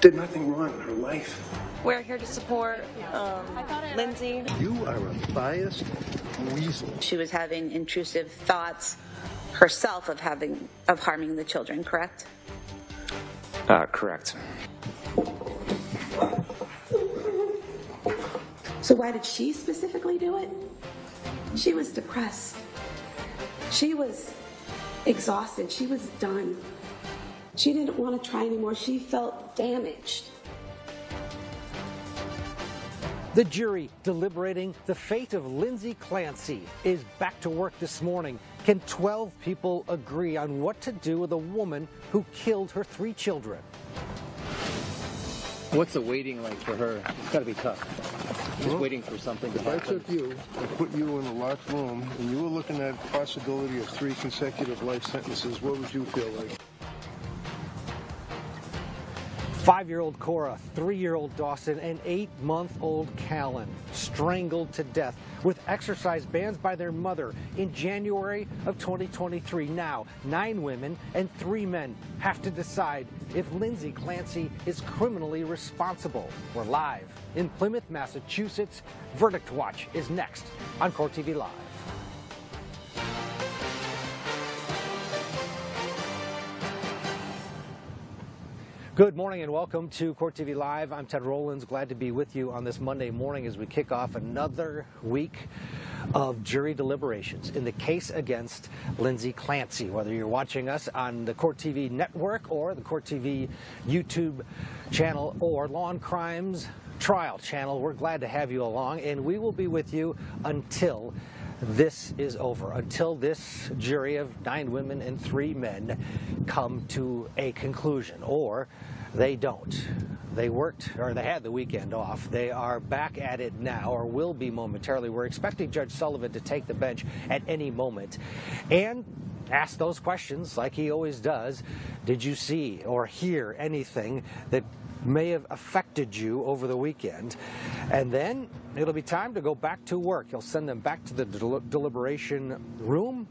did nothing wrong in her life. We're here to support Lindsay. You are a biased weasel. She was having intrusive thoughts herself of harming the children, correct? Correct. So why did she specifically do it? She was depressed. She was exhausted. She was done. She didn't want to try anymore. She felt damaged. The jury deliberating the fate of Lindsay Clancy is back to work this morning. Can 12 people agree on what to do with a woman who killed her 3 children? What's the waiting like for her? It's got to be tough. Just waiting for something to happen. If I took you and put you in a locked room and you were looking at the possibility of 3 consecutive life sentences, what would you feel like? 5-year-old Cora, 3-year-old Dawson, and 8-month-old Callan strangled to death with exercise bands by their mother in January of 2023. Now, 9 women and 3 men have to decide if Lindsay Clancy is criminally responsible. We're live in Plymouth, Massachusetts. Verdict Watch is next on Court TV Live. Good morning and welcome to Court TV Live. I'm Ted Rollins. Glad to be with you on this Monday morning as we kick off another week of jury deliberations in the case against Lindsay Clancy. Whether you're watching us on the Court TV network or the Court TV YouTube channel or Law and Crimes Trial channel, we're glad to have you along, and we will be with you until this is over, until this jury of 9 women and 3 men come to a conclusion, or they don't. They worked, or they had the weekend off. They are back at it now, or will be momentarily. We're expecting Judge Sullivan to take the bench at any moment and ask those questions like he always does. Did you see or hear anything that may have affected you over the weekend? And then it'll be time to go back to work. He'll send them back to the deliberation room,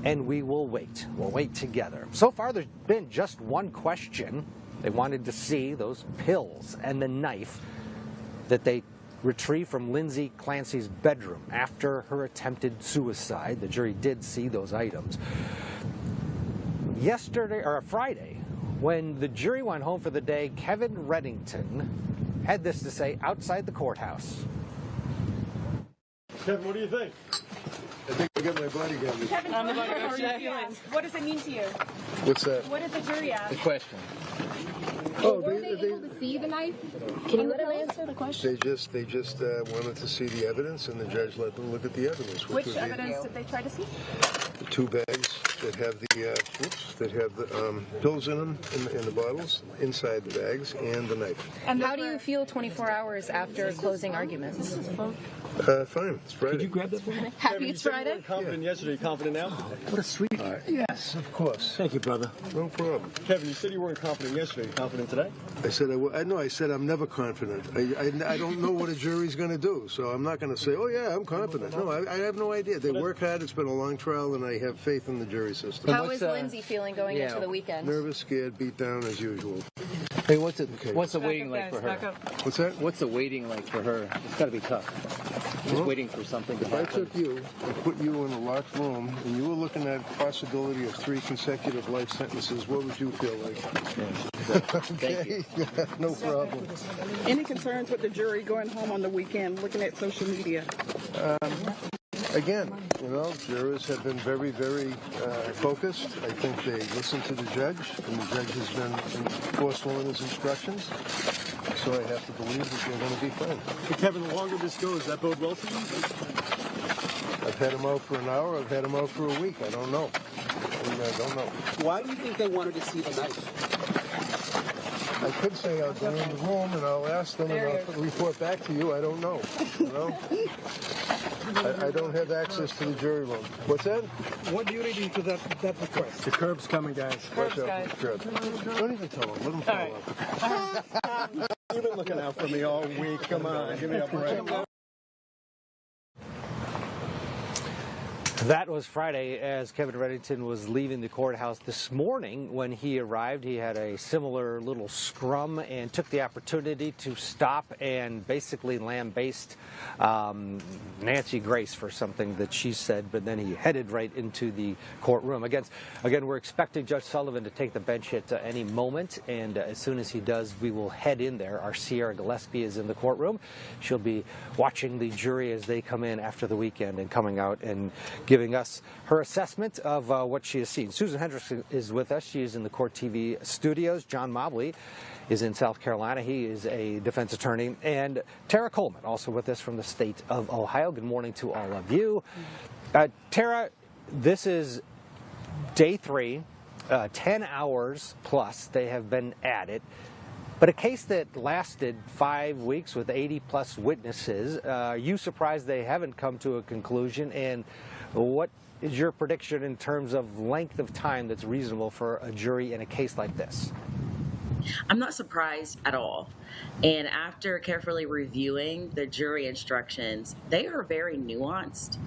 and we will wait. We'll wait together. So far, there's been just one question. They wanted to see those pills and the knife that they retrieved from Lindsay Clancy's bedroom after her attempted suicide. The jury did see those items. Yesterday, or Friday, when the jury went home for the day, Kevin Reddington had this to say outside the courthouse. Kevin, what do you think? I think I got my bodyguard. Kevin, how are you feeling? What does it mean to you? What's that? What did the jury ask? The question. Oh, were they able to see the knife? Can you let him answer the question? They just wanted to see the evidence, and the judge let them look at the evidence. Which evidence did they try to see? The 2 bags that have the pills in them, in the bottles, inside the bags, and the knife. And how do you feel 24 hours after closing arguments? Fine. It's Friday. Could you grab that for me? Happy it's Friday? You weren't confident yesterday. You confident now? What a sweetheart. Yes, of course. Thank you, brother. No problem. Kevin, you said you weren't confident yesterday. You confident today? I said I said I'm never confident. I don't know what a jury's going to do, so I'm not going to say, oh yeah, I'm confident. No, I have no idea. They work hard. It's been a long trial, and I have faith in the jury system. How is Lindsay feeling going into the weekend? Nervous, scared, beat down as usual. Hey, what's the waiting like for her? What's that? What's the waiting like for her? It's got to be tough. Just waiting for something to If I happen. took you and put you in a locked room and you were looking at the possibility of 3 consecutive life sentences, what would you feel like? Thank you. No problem. Any concerns with the jury going home on the weekend, looking at social media? Again, jurors have been very, very focused. I think they listen to the judge, and the judge has been forceful in his instructions. So I have to believe that they're going to be fine. But Kevin, the longer this goes, that bode well for you? I've had him out for an hour. I've had him out for a week. I don't know. I don't know. Why do you think they wanted to see the knife? I could say I'll go in the room and I'll ask them and I'll report back to you. I don't know. I don't have access to the jury room. What's that? What unity to that request? The curb's coming, guys. Watch out for the curb. Don't even tell them. Let them fall off. You've been looking out for me all week. Come on, give me a break. That was Friday as Kevin Reddington was leaving the courthouse. This morning when he arrived, he had a similar little scrum and took the opportunity to stop and basically lambaste Nancy Grace for something that she said, but then he headed right into the courtroom. Again, we're expecting Judge Sullivan to take the bench at any moment, and as soon as he does, we will head in there. Our Sierra Gillespie is in the courtroom. She'll be watching the jury as they come in after the weekend and coming out and giving us her assessment of what she has seen. Susan Hendricks is with us. She is in the Court TV studios. John Mobley is in South Carolina. He is a defense attorney. And Tara Coleman, also with us from the state of Ohio. Good morning to all of you. Tara, this is day 3, 10 hours plus they have been at it. But a case that lasted 5 weeks with 80-plus witnesses, are you surprised they haven't come to a conclusion? And what is your prediction in terms of length of time that's reasonable for a jury in a case like this? I'm not surprised at all. And after carefully reviewing the jury instructions, they are very nuanced.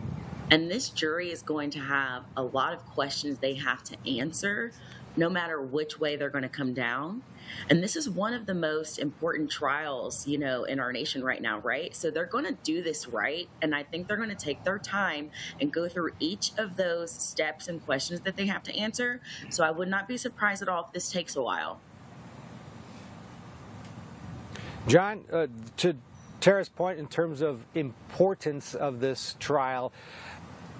And this jury is going to have a lot of questions they have to answer, no matter which way they're going to come down. And this is one of the most important trials, in our nation right now, right? So they're going to do this right. And I think they're going to take their time and go through each of those steps and questions that they have to answer. So I would not be surprised at all if this takes a while. John, to Tara's point in terms of importance of this trial,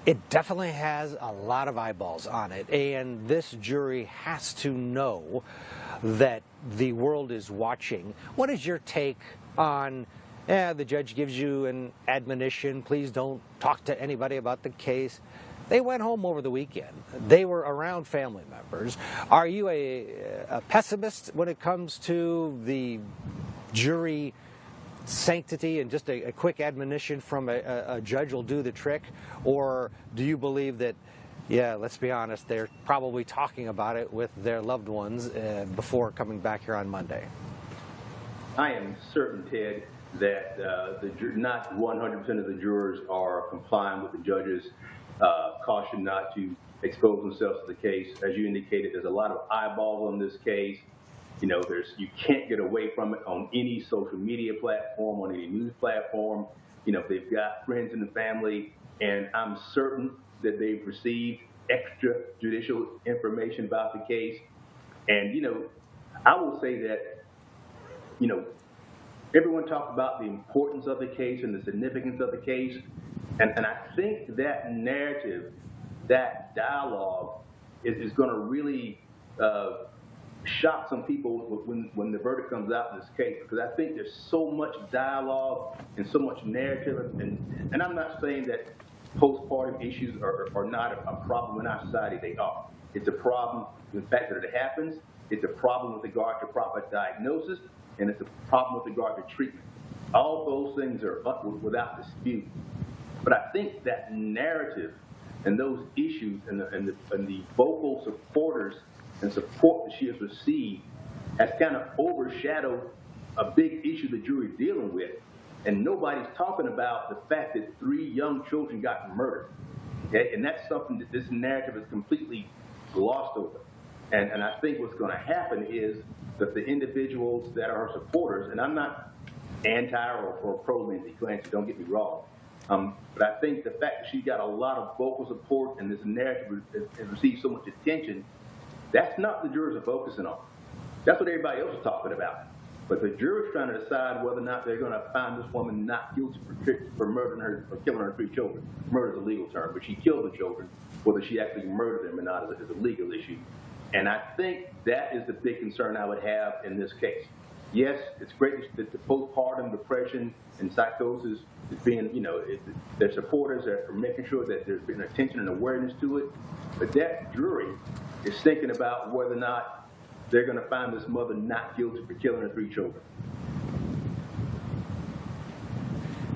it definitely has a lot of eyeballs on it, and this jury has to know that the world is watching. What is your take on, the judge gives you an admonition, please don't talk to anybody about the case. They went home over the weekend. They were around family members. Are you a pessimist when it comes to the jury sanctity and just a quick admonition from a judge will do the trick? Or do you believe that, let's be honest, they're probably talking about it with their loved ones before coming back here on Monday? I am certain, Ted, that not 100% of the jurors are complying with the judge's caution not to expose themselves to the case. As you indicated, there's a lot of eyeballs on this case. You can't get away from it on any social media platform, on any news platform. They've got friends in the family, and I'm certain that they've received extrajudicial information about the case. And, I will say that, everyone talks about the importance of the case and the significance of the case. And I think that narrative, that dialogue is going to really shock some people when the verdict comes out in this case, because I think there's so much dialogue and so much narrative, and I'm not saying that postpartum issues are not a problem in our society. They are. It's a problem with the fact that it happens. It's a problem with regard to proper diagnosis, and it's a problem with regard to treatment. All those things are without dispute. But I think that narrative and those issues and the vocal supporters and support that she has received has kind of overshadowed a big issue the jury is dealing with. And nobody's talking about the fact that 3 young children got murdered. Okay? And that's something that this narrative is completely glossed over. And I think what's going to happen is that the individuals that are her supporters, and I'm not anti or pro Lindsay Clancy, don't get me wrong, but I think the fact that she got a lot of vocal support and this narrative has received so much attention, that's not the jurors are focusing on. That's what everybody else is talking about. But the jurors trying to decide whether or not they're going to find this woman not guilty for murdering her or killing her 3 children. Murder is a legal term, but she killed the children. Whether she actually murdered them or not is a legal issue. And I think that is the big concern I would have in this case. Yes, it's great that the postpartum depression and psychosis is being, their supporters are making sure that there's been attention and awareness to it. But that jury is thinking about whether or not they're going to find this mother not guilty for killing her 3 children.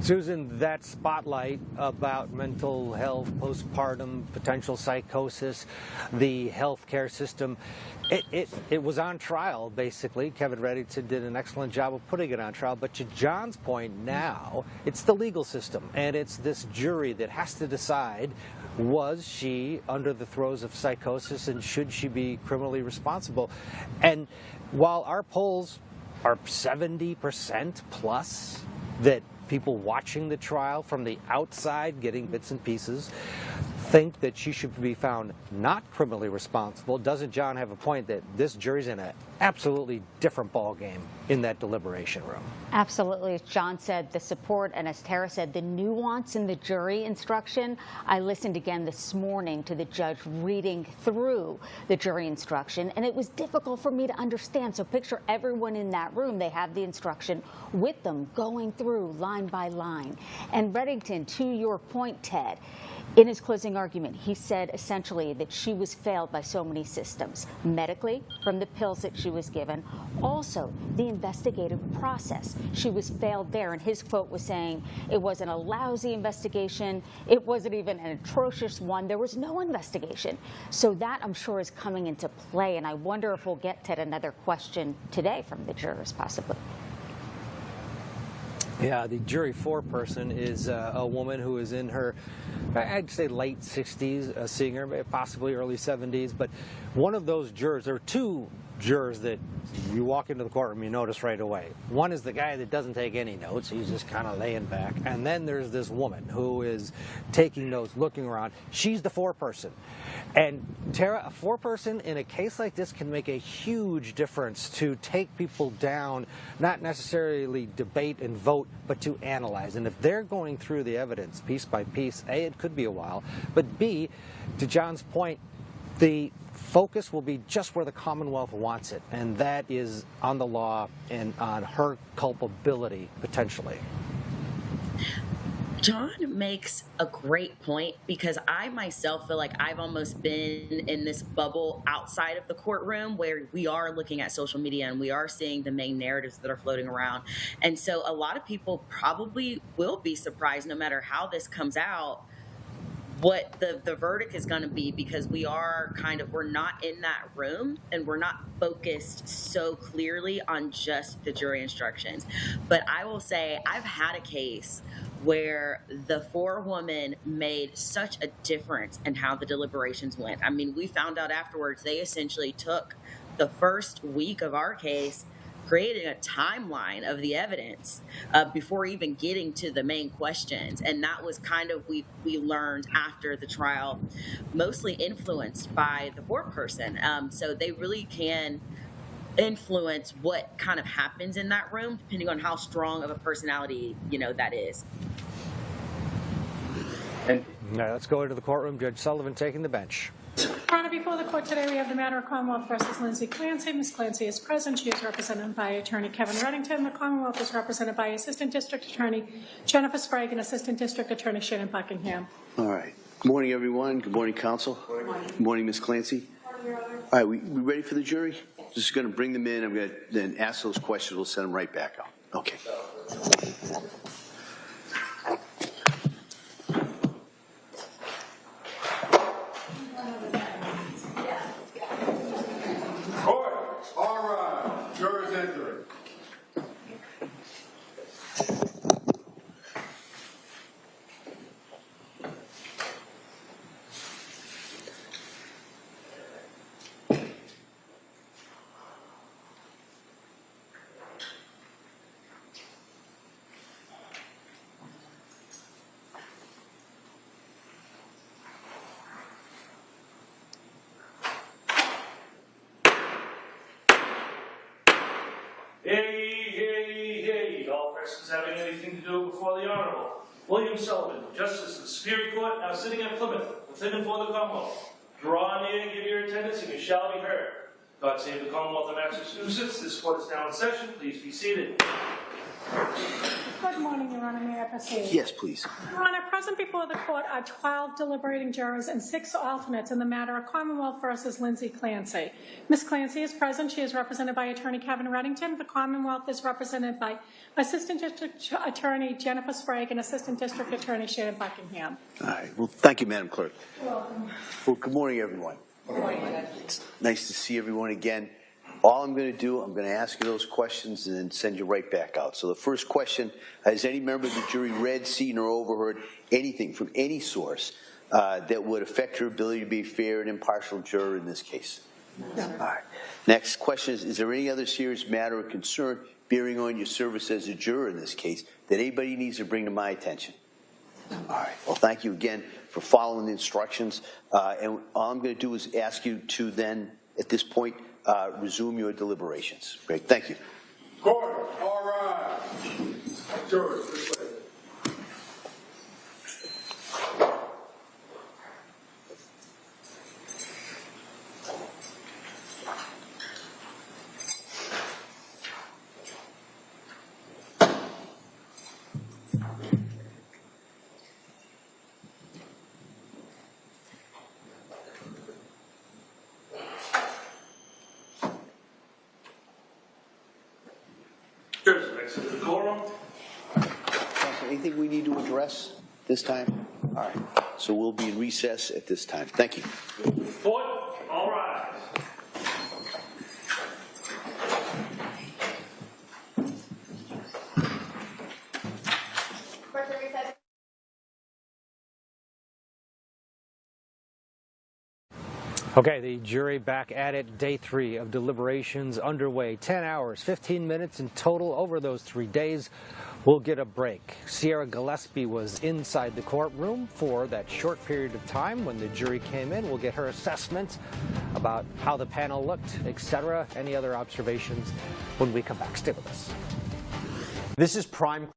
Susan, that spotlight about mental health, postpartum, potential psychosis, the healthcare system, it was on trial, basically. Kevin Reddington did an excellent job of putting it on trial. But to John's point now, it's the legal system, and it's this jury that has to decide, was she under the throes of psychosis, and should she be criminally responsible? And while our polls are 70% plus that people watching the trial from the outside, getting bits and pieces, think that she should be found not criminally responsible, doesn't John have a point that this jury's in an absolutely different ballgame in that deliberation room? Absolutely. As John said, the support, and as Tara said, the nuance in the jury instruction. I listened again this morning to the judge reading through the jury instruction, and it was difficult for me to understand. So picture everyone in that room. They have the instruction with them, going through line by line. And Reddington, to your point, Ted, in his closing argument, he said essentially that she was failed by so many systems, medically, from the pills that she was given, also the investigative process. She was failed there, and his quote was saying it wasn't a lousy investigation, it wasn't even an atrocious one, there was no investigation. So that, I'm sure, is coming into play, and I wonder if we'll get to another question today from the jurors, possibly. Yeah, the jury foreperson is a woman who is in her, I'd say, late 60s, a singer, possibly early 70s. But one of those jurors, there are two jurors that you walk into the courtroom, you notice right away. One is the guy that doesn't take any notes. He's just kind of laying back. And then there's this woman who is taking notes, looking around. She's the foreperson. And Tara, a foreperson in a case like this can make a huge difference to take people down, not necessarily debate and vote, but to analyze. And if they're going through the evidence piece by piece, A, it could be a while, but B, to John's point, the focus will be just where the Commonwealth wants it, and that is on the law and on her culpability, potentially. John makes a great point, because I myself feel like I've almost been in this bubble outside of the courtroom where we are looking at social media and we are seeing the main narratives that are floating around. And so a lot of people probably will be surprised, no matter how this comes out, what the verdict is going to be, because we're not in that room and we're not focused so clearly on just the jury instructions. But I will say I've had a case where the forewoman made such a difference in how the deliberations went. I mean, we found out afterwards they essentially took the first week of our case, creating a timeline of the evidence before even getting to the main questions. And that was kind of, we learned after the trial, mostly influenced by the foreperson. So they really can influence what kind of happens in that room, depending on how strong of a personality, that is. And now let's go into the courtroom. Judge Sullivan taking the bench. Your Honor, before the court today, we have the matter of Commonwealth versus Lindsay Clancy. Ms. Clancy is present. She is represented by Attorney Kevin Reddington. The Commonwealth is represented by Assistant District Attorney Jennifer Sprague and Assistant District Attorney Shannon Buckingham. All right. Good morning, everyone. Good morning, counsel. Good morning. Good morning, Ms. Clancy. Good morning, Your Honor. All right, we ready for the jury? Just going to bring them in. I'm going to then ask those questions. We'll send them right back out. Okay. All right, jurors entering. Hey, all persons having anything to do before the Honorable William Sullivan, Justice of the Superior Court, now sitting at Plymouth, within and for the Commonwealth. Draw near and give your attendance, and you shall be heard. God save the Commonwealth of Massachusetts. This court is now in session. Please be seated. Good morning, Your Honor. May I proceed? Yes, please. Your Honor, present before the court are 12 deliberating jurors and 6 alternates in the matter of Commonwealth versus Lindsay Clancy. Ms. Clancy is present. She is represented by Attorney Kevin Reddington. The Commonwealth is represented by Assistant District Attorney Jennifer Sprague and Assistant District Attorney Shannon Buckingham. All right. Well, thank you, Madam Clerk. You're welcome. Well, good morning, everyone. Good morning. It's nice to see everyone again. All I'm going to do, I'm going to ask you those questions and then send you right back out. So the first question, has any member of the jury read, seen, or overheard anything from any source that would affect your ability to be a fair and impartial juror in this case? No. All right. Next question is there any other serious matter or concern bearing on your service as a juror in this case that anybody needs to bring to my attention? All right. Well, thank you again for following the instructions. And all I'm going to do is ask you to then, at this point, resume your deliberations. Great. Thank you. Court, all rise. Jurors, this way. Jurors, next to the Cora. Counsel, anything we need to address this time? All right. So we'll be in recess at this time. Thank you. Court, all rise. Okay, the jury back at it. Day 3 of deliberations underway. 10 hours, 15 minutes in total over those 3 days. We'll get a break. Sierra Gillespie was inside the courtroom for that short period of time when the jury came in. We'll get her assessment about how the panel looked, etc. Any other observations when we come back. Stay with us. This is prime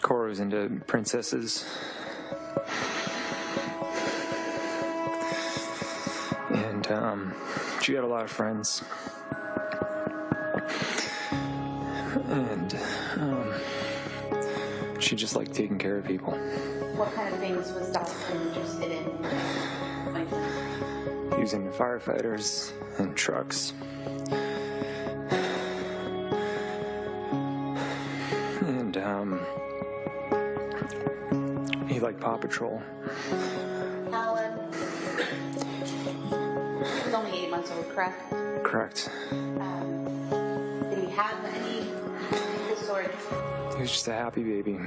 Cora was into princesses. And she had a lot of friends. And she just liked taking care of people. What kind of things was Dawson interested in? Using firefighters and trucks. And he liked Paw Patrol. Callan. He was only 8 months old, correct? Correct. Did he have any of the sort? He was just a happy baby.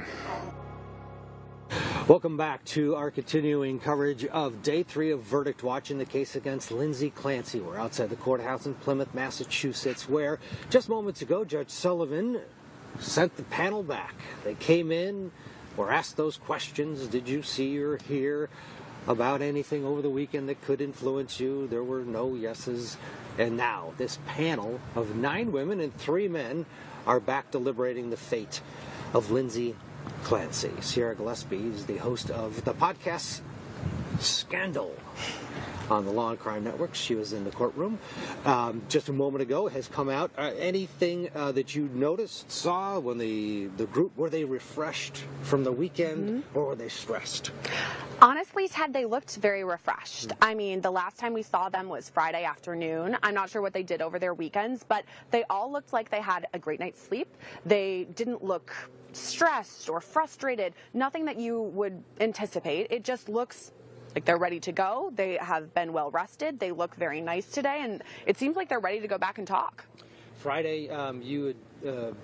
Welcome back to our continuing coverage of Day 3 of Verdict Watch in the case against Lindsay Clancy. We're outside the courthouse in Plymouth, Massachusetts, where just moments ago, Judge Sullivan sent the panel back. They came in, were asked those questions. Did you see or hear about anything over the weekend that could influence you? There were no yeses. And now this panel of 9 women and 3 men are back deliberating the fate of Lindsay Clancy. Sierra Gillespie is the host of the podcast Scandal on the Law and Crime Network. She was in the courtroom just a moment ago. Has come out. Anything that you noticed, saw when the group, were they refreshed from the weekend or were they stressed? Honestly, Ted, they looked very refreshed. I mean, the last time we saw them was Friday afternoon. I'm not sure what they did over their weekends, but they all looked like they had a great night's sleep. They didn't look stressed or frustrated, nothing that you would anticipate. It just looks like they're ready to go. They have been well rested. They look very nice today, and it seems like they're ready to go back and talk. Friday, you had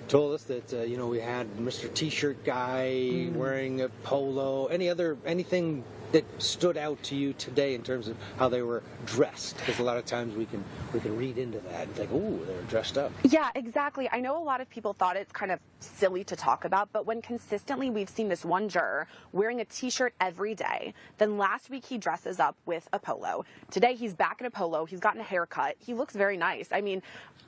told us that we had Mr. T-shirt guy wearing a polo. Anything that stood out to you today in terms of how they were dressed? Because a lot of times we can read into that and think, oh, they're dressed up. Yeah, exactly. I know a lot of people thought it's kind of silly to talk about, but when consistently we've seen this one juror wearing a T-shirt every day, then last week he dresses up with a polo. Today he's back in a polo. He's gotten a haircut. He looks very nice. I mean,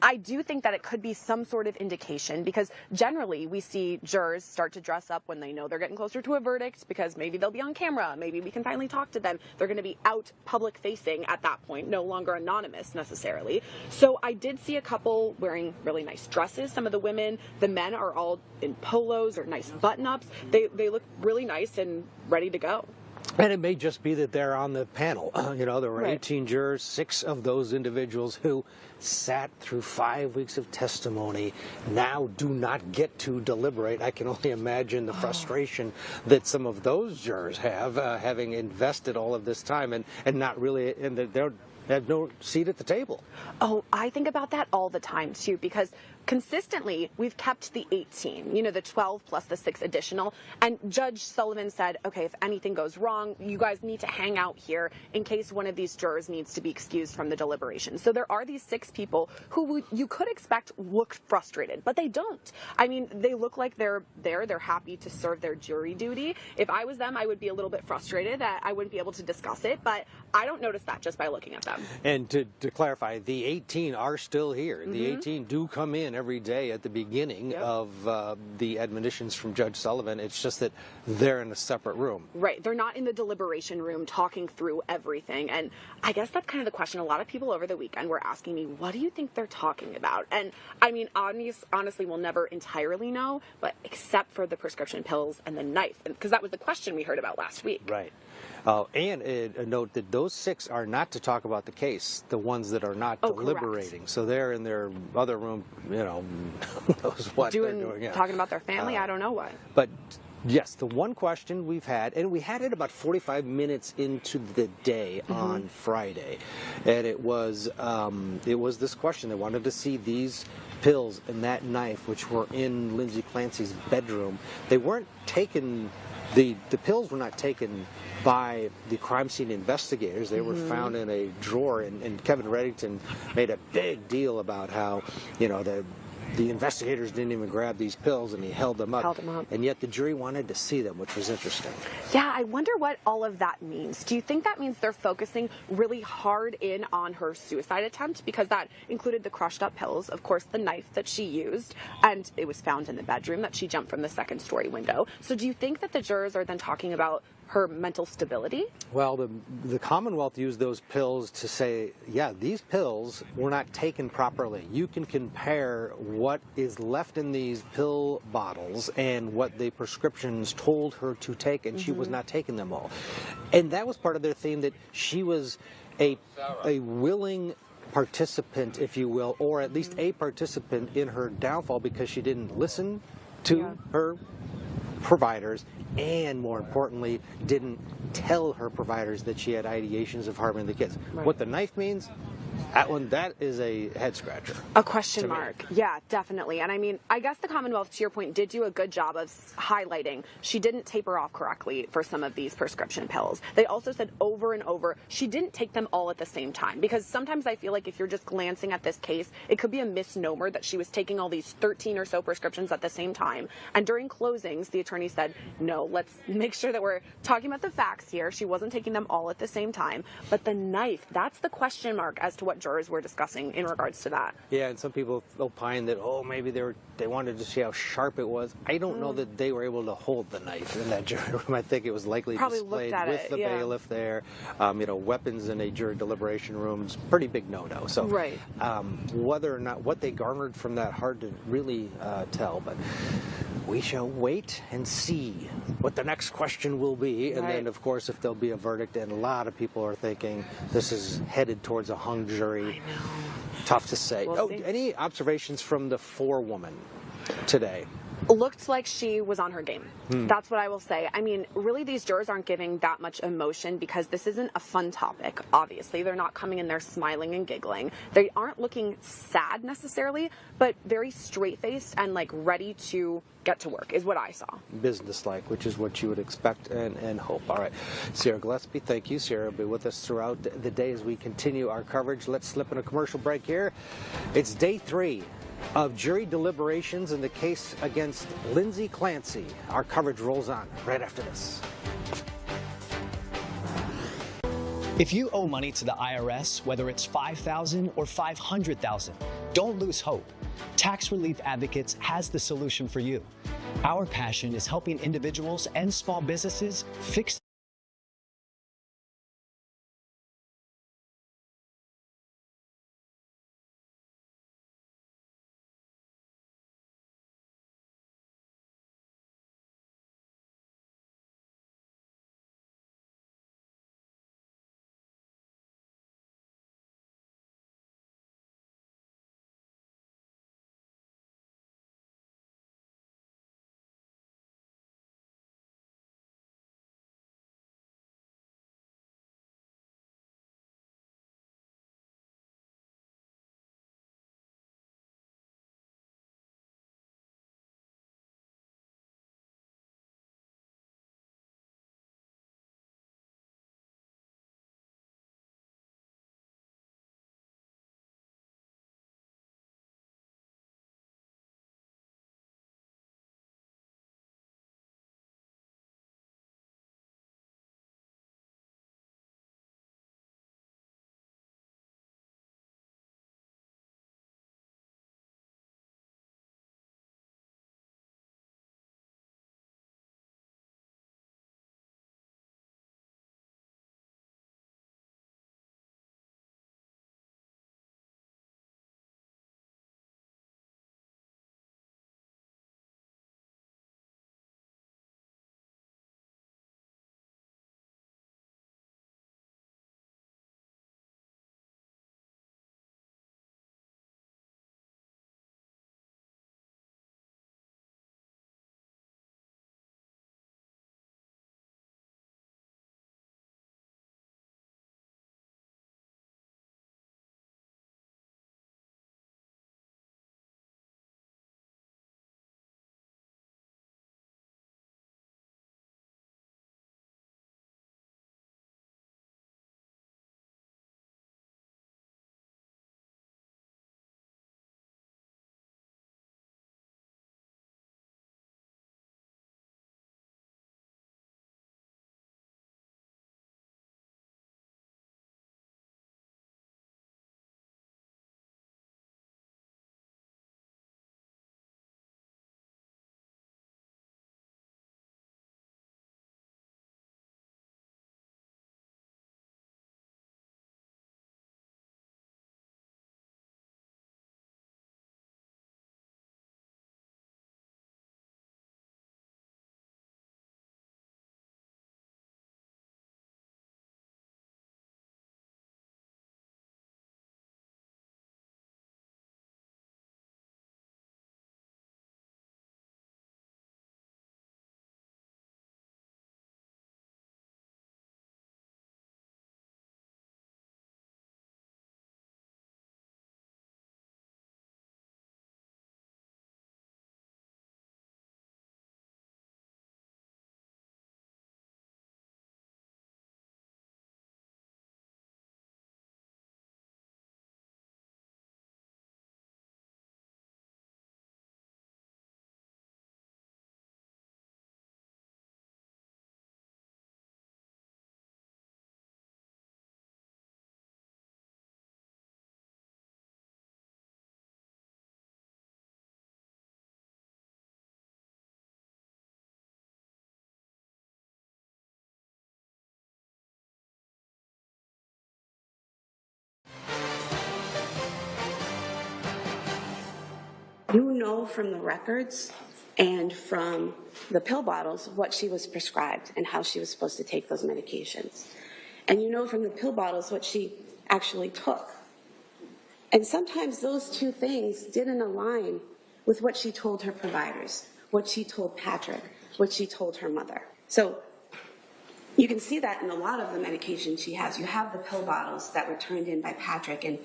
I do think that it could be some sort of indication, because generally we see jurors start to dress up when they know they're getting closer to a verdict, because maybe they'll be on camera, maybe we can finally talk to them. They're going to be out public facing at that point, no longer anonymous necessarily. So I did see a couple wearing really nice dresses. Some of the women, the men are all in polos or nice button-ups. They look really nice and ready to go. And it may just be that they're on the panel. There were Right. 18 jurors, 6 of those individuals who sat through 5 weeks of testimony now do not get to deliberate. I can only imagine the frustration that some of those jurors have, having invested all of this time and not really, and they have no seat at the table. Oh, I think about that all the time, too, because consistently we've kept the 18, the 12 plus the 6 additional. And Judge Sullivan said, okay, if anything goes wrong, you guys need to hang out here in case one of these jurors needs to be excused from the deliberation. So there are these 6 people who you could expect look frustrated, but they don't. I mean, they look like they're there. They're happy to serve their jury duty. If I was them, I would be a little bit frustrated. I wouldn't be able to discuss it, but I don't notice that just by looking at them. And to clarify, the 18 are still here. The 18 do come in every day at the beginning of the admonitions from Judge Sullivan. It's just that they're in a separate room. Right. They're not in the deliberation room talking through everything. And I guess that's kind of the question. A lot of people over the weekend were asking me, what do you think they're talking about? And I mean, honestly, we'll never entirely know, but except for the prescription pills and the knife, because that was the question we heard about last week. Right. And a note that those 6 are not to talk about the case, the ones that are not deliberating. Correct. So they're in their other room, who knows what they're doing. Yeah. Talking about their family, I don't know what. But yes, the one question we've had, and we had it about 45 minutes into the day on Friday, and it was this question. They wanted to see these pills and that knife, which were in Lindsay Clancy's bedroom. They weren't taken. The pills were not taken by the crime scene investigators. They were found in a drawer, and Kevin Reddington made a big deal about how, the investigators didn't even grab these pills, and he held them up. Held them up. And yet the jury wanted to see them, which was interesting. Yeah, I wonder what all of that means. Do you think that means they're focusing really hard in on her suicide attempt? Because that included the crushed up pills, of course, the knife that she used, and it was found in the bedroom that she jumped from the second-story window. So do you think that the jurors are then talking about her mental stability? Well, the Commonwealth used those pills to say, yeah, these pills were not taken properly. You can compare what is left in these pill bottles and what the prescriptions told her to take, and she was not taking them all. And that was part of their theme, that she was a willing participant, if you will, or at least a participant in her downfall, because she didn't listen to her providers, and more importantly, didn't tell her providers that she had ideations of harming the kids. Right. What the knife means, that is a head scratcher. A question mark. Yeah, definitely. And I mean, I guess the Commonwealth, to your point, did do a good job of highlighting she didn't taper off correctly for some of these prescription pills. They also said over and over she didn't take them all at the same time, because sometimes I feel like if you're just glancing at this case, it could be a misnomer that she was taking all these 13 or so prescriptions at the same time. And during closings, the attorney said, no, let's make sure that we're talking about the facts here. She wasn't taking them all at the same time. But the knife, that's the question mark as to what jurors were discussing in regards to that. Yeah, and some people opine that, oh, maybe they wanted to see how sharp it was. I don't know that they were able to hold the knife in that jury room. I think it was likely Probably displayed looked at with it, the yeah. bailiff there. Weapons in a jury deliberation room is pretty big no-no. So right. Whether or not what they garnered from that, hard to really tell. But we shall wait and see what the next question will be. And then, of course, if there'll be a verdict. And a lot of people are thinking this is headed towards a hung jury. I know. Tough to say. We'll see. Any observations from the forewoman today? Looked like she was on her game. That's what I will say. I mean, really, these jurors aren't giving that much emotion because this isn't a fun topic, obviously. They're not coming in there smiling and giggling. They aren't looking sad necessarily, but very straight-faced and, like, ready to get to work is what I saw. Business-like, which is what you would expect and hope. All right. Sierra Gillespie, thank you. Sierra will be with us throughout the day as we continue our coverage. Let's slip in a commercial break here. It's day 3 of jury deliberations in the case against Lindsay Clancy. Our coverage rolls on right after this. If you owe money to the IRS, whether it's $5,000 or $500,000, don't lose hope. Tax Relief Advocates has the solution for you. Our passion is helping individuals and small businesses fix know from the records and from the pill bottles what she was prescribed and how she was supposed to take those medications. And you know from the pill bottles what she actually took. And sometimes those two things didn't align with what she told her providers, what she told Patrick, what she told her mother. So you can see that in a lot of the medication she has. You have the pill bottles that were turned in by Patrick, and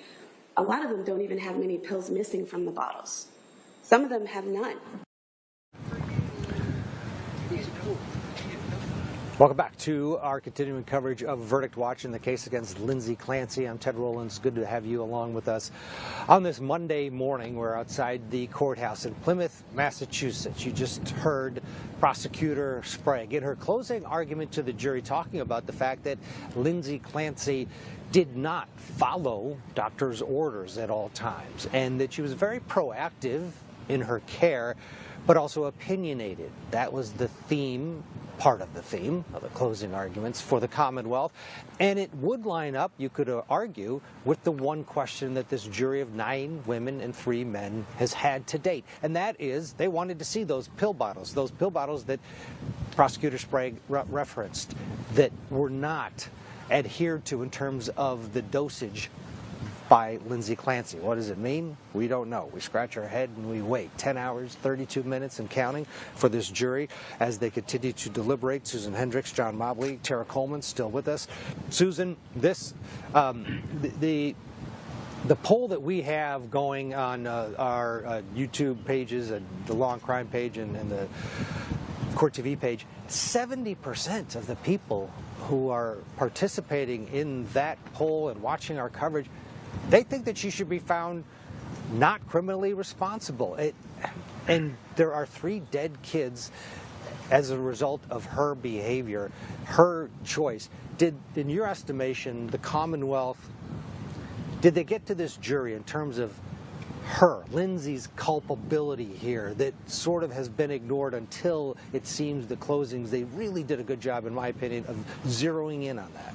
a lot of them don't even have many pills missing from the bottles. Some of them have none. Welcome back to our continuing coverage of Verdict Watch in the case against Lindsay Clancy. I'm Ted Rowlands. Good to have you along with us on this Monday morning. We're outside the courthouse in Plymouth, Massachusetts. You just heard Prosecutor Sprague in her closing argument to the jury talking about the fact that Lindsay Clancy did not follow doctor's orders at all times, and that she was very proactive in her care, but also opinionated. That was the theme, part of the theme of the closing arguments for the Commonwealth. And it would line up, you could argue, with the one question that this jury of 9 women and 3 men has had to date. And that is, they wanted to see those pill bottles that Prosecutor Sprague referenced, that were not adhered to in terms of the dosage by Lindsay Clancy. What does it mean? We don't know. We scratch our head and we wait 10 hours, 32 minutes and counting for this jury as they continue to deliberate. Susan Hendricks, John Mobley, Tara Coleman still with us. Susan, this the poll that we have going on our YouTube pages, the Law and Crime page and the Court TV page, 70% of the people who are participating in that poll and watching our coverage, they think that she should be found not criminally responsible. And there are 3 dead kids as a result of her behavior, her choice. Did, in your estimation, the Commonwealth, did they get to this jury in terms of her, Lindsay's culpability here, that sort of has been ignored until it seems the closings, they really did a good job, in my opinion, of zeroing in on that?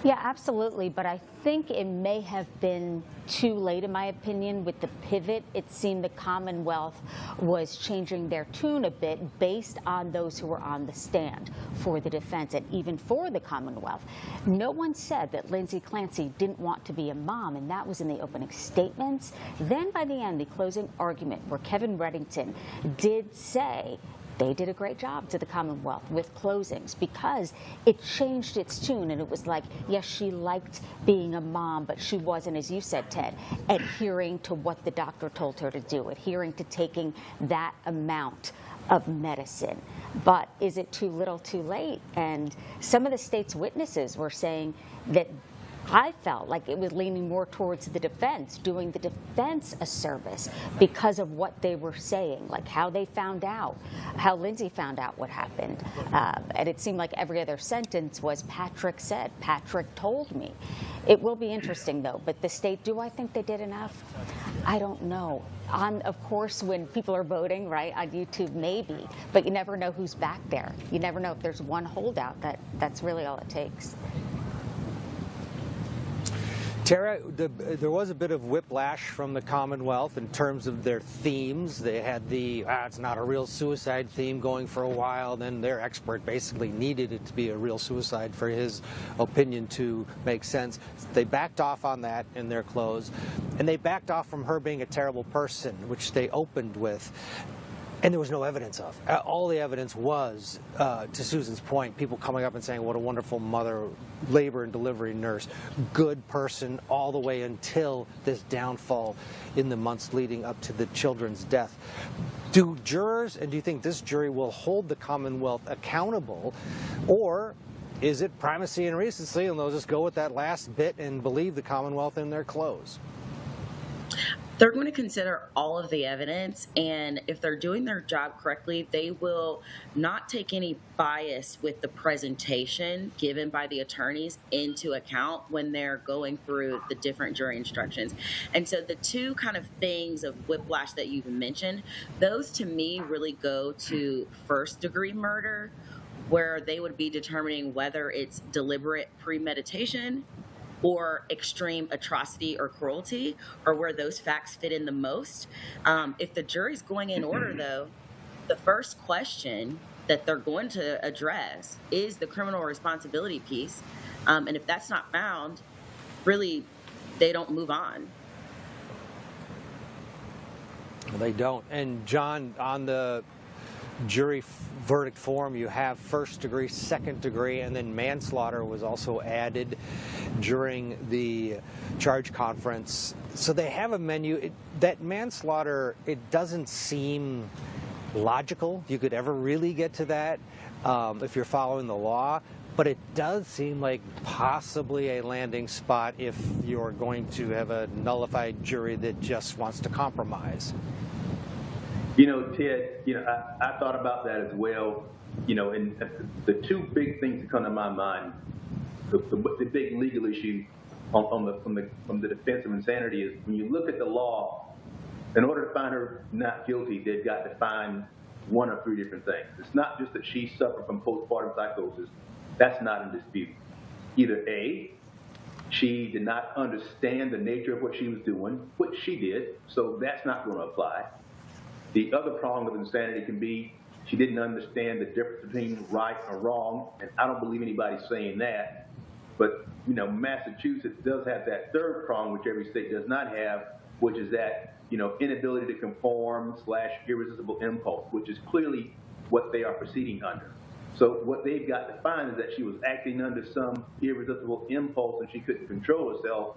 Yeah, absolutely. But I think it may have been too late, in my opinion, with the pivot. It seemed the Commonwealth was changing their tune a bit based on those who were on the stand for the defense and even for the Commonwealth. No one said that Lindsay Clancy didn't want to be a mom, and that was in the opening statements. Then by the end, the closing argument, where Kevin Reddington did say they did a great job to the Commonwealth with closings because it changed its tune, and it was like, yes, she liked being a mom, but she wasn't, as you said, Ted, adhering to what the doctor told her to do, adhering to taking that amount of medicine. But is it too little too late? And some of the state's witnesses were saying that I felt like it was leaning more towards the defense, doing the defense a service because of what they were saying, like how they found out, how Lindsay found out what happened. And it seemed like every other sentence was Patrick said, Patrick told me. It will be interesting, though. But the state, do I think they did enough? I don't know. Of course, when people are voting, right, on YouTube, maybe. But you never know who's back there. You never know if there's one holdout. That's really all it takes. Tara, there was a bit of whiplash from the Commonwealth in terms of their themes. They had the, it's not a real suicide theme going for a while. Then their expert basically needed it to be a real suicide for his opinion to make sense. They backed off on that in their close. And they backed off from her being a terrible person, which they opened with. And there was no evidence of. All the evidence was, to Susan's point, people coming up and saying, what a wonderful mother, labor and delivery nurse, good person, all the way until this downfall in the months leading up to the children's death. Do jurors, and do you think this jury will hold the Commonwealth accountable, or is it primacy and recency, and they'll just go with that last bit and believe the Commonwealth in their close? They're going to consider all of the evidence, and if they're doing their job correctly, they will not take any bias with the presentation given by the attorneys into account when they're going through the different jury instructions. And so the two kind of things of whiplash that you've mentioned, those to me really go to first-degree murder, where they would be determining whether it's deliberate premeditation or extreme atrocity or cruelty, or where those facts fit in the most. If the jury's going in order, though, the first question that they're going to address is the criminal responsibility piece. And if that's not found, really, they don't move on. They don't. And John, on the jury verdict form, you have first degree, second degree, and then manslaughter was also added during the charge conference. So they have a menu. That manslaughter, it doesn't seem logical you could ever really get to that if you're following the law, but it does seem like possibly a landing spot if you're going to have a nullified jury that just wants to compromise. You know, Ted, I thought about that as well, and the two big things that come to my mind, the big legal issue from the defense of insanity is when you look at the law, in order to find her not guilty, they've got to find one of three different things. It's not just that she suffered from postpartum psychosis. That's not in dispute. Either A, she did not understand the nature of what she was doing, which she did, so that's not going to apply. The other prong of insanity can be she didn't understand the difference between right or wrong, and I don't believe anybody's saying that. But, Massachusetts does have that third prong, which every state does not have, which is that, inability to conform / irresistible impulse, which is clearly what they are proceeding under. So what they've got to find is that she was acting under some irresistible impulse and she couldn't control herself.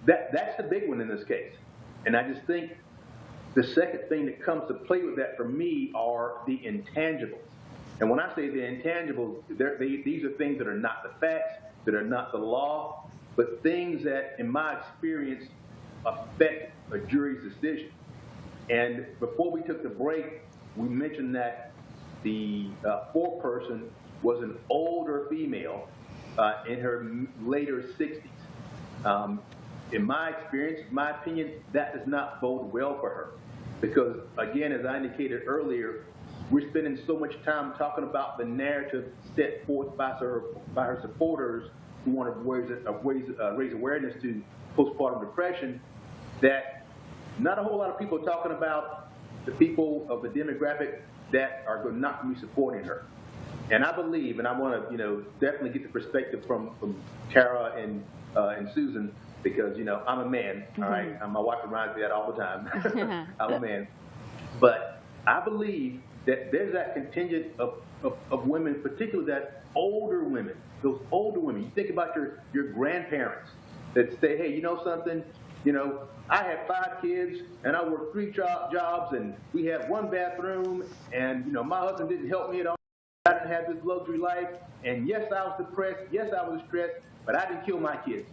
That's the big one in this case. And I just think the second thing that comes to play with that for me are the intangibles. And when I say the intangibles, these are things that are not the facts, that are not the law, but things that, in my experience, affect a jury's decision. And before we took the break, we mentioned that the foreperson was an older female in her later 60s. In my experience, in my opinion, that does not bode well for her. Because, again, as I indicated earlier, we're spending so much time talking about the narrative set forth by her supporters who want to raise awareness to postpartum depression, that not a whole lot of people are talking about the people of the demographic that are not going to be supporting her. And I believe, and I want to, definitely get the perspective from Cora and Susan, because, I'm a man, all right? And my wife reminds me that all the time. I'm a man. But I believe that there's that contingent of women, particularly that older women, those older women. You think about your grandparents that say, hey, you know something? I have 5 kids, and I work 3 jobs, and we have 1 bathroom, and, my husband didn't help me at all. I didn't have this luxury life, and yes, I was depressed, yes, I was stressed, but I didn't kill my kids.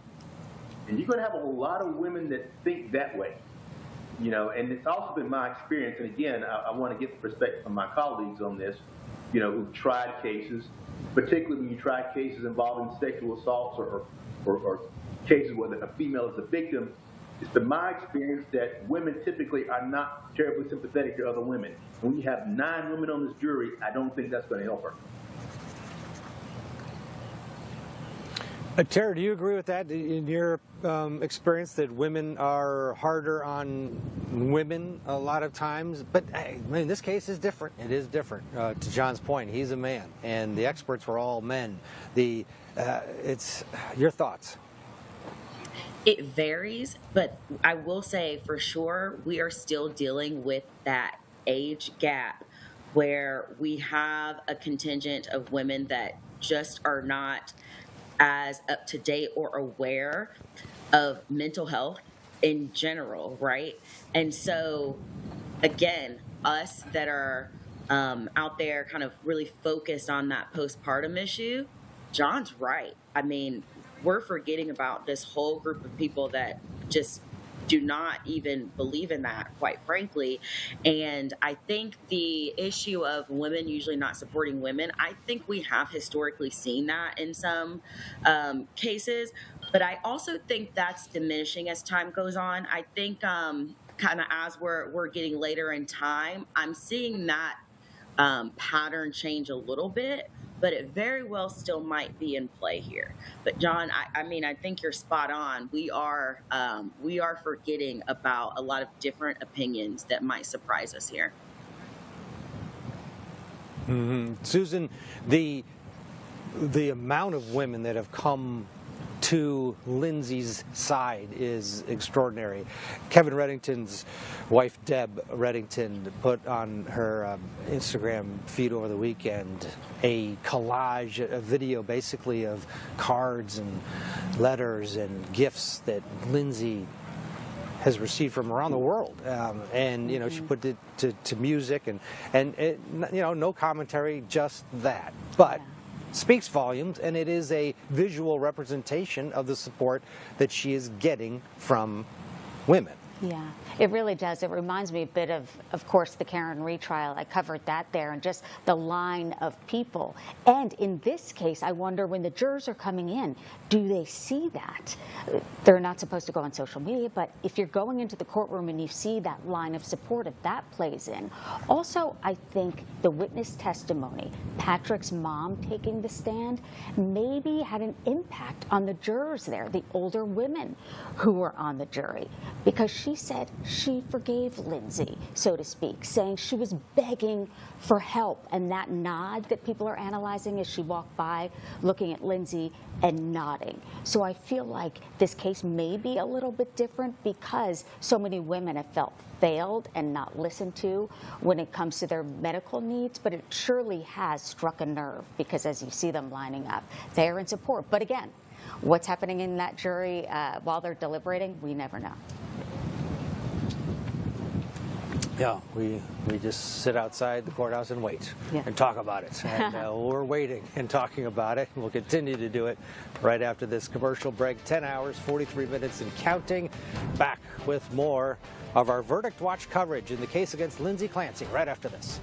And you're going to have a lot of women that think that way, and it's also been my experience. And again, I want to get the perspective from my colleagues on this, who've tried cases, particularly when you try cases involving sexual assaults or cases where a female is a victim. It's been my experience that women typically are not terribly sympathetic to other women. When you have 9 women on this jury, I don't think that's going to help her. Tara, do you agree with that in your experience, that women are harder on women a lot of times? But this case is different. It is different. To John's point, he's a man, and the experts were all men. It's your thoughts. It varies, but I will say for sure we are still dealing with that age gap where we have a contingent of women that just are not as up to date or aware of mental health in general, right? And so, again, us that are out there kind of really focused on that postpartum issue, John's right. I mean, we're forgetting about this whole group of people that just do not even believe in that, quite frankly. And I think the issue of women usually not supporting women, I think we have historically seen that in some cases, but I also think that's diminishing as time goes on. I think kind of as we're getting later in time, I'm seeing that pattern change a little bit, but it very well still might be in play here. But John, I mean, I think you're spot on. We are forgetting about a lot of different opinions that might surprise us here. Susan, the amount of women that have come to Lindsay's side is extraordinary. Kevin Reddington's wife, Deb Reddington, put on her Instagram feed over the weekend a collage, a video basically of cards and letters and gifts that Lindsay has received from around the world, and you know, she put it to music, and it, you know, no commentary, just that, but speaks volumes, and it is a visual representation of the support that she is getting from women. Yeah, it really does. It reminds me a bit of course, the Karen retrial. I covered that there, and just the line of people. And in this case, I wonder, when the jurors are coming in, do they see that? They're not supposed to go on social media, but if you're going into the courtroom and you see that line of support, if that plays in. Also, I think the witness testimony, Patrick's mom taking the stand, maybe had an impact on the jurors there, the older women who were on the jury, because she said she forgave Lindsay, so to speak, saying she was begging for help. And that nod that people are analyzing as she walked by, looking at Lindsay and nodding. So I feel like this case may be a little bit different because so many women have felt failed and not listened to when it comes to their medical needs, but it surely has struck a nerve because as you see them lining up, they're in support. But again, what's happening in that jury while they're deliberating, we never know. Yeah, we just sit outside the courthouse and wait and talk about it. And we're waiting and talking about it. We'll continue to do it right after this commercial break. 10 hours, 43 minutes and counting. Back with more of our Verdict Watch coverage in the case against Lindsay Clancy right after this.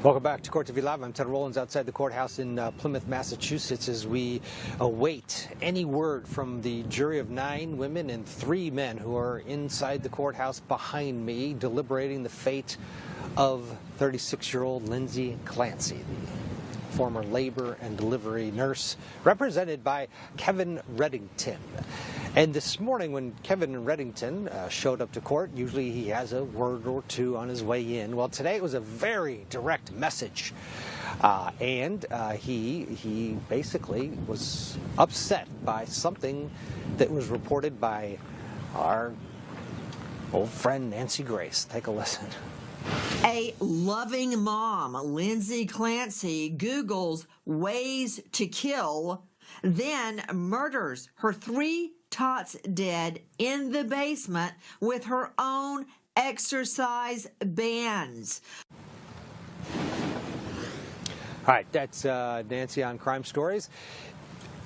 Welcome back to Court TV Live. I'm Ted Rollins outside the courthouse in Plymouth, Massachusetts, as we await any word from the jury of 9 women and 3 men who are inside the courthouse behind me, deliberating the fate of 36-year-old Lindsay Clancy, the former labor and delivery nurse, represented by Kevin Reddington. And this morning, when Kevin Reddington showed up to court, usually he has a word or two on his way in. Well, today it was a very direct message. He basically was upset by something that was reported by our old friend Nancy Grace. Take a listen. A loving mom, Lindsay Clancy, Googles ways to kill, then murders her 3 tots dead in the basement with her own exercise bands. All right, that's Nancy on Crime Stories.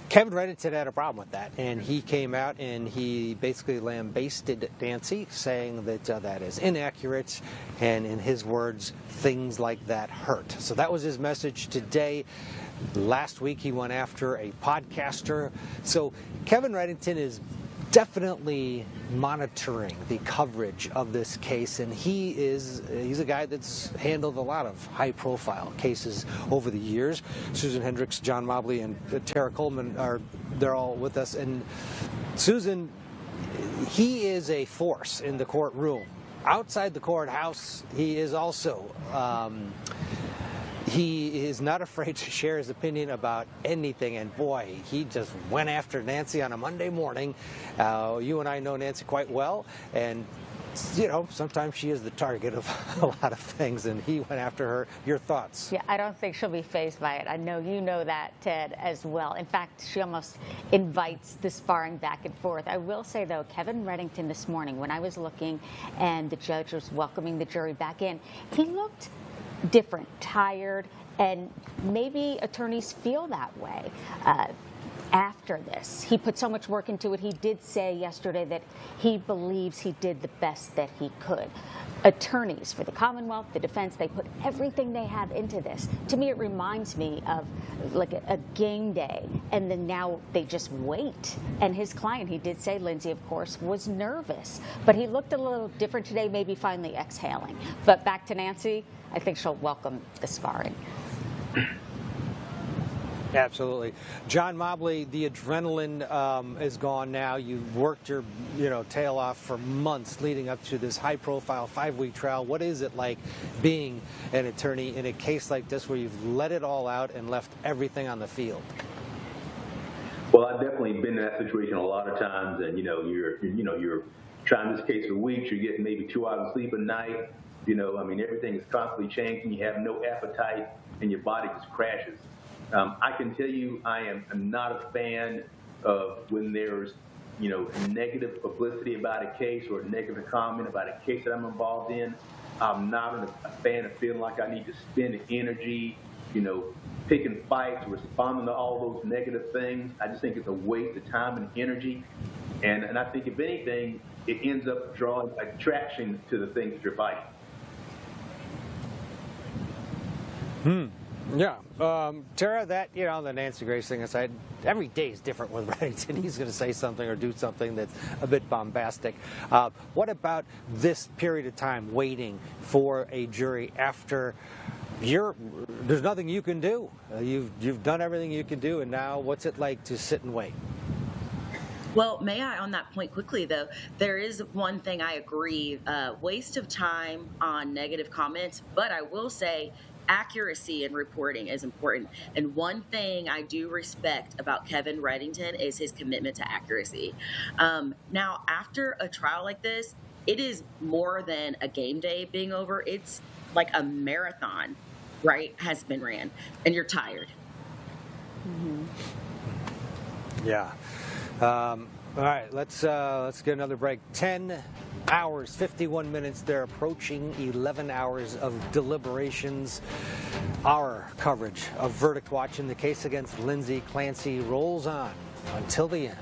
Kevin Reddington had a problem with that, and he came out and he basically lambasted Nancy, saying that that is inaccurate, and in his words, things like that hurt. So that was his message today. Last week he went after a podcaster. So Kevin Reddington is definitely monitoring the coverage of this case, and he's a guy that's handled a lot of high-profile cases over the years. Susan Hendricks, John Mobley, and Tara Coleman they're all with us. And Susan, he is a force in the courtroom. Outside the courthouse, he is also he is not afraid to share his opinion about anything, and boy, he just went after Nancy on a Monday morning. You and I know Nancy quite well, and you know, sometimes she is the target of a lot of things, and he went after her. Your thoughts? Yeah, I don't think she'll be fazed by it. I know you know that, Ted, as well. In fact, she almost invites the sparring back and forth. I will say, though, Kevin Reddington this morning, when I was looking and the judge was welcoming the jury back in, he looked different, tired, and maybe attorneys feel that way after this. He put so much work into it. He did say yesterday that he believes he did the best that he could. Attorneys for the Commonwealth, the defense, they put everything they have into this. To me, it reminds me of like a game day, and then now they just wait. And his client, he did say, Lindsay, of course, was nervous, but he looked a little different today, maybe finally exhaling. But back to Nancy, I think she'll welcome the sparring. Absolutely. John Mobley, the adrenaline is gone now. You've worked your tail off for months leading up to this high-profile 5-week trial. What is it like being an attorney in a case like this where you've let it all out and left everything on the field? Well, I've definitely been in that situation a lot of times, and you're trying this case for weeks. You're getting maybe 2 hours of sleep a night. Everything is constantly changing. You have no appetite, and your body just crashes. I can tell you I am not a fan of when there's, negative publicity about a case or a negative comment about a case that I'm involved in. I'm not a fan of feeling like I need to spend energy, picking fights, responding to all those negative things. I just think it's a waste of time and energy. And I think, if anything, it ends up drawing attraction to the things that you're fighting. Yeah. Tara, that, the Nancy Grace thing aside, every day is different with Reddington. He's going to say something or do something that's a bit bombastic. What about this period of time waiting for a jury after there's nothing you can do? You've done everything you can do, and now what's it like to sit and wait? Well, may I, on that point quickly, though, there is one thing I agree, waste of time on negative comments, but I will say accuracy in reporting is important. And one thing I do respect about Kevin Reddington is his commitment to accuracy. Now, after a trial like this, it is more than a game day being over. It's like a marathon, right, has been ran, and you're tired. Mm-hmm. Yeah. All right, let's get another break. 10 hours, 51 minutes. They're approaching 11 hours of deliberations. Our coverage of Verdict Watch in the case against Lindsay Clancy rolls on until the end.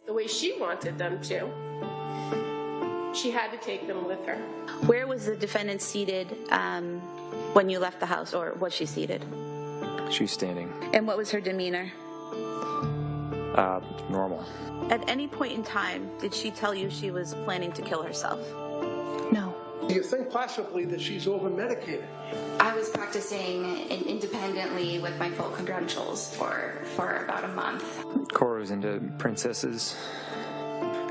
the way she wanted them to. She had to take them with her. Where was the defendant seated when you left the house, or was she seated? She's standing. And what was her demeanor? Normal. At any point in time, did she tell you she was planning to kill herself? No. Do you think possibly that she's over-medicated? I was practicing independently with my full credentials for about a month. Cora was into princesses.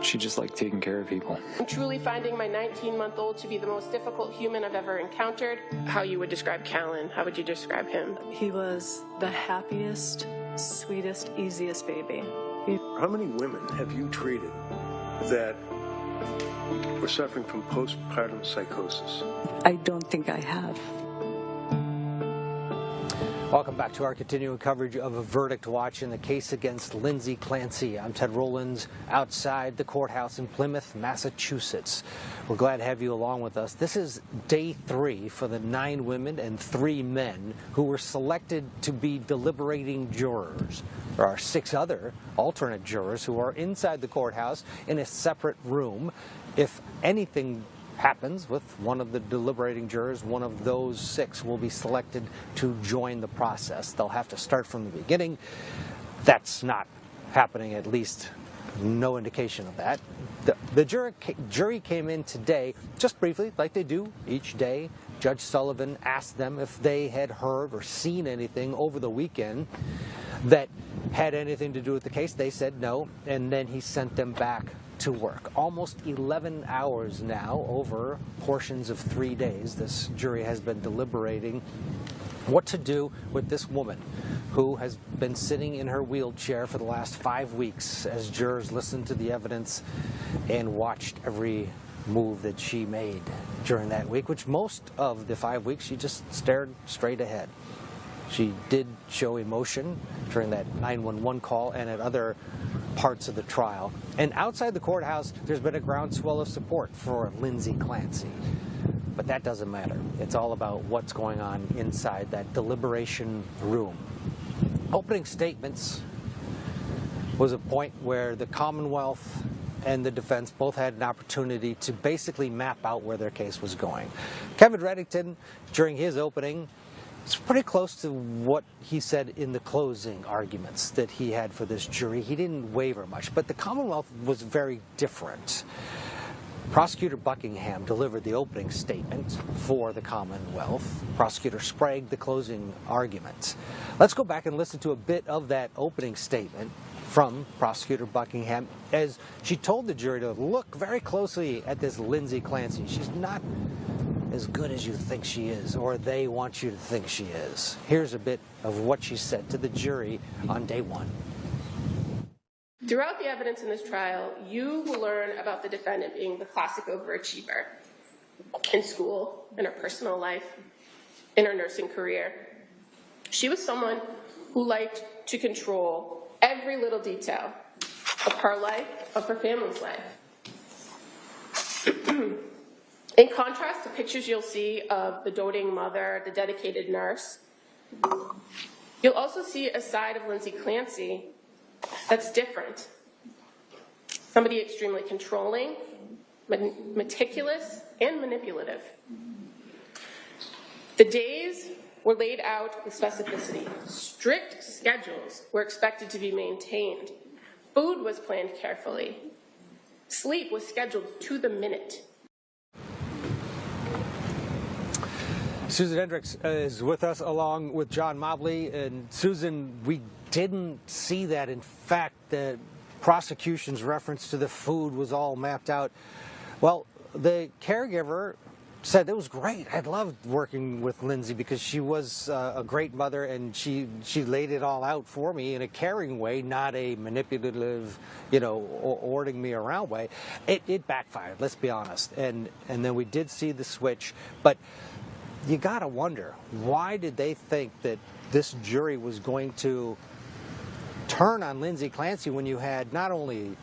She just liked taking care of people. I'm truly finding my 19-month-old to be the most difficult human I've ever encountered. How you would describe Callan? How would you describe him? He was the happiest, sweetest, easiest baby. How many women have you treated that were suffering from postpartum psychosis? I don't think I have. Welcome back to our continuing coverage of A Verdict Watch in the case against Lindsay Clancy. I'm Ted Rowlands outside the courthouse in Plymouth, Massachusetts. We're glad to have you along with us. This is day 3 for the 9 women and 3 men who were selected to be deliberating jurors. There are 6 other alternate jurors who are inside the courthouse in a separate room. If anything happens with one of the deliberating jurors, one of those 6 will be selected to join the process. They'll have to start from the beginning. That's not happening, at least no indication of that. The jury came in today, just briefly, like they do each day. Judge Sullivan asked them if they had heard or seen anything over the weekend that had anything to do with the case. They said no, and then he sent them back to work. Almost 11 hours now, over portions of 3 days, this jury has been deliberating what to do with this woman who has been sitting in her wheelchair for the last 5 weeks as jurors listened to the evidence and watched every move that she made during that week, which most of the 5 weeks she just stared straight ahead. She did show emotion during that 911 call and at other parts of the trial. And outside the courthouse, there's been a groundswell of support for Lindsay Clancy. But that doesn't matter. It's all about what's going on inside that deliberation room. Opening statements was a point where the Commonwealth and the defense both had an opportunity to basically map out where their case was going. Kevin Reddington, during his opening, it's pretty close to what he said in the closing arguments that he had for this jury. He didn't waver much, but the Commonwealth was very different. Prosecutor Buckingham delivered the opening statement for the Commonwealth. Prosecutor Sprague, the closing argument. Let's go back and listen to a bit of that opening statement from Prosecutor Buckingham as she told the jury to look very closely at this Lindsay Clancy. She's not as good as you think she is, or they want you to think she is. Here's a bit of what she said to the jury on day 1. Throughout the evidence in this trial, you will learn about the defendant being the classic overachiever in school, in her personal life, in her nursing career. She was someone who liked to control every little detail of her life, of her family's life. In contrast to pictures you'll see of the doting mother, the dedicated nurse, you'll also see a side of Lindsay Clancy that's different. Somebody extremely controlling, meticulous, and manipulative. The days were laid out with specificity. Strict schedules were expected to be maintained. Food was planned carefully. Sleep was scheduled to the minute. Susan Hendricks is with us along with John Mobley. And Susan, we didn't see that. In fact, the prosecution's reference to the food was all mapped out. Well, the caregiver said it was great. I loved working with Lindsay because she was a great mother, and she laid it all out for me in a caring way, not a manipulative, ordering me around way. It backfired, let's be honest. And then we did see the switch, but you gotta wonder, why did they think that this jury was going to turn on Lindsay Clancy when you had not only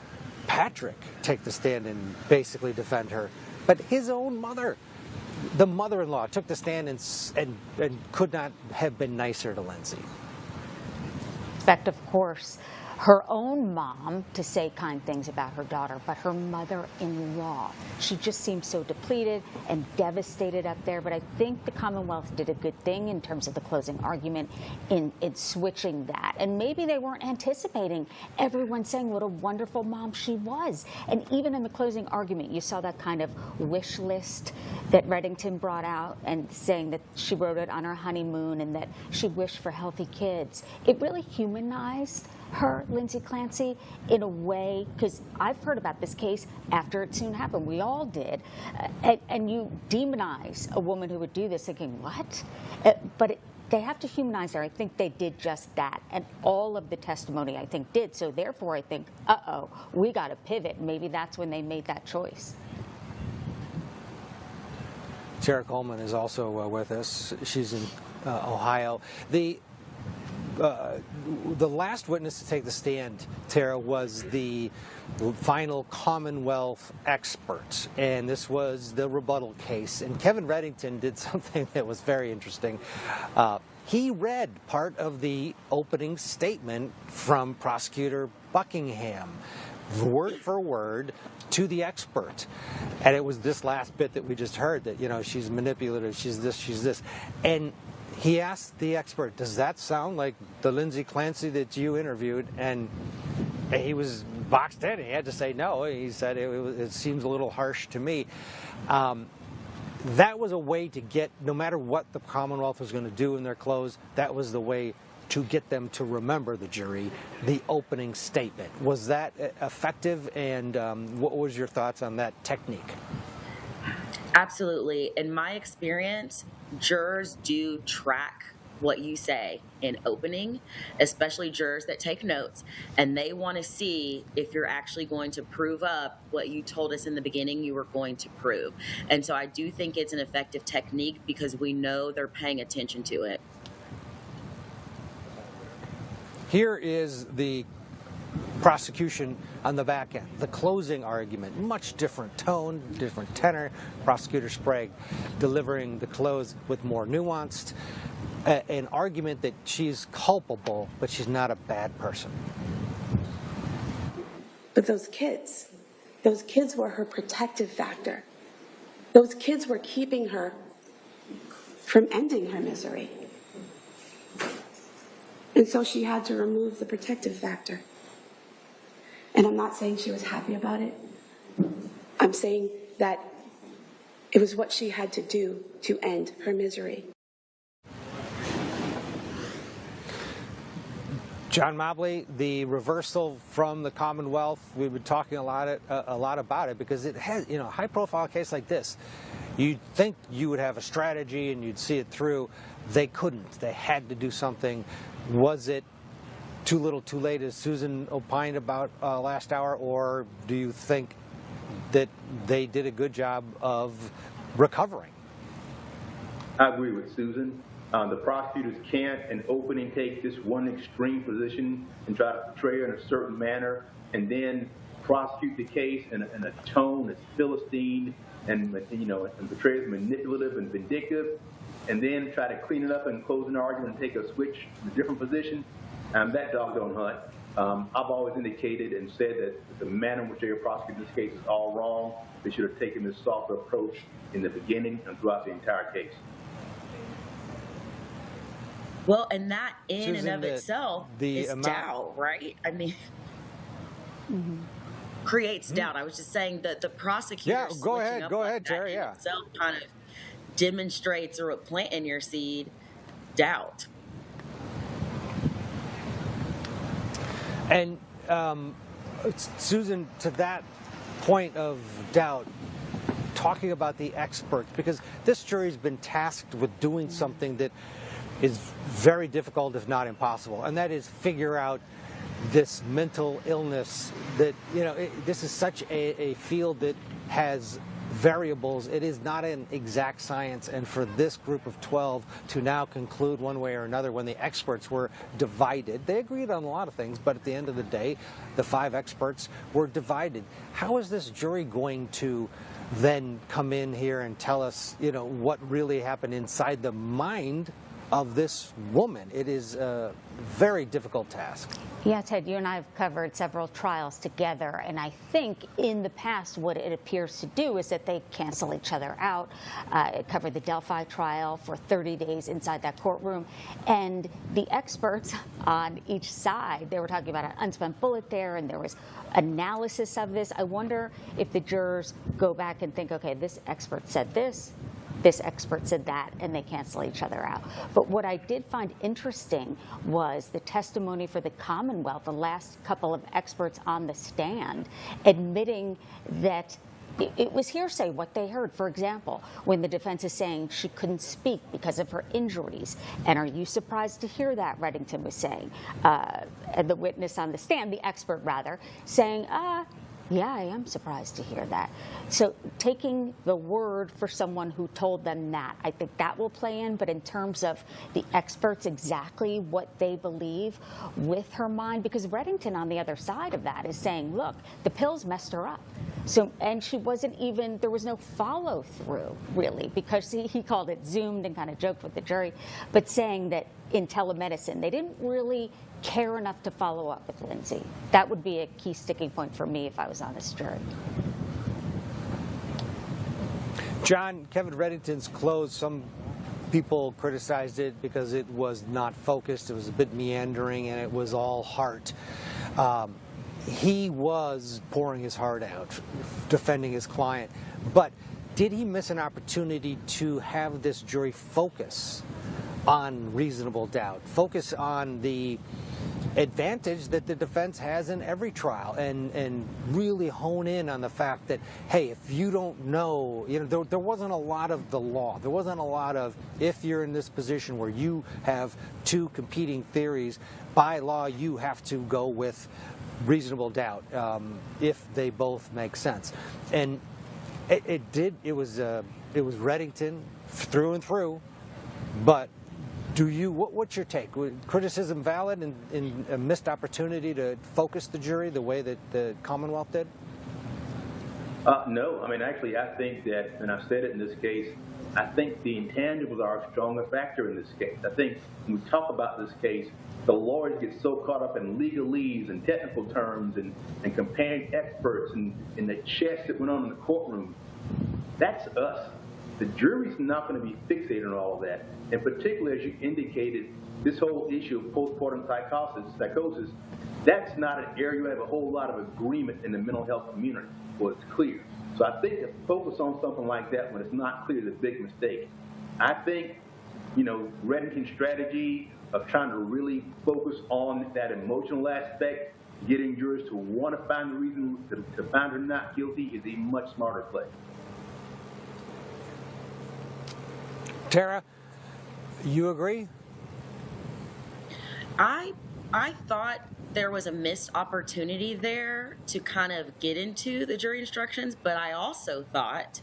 Patrick take the stand and basically defend her, but his own mother? The mother-in-law took the stand and could not have been nicer to Lindsay. Of course. her own mom to say kind things about her daughter, but her mother-in-law. She just seems so depleted and devastated up there. But I think the Commonwealth did a good thing in terms of the closing argument in switching that. And maybe they weren't anticipating everyone saying what a wonderful mom she was. And even in the closing argument, you saw that kind of wish list that Reddington brought out, and saying that she wrote it on her honeymoon and that she wished for healthy kids. It really humanized her, Lindsay Clancy, in a way, because I've heard about this case after it soon happened. We all did. And you demonize a woman who would do this, thinking, what? They have to humanize her. I think they did just that. And all of the testimony, I think, did. So therefore, I think, uh-oh, we got to pivot. Maybe that's when they made that choice. Tara Coleman is also with us. She's in Ohio. The last witness to take the stand, Tara, was the final Commonwealth expert, and this was the rebuttal case. And Kevin Reddington did something that was very interesting. He read part of the opening statement from Prosecutor Buckingham, word for word, to the expert. And it was this last bit that we just heard, that, you know, she's manipulative, she's this, she's this. And he asked the expert, does that sound like the Lindsay Clancy that you interviewed? And he was boxed in. He had to say no. He said, it seems a little harsh to me. That was a way to get, no matter what the Commonwealth was going to do in their close, that was the way to get them to remember, the jury, the opening statement. Was that effective, and what was your thoughts on that technique? Absolutely. In my experience, jurors do track what you say in opening, especially jurors that take notes, and they want to see if you're actually going to prove up what you told us in the beginning you were going to prove. And so I do think it's an effective technique because we know they're paying attention to it. Here is the prosecution on the back end. The closing argument, much different tone, different tenor. Prosecutor Sprague delivering the close with more nuanced, an argument that she's culpable, but she's not a bad person. But those kids were her protective factor. Those kids were keeping her from ending her misery. And so she had to remove the protective factor. And I'm not saying she was happy about it. I'm saying that it was what she had to do to end her misery. John Mobley, the reversal from the Commonwealth, we've been talking a lot about it because it has, you know, a high-profile case like this, you'd think you would have a strategy and you'd see it through. They couldn't. They had to do something. Was it too little too late, as Susan opined about last hour, or do you think that they did a good job of recovering? I agree with Susan. The prosecutors can't, in opening, take this one extreme position and try to portray her in a certain manner and then prosecute the case in a tone that's Philistine and, you know, and portray it as manipulative and vindictive, and then try to clean it up and close an argument and take a switch to a different position. That dog don't hunt. I've always indicated and said that the manner in which they prosecuted this case is all wrong. They should have taken this softer approach in the beginning and throughout the entire case. Well, and that in Susan, and of itself is doubt, right? I mean, creates doubt. I was just saying that the prosecutor go ahead, Terry. Yeah, itself kind of demonstrates or plant in your seed doubt. And Susan, to that point of doubt, talking about the experts, because this jury's been tasked with doing something that is very difficult, if not impossible, and that is figure out this mental illness that, you know, this is such a field that has variables. It is not an exact science, and for this group of 12 to now conclude one way or another when the experts were divided, they agreed on a lot of things, but at the end of the day, the 5 experts were divided. How is this jury going to then come in here and tell us, you know, what really happened inside the mind of this woman. It is a very difficult task. Yeah, Ted, you and I have covered several trials together, and I think in the past what it appears to do is that they cancel each other out. It covered the Delphi trial for 30 days inside that courtroom, and the experts on each side, they were talking about an unspent bullet there, and there was analysis of this. I wonder if the jurors go back and think, okay, this expert said this expert said that, and they cancel each other out. But what I did find interesting was the testimony for the Commonwealth, the last couple of experts on the stand, admitting that it was hearsay what they heard. For example, when the defense is saying she couldn't speak because of her injuries. And are you surprised to hear that, Reddington was saying. And the witness on the stand, the expert rather, saying, yeah, I am surprised to hear that. So taking the word for someone who told them that, I think that will play in. But in terms of the experts, exactly what they believe with her mind, because Reddington on the other side of that is saying, look, the pills messed her up. So, and she wasn't even, there was no follow through really, because he called it zoomed and kind of joked with the jury, but saying that in telemedicine, they didn't really care enough to follow up with Lindsay. That would be a key sticking point for me if I was on this jury. John, Kevin Reddington's close, some people criticized it because it was not focused, it was a bit meandering, and it was all heart. He was pouring his heart out, defending his client, but did he miss an opportunity to have this jury focus on reasonable doubt, focus on the advantage that the defense has in every trial, and really hone in on the fact that, hey, if you don't know, there wasn't a lot of the law. There wasn't a lot of, if you're in this position where you have two competing theories, by law you have to go with reasonable doubt if they both make sense. And it was Reddington through and through, but what's your take? Criticism valid and a missed opportunity to focus the jury the way that the Commonwealth did? No, I mean, actually, I think that, and I've said it in this case, I think the intangibles are a stronger factor in this case. I think when we talk about this case, the lawyers get so caught up in legalese and technical terms and comparing experts and the chess that went on in the courtroom. That's us. The jury's not going to be fixated on all of that. And particularly, as you indicated, this whole issue of postpartum psychosis, that's not an area you have a whole lot of agreement in the mental health community. Well, it's clear. So I think to focus on something like that when it's not clear is a big mistake. I think, Reddington's strategy of trying to really focus on that emotional aspect, getting jurors to want to find the reason to find her not guilty, is a much smarter play. Tara, you agree? I thought there was a missed opportunity there to kind of get into the jury instructions, but I also thought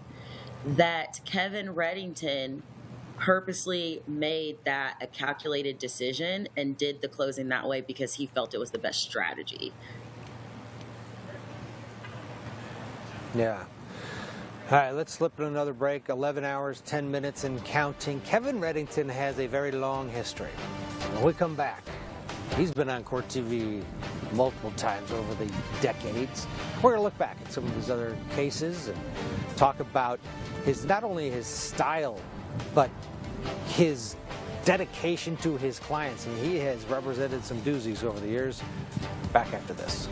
that Kevin Reddington purposely made that a calculated decision and did the closing that way because he felt it was the best strategy. Yeah. All right, let's slip in another break. 11 hours, 10 minutes and counting. Kevin Reddington has a very long history. When we come back, he's been on Court TV multiple times over the decades. We're going to look back at some of his other cases and talk about not only his style, but his dedication to his clients. And he has represented some doozies over the years. Back after this.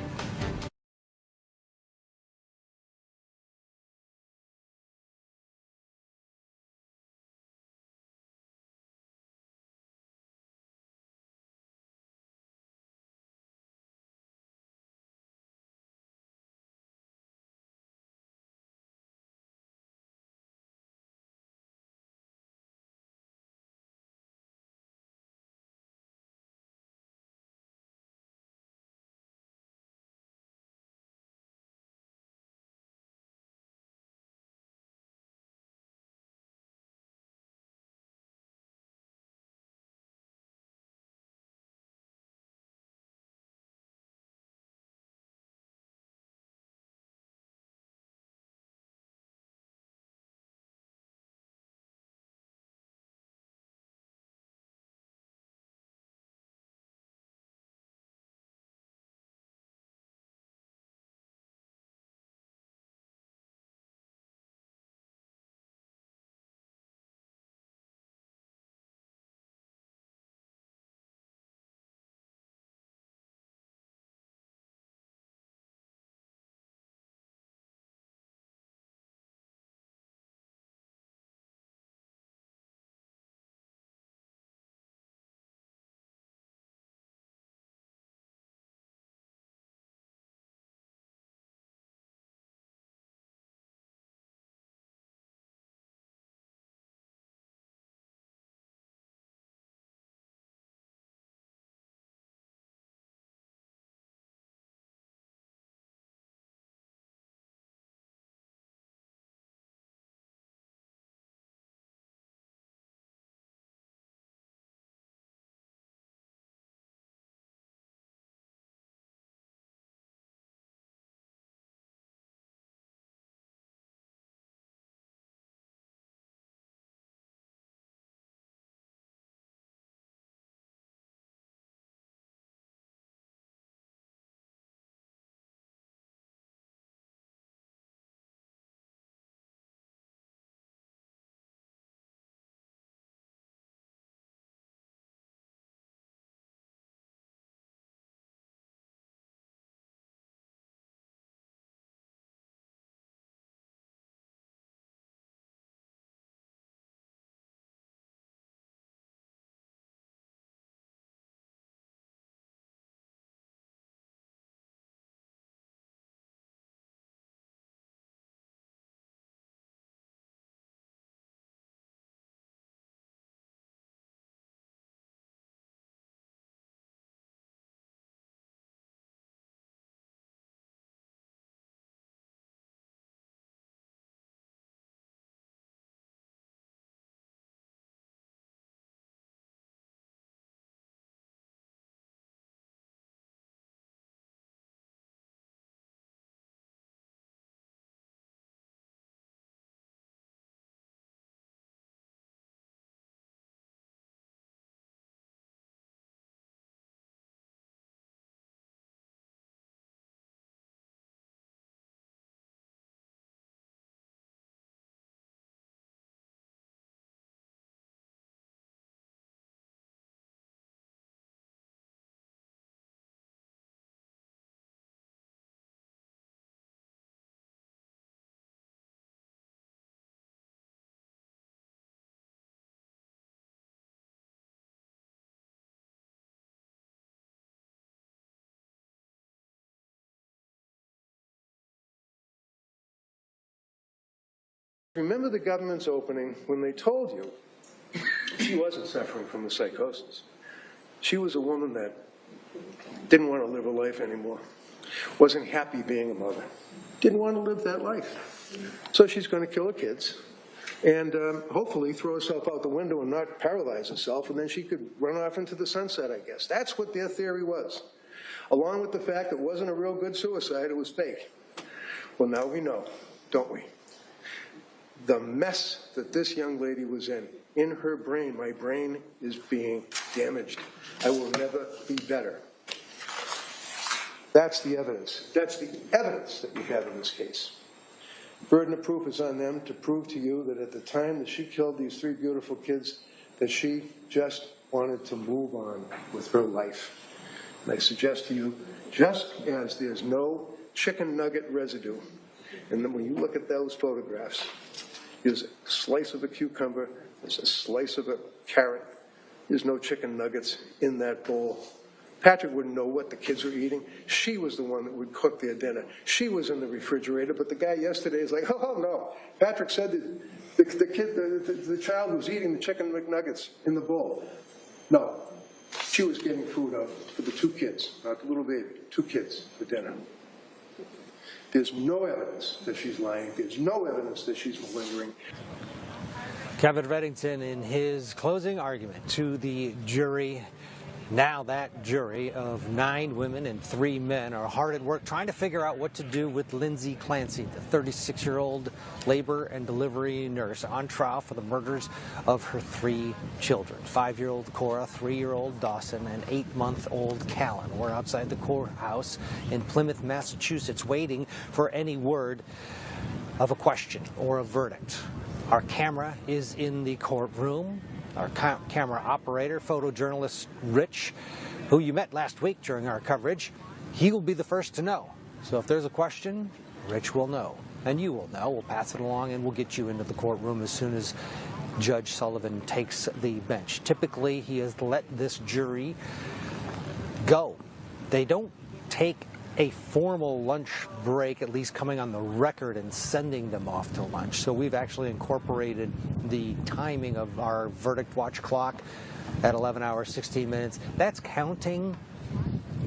Remember the government's opening when they told you she wasn't suffering from the psychosis. She was a woman that didn't want to live a life anymore, wasn't happy being a mother, didn't want to live that life. So she's going to kill her kids and hopefully throw herself out the window and not paralyze herself, and then she could run off into the sunset, I guess. That's what their theory was, along with the fact that it wasn't a real good suicide, it was fake. Well, now we know, don't we? The mess that this young lady was in her brain, my brain is being damaged. I will never be better. That's the evidence. That's the evidence that we have in this case. Burden of proof is on them to prove to you that at the time that she killed these 3 beautiful kids, that she just wanted to move on with her life. And I suggest to you, just as there's no chicken nugget residue, and then when you look at those photographs, there's a slice of a cucumber, there's a slice of a carrot, there's no chicken nuggets in that bowl. Patrick wouldn't know what the kids were eating. She was the one that would cook their dinner. She was in the refrigerator, but the guy yesterday is like, oh no. Patrick said that the child was eating the chicken McNuggets in the bowl. No, she was getting food out for the 2 kids, not the little baby, 2 kids for dinner. There's no evidence that she's lying. There's no evidence that she's malingering. Kevin Reddington, in his closing argument to the jury, now that jury of 9 women and 3 men are hard at work trying to figure out what to do with Lindsay Clancy, the 36-year-old labor and delivery nurse on trial for the murders of her 3 children, 5-year-old Cora, 3-year-old Dawson, and 8-month-old Callan. We're outside the courthouse in Plymouth, Massachusetts, waiting for any word of a question or a verdict. Our camera is in the courtroom. Our camera operator, photojournalist Rich, who you met last week during our coverage, he will be the first to know. So if there's a question, Rich will know, and you will know. We'll pass it along, and we'll get you into the courtroom as soon as Judge Sullivan takes the bench. Typically, he has let this jury go. They don't take a formal lunch break, at least coming on the record and sending them off to lunch. So we've actually incorporated the timing of our verdict watch clock at 11 hours, 16 minutes. That's counting,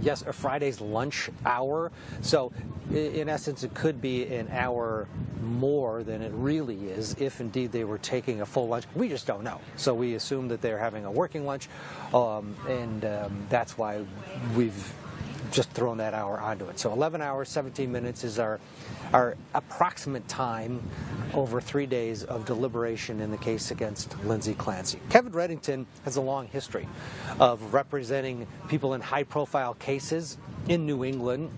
yes, a Friday's lunch hour. So in essence, it could be an hour more than it really is if indeed they were taking a full lunch. We just don't know. So we assume that they're having a working lunch, and that's why we've just thrown that hour onto it. So 11 hours, 17 minutes is our approximate time over 3 days of deliberation in the case against Lindsay Clancy. Kevin Reddington has a long history of representing people in high-profile cases in New England.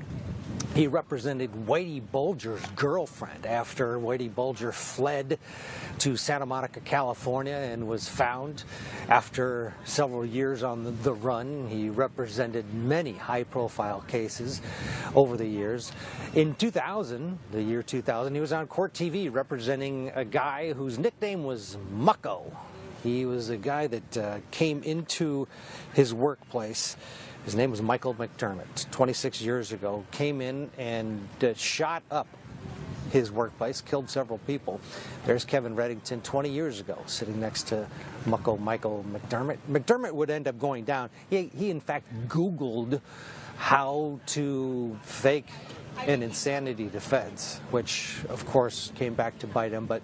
He represented Whitey Bulger's girlfriend after Whitey Bulger fled to Santa Monica, California, and was found after several years on the run. He represented many high-profile cases over the years. In 2000, the year 2000, he was on Court TV representing a guy whose nickname was Mucko. He was a guy that came into his workplace. His name was Michael McDermott. 26 years ago, came in and shot up his workplace, killed several people. There's Kevin Reddington 20 years ago, sitting next to Mucko Michael McDermott. McDermott would end up going down. He in fact Googled how to fake an insanity defense, which of course came back to bite him. But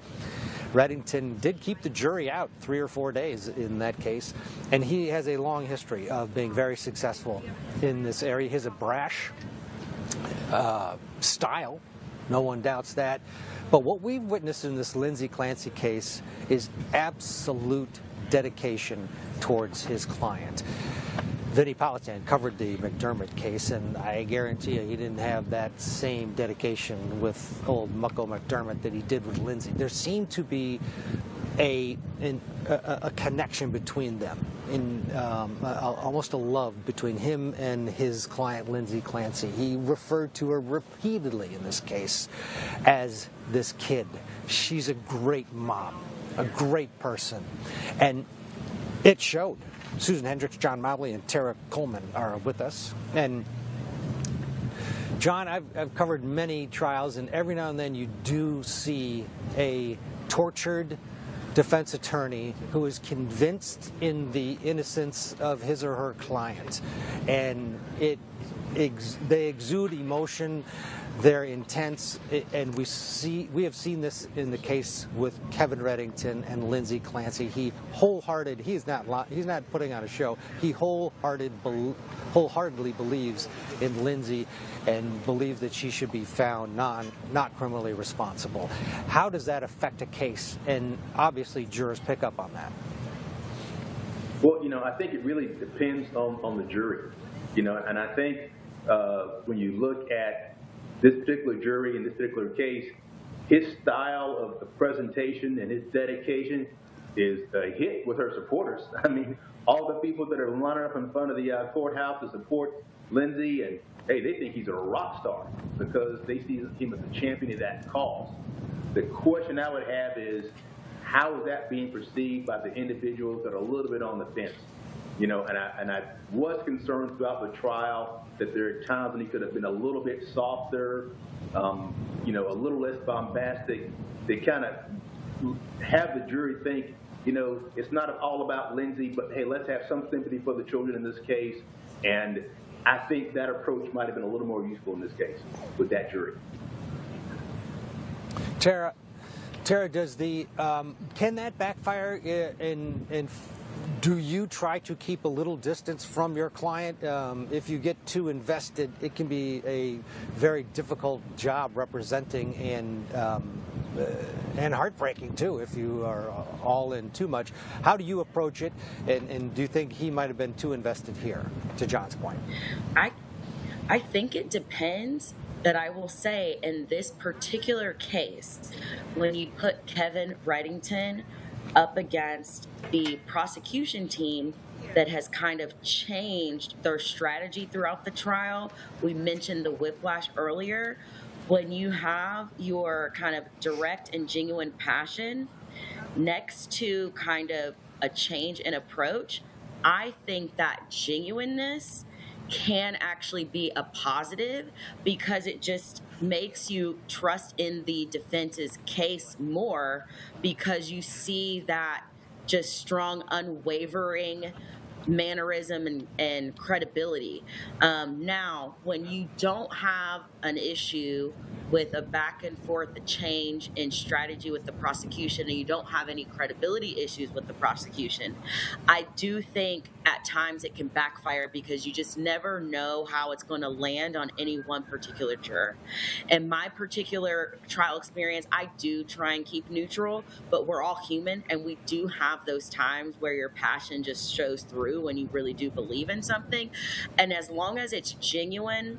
Reddington did keep the jury out 3 or 4 days in that case, and he has a long history of being very successful in this area. He has a brash style, no one doubts that. But what we've witnessed in this Lindsay Clancy case is absolute dedication towards his client. Vinnie Politan covered the McDermott case, and I guarantee you he didn't have that same dedication with old Mucko McDermott that he did with Lindsay. There seemed to be a connection between them, almost a love between him and his client, Lindsay Clancy. He referred to her repeatedly in this case as this kid. She's a great mom, a great person, and it showed. Susan Hendricks, John Mobley, and Tara Coleman are with us. And John, I've covered many trials, and every now and then you do see a tortured defense attorney who is convinced in the innocence of his or her client, and they exude emotion. They're intense, and we have seen this in the case with Kevin Reddington and Lindsay Clancy. He's not putting on a show. He wholeheartedly believes in Lindsay and believes that she should be found not criminally responsible. How does that affect a case? And obviously jurors pick up on that. Well, I think it really depends on the jury, and I think when you look at this particular jury in this particular case, his style of the presentation and his dedication is a hit with her supporters. I mean, all the people that are lining up in front of the courthouse to support Lindsay, and hey, they think he's a rock star because they see him as a champion of that cause. The question I would have is, how is that being perceived by the individuals that are a little bit on the fence? And I was concerned throughout the trial that there are times when he could have been a little bit softer, a little less bombastic. They kind of have the jury think, it's not all about Lindsay, but hey, let's have some sympathy for the children in this case. And I think that approach might have been a little more useful in this case with that jury. Tara, does can that backfire in do you try to keep a little distance from your client? If you get too invested, it can be a very difficult job representing and heartbreaking too if you are all in too much. How do you approach it? And do you think he might have been too invested here, to John's point? I think it depends. That I will say in this particular case, when you put Kevin Reddington up against the prosecution team that has kind of changed their strategy throughout the trial, we mentioned the whiplash earlier. When you have your kind of direct and genuine passion next to kind of a change in approach, I think that genuineness can actually be a positive because it just makes you trust in the defense's case more because you see that just strong, unwavering mannerism and credibility. Now, when you don't have an issue with a back and forth change in strategy with the prosecution and you don't have any credibility issues with the prosecution, I do think at times it can backfire because you just never know how it's going to land on any one particular juror. In my particular trial experience, I do try and keep neutral, but we're all human and we do have those times where your passion just shows through when you really do believe in something. And as long as it's genuine,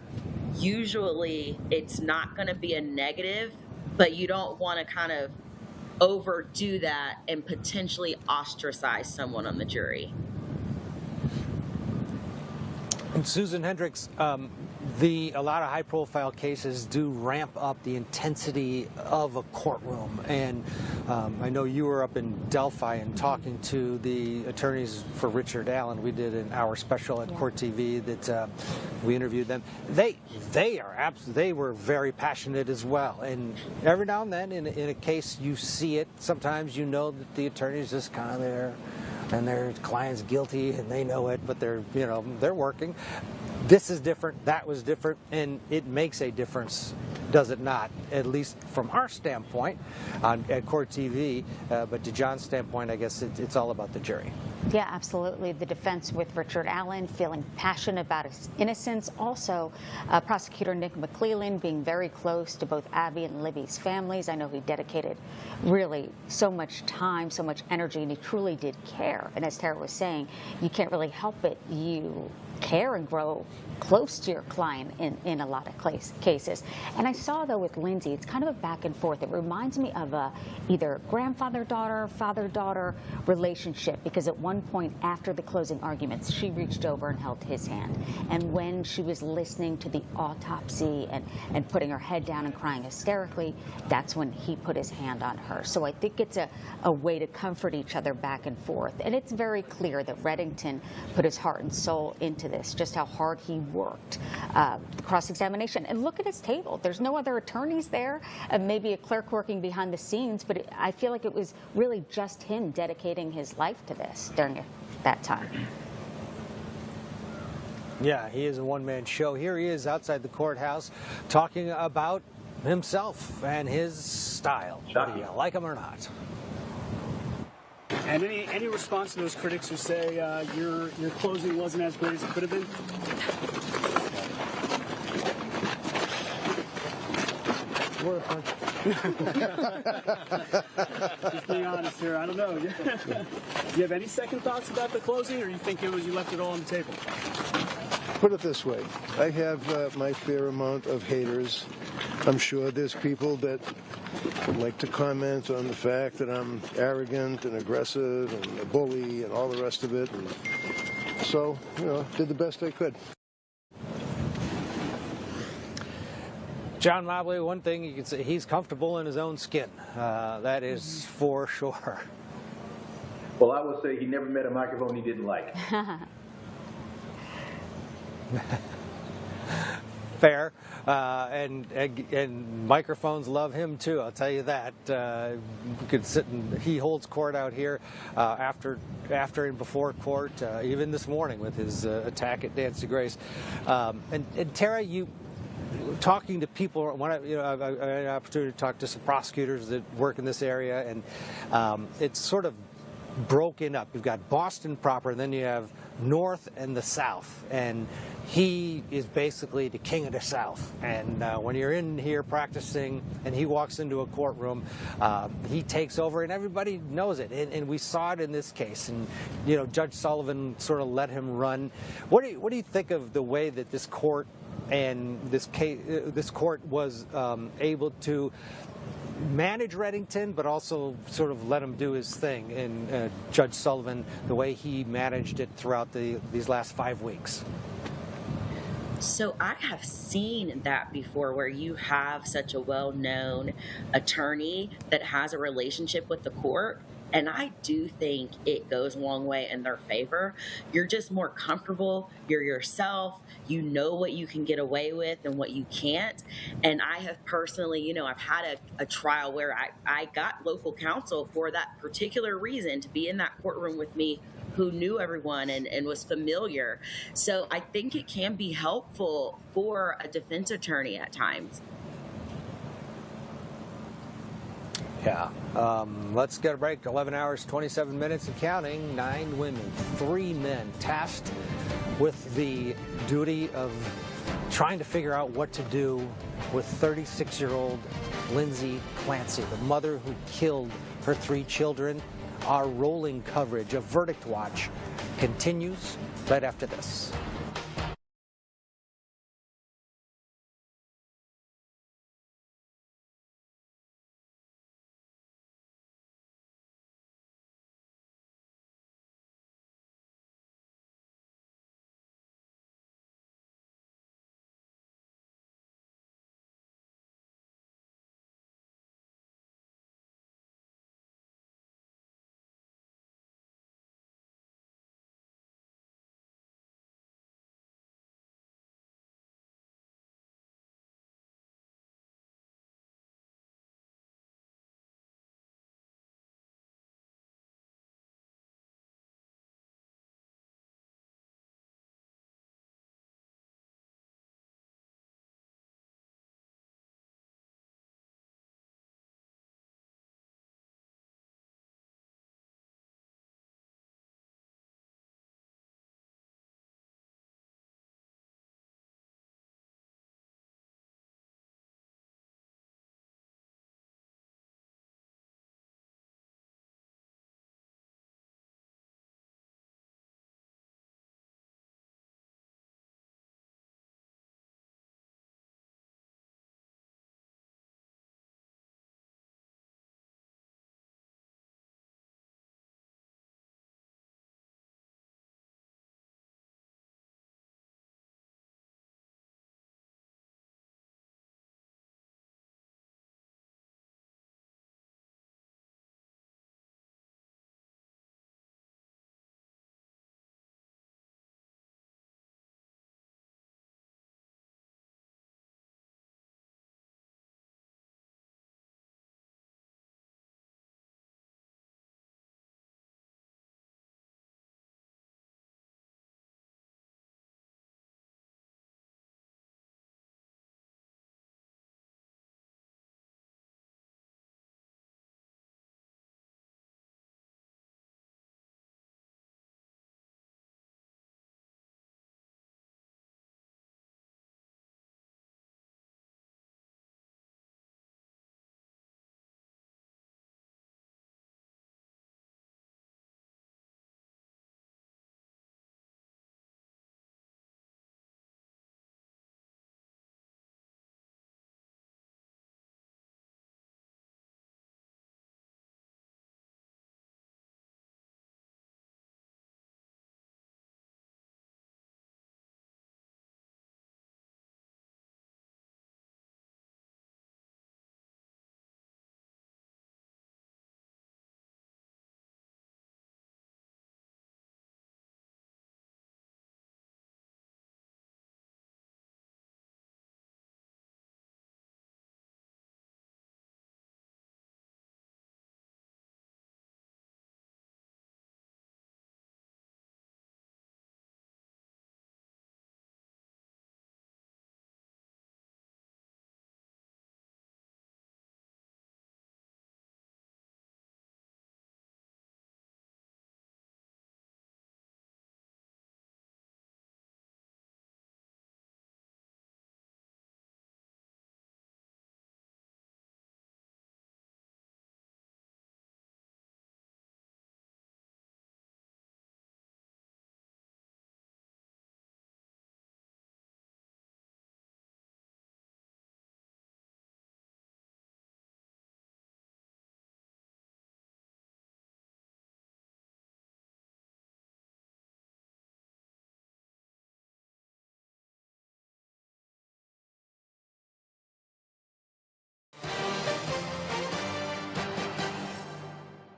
usually it's not going to be a negative, but you don't want to kind of overdo that and potentially ostracize someone on the jury. And Susan Hendricks, a lot of high-profile cases do ramp up the intensity of a courtroom. And I know you were up in Delphi and talking to the attorneys for Richard Allen. We did an hour special at Court TV that we interviewed them. They were very passionate as well. And every now and then in a case you see it. Sometimes you know that the attorney's just kind of there and their client's guilty and they know it, but they're working. This is different, that was different, and it makes a difference, does it not? At least from our standpoint at Court TV, but to John's standpoint, I guess it's all about the jury. Yeah, absolutely. The defense with Richard Allen feeling passionate about his innocence. Also, Prosecutor Nick McClellan being very close to both Abby and Libby's families. I know he dedicated really so much time, so much energy, and he truly did care. And as Tara was saying, you can't really help it. You care and grow close to your client in a lot of cases. And I saw, though, with Lindsay, it's kind of a back and forth. It reminds me of a either grandfather-daughter, father-daughter relationship, because at one one point after the closing arguments, she reached over and held his hand. And when she was listening to the autopsy and putting her head down and crying hysterically, that's when he put his hand on her. So I think it's a way to comfort each other back and forth. And it's very clear that Reddington put his heart and soul into this, just how hard he worked. Cross-examination. And look at his table. There's no other attorneys there, maybe a clerk working behind the scenes, but I feel like it was really just him dedicating his life to this during that time. Yeah, he is a one-man show. Here he is outside the courthouse talking about himself and his style. Whether you like him or not. And any response to those critics who say your closing wasn't as great as it could have been? Just being honest here, I don't know. Do you have any second thoughts about the closing, or you think you left it all on the table? Put it this way, I have my fair amount of haters. I'm sure there's people that would like to comment on the fact that I'm arrogant and aggressive and a bully and all the rest of it. And so, did the best I could. John Mobley, one thing you can say, he's comfortable in his own skin. That is for sure. Well, I would say he never met a microphone he didn't like. Fair. And microphones love him too, I'll tell you that. You could sit and he holds court out here after and before court, even this morning with his attack at Nancy Grace. And Tara, you talking to people, when I had an opportunity to talk to some prosecutors that work in this area, and it's sort of broken up. You've got Boston proper, and then you have North and the South, and he is basically the king of the South. And when you're in here practicing and he walks into a courtroom, he takes over, and everybody knows it. And we saw it in this case. And Judge Sullivan sort of let him run. What do you think of the way that this court and this court was able to manage Reddington, but also sort of let him do his thing, and Judge Sullivan, the way he managed it throughout these last 5 weeks? So I have seen that before, where you have such a well-known attorney that has a relationship with the court. And I do think it goes a long way in their favor. You're just more comfortable. You're yourself. You know what you can get away with and what you can't. And I have personally, I've had a trial where I got local counsel for that particular reason, to be in that courtroom with me, who knew everyone and was familiar. So I think it can be helpful for a defense attorney at times. Yeah. Let's get a break. 11 hours, 27 minutes and counting. 9 women, 3 men tasked with the duty of trying to figure out what to do with 36-year-old Lindsay Clancy, the mother who killed her 3 children. Our rolling coverage of Verdict Watch continues right after this.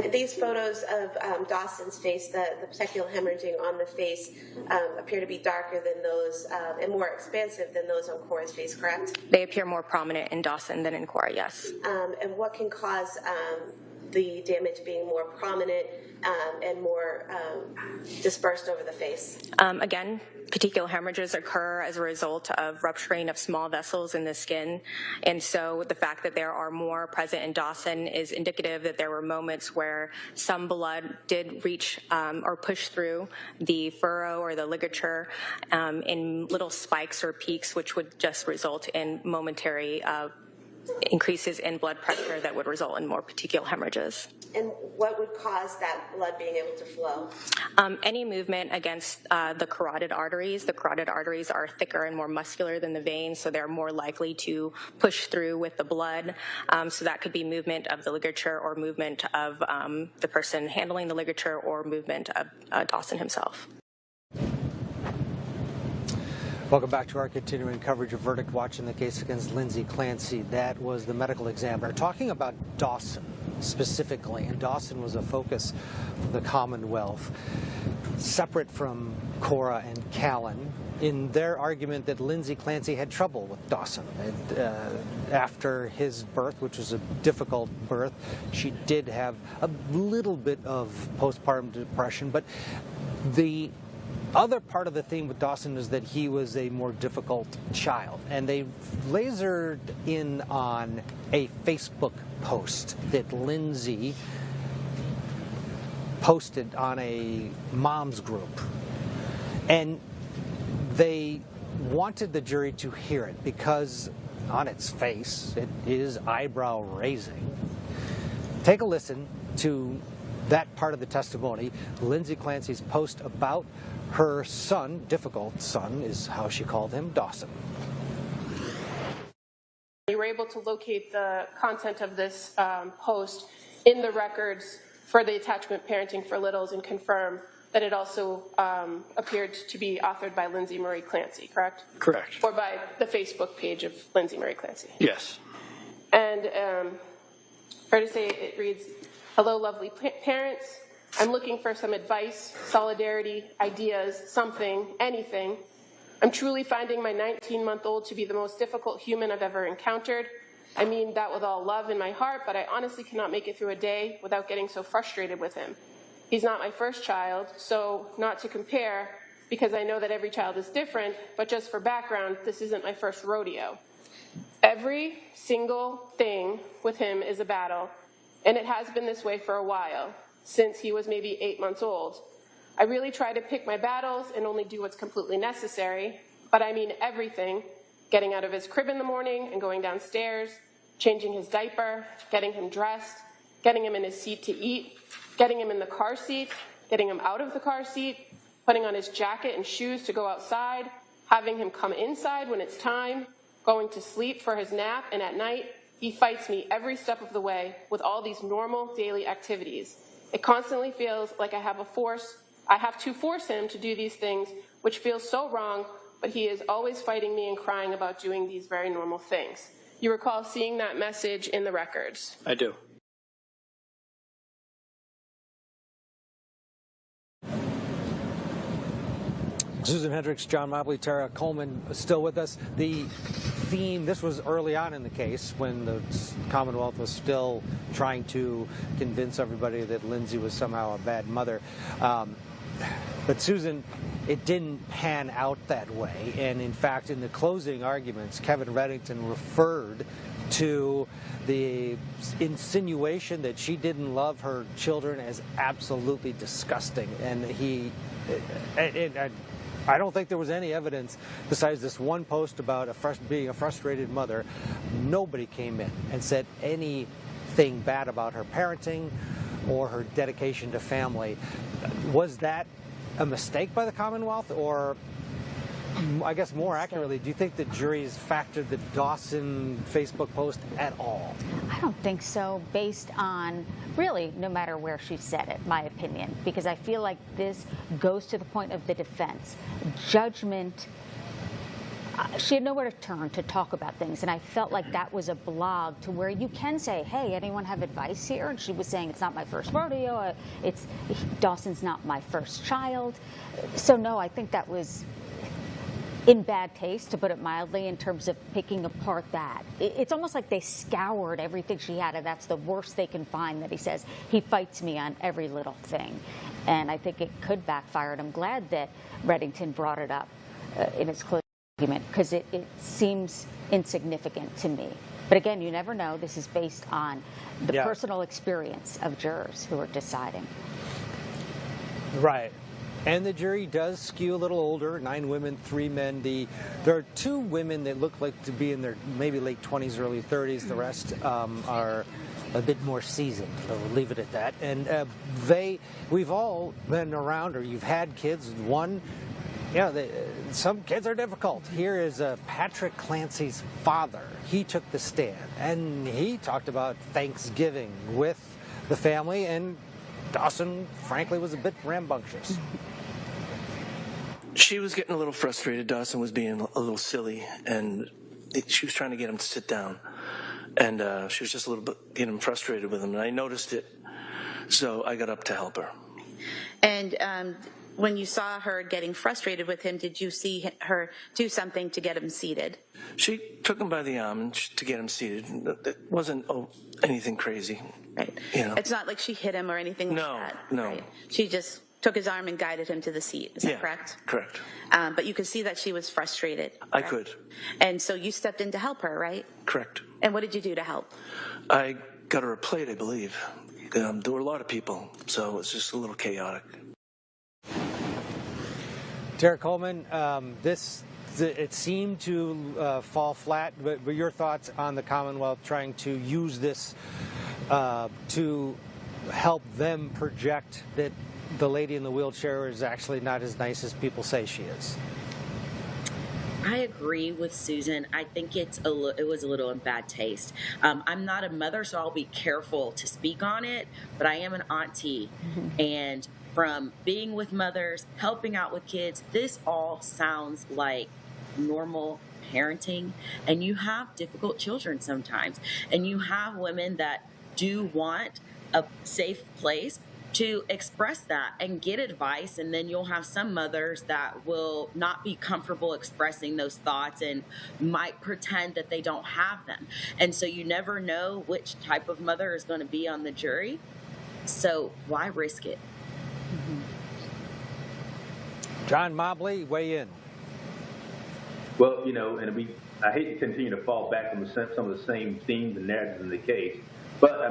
These photos of Dawson's face, the petechial hemorrhaging on the face, appear to be darker than those and more expansive than those on Cora's face, correct? They appear more prominent in Dawson than in Cora, yes. And what can cause the damage being more prominent and more dispersed over the face? Again, petechial hemorrhages occur as a result of rupturing of small vessels in the skin, and so the fact that there are more present in Dawson is indicative that there were moments where some blood did reach or push through the furrow or the ligature in little spikes or peaks, which would just result in momentary increases in blood pressure that would result in more petechial hemorrhages. And what would cause that blood being able to flow? Any movement against the carotid arteries. The carotid arteries are thicker and more muscular than the veins, so they're more likely to push through with the blood. So that could be movement of the ligature or movement of the person handling the ligature or movement of Dawson himself. Welcome back to our continuing coverage of Verdict Watch in the case against Lindsay Clancy. That was the medical examiner talking about Dawson specifically, and Dawson was a focus for the Commonwealth, separate from Cora and Callan, in their argument that Lindsay Clancy had trouble with Dawson. After his birth, which was a difficult birth, she did have a little bit of postpartum depression, but the other part of the theme with Dawson is that he was a more difficult child, and they lasered in on a Facebook post that Lindsay posted on a mom's group, and they wanted the jury to hear it because on its face it is eyebrow raising. Take a listen to that part of the testimony, Lindsay Clancy's post about her son, difficult son is how she called him, Dawson. You were able to locate the content of this post in the records for the attachment Parenting for Littles and confirm that it also appeared to be authored by Lindsay Marie Clancy, correct? Correct. Or by the Facebook page of Lindsay Marie Clancy. Yes. And fair to say it reads, "Hello, lovely parents. I'm looking for some advice, solidarity, ideas, something, anything. I'm truly finding my 19-month-old to be the most difficult human I've ever encountered. I mean that with all love in my heart, but I honestly cannot make it through a day without getting so frustrated with him. He's not my first child, so not to compare, because I know that every child is different, but just for background, this isn't my first rodeo. Every single thing with him is a battle, and it has been this way for a while, since he was maybe 8 months old. I really try to pick my battles and only do what's completely necessary, but I mean everything, getting out of his crib in the morning and going downstairs, changing his diaper, getting him dressed, getting him in his seat to eat, getting him in the car seat, getting him out of the car seat, putting on his jacket and shoes to go outside, having him come inside when it's time, going to sleep for his nap, and at night, he fights me every step of the way with all these normal daily activities. It constantly feels like I have to force him to do these things, which feels so wrong, but he is always fighting me and crying about doing these very normal things." You recall seeing that message in the records? I do. Susan Hendricks, John Mobley, Tara Coleman still with us. The theme, this was early on in the case when the Commonwealth was still trying to convince everybody that Lindsay was somehow a bad mother. But Susan, it didn't pan out that way. And in fact, in the closing arguments, Kevin Reddington referred to the insinuation that she didn't love her children as absolutely disgusting. And I don't think there was any evidence besides this one post about being a frustrated mother. Nobody came in and said anything bad about her parenting or her dedication to family. Was that a mistake by the Commonwealth, or I guess more accurately, do you think the juries factored the Dawson Facebook post at all? I don't think so, based on really no matter where she said it, my opinion, because I feel like this goes to the point of the defense. Judgment she had nowhere to turn to talk about things, and I felt like that was a blog to where you can say, hey, anyone have advice here? And she was saying, it's not my first rodeo, Dawson's not my first child. So no, I think that was in bad taste, to put it mildly, in terms of picking apart that. It's almost like they scoured everything she had, and that's the worst they can find, that he says, he fights me on every little thing. And I think it could backfire, and I'm glad that Reddington brought it up in its closing argument, because it seems insignificant to me. But again, you never know. This is based on the personal experience of jurors who are deciding. Right. And the jury does skew a little older, 9 women, 3 men. There are 2 women that look like to be in their maybe late 20s, early 30s. The rest are a bit more seasoned. So we'll leave it at that. And we've all been around, or you've had kids. One, some kids are difficult. Here is Patrick Clancy's father. He took the stand, and he talked about Thanksgiving with the family, and Dawson, frankly, was a bit rambunctious. She was getting a little frustrated. Dawson was being a little silly, and she was trying to get him to sit down. And she was just a little bit getting frustrated with him, and I noticed it. So I got up to help her. And when you saw her getting frustrated with him, did you see her do something to get him seated? She took him by the arm to get him seated. It wasn't anything crazy. Right. You know. It's not like she hit him or anything like that. No. Right. She just took his arm and guided him to the seat. Is that correct? Correct. But you could see that she was frustrated. I could. And so you stepped in to help her, right? Correct. And what did you do to help? I got her a plate, I believe. There were a lot of people, so it was just a little chaotic. Derek Coleman, it seemed to fall flat, but your thoughts on the Commonwealth trying to use this to help them project that the lady in the wheelchair is actually not as nice as people say she is? I agree with Susan. I think it was a little in bad taste. I'm not a mother, so I'll be careful to speak on it, but I am an auntie. And from being with mothers, helping out with kids, this all sounds like normal parenting. And you have difficult children sometimes. And you have women that do want a safe place to express that and get advice, and then you'll have some mothers that will not be comfortable expressing those thoughts and might pretend that they don't have them. And so you never know which type of mother is going to be on the jury, so why risk it? John Mobley, weigh in. Well, and I hate to continue to fall back on some of the same themes and narratives in the case, but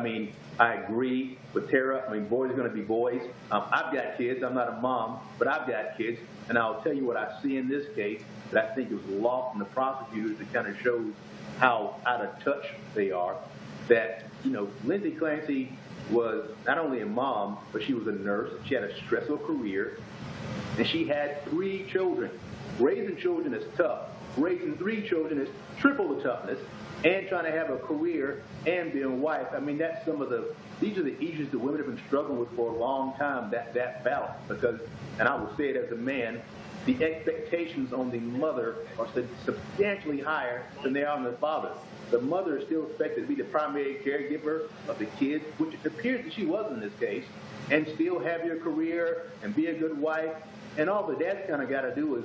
I agree with Tara. Boys are going to be boys. I've got kids. I'm not a mom, but I've got kids. And I'll tell you what I see in this case that I think was lost in the prosecutors that kind of shows how out of touch they are. That, Lindsay Clancy was not only a mom, but she was a nurse. She had a stressful career. And she had 3 children. Raising children is tough. Raising 3 children is triple the toughness. And trying to have a career and being a wife. That's these are the issues that women have been struggling with for a long time, that balance. Because, and I will say it as a man, the expectations on the mother are substantially higher than they are on the father. The mother is still expected to be the primary caregiver of the kids, which it appears that she was in this case, and still have your career and be a good wife. And all the dad's kind of got to do is,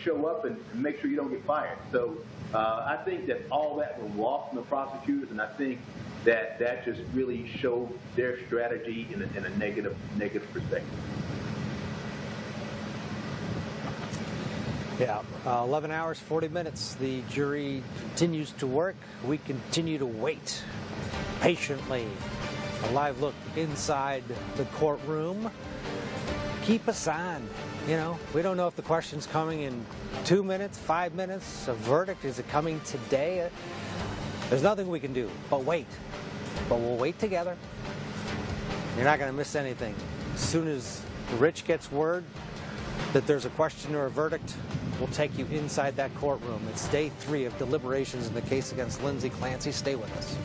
show up and make sure you don't get fired. So I think that all that was lost in the prosecutors, and I think that just really showed their strategy in a negative perspective. Yeah, 11 hours, 40 minutes. The jury continues to work. We continue to wait patiently. A live look inside the courtroom. Keep us on. We don't know if the question's coming in 2 minutes, 5 minutes. A verdict, is it coming today? There's nothing we can do but wait. But we'll wait together. You're not going to miss anything. As soon as Rich gets word that there's a question or a verdict, we'll take you inside that courtroom. It's day 3 of deliberations in the case against Lindsay Clancy. Stay with us.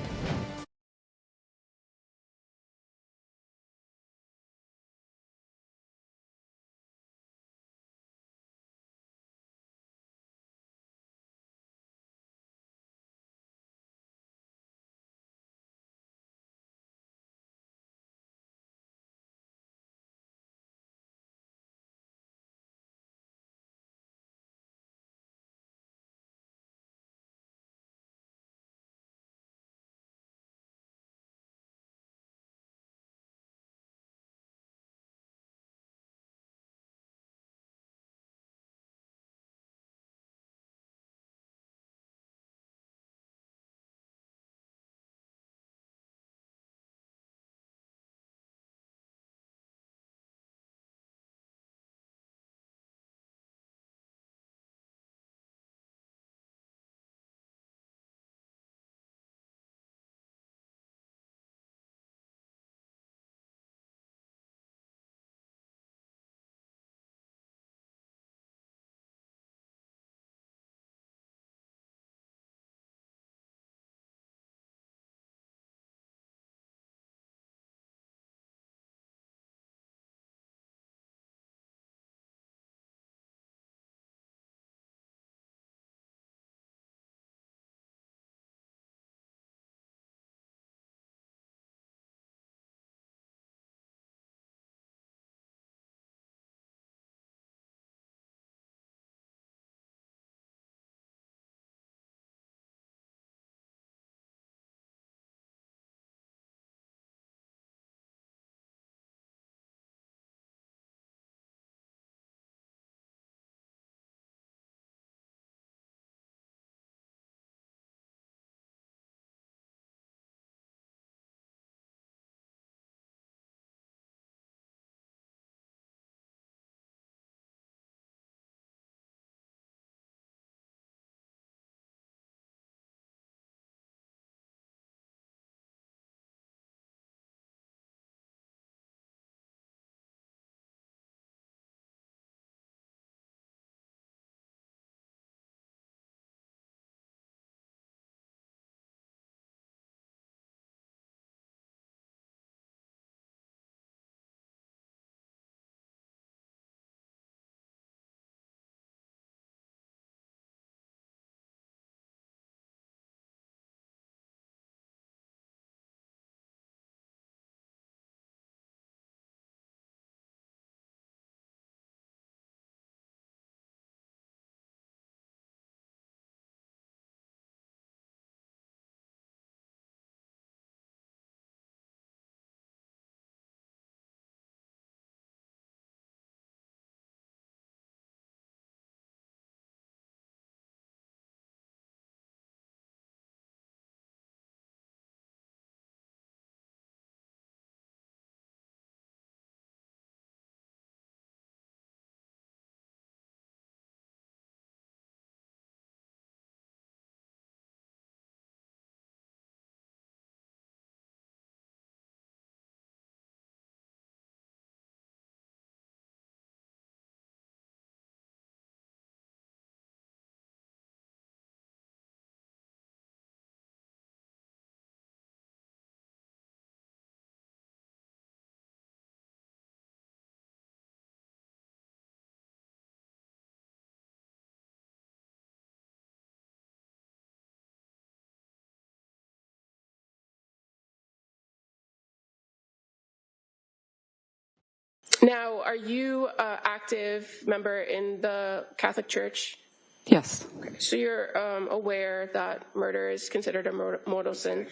Now, are you an active member in the Catholic Church? Yes. Okay. So you're aware that murder is considered a mortal sin?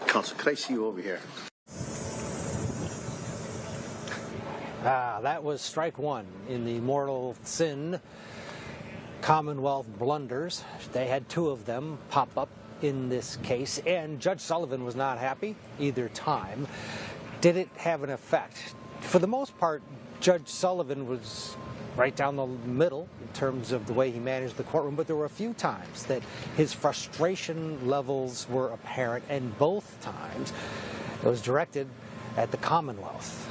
Counsel, could I see you over here? That was strike one in the mortal sin Commonwealth blunders. They had two of them pop up in this case, and Judge Sullivan was not happy either time. Did it have an effect? For the most part, Judge Sullivan was right down the middle in terms of the way he managed the courtroom, but there were a few times that his frustration levels were apparent, and both times it was directed at the Commonwealth.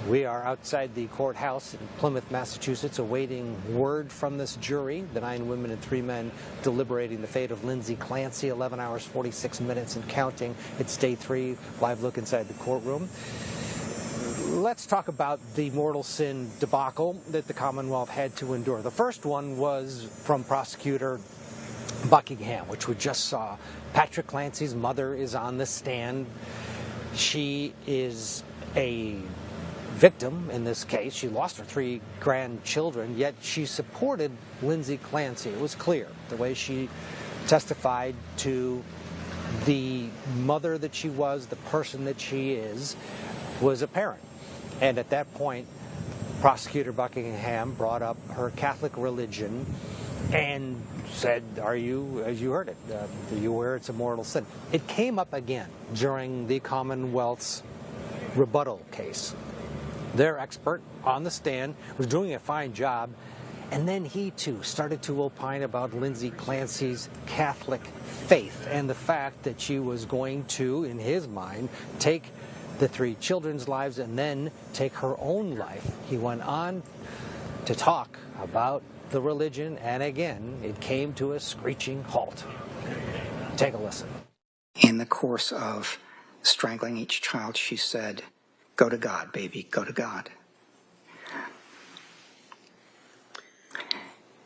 We are outside the courthouse in Plymouth, Massachusetts, awaiting word from this jury, the 9 women and 3 men deliberating the fate of Lindsay Clancy, 11 hours, 46 minutes and counting. It's day 3, live look inside the courtroom. Let's talk about the mortal sin debacle that the Commonwealth had to endure. The first one was from Prosecutor Buckingham, which we just saw. Patrick Clancy's mother is on the stand. She is a victim in this case. She lost her 3 grandchildren, yet she supported Lindsay Clancy. It was clear the way she testified to the mother that she was, the person that she is, was apparent. And at that point, Prosecutor Buckingham brought up her Catholic religion and said, are you, as you heard it, are you aware it's a mortal sin? It came up again during the Commonwealth's rebuttal case. Their expert on the stand was doing a fine job, and then he too started to opine about Lindsay Clancy's Catholic faith and the fact that she was going to, in his mind, take the 3 children's lives and then take her own life. He went on to talk about the religion, and again, it came to a screeching halt. Take a listen. In the course of strangling each child, she said, "Go to God, baby, go to God."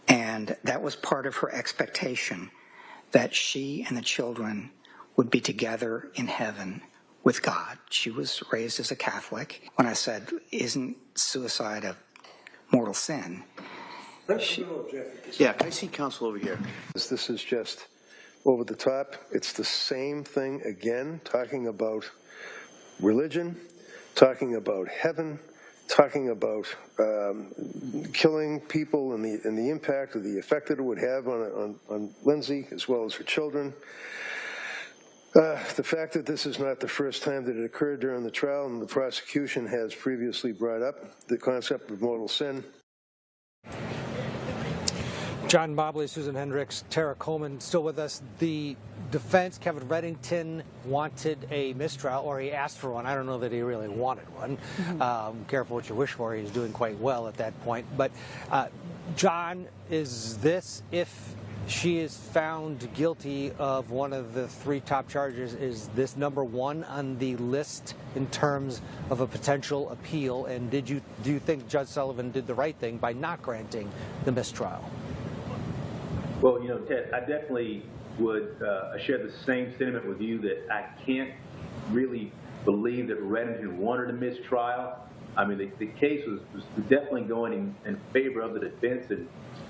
And that was part of her expectation, that she and the children would be together in heaven with God. She was raised as a Catholic. When I said, isn't suicide a mortal sin? Yeah, can I see counsel over here? This is just over the top. It's the same thing again, talking about religion, talking about heaven, talking about killing people and the impact or the effect that it would have on Lindsay as well as her children. The fact that this is not the first time that it occurred during the trial, and the prosecution has previously brought up the concept of mortal sin. John Mobley, Susan Hendricks, Tara Coleman still with us. The defense, Kevin Reddington, wanted a mistrial, or he asked for one. I don't know that he really wanted one. Careful what you wish for. He's doing quite well at that point. But John, is this, if she is found guilty of one of the 3 top charges, is this number 1 on the list in terms of a potential appeal? And do you think Judge Sullivan did the right thing by not granting the mistrial? Well, Ted, I definitely would share the same sentiment with you that I can't really believe that Reddington wanted a mistrial. I mean, the case was definitely going in favor of the defense,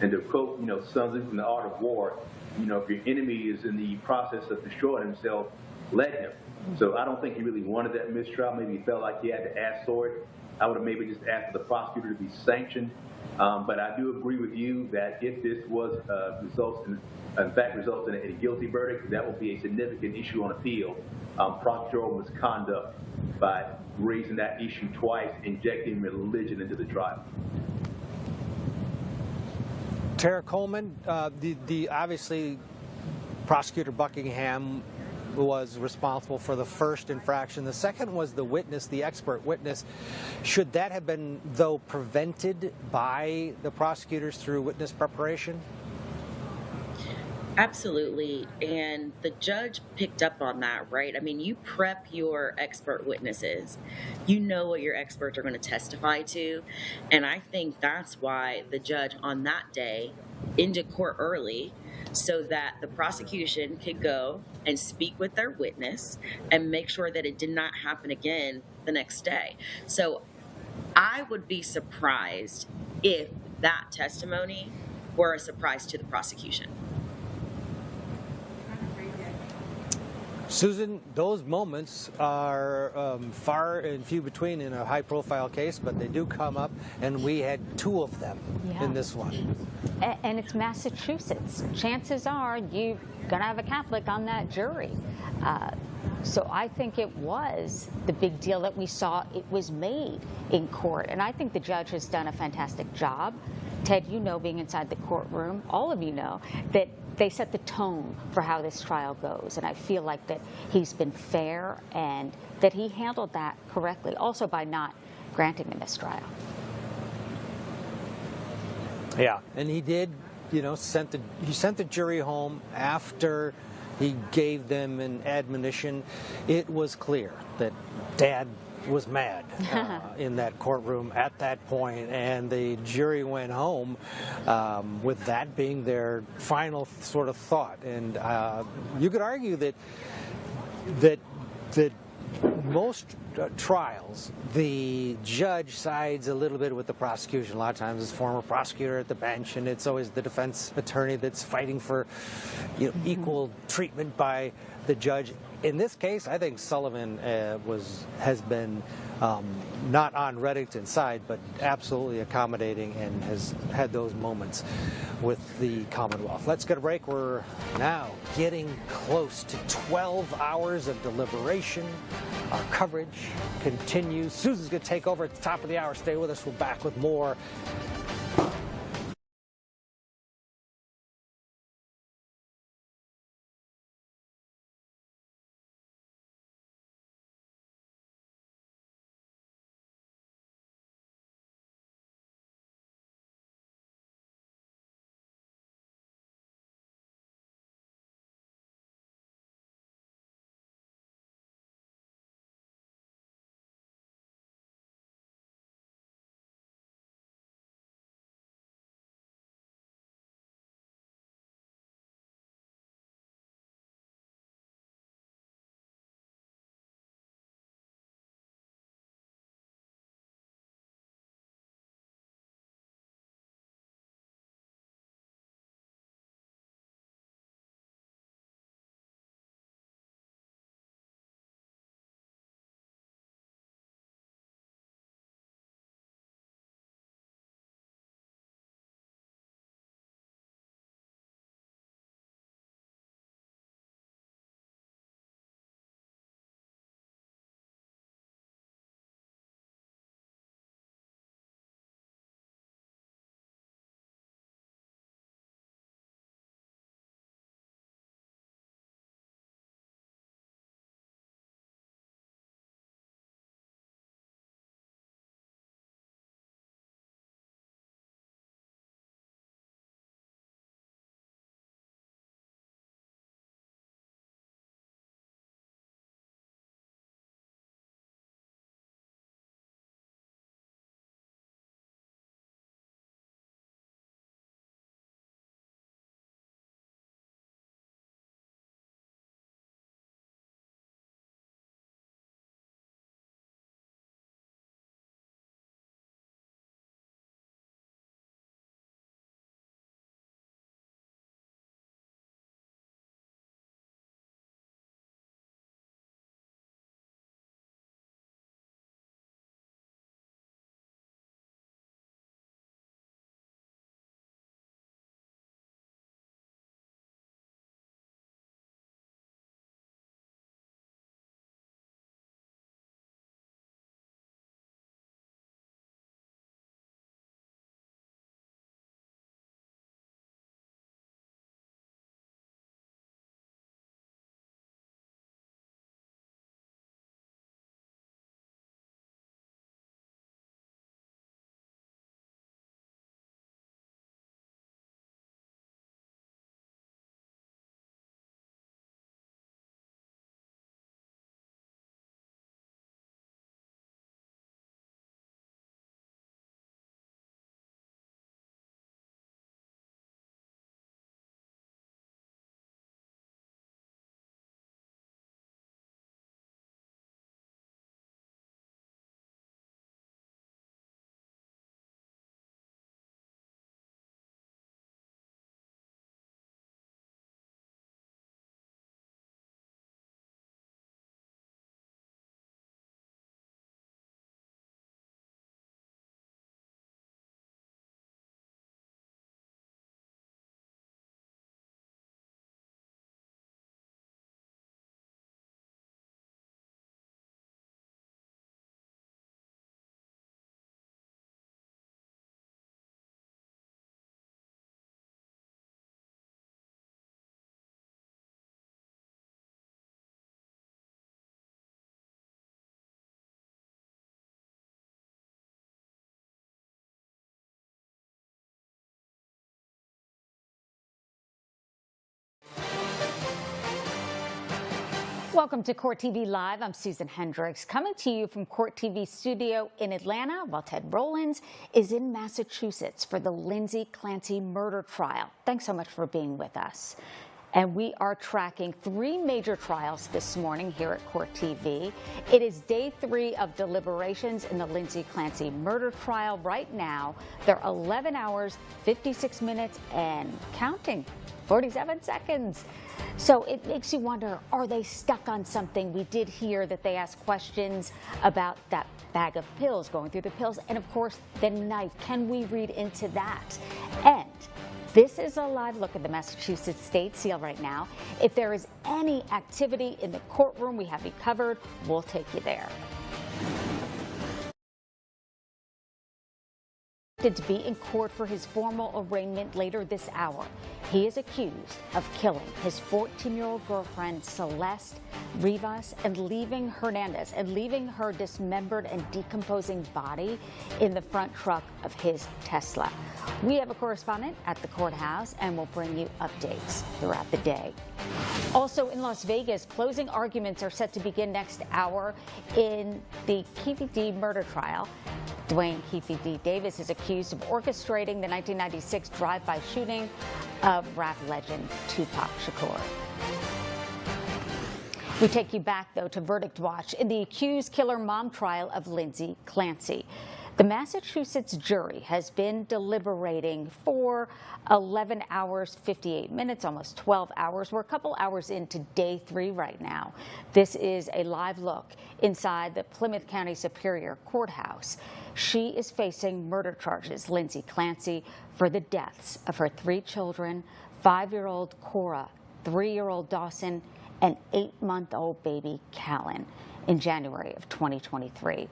and to quote, Sun Tzu from The Art of War, if your enemy is in the process of destroying himself, let him. So I don't think he really wanted that mistrial. Maybe he felt like he had to ask for it. I would have maybe just asked for the prosecutor to be sanctioned. But I do agree with you that if this was results in a guilty verdict, that will be a significant issue on appeal. Prosecutorial misconduct by raising that issue twice, injecting religion into the trial. Tara Coleman, the obviously Prosecutor Buckingham was responsible for the first infraction. The second was the witness, the expert witness. Should that have been, though, prevented by the prosecutors through witness preparation? Absolutely, and the judge picked up on that, right? I mean, you prep your expert witnesses. You know what your experts are going to testify to, and I think that's why the judge on that day into court early, so that the prosecution could go and speak with their witness and make sure that it did not happen again the next day. So I would be surprised if that testimony were a surprise to the prosecution. Susan, those moments are far and few between in a high-profile case, but they do come up, and we had 2 of them in this one. And it's Massachusetts. Chances are you're going to have a Catholic on that jury. So I think it was the big deal that we saw it was made in court. And I think the judge has done a fantastic job. Ted, you know, being inside the courtroom, all of you know, that they set the tone for how this trial goes. And I feel like that he's been fair and that he handled that correctly, also by not granting the mistrial. Yeah, and he did, you know, he sent the jury home after he gave them an admonition. It was clear that Dad was mad in that courtroom at that point, and the jury went home with that being their final sort of thought. And you could argue that most trials, the judge sides a little bit with the prosecution. A lot of times it's former prosecutor at the bench, and it's always the defense attorney that's fighting for, you know, equal treatment by the judge. In this case, I think Sullivan has been not on Reddington's side, but absolutely accommodating and has had those moments with the Commonwealth. Let's get a break. We're now getting close to 12 hours of deliberation. Our coverage continues. Susan's going to take over at the top of the hour. Stay with us. We're back with more. Welcome to Court TV Live. I'm Susan Hendricks, coming to you from Court TV studio in Atlanta, while Ted Rollins is in Massachusetts for the Lindsay Clancy murder trial. Thanks so much for being with us. And we are tracking 3 major trials this morning here at Court TV. It is day 3 of deliberations in the Lindsay Clancy murder trial. Right now, they're 11 hours, 56 minutes, and counting, 47 seconds. So it makes you wonder, are they stuck on something? We did hear that they asked questions about that bag of pills, going through the pills, and of course, the knife. Can we read into that? And this is a live look at the Massachusetts State Seal right now. If there is any activity in the courtroom, we have you covered. We'll take you there. To be in court for his formal arraignment later this hour. He is accused of killing his 14-year-old girlfriend Celeste Rivas and leaving her dismembered and decomposing body in the front truck of his Tesla. We have a correspondent at the courthouse and we'll bring you updates throughout the day. Also in Las Vegas, closing arguments are set to begin next hour in the Keefe D. murder trial. Dwayne Keefe D. Davis is accused of orchestrating the 1996 drive-by shooting of rap legend Tupac Shakur. We take you back, though, to Verdict Watch in the accused killer mom trial of Lindsay Clancy. The Massachusetts jury has been deliberating for 11 hours, 58 minutes, almost 12 hours. We're a couple hours into day 3 right now. This is a live look inside the Plymouth County Superior Courthouse. She is facing murder charges, Lindsay Clancy, for the deaths of her 3 children, 5-year-old Cora, 3-year-old Dawson, and 8-month-old baby Callan in January of 2023.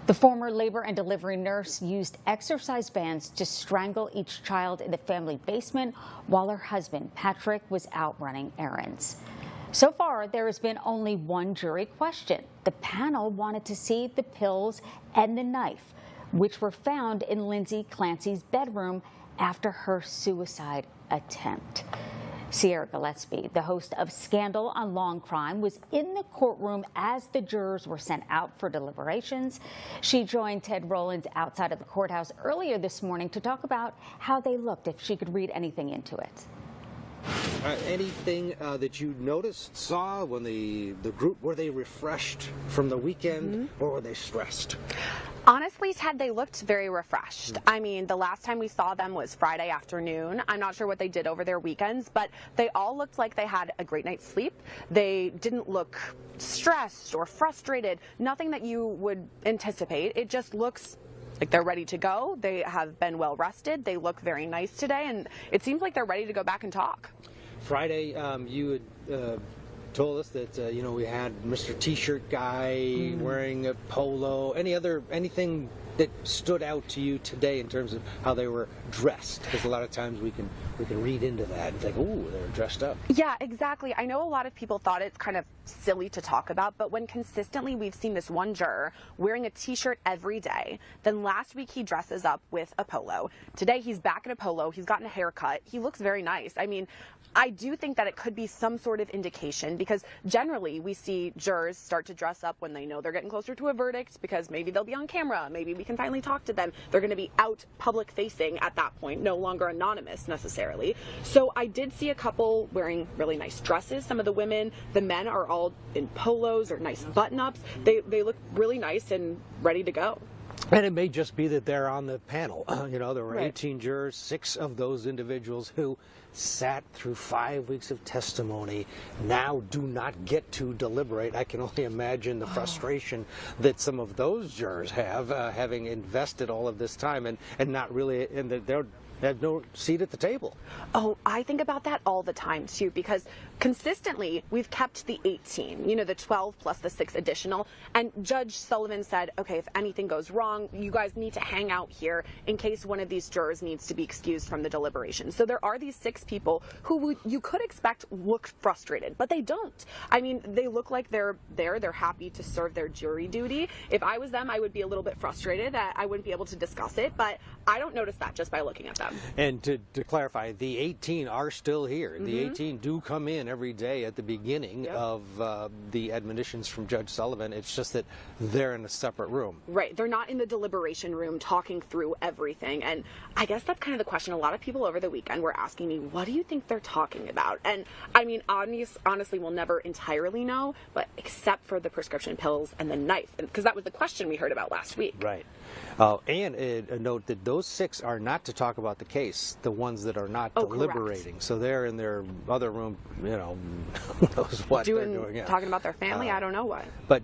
The former labor and delivery nurse used exercise bands to strangle each child in the family basement while her husband, Patrick, was out running errands. So far, there has been only one jury question. The panel wanted to see the pills and the knife, which were found in Lindsay Clancy's bedroom after her suicide attempt. Sierra Gillespie, the host of Scandal on Long Crime, was in the courtroom as the jurors were sent out for deliberations. She joined Ted Rollins outside of the courthouse earlier this morning to talk about how they looked, if she could read anything into it. Anything that you noticed, saw when the group, were they refreshed from the weekend or were they stressed? Honestly, Ted, they looked very refreshed. I mean, the last time we saw them was Friday afternoon. I'm not sure what they did over their weekends, but they all looked like they had a great night's sleep. They didn't look stressed or frustrated, nothing that you would anticipate. It just looks like they're ready to go. They have been well rested. They look very nice today, and it seems like they're ready to go back and talk. Friday, you had told us that we had Mr. T-shirt guy wearing a polo. Anything that stood out to you today in terms of how they were dressed? Because a lot of times we can read into that and think, oh, they're dressed up. Yeah, exactly. I know a lot of people thought it's kind of silly to talk about, but when consistently we've seen this one juror wearing a T-shirt every day, then last week he dresses up with a polo. Today he's back in a polo. He's gotten a haircut. He looks very nice. I mean, I do think that it could be some sort of indication, because generally we see jurors start to dress up when they know they're getting closer to a verdict, because maybe they'll be on camera, maybe we can finally talk to them. They're going to be out public facing at that point, no longer anonymous necessarily. So I did see a couple wearing really nice dresses. Some of the women, the men are all in polos or nice button-ups. They look really nice and ready to go. And it may just be that they're on the panel. There were 18 jurors, 6 of those individuals who sat through 5 weeks of testimony now do not get to deliberate. I can only imagine the frustration that some of those jurors have, having invested all of this time and not really, and they're have no seat at the table. Oh, I think about that all the time too, because consistently we've kept the 18, the 12 plus the 6 additional, and Judge Sullivan said, okay, if anything goes wrong, you guys need to hang out here in case one of these jurors needs to be excused from the deliberation. So there are these 6 people who you could expect look frustrated, but they don't. I mean, they look like they're there, they're happy to serve their jury duty. If I was them, I would be a little bit frustrated that I wouldn't be able to discuss it, but I don't notice that just by looking at them. And to clarify, the 18 are still here. The 18 do come in in every day at the beginning of the admonitions from Judge Sullivan. It's just that they're in a separate room. Right. They're not in the deliberation room talking through everything. And I guess that's kind of the question. A lot of people over the weekend were asking me, what do you think they're talking about? And I mean, honestly, we'll never entirely know, but except for the prescription pills and the knife, because that was the question we heard about last week. Right. And a note that those 6 are not to talk about the case, the ones that are not deliberating. Correct. So they're in their other room, you know, who knows what they're doing. Yeah. Talking about their family, I don't know what. But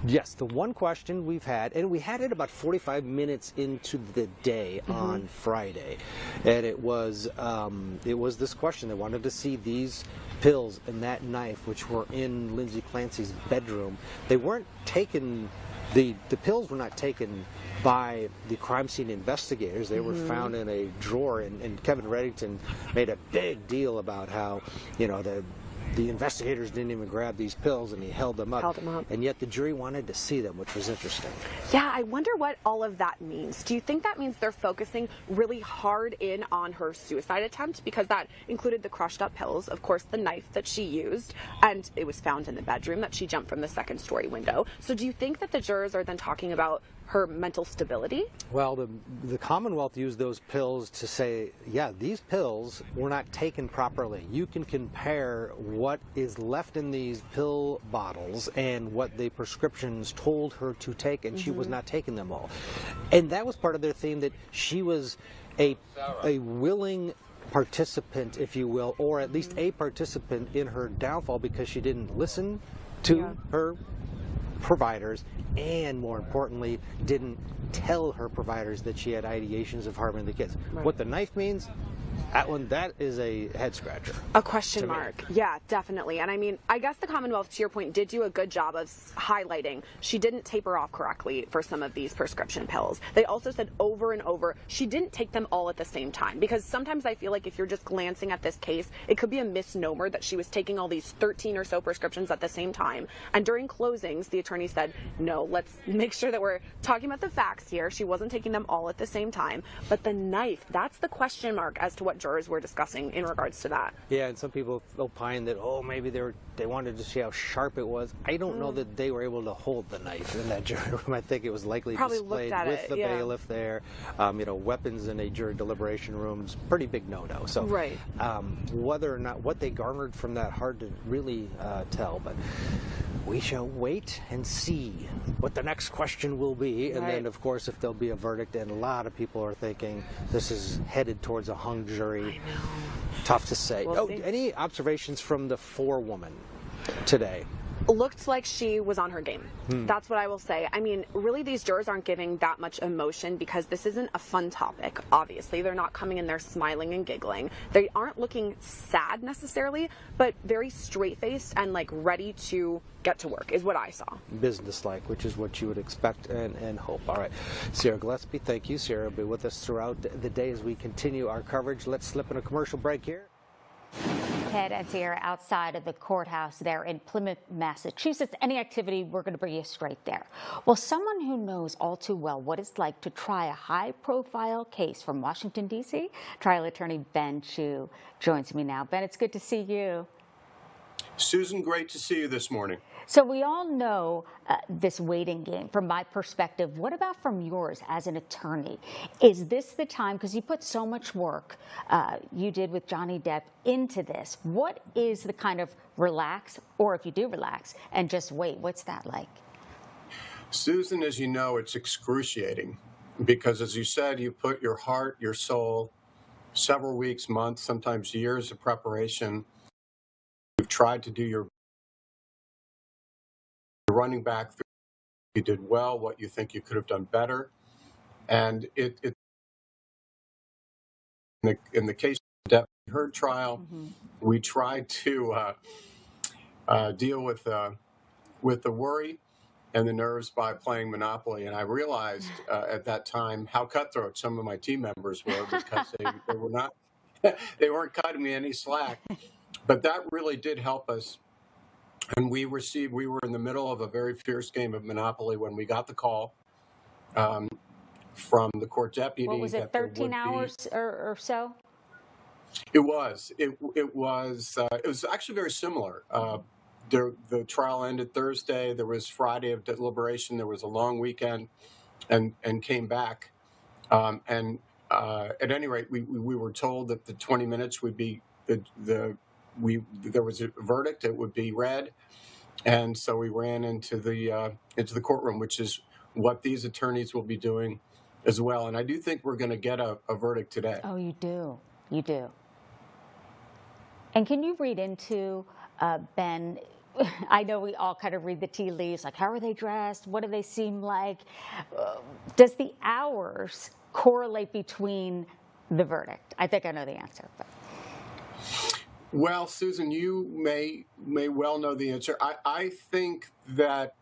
yes, the one question we've had, and we had it about 45 minutes into the day on Friday, and it was this question. They wanted to see these pills and that knife, which were in Lindsay Clancy's bedroom. They weren't taken. The pills were not taken by the crime scene investigators. They were found in a drawer, and Kevin Reddington made a big deal about how, you know, the investigators didn't even grab these pills, and he held them up. And yet the jury wanted to see them, which was interesting. Yeah, I wonder what all of that means. Do you think that means they're focusing really hard in on her suicide attempt? Because that included the crushed up pills, of course, the knife that she used, and it was found in the bedroom that she jumped from the second-story window. So do you think that the jurors are then talking about her mental stability? Well, the Commonwealth used those pills to say, yeah, these pills were not taken properly. You can compare what is left in these pill bottles and what the prescriptions told her to take, and she was not taking them all. And that was part of their theme, that she was a willing participant, if you will, or at least a participant in her downfall, because she didn't listen to her providers, and more importantly, didn't tell her providers that she had ideations of harming the kids. What the knife means, that is a head scratcher. A question mark. Yeah, definitely. And I mean, I guess the Commonwealth, to your point, did do a good job of highlighting she didn't taper off correctly for some of these prescription pills. They also said over and over she didn't take them all at the same time, because sometimes I feel like if you're just glancing at this case, it could be a misnomer that she was taking all these 13 or so prescriptions at the same time. And during closings, the attorney said, no, let's make sure that we're talking about the facts here. She wasn't taking them all at the same time. But the knife, that's the question mark as to what jurors were discussing in regards to that. Yeah, and some people opine that, oh, maybe they wanted to see how sharp it was. I don't know that they were able to hold the knife in that jury room. I think it was likely displayed with the bailiff there. You know, weapons in a jury deliberation room is pretty big no-no. So whether or not what they garnered from that, hard to really tell, but we shall wait and see what the next question will be, and then of course if there'll be a verdict. And a lot of people are thinking this is headed towards a hung jury. I know. Tough to say. Any observations from the forewoman today? Looked like she was on her game. That's what I will say. I mean, really, these jurors aren't giving that much emotion because this isn't a fun topic, obviously. They're not coming in there smiling and giggling. They aren't looking sad necessarily, but very straight-faced and like ready to get to work is what I saw. Business-like, which is what you would expect and hope. All right. Sierra Gillespie, thank you. Sierra will be with us throughout the day as we continue our coverage. Let's slip in a commercial break here. Ted and Sierra outside of the courthouse there in Plymouth, Massachusetts. Any activity, we're going to bring you straight there. Well, someone who knows all too well what it's like to try a high-profile case from Washington, D.C., trial attorney Ben Chu joins me now. Ben, it's good to see you. Susan, great to see you this morning. So we all know this waiting game. From my perspective, what about from yours as an attorney? Is this the time, because you put so much work you did with Johnny Depp into this, what is the kind of relax, or if you do relax, and just wait, what's that like? Susan, as you know, it's excruciating because, as you said, you put your heart, your soul, several weeks, months, sometimes years of preparation. You've tried to do your running back. You did well, what you think you could have done better. And in the case of the Depp Heard trial, we tried to deal with the worry and the nerves by playing Monopoly. And I realized at that time how cutthroat some of my team members were, because they weren't cutting me any slack. But that really did help us. And we were in the middle of a very fierce game of Monopoly when we got the call from the court deputy. What was it, 13 hours or so? It was. It was actually very similar. The trial ended Thursday. There was Friday of deliberation. There was a long weekend, and came back. And at any rate, we were told that the 20 minutes would be there was a verdict. It would be read, and so we ran into the courtroom, which is what these attorneys will be doing as well. And I do think we're going to get a verdict today. Oh, you do. You do. And can you read into, Ben, I know we all kind of read the tea leaves, like how are they dressed? What do they seem like? Does the hours correlate between the verdict? I think I know the answer. But. Well, Susan, you may well know the answer. I think that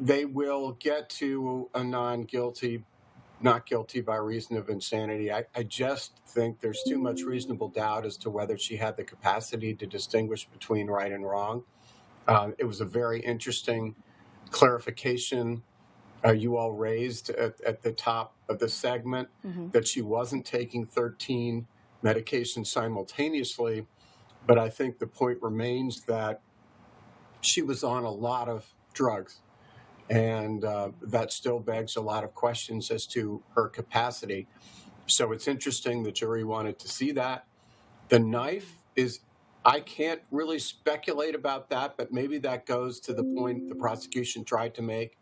they will get to a not guilty by reason of insanity. I just think there's too much reasonable doubt as to whether she had the capacity to distinguish between right and wrong. It was a very interesting clarification you all raised at the top of the segment, that she wasn't taking 13 medications simultaneously. But I think the point remains that she was on a lot of drugs. And that still begs a lot of questions as to her capacity. So it's interesting the jury wanted to see that. The knife is, I can't really speculate about that, but maybe that goes to the point the prosecution tried to make,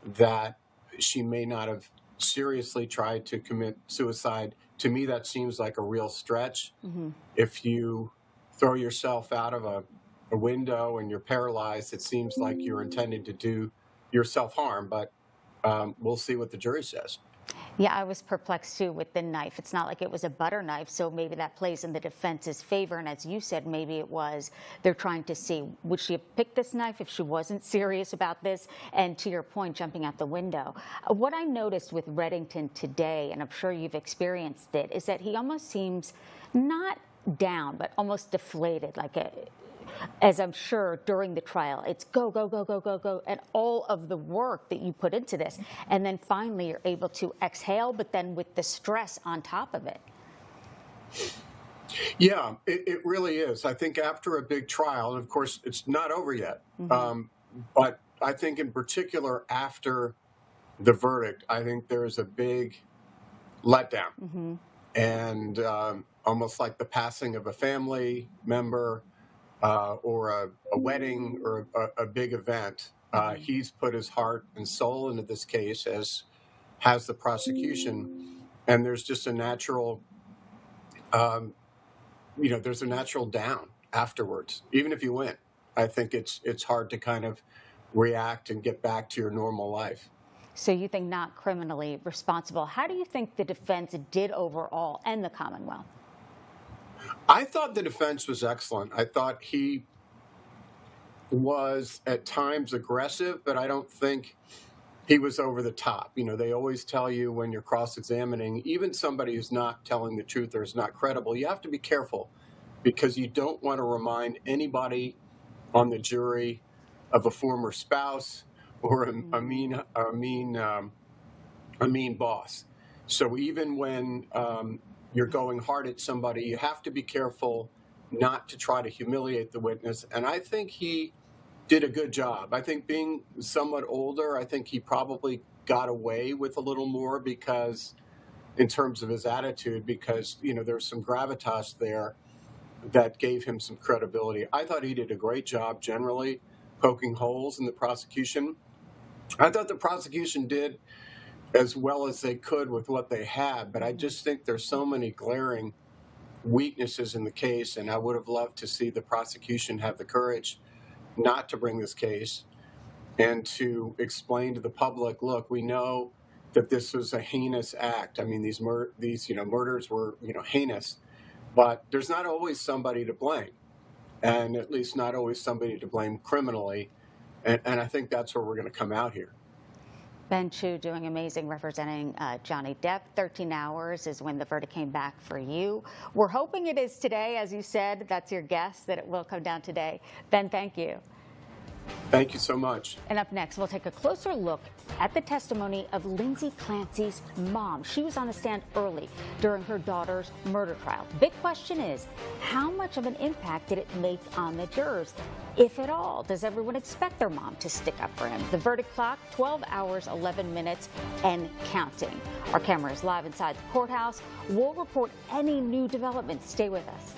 that she may not have seriously tried to commit suicide. To me, that seems like a real stretch. If you throw yourself out of a window and you're paralyzed, it seems like you're intending to do your self-harm, but we'll see what the jury says. Yeah, I was perplexed too with the knife. It's not like it was a butter knife, so maybe that plays in the defense's favor. And as you said, maybe it was they're trying to see, would she have picked this knife if she wasn't serious about this? And to your point, jumping out the window. What I noticed with Reddington today, and I'm sure you've experienced it, is that he almost seems not down, but almost deflated, like as I'm sure during the trial, it's go, go, go, go, go, go, and all of the work that you put into this. And then finally you're able to exhale, but then with the stress on top of it. Yeah, it really is. I think after a big trial, and of course it's not over yet, but I think in particular after the verdict, I think there is a big letdown. And almost like the passing of a family member, or a wedding or a big event. He's put his heart and soul into this case, as has the prosecution. And there's just a natural, there's a natural down afterwards, even if you win. I think it's hard to kind of react and get back to your normal life. So you think not criminally responsible. How do you think the defense did overall and the Commonwealth? I thought the defense was excellent. I thought he was at times aggressive, but I don't think he was over the top. You know, they always tell you when you're cross-examining, even somebody who's not telling the truth or is not credible, you have to be careful because you don't want to remind anybody on the jury of a former spouse or a mean boss. So even when you're going hard at somebody, you have to be careful not to try to humiliate the witness. And I think he did a good job. I think being somewhat older, I think he probably got away with a little more because in terms of his attitude, because, there's some gravitas there that gave him some credibility. I thought he did a great job generally poking holes in the prosecution. I thought the prosecution did as well as they could with what they had, but I just think there's so many glaring weaknesses in the case, and I would have loved to see the prosecution have the courage not to bring this case and to explain to the public, look, we know that this was a heinous act. I mean, these murders were, heinous, but there's not always somebody to blame, and at least not always somebody to blame criminally, and I think that's where we're going to come out here. Ben Chu doing amazing representing Johnny Depp. 13 hours is when the verdict came back for you. We're hoping it is today, as you said. That's your guess, that it will come down today. Ben, thank you. Thank you so much. And up next, we'll take a closer look at the testimony of Lindsay Clancy's mom. She was on the stand early during her daughter's murder trial. The big question is, how much of an impact did it make on the jurors, if at all? Does everyone expect their mom to stick up for him? The verdict clock, 12 hours, 11 minutes, and counting. Our camera is live inside the courthouse. We'll report any new developments. Stay with us.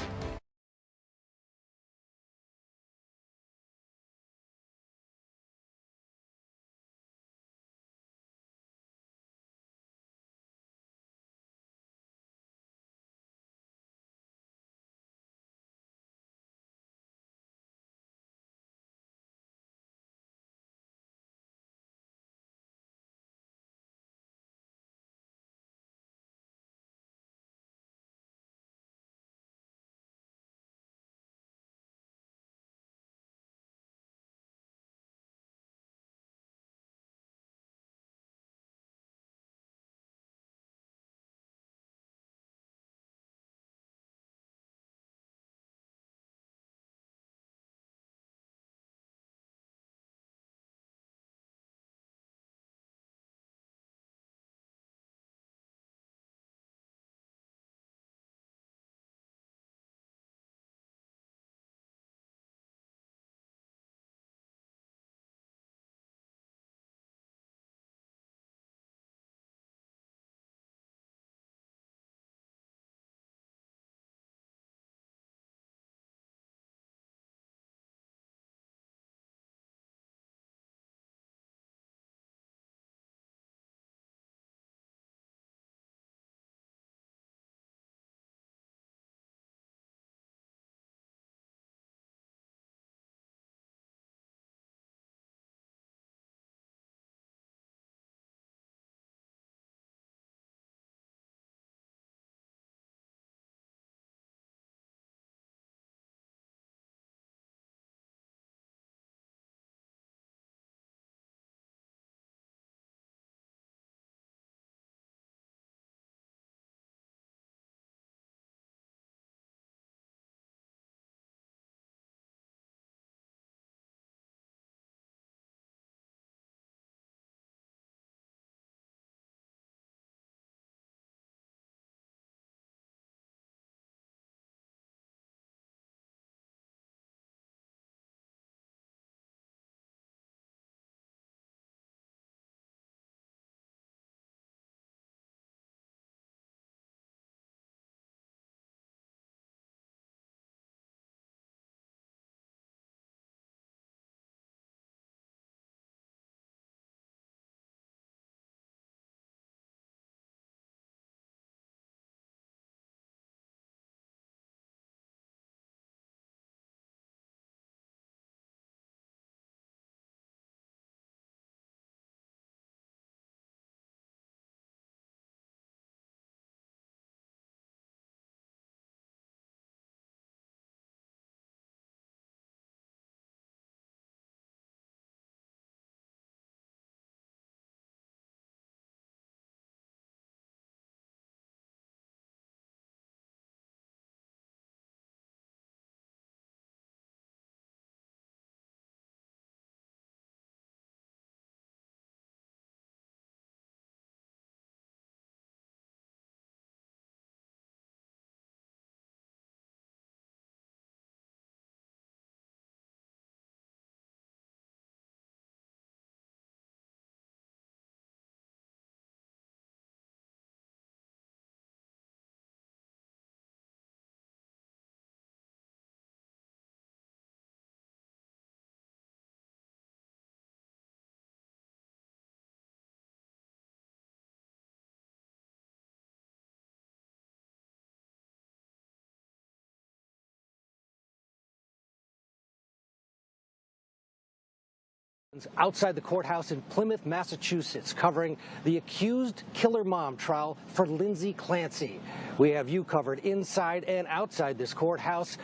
Outside the courthouse in Plymouth, Massachusetts, covering the accused killer mom trial for Lindsay Clancy. We have you covered inside and outside this courthouse.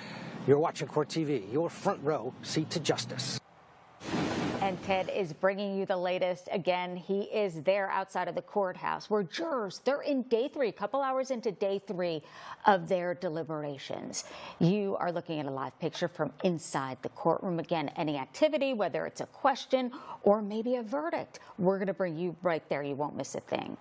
You're watching Court TV, your front row seat to justice. And Ted is bringing you the latest. Again, he is there outside of the courthouse where jurors, they're in day 3, a couple hours into day 3 of their deliberations. You are looking at a live picture from inside the courtroom. Again, any activity, whether it's a question or maybe a verdict, we're going to bring you right there. You won't miss a thing.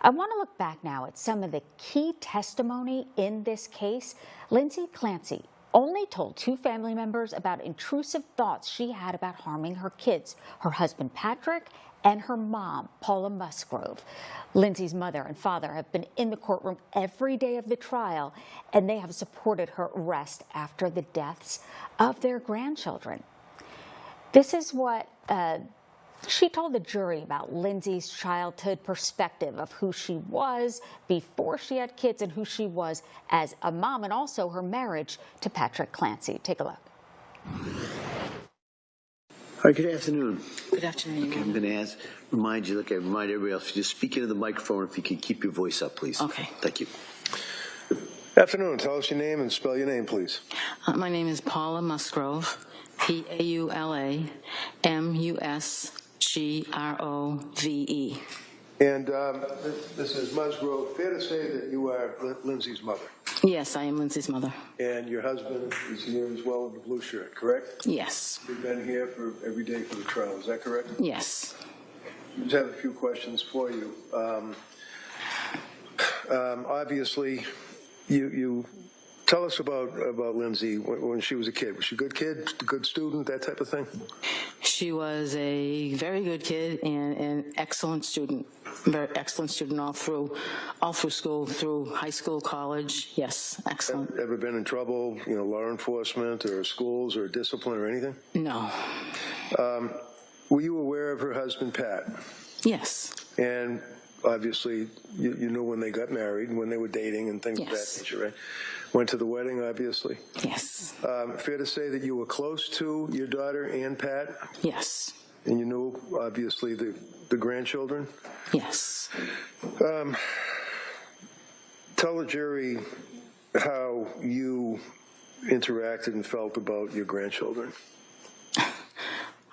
I want to look back now at some of the key testimony in this case. Lindsay Clancy only told 2 family members about intrusive thoughts she had about harming her kids, her husband Patrick and her mom, Paula Musgrove. Lindsay's mother and father have been in the courtroom every day of the trial, and they have supported her arrest after the deaths of their grandchildren. This is what she told the jury about Lindsay's childhood perspective of who she was before she had kids and who she was as a mom, and also her marriage to Patrick Clancy. Take a look. All right, good afternoon. Good afternoon. Okay, I'm going to remind you, like I remind everybody else, just speak into the microphone if you can keep your voice up, please. Okay. Thank you. Afternoon. Tell us your name and spell your name, please. My name is Paula Musgrove, Paula Musgrove. And this is Musgrove. Fair to say that you are Lindsay's mother? Yes, I am Lindsay's mother. And your husband is here as well in the blue shirt, correct? Yes. You've been here for every day for the trial, is that correct? Yes. I just have a few questions for you. Obviously, you tell us about Lindsay when she was a kid. Was she a good kid, a good student, that type of thing? She was a very good kid and an excellent student. Very excellent student all through school, through high school, college. Yes, excellent. Ever been in trouble, law enforcement or schools or discipline or anything? No. Were you aware of her husband, Pat? Yes. And obviously, you knew when they got married, when they were dating and things of that nature, right? Went to the wedding, obviously? Yes. Fair to say that you were close to your daughter and Pat? Yes. And you knew, obviously, the grandchildren? Yes. Tell the jury how you interacted and felt about your grandchildren.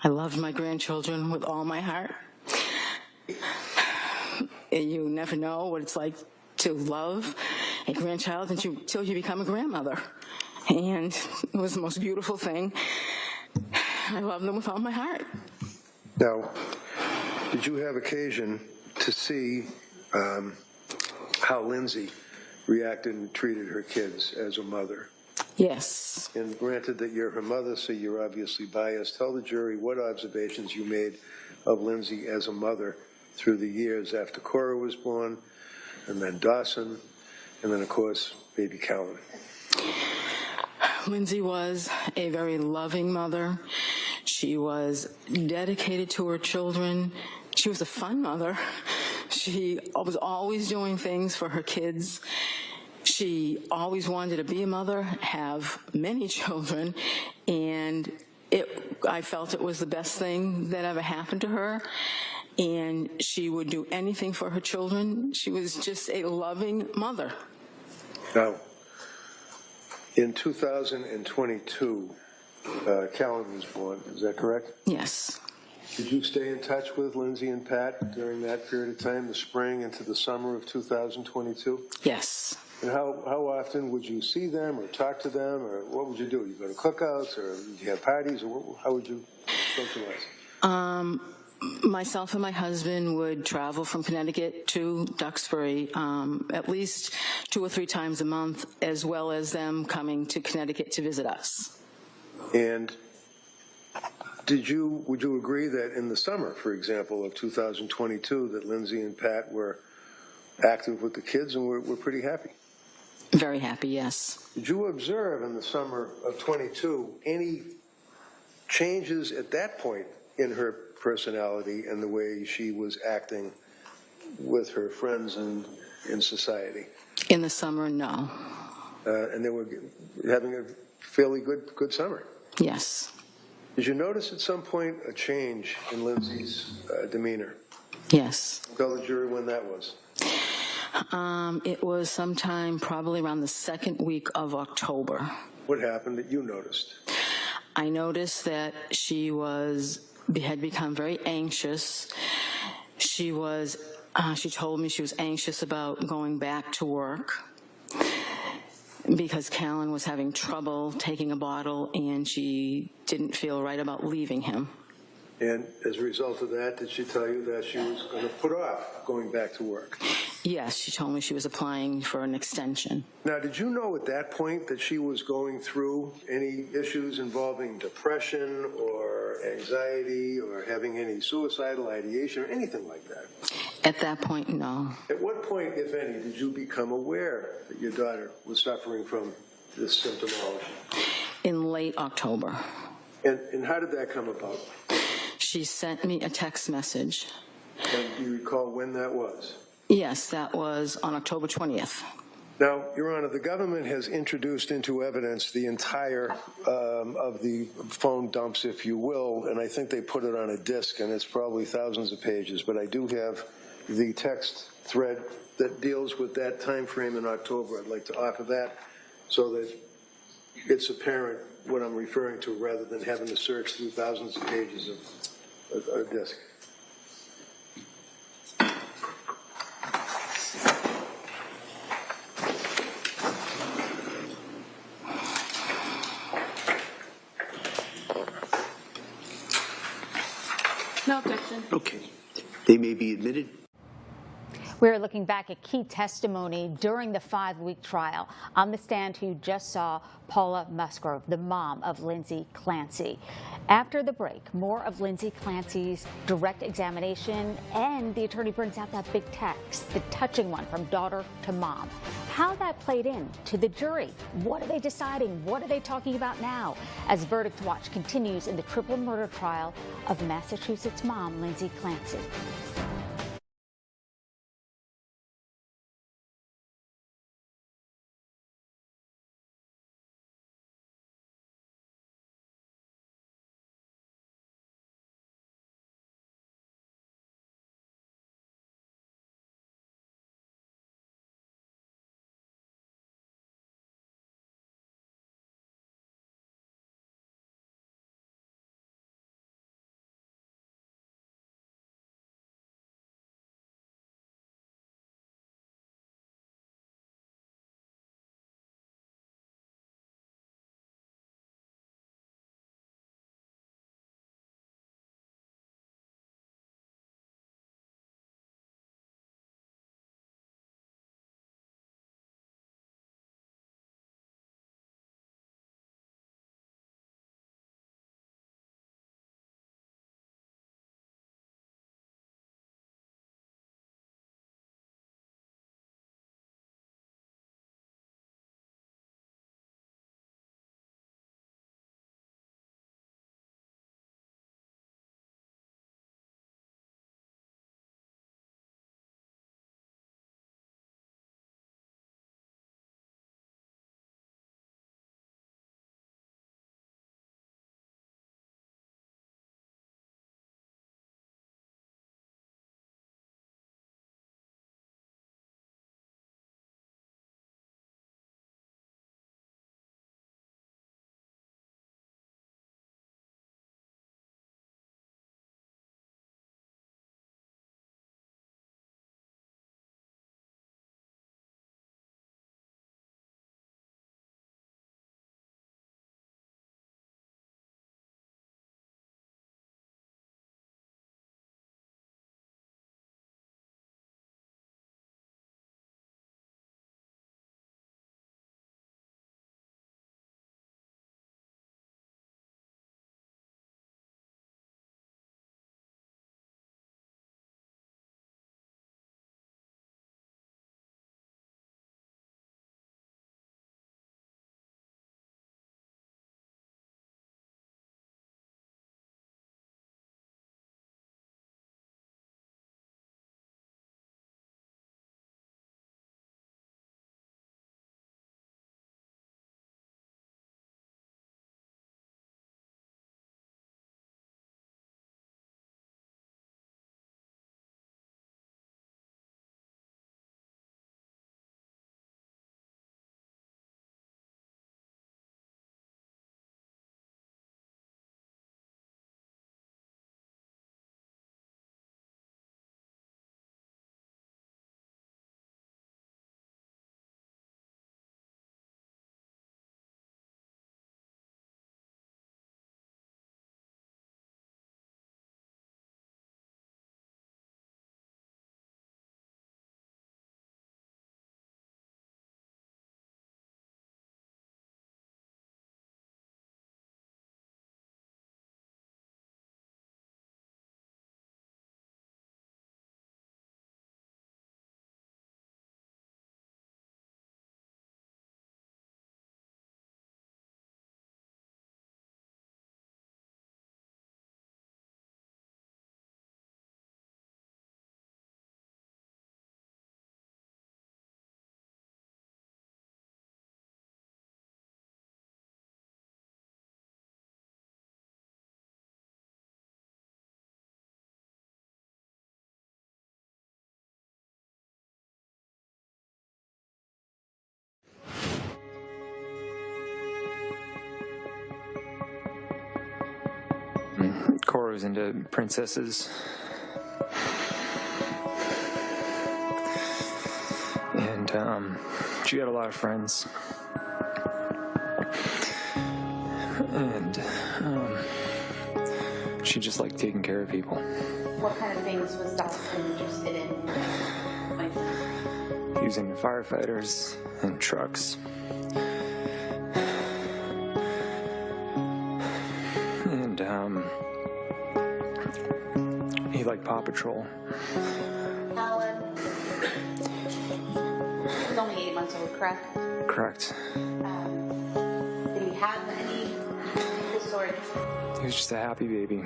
I loved my grandchildren with all my heart. And you never know what it's like to love a grandchild until you become a grandmother. And it was the most beautiful thing. I love them with all my heart. Now, did you have occasion to see how Lindsay reacted and treated her kids as a mother? Yes. And granted that you're her mother, so you're obviously biased. Tell the jury what observations you made of Lindsay as a mother through the years after Cora was born, and then Dawson, and then, of course, baby Callan. Lindsay was a very loving mother. She was dedicated to her children. She was a fun mother. She was always doing things for her kids. She always wanted to be a mother, have many children, and I felt it was the best thing that ever happened to her. And she would do anything for her children. She was just a loving mother. Now, in 2022, Callan was born. Is that correct? Yes. Did you stay in touch with Lindsay and Pat during that period of time, the spring into the summer of 2022? Yes. And how often would you see them or talk to them, or what would you do? You go to cookouts, or would you have parties, or how would you socialize? Myself and my husband would travel from Connecticut to Duxbury at least 2 or 3 times a month, as well as them coming to Connecticut to visit us. And would you agree that in the summer, for example, of 2022, that Lindsay and Pat were active with the kids and were pretty happy? Very happy, yes. Did you observe in the summer of 22 any changes at that point in her personality and the way she was acting with her friends and in society? In the summer, no. And they were having a fairly good summer? Yes. Did you notice at some point a change in Lindsay's demeanor? Yes. Tell the jury when that was. It was sometime probably around the 2nd week of October. What happened that you noticed? I noticed that she was had become very anxious. She told me she was anxious about going back to work because Callan was having trouble taking a bottle and she didn't feel right about leaving him. And as a result of that, did she tell you that she was going to put off going back to work? Yes, she told me she was applying for an extension. Now, did you know at that point that she was going through any issues involving depression or anxiety or having any suicidal ideation or anything like that? At that point, no. At what point, if any, did you become aware that your daughter was suffering from this symptomology? In late October. And how did that come about? She sent me a text message. And do you recall when that was? Yes, that was on October 20th. Now, Your Honor, the government has introduced into evidence the entire of the phone dumps, if you will, and I think they put it on a disc, and it's probably thousands of pages, but I do have the text thread that deals with that time frame in October. I'd like to offer that so that it's apparent what I'm referring to rather than having to search through thousands of pages of a disc. No objection. Okay. They may be admitted. We're looking back at key testimony during the 5-week trial. On the stand, you just saw Paula Musgrove, the mom of Lindsay Clancy. After the break, more of Lindsay Clancy's direct examination, and the attorney brings out that big text, the touching one from daughter to mom. How that played in to the jury. What are they deciding? What are they talking about now? As Verdict Watch continues in the triple murder trial of Massachusetts mom Lindsay Clancy. Cora was into princesses. And she had a lot of friends. And she just liked taking care of people. What kind of things was Dawson interested in? Using firefighters and trucks. And he liked Paw Patrol. Callan was only 8 months old, correct? Correct. Did he have any disorders? He was just a happy baby.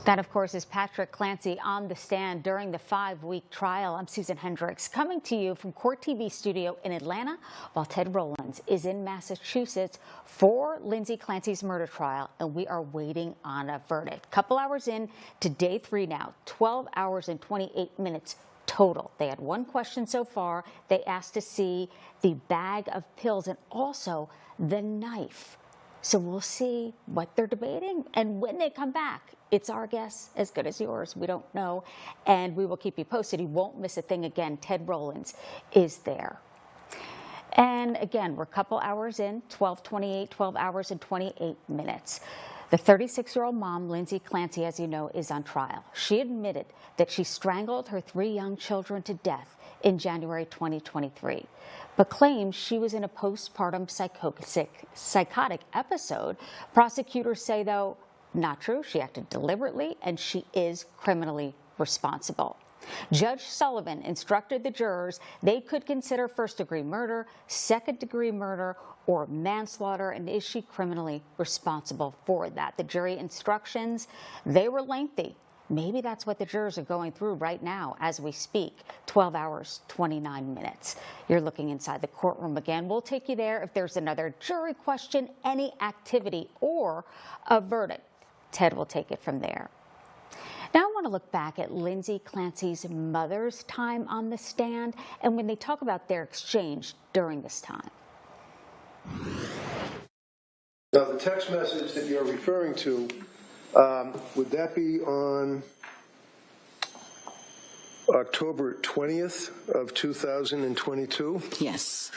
That, of course, is Patrick Clancy on the stand during the 5-week trial. I'm Susan Hendricks, coming to you from Court TV studio in Atlanta, while Ted Rowlands is in Massachusetts for Lindsay Clancy's murder trial, and we are waiting on a verdict. Couple hours in to day 3 now, 12 hours and 28 minutes total. They had one question so far. They asked to see the bag of pills and also the knife. So we'll see what they're debating, and when they come back, it's our guess as good as yours. We don't know, and we will keep you posted. You won't miss a thing again. Ted Rowlands is there. And again, we're a couple hours in, 12:28, 12 hours and 28 minutes. The 36-year-old mom, Lindsay Clancy, as you know, is on trial. She admitted that she strangled her 3 young children to death in January 2023, but claims she was in a postpartum psychotic episode. Prosecutors say, though, not true. She acted deliberately, and she is criminally responsible. Judge Sullivan instructed the jurors they could consider first-degree murder, second-degree murder, or manslaughter, and is she criminally responsible for that? The jury instructions, they were lengthy. Maybe that's what the jurors are going through right now as we speak. 12 hours, 29 minutes. You're looking inside the courtroom again. We'll take you there if there's another jury question, any activity, or a verdict. Ted will take it from there. Now I want to look back at Lindsay Clancy's mother's time on the stand and when they talk about their exchange during this time. Now, the text message that you're referring to, would that be on October 20th of 2022? Yes.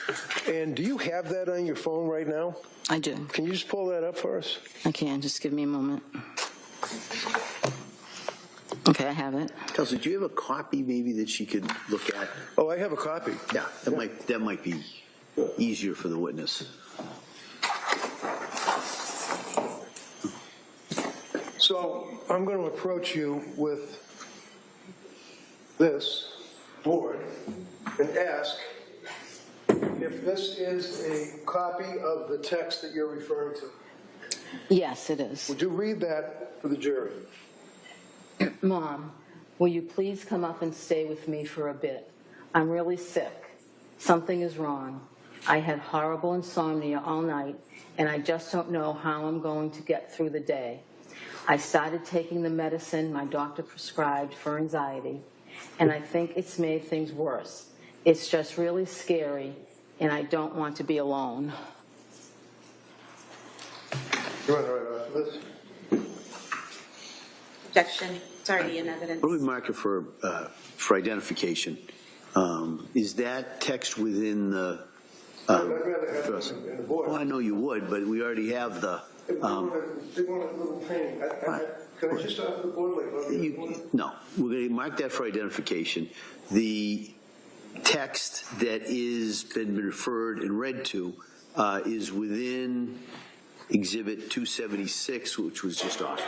And do you have that on your phone right now? I do. Can you just pull that up for us? I can. Just give me a moment. Okay, I have it. Kelsey, do you have a copy maybe that she could look at? Oh, I have a copy. Yeah, that might be easier for the witness. So I'm going to approach you with this board and ask if this is a copy of the text that you're referring to. Yes, it is. Would you read that for the jury? Mom, will you please come up and stay with me for a bit? I'm really sick. Something is wrong. I had horrible insomnia all night, and I just don't know how I'm going to get through the day. I started taking the medicine my doctor prescribed for anxiety, and I think it's made things worse. It's just really scary, and I don't want to be alone. You want to write off this? Objection. It's already in evidence. What do we mark it for identification? Is that text within the? I'd rather have it in the board. Well, I know you would, but we already have the. They want a little painting. Can I just stop the board? No, we're going to mark that for identification. The text that is been referred and read to is within Exhibit 276, which was just offered.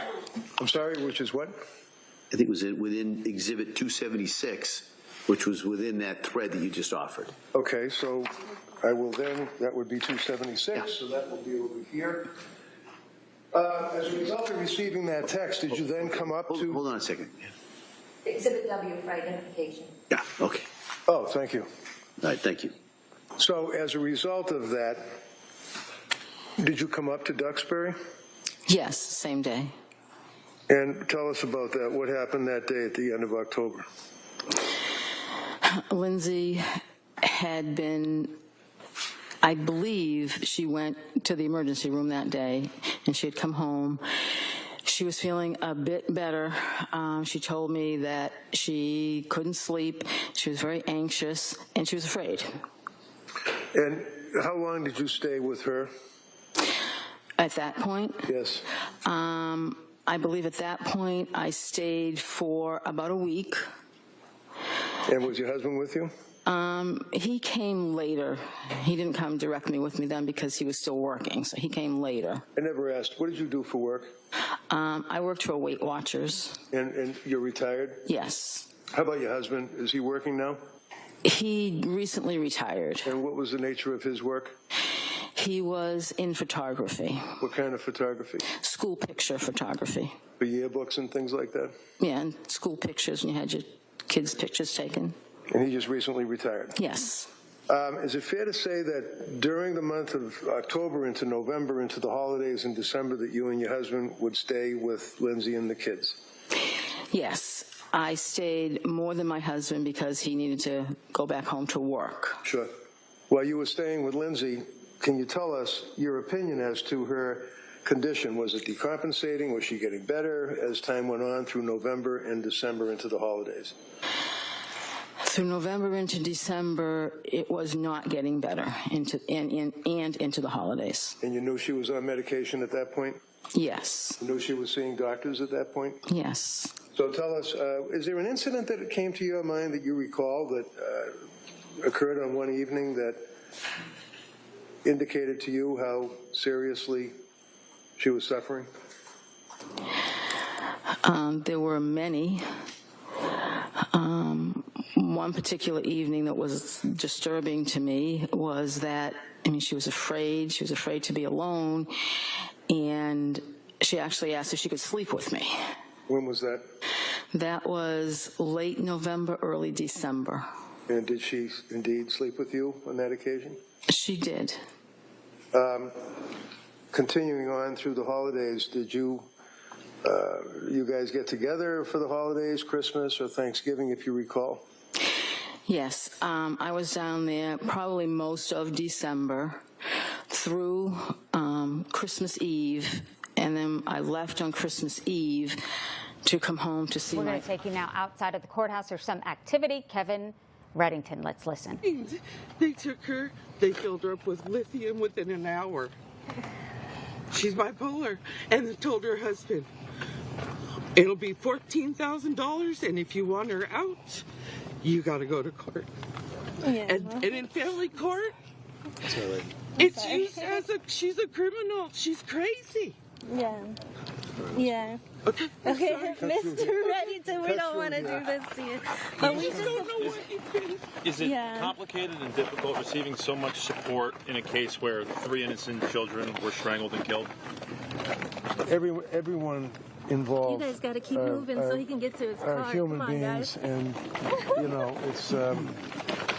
I'm sorry, which is what? I think it was within Exhibit 276, which was within that thread that you just offered. Okay, so I will then, that would be 276, Yeah. so that will be over here. As a result of receiving that text, did you then come up to... Hold on a second. Exhibit W for identification. Yeah, okay. Oh, thank you. All right, thank you. So as a result of that, did you come up to Duxbury? Yes, same day. And tell us about that. What happened that day at the end of October? Lindsay had been, I believe she went to the emergency room that day, and she had come home. she was feeling a bit better. She told me that she couldn't sleep, she was very anxious, and she was afraid. And how long did you stay with her? At that point? Yes. I believe at that point I stayed for about a week. And was your husband with you? He came later. He didn't come directly with me then because he was still working, so he came later. I never asked, what did you do for work? I worked for Weight Watchers. And you're retired? Yes. How about your husband? Is he working now? He recently retired. And what was the nature of his work? He was in photography. What kind of photography? School picture photography. For yearbooks and things like that? Yeah, and school pictures, and you had your kids' pictures taken. And he just recently retired? Yes. Is it fair to say that during the month of October into November, into the holidays in December, that you and your husband would stay with Lindsay and the kids? Yes. I stayed more than my husband because he needed to go back home to work. Sure. While you were staying with Lindsay, can you tell us your opinion as to her condition? Was it decompensating? Was she getting better as time went on through November and December into the holidays? Through November into December, it was not getting better into the holidays. And you knew she was on medication at that point? Yes. You knew she was seeing doctors at that point? Yes. So tell us, is there an incident that came to your mind that you recall that occurred on one evening that indicated to you how seriously she was suffering? There were many. One particular evening that was disturbing to me was that, she was afraid. She was afraid to be alone, and she actually asked if she could sleep with me. When was that? That was late November, early December. And did she indeed sleep with you on that occasion? She did. Continuing on through the holidays, did you guys get together for the holidays, Christmas or Thanksgiving, if you recall? Yes. I was down there probably most of December through Christmas Eve, and then I left on Christmas Eve to come home to see We're going to take you now outside of the courthouse. There's some activity. Kevin Reddington, let's listen. They took her, they filled her up with lithium within an hour. She's bipolar, and they told her husband, it'll be $14,000, and if you want her out, you got to go to court. Yeah. And in family court, Sorry. it's used as she's a criminal. She's crazy. Yeah. Yeah. Okay. Okay, Mr. Reddington, we don't want to do this to you. But we just don't know what you think. Is it complicated and difficult receiving so much support in a case where 3 innocent children were strangled and killed? Everyone involved. You guys got to keep moving so he can get to his car. Are human Come on, beings, guys. and it's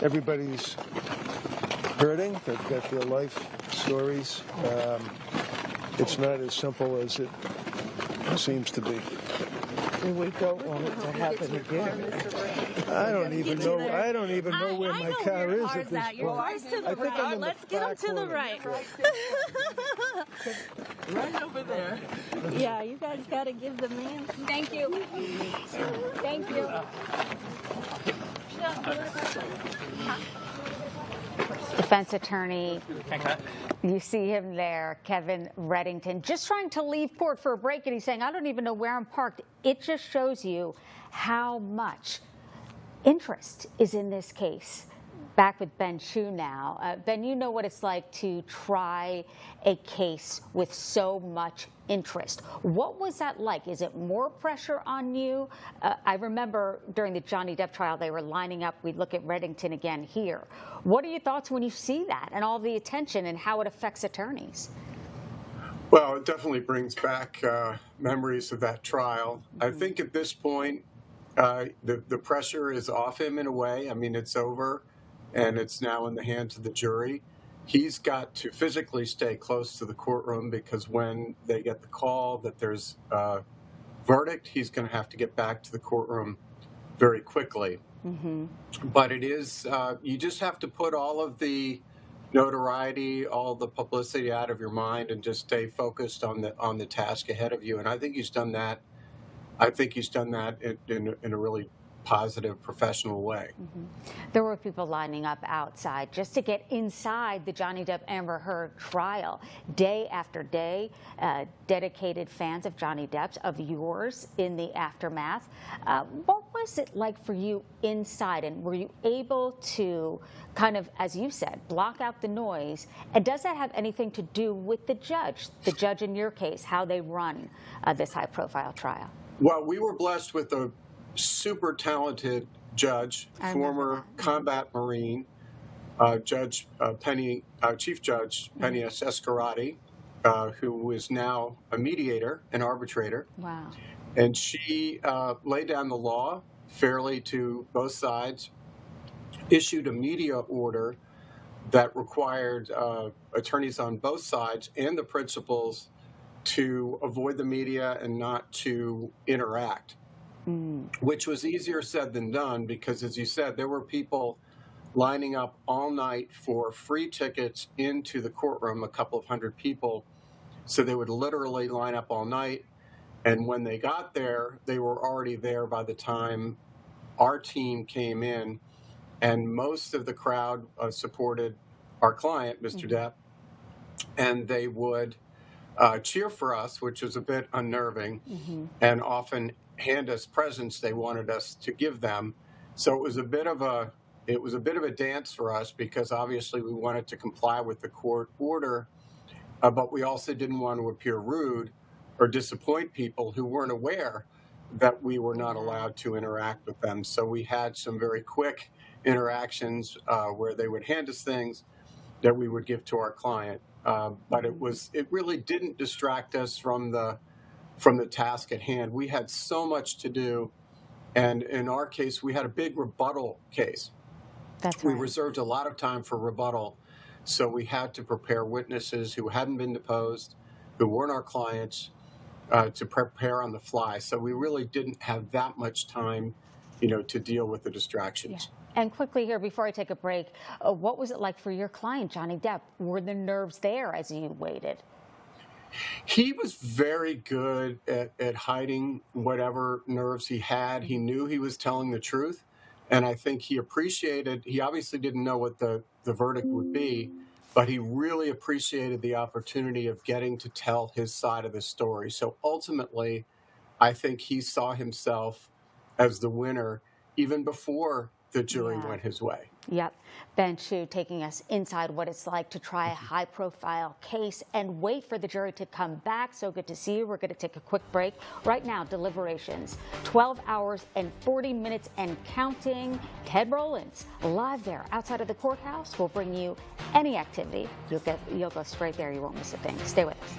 everybody's hurting. They've got their life stories. It's not as simple as it seems to be. We don't want it to happen again. I don't even know where my car is at this Your point. car's to the right. Let's get him to the right. Right over there. Yeah, you guys got to give the man. Thank you. Thank you. Defense attorney, you see him there, Kevin Reddington, just trying to leave court for a break, and he's saying, I don't even know where I'm parked. It just shows you how much interest is in this case. Back with Ben Chu now. Ben, you know what it's like to try a case with so much interest. What was that like? Is it more pressure on you? I remember during the Johnny Depp trial, they were lining up. We'd look at Reddington again here. What are your thoughts when you see that and all the attention and how it affects attorneys? Well, it definitely brings back memories of that trial. I think at this point, the pressure is off him in a way. I mean, it's over, and it's now in the hands of the jury. He's got to physically stay close to the courtroom because when they get the call that there's a verdict, he's going to have to get back to the courtroom very quickly. Mm-hmm. But it is, you just have to put all of the notoriety, all the publicity out of your mind, and just stay focused on the task ahead of you. And I think he's done that. I think he's done that in a really positive, professional way. There were people lining up outside just to get inside the Johnny Depp Amber Heard trial. Day after day, dedicated fans of Johnny Depp's, of yours, in the aftermath. What was it like for you inside? And were you able to kind of, as you said, block out the noise? And does that have anything to do with the judge in your case, how they run this high-profile trial? Well, we were blessed with a super talented judge, former combat Marine, Chief Judge Penny Escarati, who is now a mediator, an arbitrator. Wow. And she laid down the law fairly to both sides, issued a media order that required attorneys on both sides and the principals to avoid the media and not to interact, which was easier said than done because, as you said, there were people lining up all night for free tickets into the courtroom, a couple of hundred people. So they would literally line up all night. And when they got there, they were already there by the time our team came in. And most of the crowd supported our client, Mr. Depp, and they would cheer for us, which was a bit unnerving, and often hand us presents they wanted us to give them. So it was a bit of a dance for us because obviously we wanted to comply with the court order, but we also didn't want to appear rude or disappoint people who weren't aware that we were not allowed to interact with them. So we had some very quick interactions where they would hand us things that we would give to our client. But it really didn't distract us from the task at hand. We had so much to do, and in our case, we had a big rebuttal case. That's We right. reserved a lot of time for rebuttal, so we had to prepare witnesses who hadn't been deposed, who weren't our clients, to prepare on the fly. So we really didn't have that much time, to deal with the distractions. And quickly here, before I take a break, what was it like for your client, Johnny Depp? Were the nerves there as you waited? He was very good at hiding whatever nerves he had. He knew he was telling the truth. And I think he obviously didn't know what the verdict would be, but he really appreciated the opportunity of getting to tell his side of the story. So ultimately, I think he saw himself as the winner even before the jury went his way. Yep. Ben Chu taking us inside what it's like to try a high-profile case and wait for the jury to come back. So good to see you. We're going to take a quick break. Right now, deliberations, 12 hours and 40 minutes and counting. Ted Rowlands live there outside of the courthouse. We'll bring you any activity. You'll go straight there. You won't miss a thing. Stay with us.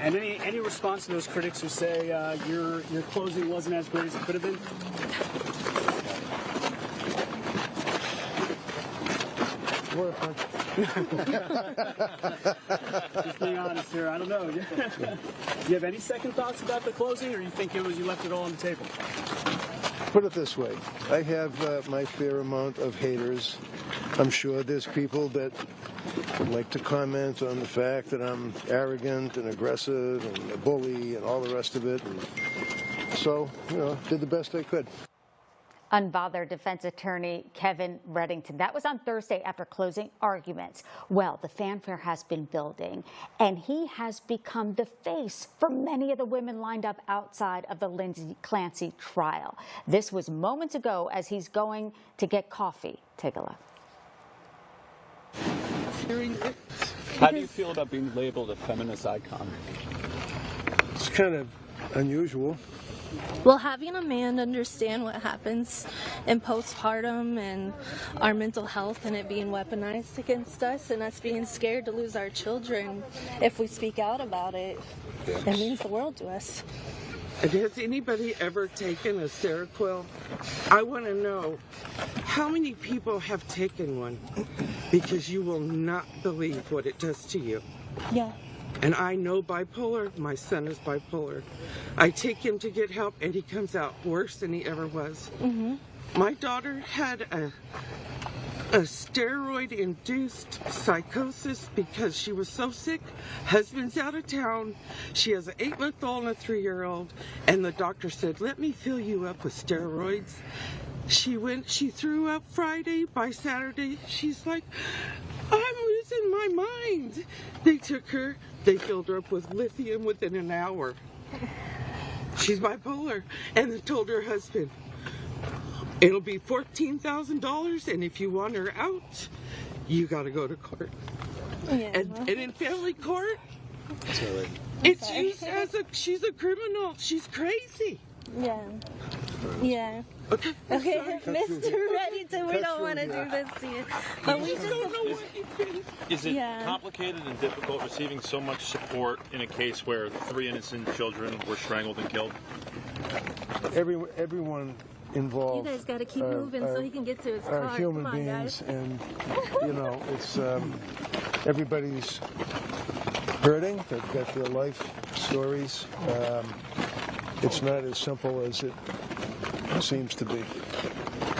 And any response to those critics who say your closing wasn't as great as it could have been? Just being honest here. I don't know. Do you have any second thoughts about the closing, or you think you left it all on the table? Put it this way. I have my fair amount of haters. I'm sure there's people that would like to comment on the fact that I'm arrogant and aggressive and a bully and all the rest of it. And so, did the best I could. Unbothered defense attorney Kevin Reddington. That was on Thursday after closing arguments. Well, the fanfare has been building, and he has become the face for many of the women lined up outside of the Lindsay Clancy trial. This was moments ago as he's going to get coffee. Take a look. How do you feel about being labeled a feminist icon? It's kind of unusual. Well, having a man understand what happens in postpartum and our mental health and it being weaponized against us and us being scared to lose our children if we speak out about it, it means the world to us. Has anybody ever taken a Seroquel? I want to know how many people have taken one, because you will not believe what it does to you. Yeah. And I know bipolar. My son is bipolar. I take him to get help, and he comes out worse than he ever was. Mm-hmm. My daughter had a steroid-induced psychosis because she was so sick. Husband's out of town. She has an 8-month-old and a 3-year-old, and the doctor said, "Let me fill you up with steroids." She threw up Friday. By Saturday, she's like, "I'm losing my mind." They took her. They filled her up with lithium within an hour. She's bipolar. And they told her husband, "It'll be $14,000, and if you want her out, you got to go to court." Yeah. And in family court, it's used as she's a criminal. She's crazy. Yeah. Yeah. Okay, Mr. Reddington, we don't want to do this to you. But we just don't know what you think. Is it complicated and difficult receiving so much support in a case where 3 innocent children were strangled and killed? Everyone involved. You guys got to keep moving so he can get to his car. Are human Come on, beings, guys. and it's everybody's hurting. They've got their life stories. It's not as simple as it seems to be.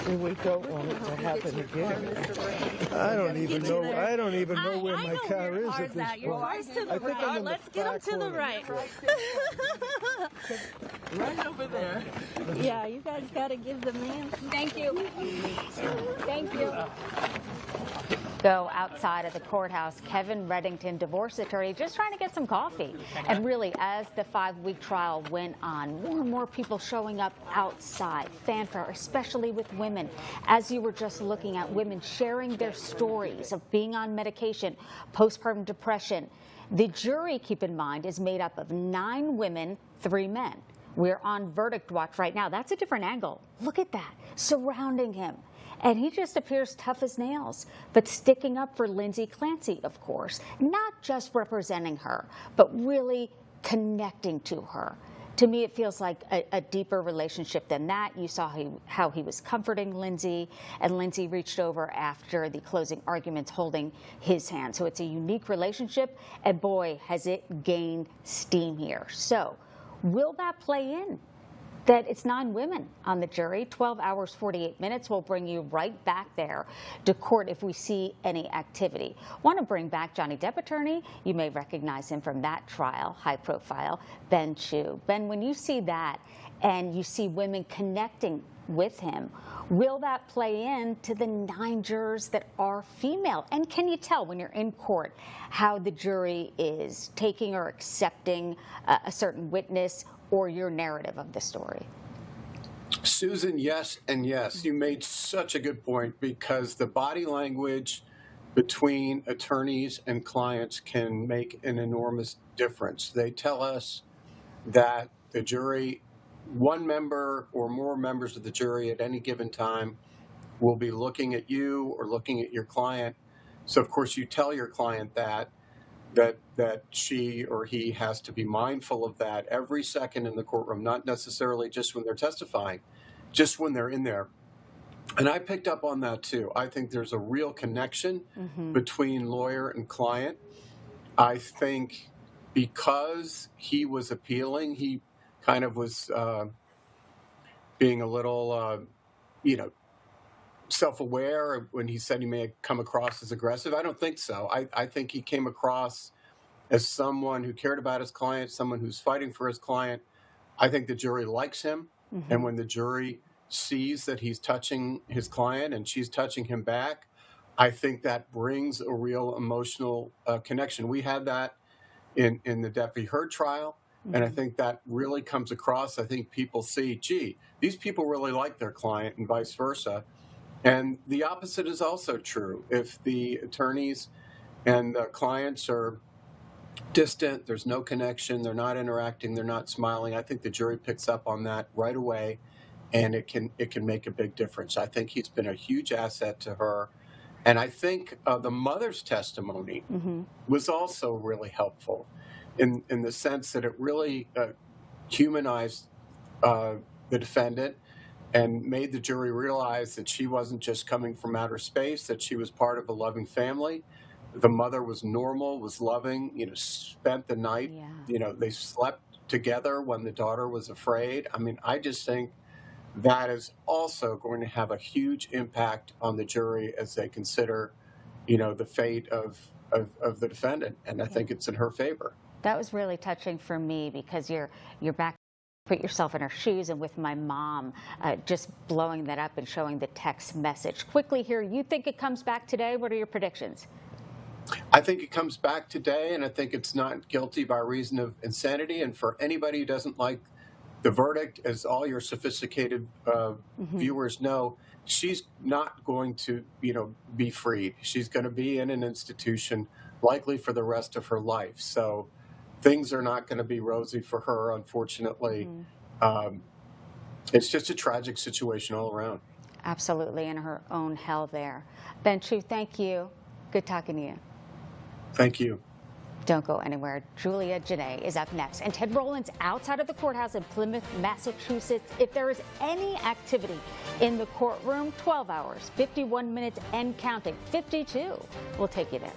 And we don't want it to happen again. I don't even know where my car is at this point. Your car's to the right. Let's get him to the right. Right over there. Yeah, you guys got to give the man. Thank you. Thank you. Go outside of the courthouse, Kevin Reddington, divorce attorney, just trying to get some coffee. And really, as the 5-week trial went on, more and more people showing up outside, fanfare, especially with women. As you were just looking at women sharing their stories of being on medication, postpartum depression. The jury, keep in mind, is made up of 9 women, 3 men. We're on verdict watch right now. That's a different angle. Look at that, surrounding him. And he just appears tough as nails, but sticking up for Lindsay Clancy, of course, not just representing her, but really connecting to her. To me, it feels like a deeper relationship than that. You saw how he was comforting Lindsay, and Lindsay reached over after the closing arguments holding his hand. So it's a unique relationship, and boy, has it gained steam here. So will that play in? That it's 9 women on the jury, 12 hours, 48 minutes. We'll bring you right back there to court if we see any activity. Want to bring back Johnny Depp attorney? You may recognize him from that trial, high profile, Ben Chu. Ben, when you see that and you see women connecting with him, will that play into the 9 jurors that are female? And can you tell when you're in court how the jury is taking or accepting a certain witness or your narrative of the story? Susan, yes and yes. You made such a good point, because the body language between attorneys and clients can make an enormous difference. They tell us that the jury, one member or more members of the jury at any given time, will be looking at you or looking at your client. So, of course, you tell your client that. that she or he has to be mindful of that every second in the courtroom, not necessarily just when they're testifying, just when they're in there. And I picked up on that too. I think there's a real connection between lawyer and client. I think because he was appealing, he kind of was being a little, self-aware when he said he may have come across as aggressive. I don't think so. I think he came across as someone who cared about his client, someone who's fighting for his client. I think the jury likes him. And when the jury sees that he's touching his client and she's touching him back, I think that brings a real emotional connection. We had that in the Deputy Heard trial, and I think that really comes across. I think people see, gee, these people really like their client and vice versa. And the opposite is also true. If the attorneys and the clients are distant, there's no connection, they're not interacting, they're not smiling, I think the jury picks up on that right away, and it can make a big difference. I think he's been a huge asset to her. And I think the mother's testimony was also really helpful in the sense that it really humanized the defendant and made the jury realize that she wasn't just coming from outer space, that she was part of a loving family. The mother was normal, was loving, spent the night, they slept together when the daughter was afraid. I mean, I just think that is also going to have a huge impact on the jury as they consider, the fate of the defendant. And I think it's in her favor. That was really touching for me because you're back. Put yourself in her shoes, and with my mom, just blowing that up and showing the text message. Quickly here, you think it comes back today? What are your predictions? I think it comes back today, and I think it's not guilty by reason of insanity. And for anybody who doesn't like the verdict, as all your sophisticated viewers know, she's not going to, be freed. She's going to be in an institution likely for the rest of her life. So things are not going to be rosy for her, unfortunately. It's just a tragic situation all around. Absolutely, in her own hell there. Ben Chu, thank you. Good talking to you. Thank you. Don't go anywhere. Julia Janae is up next. And Ted Rowland's outside of the courthouse in Plymouth, Massachusetts. If there is any activity in the courtroom, 12 hours, 51 minutes and counting. 52. We'll take you there.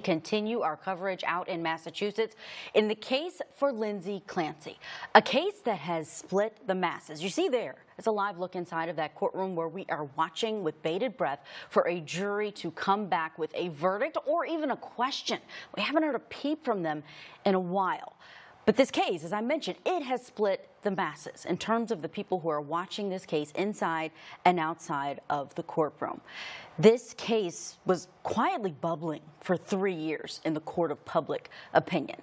Continue our coverage out in Massachusetts in the case for Lindsay Clancy, a case that has split the masses. You see there, it's a live look inside of that courtroom where we are watching with bated breath for a jury to come back with a verdict or even a question. We haven't heard a peep from them in a while. But this case, as I mentioned, it has split the masses in terms of the people who are watching this case inside and outside of the courtroom. This case was quietly bubbling for 3 years in the court of public opinion.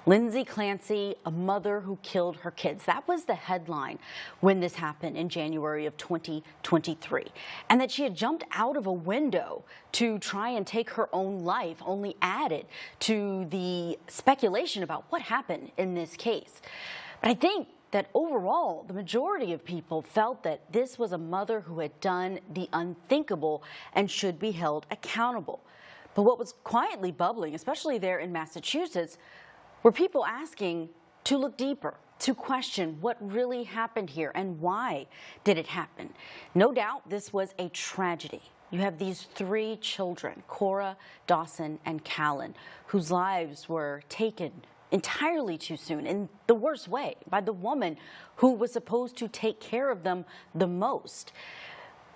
Lindsay Clancy, a mother who killed her kids. That was the headline when this happened in January of 2023. And that she had jumped out of a window to try and take her own life only added to the speculation about what happened in this case. But I think that overall, the majority of people felt that this was a mother who had done the unthinkable and should be held accountable. But what was quietly bubbling, especially there in Massachusetts, were people asking to look deeper, to question what really happened here and why did it happen. No doubt this was a tragedy. You have these 3 children, Cora, Dawson, and Callan, whose lives were taken entirely too soon, in the worst way, by the woman who was supposed to take care of them the most.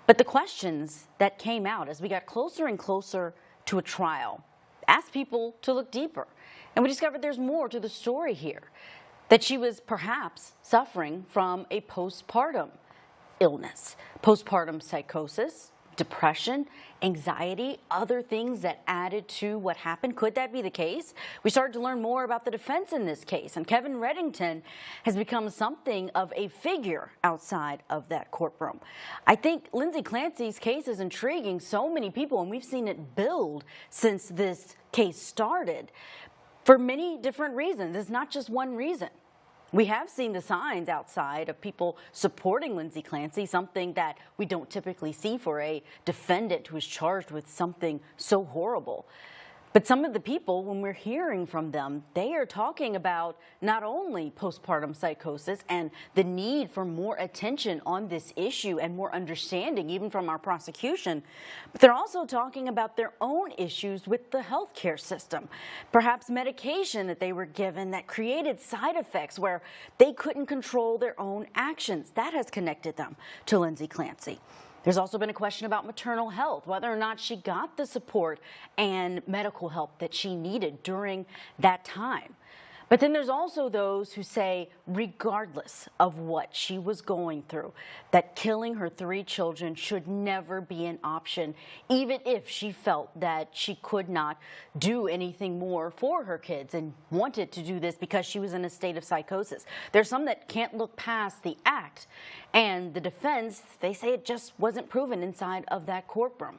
But the questions that came out as we got closer and closer to a trial asked people to look deeper. And we discovered there's more to the story here, that she was perhaps suffering from a postpartum illness, postpartum psychosis, depression, anxiety, other things that added to what happened. Could that be the case? We started to learn more about the defense in this case, and Kevin Reddington has become something of a figure outside of that courtroom. I think Lindsay Clancy's case is intriguing so many people, and we've seen it build since this case started for many different reasons. It's not just one reason. We have seen the signs outside of people supporting Lindsay Clancy, something that we don't typically see for a defendant who is charged with something so horrible. But some of the people, when we're hearing from them, they are talking about not only postpartum psychosis and the need for more attention on this issue and more understanding, even from our prosecution, but they're also talking about their own issues with the healthcare system. Perhaps medication that they were given that created side effects where they couldn't control their own actions. That has connected them to Lindsay Clancy. There's also been a question about maternal health, whether or not she got the support and medical help that she needed during that time. But then there's also those who say, regardless of what she was going through, that killing her 3 children should never be an option, even if she felt that she could not do anything more for her kids and wanted to do this because she was in a state of psychosis. There's some that can't look past the act, and the defense, they say it just wasn't proven inside of that courtroom.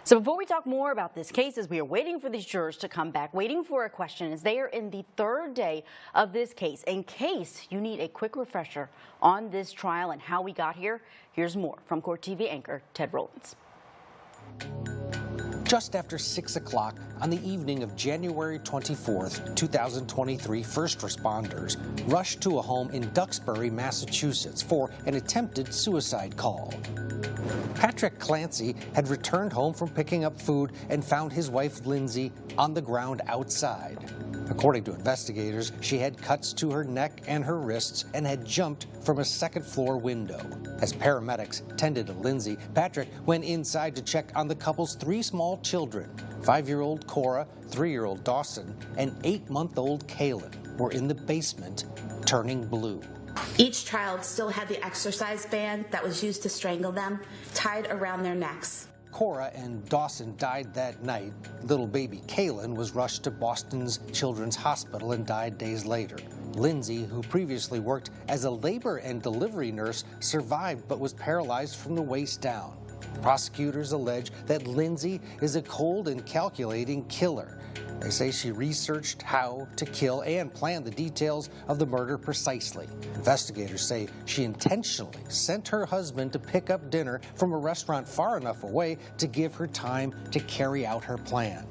So before we talk more about this case, as we are waiting for these jurors to come back, waiting for a question, as they are in the 3rd day of this case, in case you need a quick refresher on this trial and how we got here, here's more from Court TV anchor Ted Rowlands. Just after 6 o'clock on the evening of January 24th, 2023, first responders rushed to a home in Duxbury, Massachusetts for an attempted suicide call. Patrick Clancy had returned home from picking up food and found his wife Lindsay on the ground outside. According to investigators, she had cuts to her neck and her wrists and had jumped from a 2nd-floor window. As paramedics tended to Lindsay, Patrick went inside to check on the couple's 3 small children. 5-year-old Cora, 3-year-old Dawson, and 8-month-old Callan were in the basement, turning blue. Each child still had the exercise band that was used to strangle them tied around their necks. Cora and Dawson died that night. Little baby Callan was rushed to Boston's Children's Hospital and died days later. Lindsay, who previously worked as a labor and delivery nurse, survived but was paralyzed from the waist down. Prosecutors allege that Lindsay is a cold and calculating killer. They say she researched how to kill and planned the details of the murder precisely. Investigators say she intentionally sent her husband to pick up dinner from a restaurant far enough away to give her time to carry out her plan.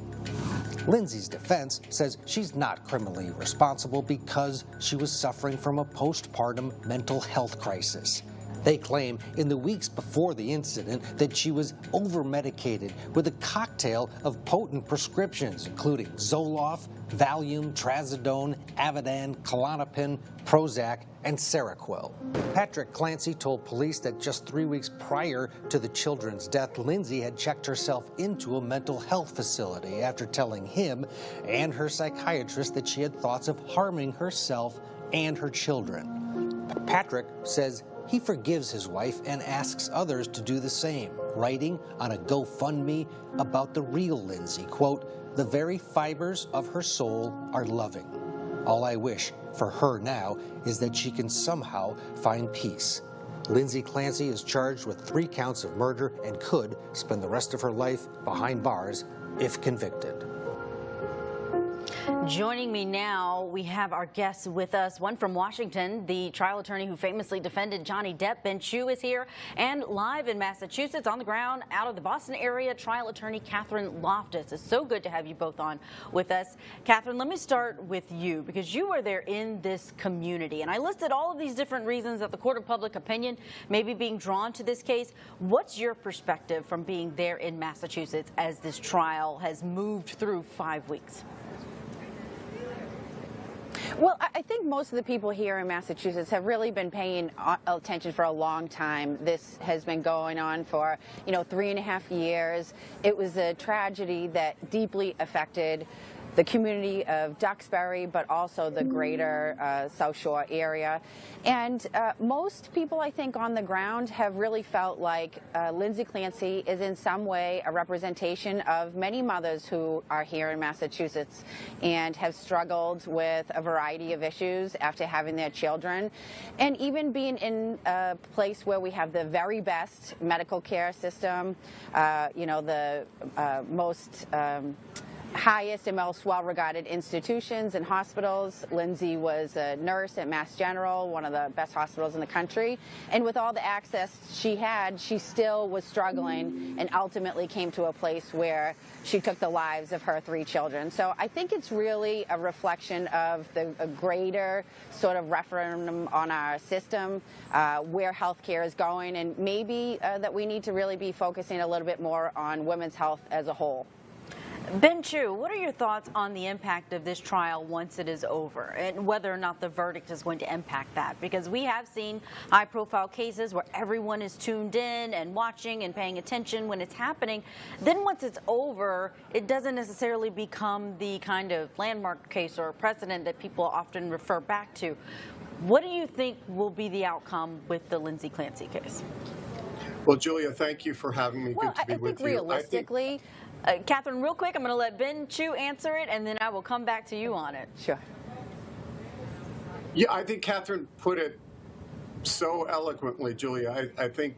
Lindsay's defense says she's not criminally responsible because she was suffering from a postpartum mental health crisis. They claim in the weeks before the incident that she was over-medicated with a cocktail of potent prescriptions, including Zoloft, Valium, Trazodone, Ativan, Klonopin, Prozac, and Seroquel. Patrick Clancy told police that just 3 weeks prior to the children's death, Lindsay had checked herself into a mental health facility after telling him and her psychiatrist that she had thoughts of harming herself and her children. Patrick says he forgives his wife and asks others to do the same, writing on a GoFundMe about the real Lindsay, quote, "The very fibers of her soul are loving. All I wish for her now is that she can somehow find peace." Lindsay Clancy is charged with 3 counts of murder and could spend the rest of her life behind bars if convicted. Joining me now, we have our guests with us. One from Washington, the trial attorney who famously defended Johnny Depp, Ben Chu, is here. And live in Massachusetts, on the ground, out of the Boston area, trial attorney Catherine Loftus. It's so good to have you both on with us. Catherine, let me start with you, because you were there in this community. And I listed all of these different reasons that the court of public opinion may be being drawn to this case. What's your perspective from being there in Massachusetts as this trial has moved through 5 weeks? Well, I think most of the people here in Massachusetts have really been paying attention for a long time. This has been going on for, 3.5 years. It was a tragedy that deeply affected the community of Duxbury, but also the greater South Shore area. And most people, I think, on the ground have really felt like Lindsay Clancy is in some way a representation of many mothers who are here in Massachusetts and have struggled with a variety of issues after having their children. And even being in a place where we have the very best medical care system, the most highest and most well-regarded institutions and hospitals. Lindsay was a nurse at Mass General, one of the best hospitals in the country. And with all the access she had, she still was struggling and ultimately came to a place where she took the lives of her 3 children. So I think it's really a reflection of a greater sort of referendum on our system, where healthcare is going, and maybe that we need to really be focusing a little bit more on women's health as a whole. Ben Chu, what are your thoughts on the impact of this trial once it is over, and whether or not the verdict is going to impact that? Because we have seen high-profile cases where everyone is tuned in and watching and paying attention when it's happening. Then once it's over, it doesn't necessarily become the kind of landmark case or precedent that people often refer back to. What do you think will be the outcome with the Lindsay Clancy case? Well, Julia, thank you for having me. Good to be with you. Realistically, Catherine, real quick, I'm going to let Ben Chu answer it, and then I will come back to you on it. Sure. Yeah, I think Catherine put it so eloquently, Julia. I think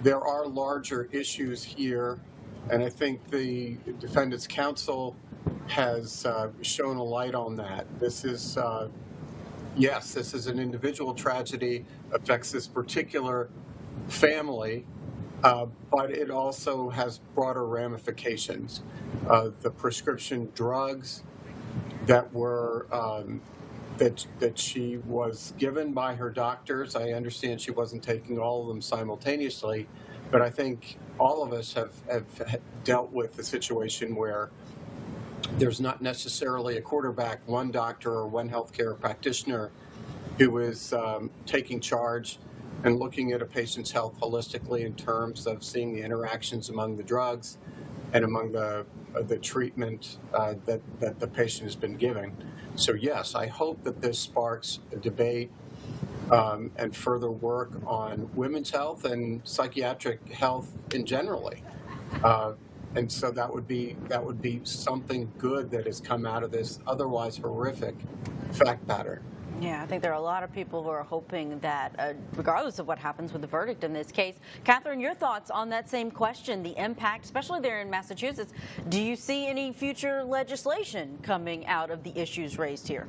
there are larger issues here, and I think the defendant's counsel has shown a light on that. This is, yes, this is an individual tragedy, affects this particular family, but it also has broader ramifications. The prescription drugs that were that she was given by her doctors, I understand she wasn't taking all of them simultaneously, but I think all of us have dealt with the situation where there's not necessarily a quarterback, one doctor or one healthcare practitioner who is taking charge and looking at a patient's health holistically in terms of seeing the interactions among the drugs and among the treatment that the patient has been given. So yes, I hope that this sparks a debate and further work on women's health and psychiatric health in generally. And so that would be something good that has come out of this otherwise horrific fact pattern. Yeah, I think there are a lot of people who are hoping that, regardless of what happens with the verdict in this case. Catherine, your thoughts on that same question, the impact, especially there in Massachusetts. Do you see any future legislation coming out of the issues raised here?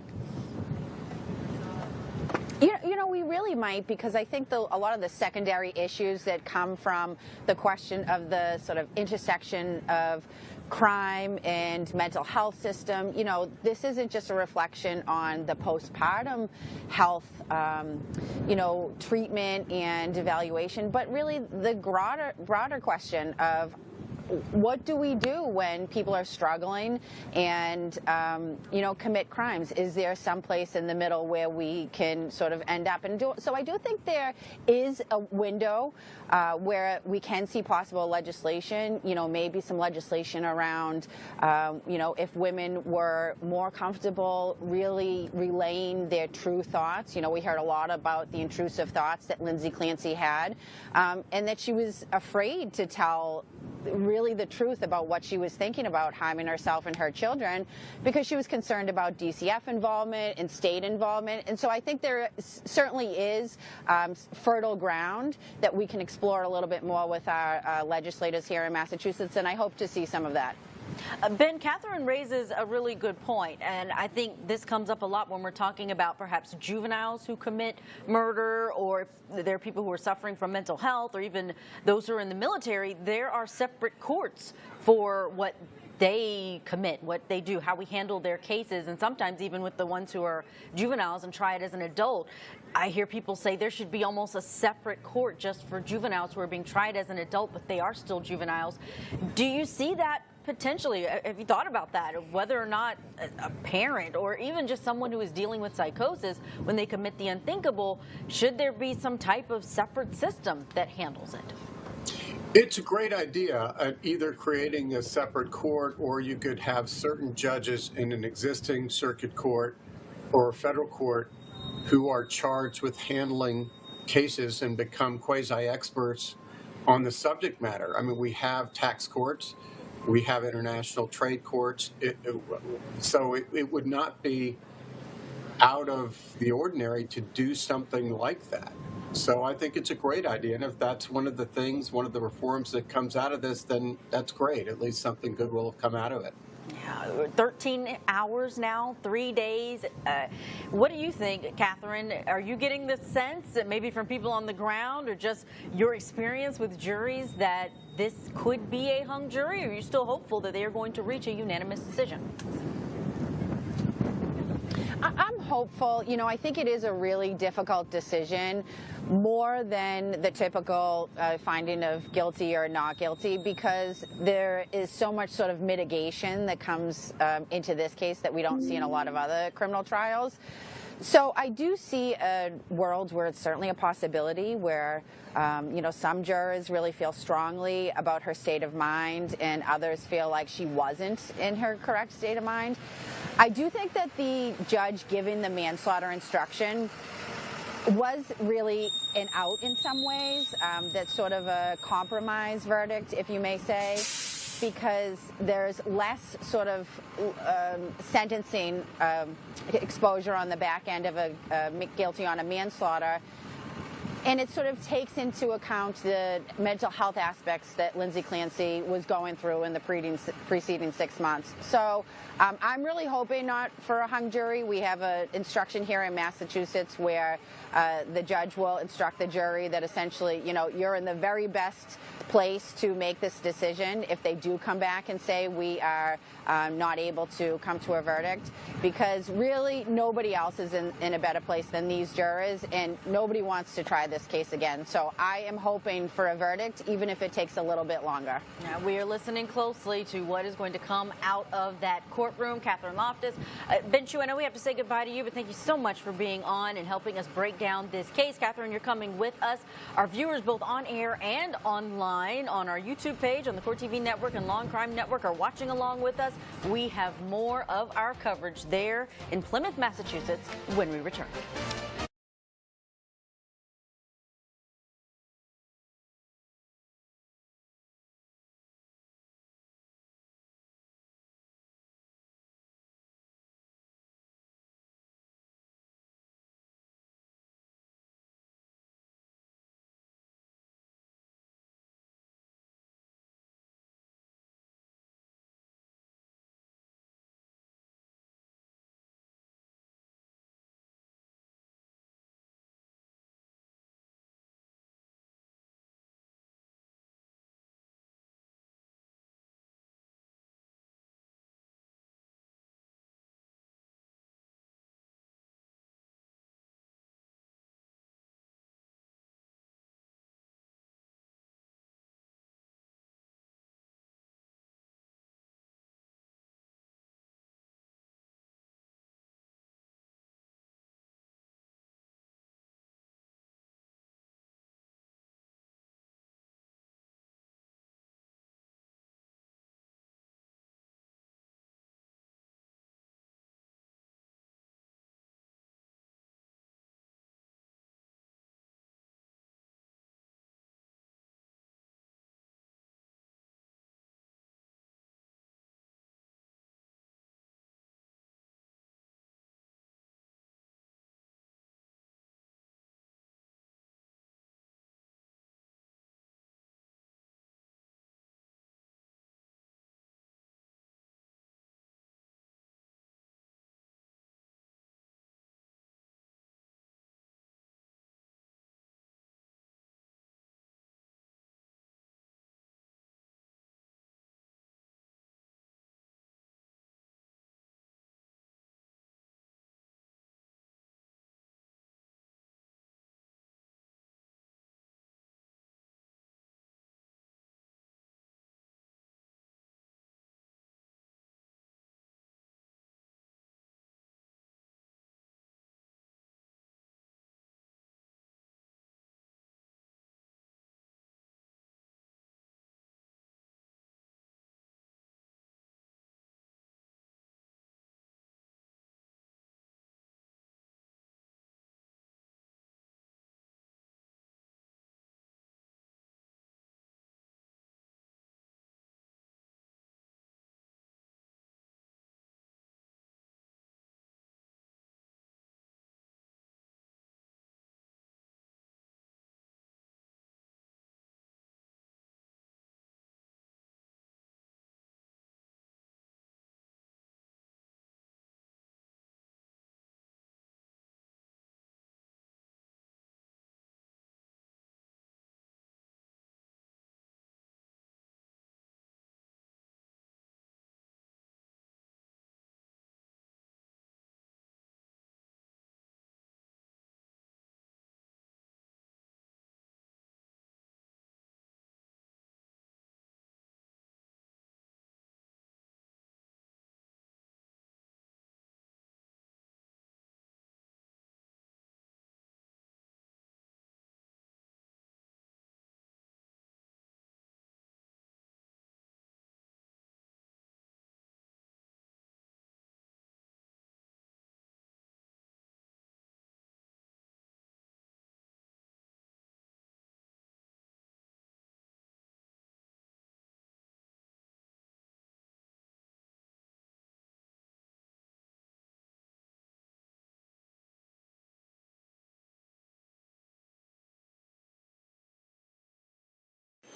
We really might, because I think a lot of the secondary issues that come from the question of the sort of intersection of crime and mental health system, you know, this isn't just a reflection on the postpartum health, you know, treatment and evaluation, but really the broader question of what do we do when people are struggling and, you know, commit crimes? Is there some place in the middle where we can sort of end up and do it? So I do think there is a window where we can see possible legislation, you know, maybe some legislation around, you know, if women were more comfortable really relaying their true thoughts. You know, we heard a lot about the intrusive thoughts that Lindsay Clancy had, and that she was afraid to tell really the truth about what she was thinking about harming herself and her children, because she was concerned about DCF involvement and state involvement. And so I think there certainly is fertile ground that we can explore a little bit more with our legislators here in Massachusetts, and I hope to see some of that. Ben, Catherine raises a really good point, and I think this comes up a lot when we're talking about perhaps juveniles who commit murder, or if there are people who are suffering from mental health, or even those who are in the military. There are separate courts for what they commit, what they do, how we handle their cases, and sometimes even with the ones who are juveniles and try it as an adult. I hear people say there should be almost a separate court just for juveniles who are being tried as an adult, but they are still juveniles. Do you see that potentially? Have you thought about that, whether or not a parent or even just someone who is dealing with psychosis, when they commit the unthinkable, should there be some type of separate system that handles it? It's a great idea, either creating a separate court, or you could have certain judges in an existing circuit court or a federal court who are charged with handling cases and become quasi-experts on the subject matter. I mean, we have tax courts, we have international trade courts, so it would not be out of the ordinary to do something like that. So I think it's a great idea, and if that's one of the things, one of the reforms that comes out of this, then that's great. At least something good will have come out of it. Yeah, 13 hours now, 3 days. What do you think, Catherine? Are you getting the sense that maybe from people on the ground, or just your experience with juries, that this could be a hung jury? Or are you still hopeful that they are going to reach a unanimous decision? I'm hopeful. You know, I think it is a really difficult decision, more than the typical finding of guilty or not guilty, because there is so much sort of mitigation that comes into this case that we don't see in a lot of other criminal trials. So I do see a world where it's certainly a possibility where, you know, some jurors really feel strongly about her state of mind and others feel like she wasn't in her correct state of mind. I do think that the judge giving the manslaughter instruction was really an out in some ways. That's sort of a compromise verdict, if you may say, because there's less sort of sentencing exposure on the back end of a guilty on a manslaughter. And it sort of takes into account the mental health aspects that Lindsay Clancy was going through in the preceding 6 months. So I'm really hoping not for a hung jury. We have an instruction here in Massachusetts where the judge will instruct the jury that essentially, you know, you're in the very best place to make this decision if they do come back and say we are not able to come to a verdict, because really nobody else is in a better place than these jurors, and nobody wants to try this case again. So I am hoping for a verdict, even if it takes a little bit longer. Now, we are listening closely to what is going to come out of that courtroom. Catherine Loftus, Ben Chu, I know we have to say goodbye to you, but thank you so much for being on and helping us break down this case. Catherine, you're coming with us. Our viewers, both on air and online, on our YouTube page, on the Court TV Network and Law and Crime Network, are watching along with us. We have more of our coverage there in Plymouth, Massachusetts, when we return.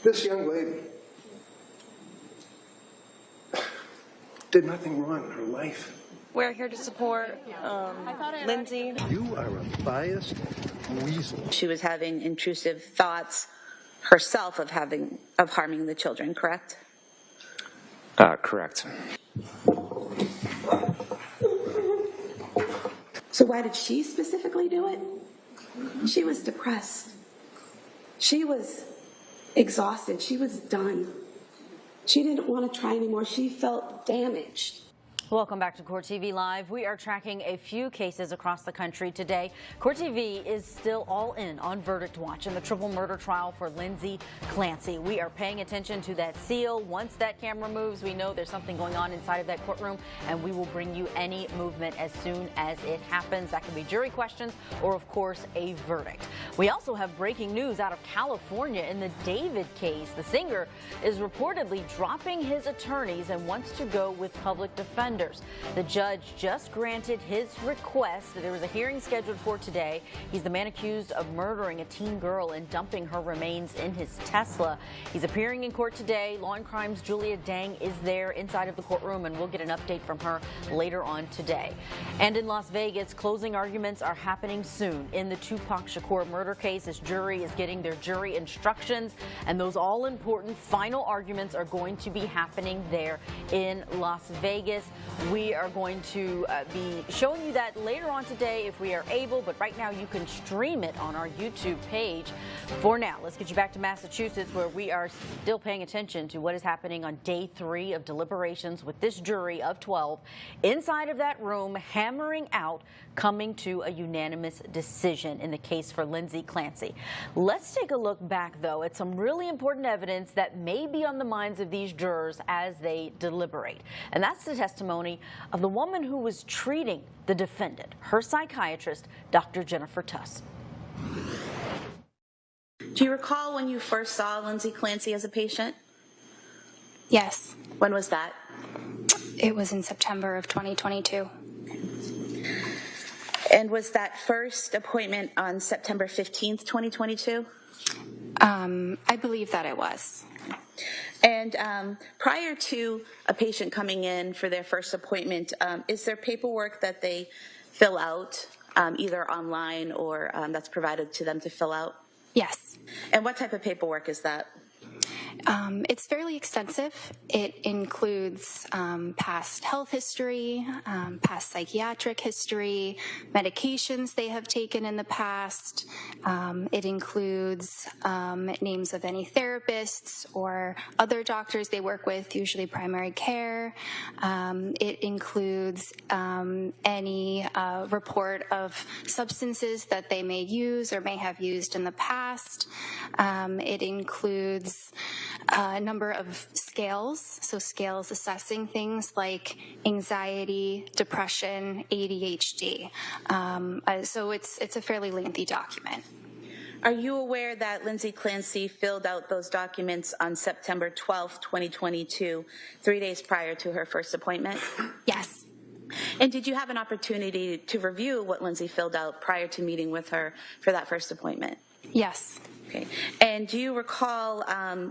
This young lady did nothing wrong in her life. We're here to support Lindsay. You are a biased weasel. She was having intrusive thoughts herself of harming the children, correct? Correct. So why did she specifically do it? She was depressed. She was exhausted. She was done. She didn't want to try anymore. She felt damaged. Welcome back to Court TV Live. We are tracking a few cases across the country today. Court TV is still all in on verdict watch in the triple murder trial for Lindsay Clancy. We are paying attention to that seal. Once that camera moves, we know there's something going on inside of that courtroom, and we will bring you any movement as soon as it happens. That can be jury questions or, of course, a verdict. We also have breaking news out of California in the David case. The singer is reportedly dropping his attorneys and wants to go with public defenders. The judge just granted his request. There was a hearing scheduled for today. He's the man accused of murdering a teen girl and dumping her remains in his Tesla. He's appearing in court today. Law and Crime's Julia Dang is there inside of the courtroom, and we'll get an update from her later on today. And in Las Vegas, closing arguments are happening soon in the Tupac Shakur murder case. This jury is getting their jury instructions, and those all-important final arguments are going to be happening there in Las Vegas. We are going to be showing you that later on today if we are able, but right now you can stream it on our YouTube page. For now, let's get you back to Massachusetts, where we are still paying attention to what is happening on day 3 of deliberations with this jury of 12 inside of that room, hammering out, coming to a unanimous decision in the case for Lindsay Clancy. Let's take a look back, though, at some really important evidence that may be on the minds of these jurors as they deliberate. And that's the testimony of the woman who was treating the defendant, her psychiatrist, Dr. Jennifer Tuss. Do you recall when you first saw Lindsay Clancy as a patient? Yes. When was that? It was in September of 2022. And was that first appointment on September 15th, 2022? I believe that it was. And prior to a patient coming in for their first appointment, is there paperwork that they fill out, either online or that's provided to them to fill out? Yes. And what type of paperwork is that? It's fairly extensive. It includes past health history, past psychiatric history, medications they have taken in the past. It includes names of any therapists or other doctors they work with, usually primary care. It includes any report of substances that they may use or may have used in the past. It includes a number of scales, so scales assessing things like anxiety, depression, ADHD. So it's a fairly lengthy document. Are you aware that Lindsay Clancy filled out those documents on September 12th, 2022, 3 days prior to her first appointment? Yes. And did you have an opportunity to review what Lindsay filled out prior to meeting with her for that first appointment? Yes. Okay. And do you recall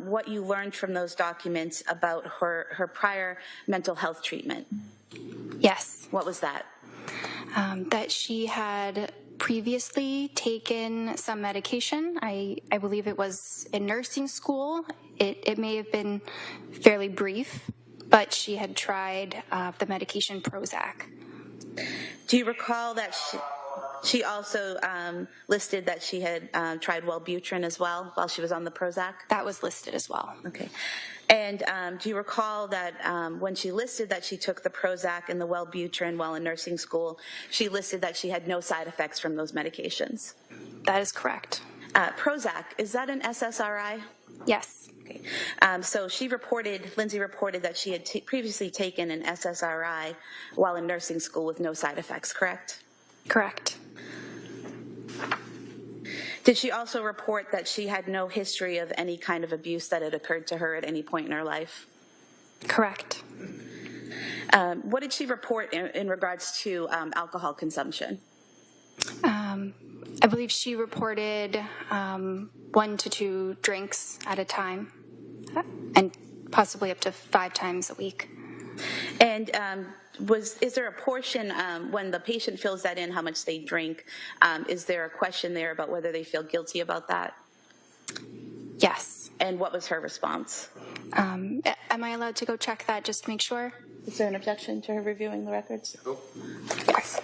what you learned from those documents about her prior mental health treatment? Yes. What was that? That she had previously taken some medication. I believe it was in nursing school. It may have been fairly brief, but she had tried the medication Prozac. Do you recall that she also listed that she had tried Wellbutrin as well while she was on the Prozac? That was listed as well. Okay. And do you recall that when she listed that she took the Prozac and the Wellbutrin while in nursing school, she listed that she had no side effects from those medications? That is correct. Prozac, is that an SSRI? Yes. Okay. So Lindsay reported that she had previously taken an SSRI while in nursing school with no side effects, correct? Correct. Did she also report that she had no history of any kind of abuse that had occurred to her at any point in her life? Correct. What did she report in regards to alcohol consumption? I believe she reported 1 to 2 drinks at a time. and possibly up to 5 times a week. And is there a portion when the patient fills that in, how much they drink? Is there a question there about whether they feel guilty about that? Yes. And what was her response? Am I allowed to go check that just to make sure? Is there an objection to her reviewing the records? Yes.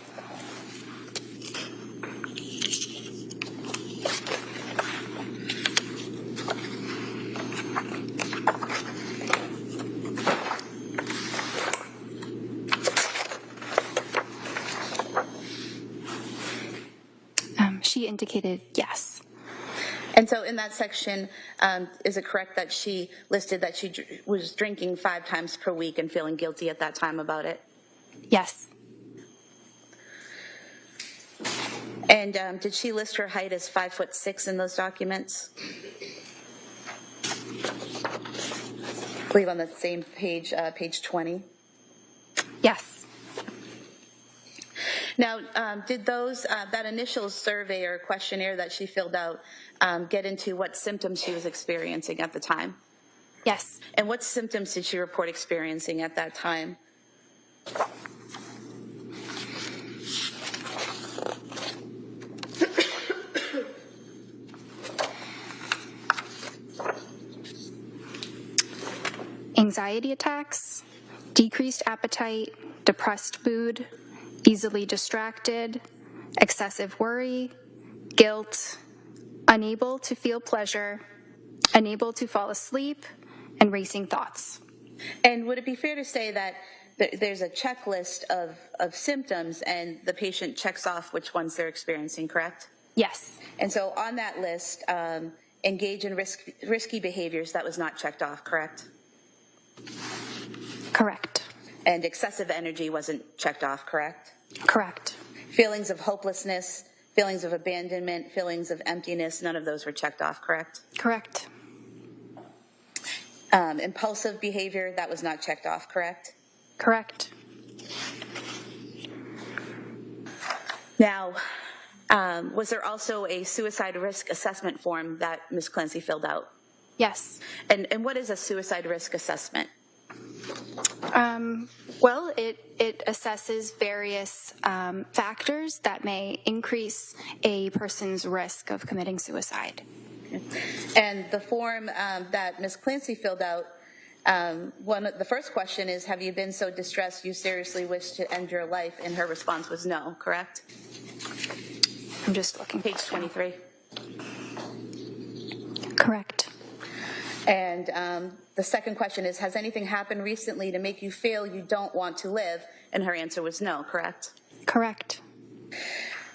She indicated yes. And so in that section, is it correct that she listed that she was drinking 5 times per week and feeling guilty at that time about it? Yes. And did she list her height as 5'6" in those documents? I believe on the same page, page 20. Yes. Now, did those that initial survey or questionnaire that she filled out get into what symptoms she was experiencing at the time? Yes. And what symptoms did she report experiencing at that time? Anxiety attacks, decreased appetite, depressed mood, easily distracted, excessive worry, guilt, unable to feel pleasure, unable to fall asleep, and racing thoughts. And would it be fair to say that there's a checklist of symptoms and the patient checks off which ones they're experiencing, correct? Yes. And so on that list, engage in risky behaviors, that was not checked off, correct? Correct. And excessive energy wasn't checked off, correct? Correct. Feelings of hopelessness, feelings of abandonment, feelings of emptiness, none of those were checked off, correct? Correct. Impulsive behavior, that was not checked off, correct? Correct. Now, was there also a suicide risk assessment form that Ms. Clancy filled out? Yes. And what is a suicide risk assessment? Well, it assesses various factors that may increase a person's risk of committing suicide. And the form that Ms. Clancy filled out, the first question is, have you been so distressed you seriously wish to end your life? And her response was no, correct? I'm just looking. Page 23. Correct. And the second question is, has anything happened recently to make you feel you don't want to live? And her answer was no, correct? Correct.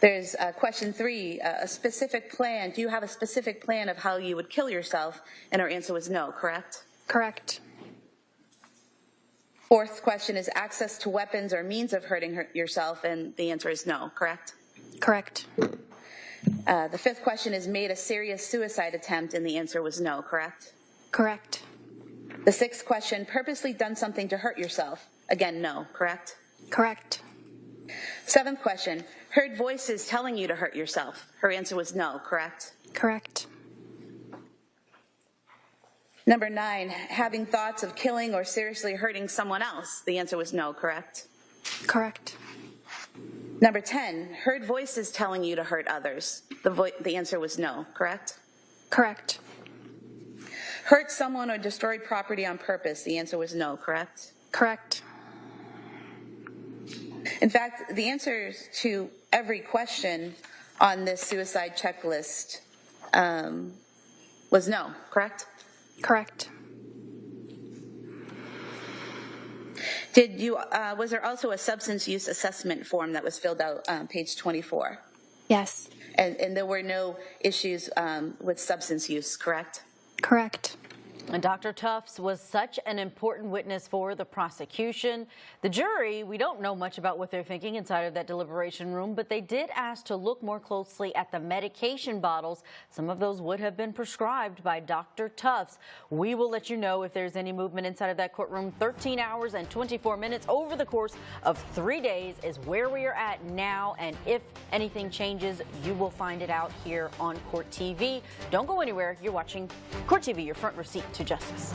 There's question 3, a specific plan. Do you have a specific plan of how you would kill yourself? And her answer was no, correct? Correct. Fourth question is access to weapons or means of hurting yourself, and the answer is no, correct? Correct. The fifth question is made a serious suicide attempt, and the answer was no, correct? Correct. The sixth question, purposely done something to hurt yourself. Again, no, correct? Correct. Seventh question, heard voices telling you to hurt yourself. Her answer was no, correct? Correct. Number 9, having thoughts of killing or seriously hurting someone else. The answer was no, correct? Correct. Number 10, heard voices telling you to hurt others. The answer was no, correct? Correct. Hurt someone or destroy property on purpose. The answer was no, correct? Correct. In fact, the answers to every question on this suicide checklist was no, correct? Correct. Did you? Was there also a substance use assessment form that was filled out on page 24? Yes. And there were no issues with substance use, correct? Correct. And Dr. Tufts was such an important witness for the prosecution. The jury, we don't know much about what they're thinking inside of that deliberation room, but they did ask to look more closely at the medication bottles. Some of those would have been prescribed by Dr. Tufts. We will let you know if there's any movement inside of that courtroom. 13 hours and 24 minutes over the course of 3 days is where we are at now. And if anything changes, you will find it out here on Court TV. Don't go anywhere. You're watching Court TV, your front row seat to justice.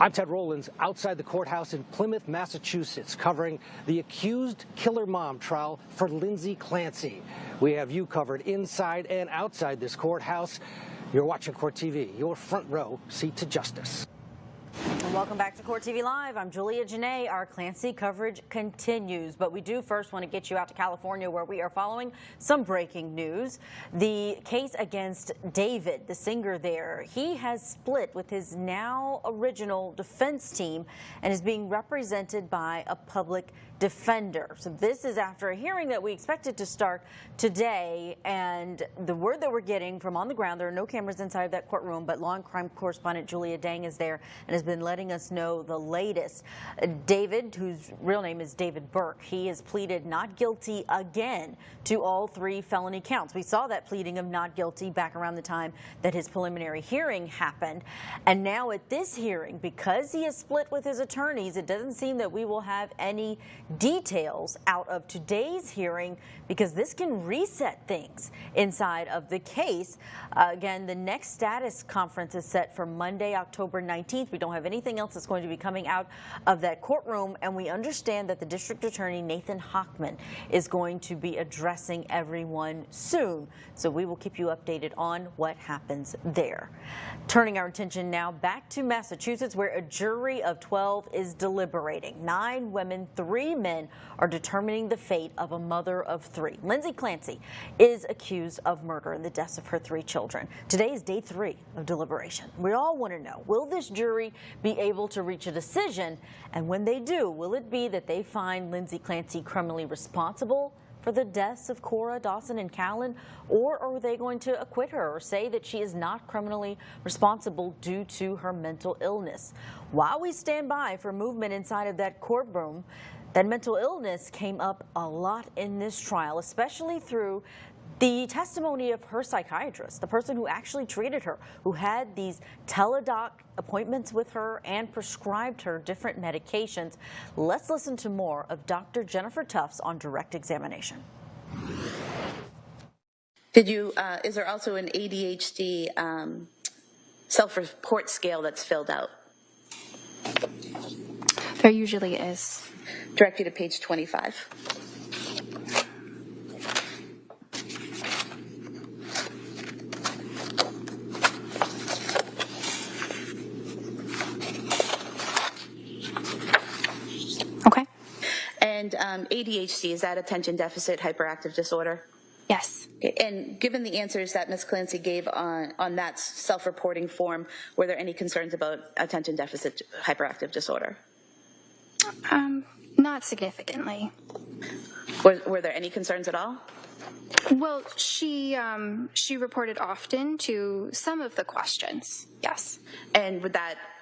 I'm Ted Rollins outside the courthouse in Plymouth, Massachusetts, covering the accused killer mom trial for Lindsay Clancy. We have you covered inside and outside this courthouse. You're watching Court TV, your front row seat to justice. And welcome back to Court TV Live. I'm Julia Janae. Our Clancy coverage continues, but we do first want to get you out to California, where we are following some breaking news. The case against David, the singer there, he has split with his now original defense team and is being represented by a public defender. So this is after a hearing that we expected to start today, and the word that we're getting from on the ground, there are no cameras inside of that courtroom, but law and crime correspondent Julia Dang is there and has been letting us know the latest. David, whose real name is David Burke, he has pleaded not guilty again to all 3 felony counts. We saw that pleading of not guilty back around the time that his preliminary hearing happened. And now at this hearing, because he has split with his attorneys, it doesn't seem that we will have any details out of today's hearing, because this can reset things inside of the case. Again, the next status conference is set for Monday, October 19th. We don't have anything else that's going to be coming out of that courtroom, and we understand that the district attorney, Nathan Hochman, is going to be addressing everyone soon. So we will keep you updated on what happens there. Turning our attention now back to Massachusetts, where a jury of 12 is deliberating. 9 women, 3 men are determining the fate of a mother of 3. Lindsay Clancy is accused of murder in the deaths of her 3 children. Today is day 3 of deliberation. We all want to know, will this jury be able to reach a decision? And when they do, will it be that they find Lindsay Clancy criminally responsible for the deaths of Cora, Dawson, and Callan, or are they going to acquit her or say that she is not criminally responsible due to her mental illness? While we stand by for movement inside of that courtroom, that mental illness came up a lot in this trial, especially through the testimony of her psychiatrist, the person who actually treated her, who had these teledoc appointments with her and prescribed her different medications. Let's listen to more of Dr. Jennifer Tufts on direct examination. Is there also an ADHD self-report scale that's filled out? There usually is. Direct you to page 25. Okay. And ADHD, is that attention deficit hyperactive disorder? Yes. And given the answers that Ms. Clancy gave on that self-reporting form, were there any concerns about attention deficit hyperactive disorder? Not significantly. Were there any concerns at all? Well, she reported often to some of the questions. Yes. And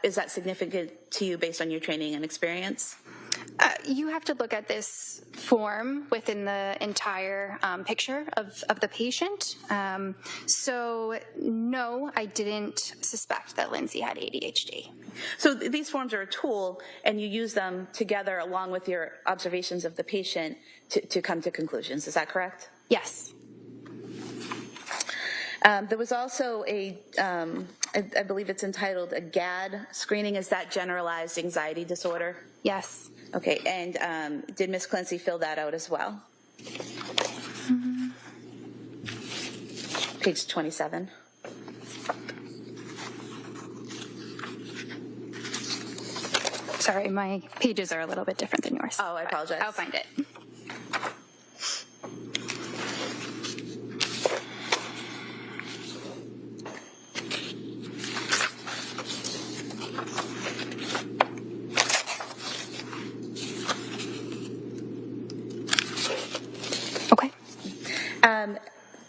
is that significant to you based on your training and experience? You have to look at this form within the entire picture of the patient. So no, I didn't suspect that Lindsay had ADHD. So these forms are a tool, and you use them together along with your observations of the patient to come to conclusions. Is that correct? Yes. There was also I believe it's entitled a GAD screening. Is that generalized anxiety disorder? Yes. Okay, and did Ms. Clancy fill that out as well? Mm-hmm. Page 27. Sorry, my pages are a little bit different than yours. Oh, I apologize. I'll find it.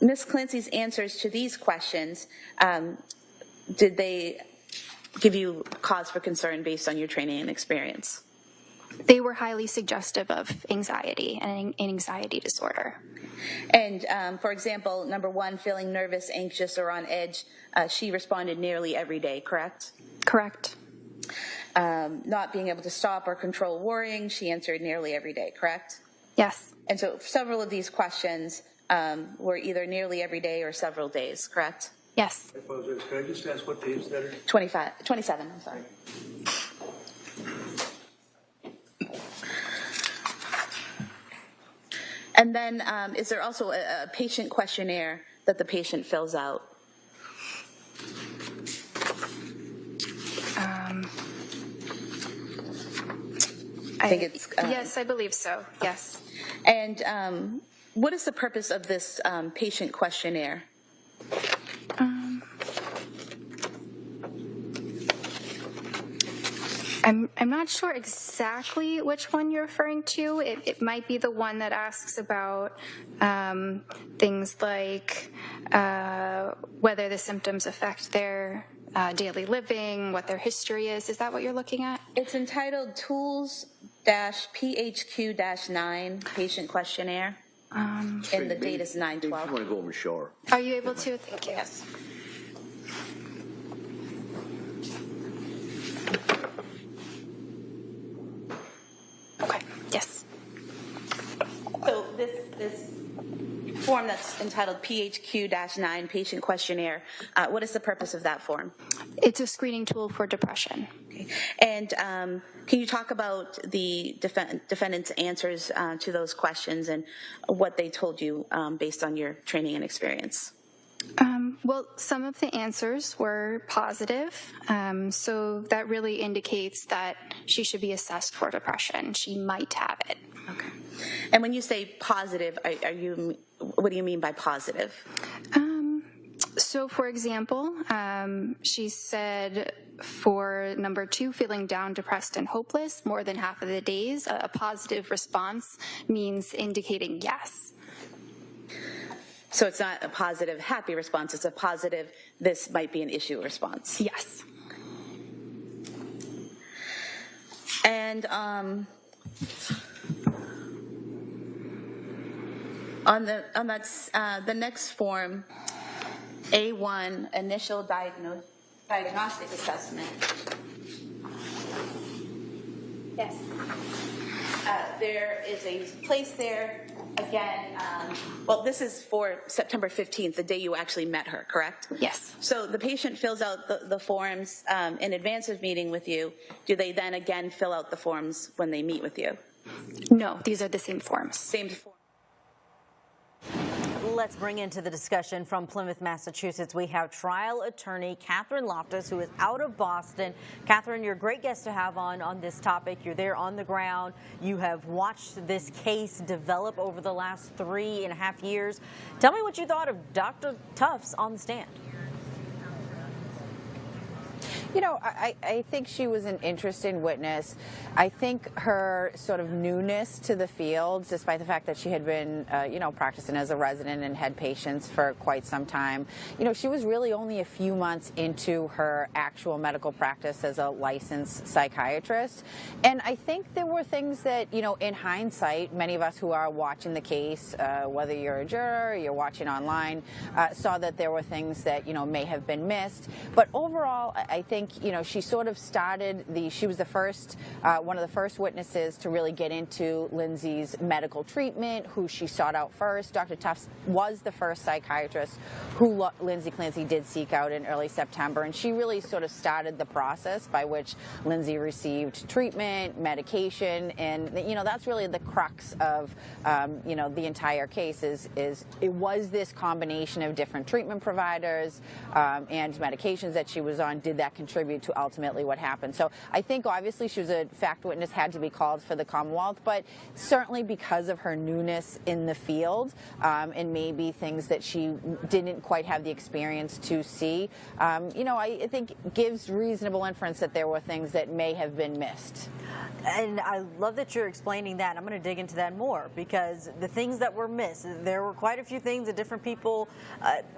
Ms. Clancy's answers to these questions, did they give you cause for concern based on your training and experience? They were highly suggestive of anxiety and an anxiety disorder. And for example, number 1, feeling nervous, anxious, or on edge, she responded nearly every day, correct? Correct. Not being able to stop or control worrying, she answered nearly every day, correct? Yes. And so several of these questions were either nearly every day or several days, correct? Yes. I apologize. Can I just ask what days that are? 27, I'm sorry. And then is there also a patient questionnaire that the patient fills out? I think it's... yes, I believe so, yes. And what is the purpose of this patient questionnaire? I'm not sure exactly which one you're referring to. It might be the one that asks about things like whether the symptoms affect their daily living, what their history is. Is that what you're looking at? It's entitled Tools-PHQ-9 Patient Questionnaire, and the date is 9/12. Maybe you want to go over and show her. Are you able to? Thank you. Yes. Okay, yes. So this form that's entitled PHQ-9 Patient Questionnaire, what is the purpose of that form? It's a screening tool for depression. Okay. And can you talk about the defendant's answers to those questions and what they told you based on your training and experience? Well, some of the answers were positive, so that really indicates that she should be assessed for depression. She might have it. Okay. And when you say positive, what do you mean by positive? So, for example, she said for number 2, feeling down, depressed, and hopeless more than half of the days, a positive response means indicating yes. So it's not a positive, happy response. It's a positive, this might be an issue response. Yes. And on the next form, A1, initial diagnostic assessment. Yes. There is a place there, again, well, this is for September 15th, the day you actually met her, correct? Yes. So the patient fills out the forms in advance of meeting with you. Do they then again fill out the forms when they meet with you? No, these are the same forms. Same form. Let's bring into the discussion from Plymouth, Massachusetts. We have trial attorney Catherine Loftus, who is out of Boston. Catherine, you're a great guest to have on this topic. You're there on the ground. You have watched this case develop over the last 3.5 years. Tell me what you thought of Dr. Tufts on the stand. You know, I think she was an interesting witness. I think her sort of newness to the field, despite the fact that she had been, practicing as a resident and had patients for quite some time, she was really only a few months into her actual medical practice as a licensed psychiatrist. And I think there were things that, in hindsight, many of us who are watching the case, whether you're a juror or you're watching online, saw that there were things that, may have been missed. But overall, I think, she sort of started she was the first, one of the first witnesses to really get into Lindsay's medical treatment, who she sought out first. Dr. Tufts was the first psychiatrist who Lindsay Clancy did seek out in early September, and she really sort of started the process by which Lindsay received treatment, medication, and, that's really the crux of, the entire case is it was this combination of different treatment providers and medications that she was on. Did that contribute to ultimately what happened? So I think obviously she was a fact witness, had to be called for the Commonwealth, but certainly because of her newness in the field and maybe things that she didn't quite have the experience to see, I think gives reasonable inference that there were things that may have been missed. And I love that you're explaining that. I'm going to dig into that more, because the things that were missed, there were quite a few things that different people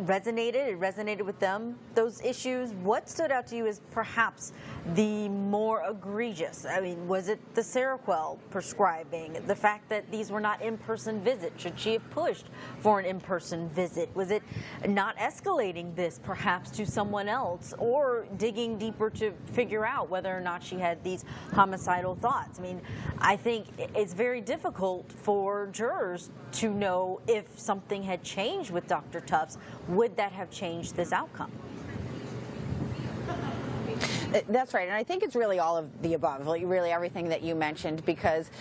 resonated. It resonated with them, those issues. What stood out to you as perhaps the more egregious? I mean, was it the Seroquel prescribing, the fact that these were not in-person visits? Should she have pushed for an in-person visit? Was it not escalating this perhaps to someone else, or digging deeper to figure out whether or not she had these homicidal thoughts? I mean, I think it's very difficult for jurors to know if something had changed with Dr. Tufts. Would that have changed this outcome? That's right, and I think it's really all of the above, like really everything that you mentioned, because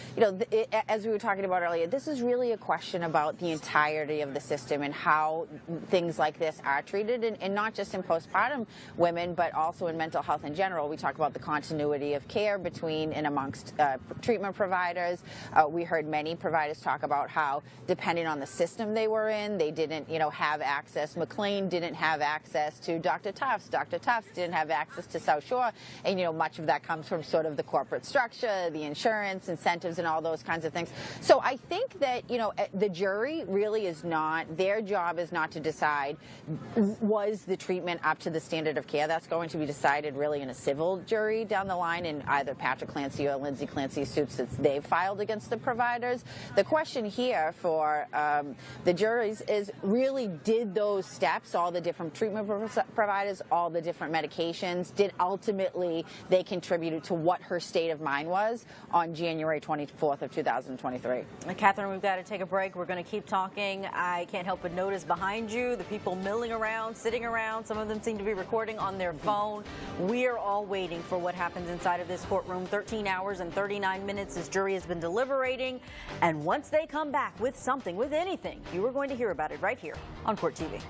as we were talking about earlier, this is really a question about the entirety of the system and how things like this are treated, and not just in postpartum women, but also in mental health in general. We talk about the continuity of care between and amongst treatment providers. We heard many providers talk about how, depending on the system they were in, they didn't, have access. McLean didn't have access to Dr. Tufts. Dr. Tufts didn't have access to South Shore, and much of that comes from sort of the corporate structure, the insurance, incentives, and all those kinds of things. So I think that, the jury really is not, their job is not to decide was the treatment up to the standard of care. That's going to be decided really in a civil jury down the line in either Patrick Clancy or Lindsay Clancy suits that they've filed against the providers. The question here for the juries is really, did those steps, all the different treatment providers, all the different medications, did ultimately they contributed to what her state of mind was on January 24th of 2023. Catherine, we've got to take a break. We're going to keep talking. I can't help but notice behind you the people milling around, sitting around. Some of them seem to be recording on their phone. We are all waiting for what happens inside of this courtroom. 13 hours and 39 minutes this jury has been deliberating. And once they come back with something, with anything, you are going to hear about it right here on Court TV.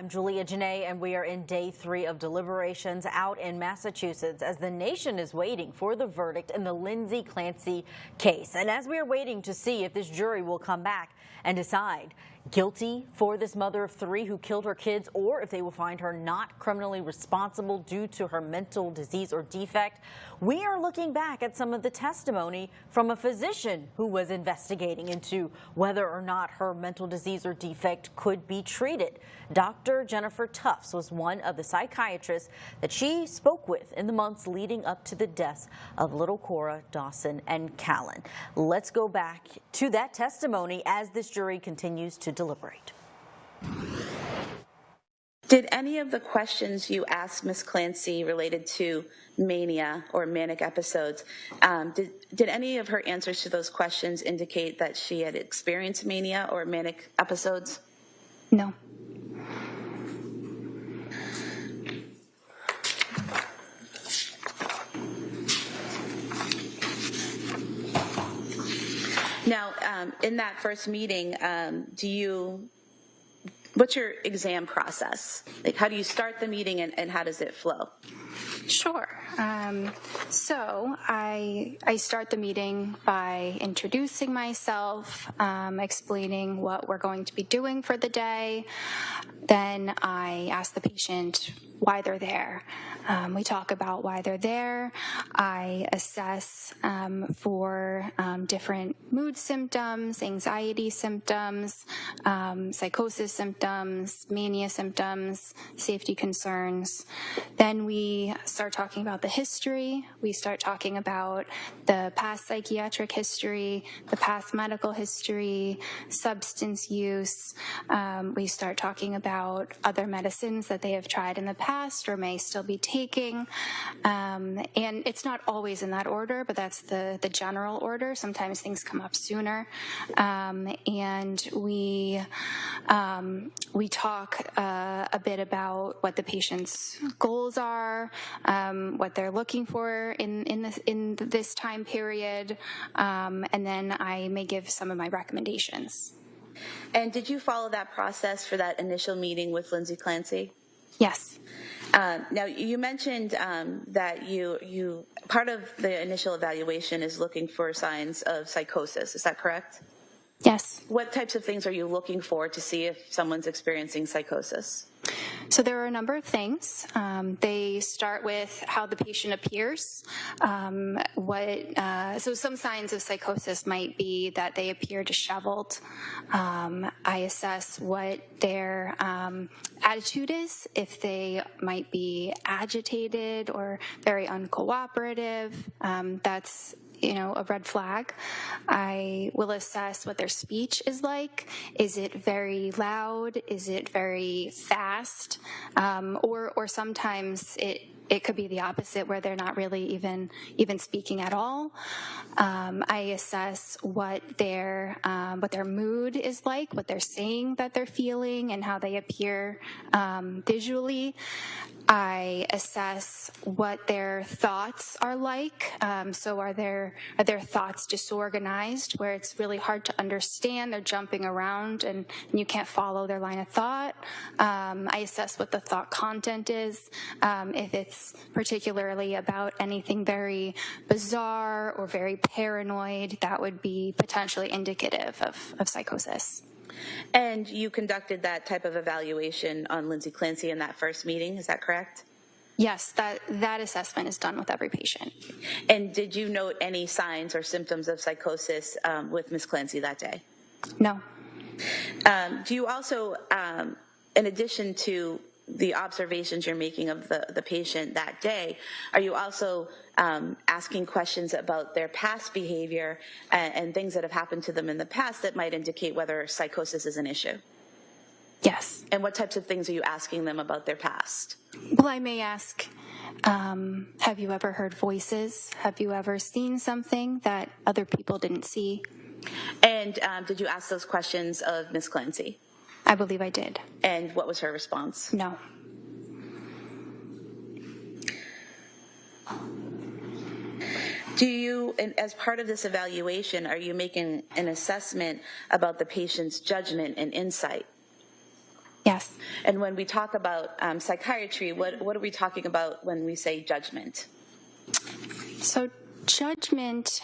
I'm Julia Janae, and we are in day 3 of deliberations out in Massachusetts as the nation is waiting for the verdict in the Lindsay Clancy case. And as we are waiting to see if this jury will come back and decide guilty for this mother of 3 who killed her kids, or if they will find her not criminally responsible due to her mental disease or defect, we are looking back at some of the testimony from a physician who was investigating into whether or not her mental disease or defect could be treated. Dr. Jennifer Tufts was one of the psychiatrists that she spoke with in the months leading up to the deaths of little Cora, Dawson, and Callan. Let's go back to that testimony as this jury continues to deliberate. Did any of the questions you asked Ms. Clancy related to mania or manic episodes, did any of her answers to those questions indicate that she had experienced mania or manic episodes? No. Now, in that first meeting, what's your exam process? Like, how do you start the meeting and how does it flow? Sure. So I start the meeting by introducing myself, explaining what we're going to be doing for the day. Then I ask the patient why they're there. We talk about why they're there. I assess for different mood symptoms, anxiety symptoms, psychosis symptoms, mania symptoms, safety concerns. Then we start talking about the history. We start talking about the past psychiatric history, the past medical history, substance use. We start talking about other medicines that they have tried in the past or may still be taking. And it's not always in that order, but that's the general order. Sometimes things come up sooner. And we talk a bit about what the patient's goals are, what they're looking for in this time period, and then I may give some of my recommendations. And did you follow that process for that initial meeting with Lindsay Clancy? Yes. Now, you mentioned that you part of the initial evaluation is looking for signs of psychosis. Is that correct? Yes. What types of things are you looking for to see if someone's experiencing psychosis? So there are a number of things. They start with how the patient appears. So some signs of psychosis might be that they appear disheveled. I assess what their attitude is, if they might be agitated or very uncooperative. That's a red flag. I will assess what their speech is like. Is it very loud? Is it very fast? Or sometimes it could be the opposite, where they're not really even speaking at all. I assess what their mood is like, what they're saying that they're feeling, and how they appear visually. I assess what their thoughts are like. So are their thoughts disorganized, where it's really hard to understand? They're jumping around and you can't follow their line of thought. I assess what the thought content is. If it's particularly about anything very bizarre or very paranoid, that would be potentially indicative of psychosis. And you conducted that type of evaluation on Lindsay Clancy in that first meeting, is that correct? Yes, that assessment is done with every patient. And did you note any signs or symptoms of psychosis with Ms. Clancy that day? No. Do you also, in addition to the observations you're making of the patient that day, are you also asking questions about their past behavior and things that have happened to them in the past that might indicate whether psychosis is an issue? Yes. And what types of things are you asking them about their past? Well, I may ask, have you ever heard voices? Have you ever seen something that other people didn't see? And did you ask those questions of Ms. Clancy? I believe I did. And what was her response? No. Do you, as part of this evaluation, are you making an assessment about the patient's judgment and insight? Yes. And when we talk about psychiatry, what are we talking about when we say judgment? So judgment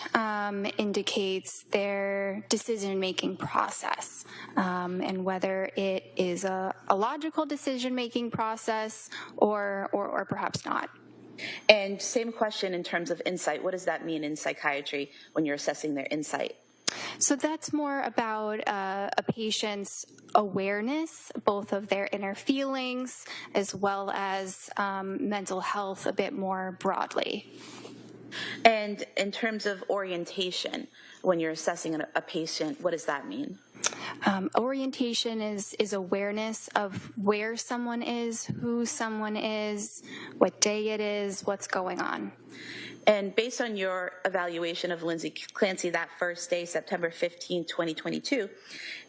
indicates their decision-making process, and whether it is a logical decision-making process or perhaps not. And same question in terms of insight. What does that mean in psychiatry when you're assessing their insight? So that's more about a patient's awareness, both of their inner feelings as well as mental health a bit more broadly. And in terms of orientation, when you're assessing a patient, what does that mean? Orientation is awareness of where someone is, who someone is, what day it is, what's going on. And based on your evaluation of Lindsay Clancy that first day, September 15, 2022,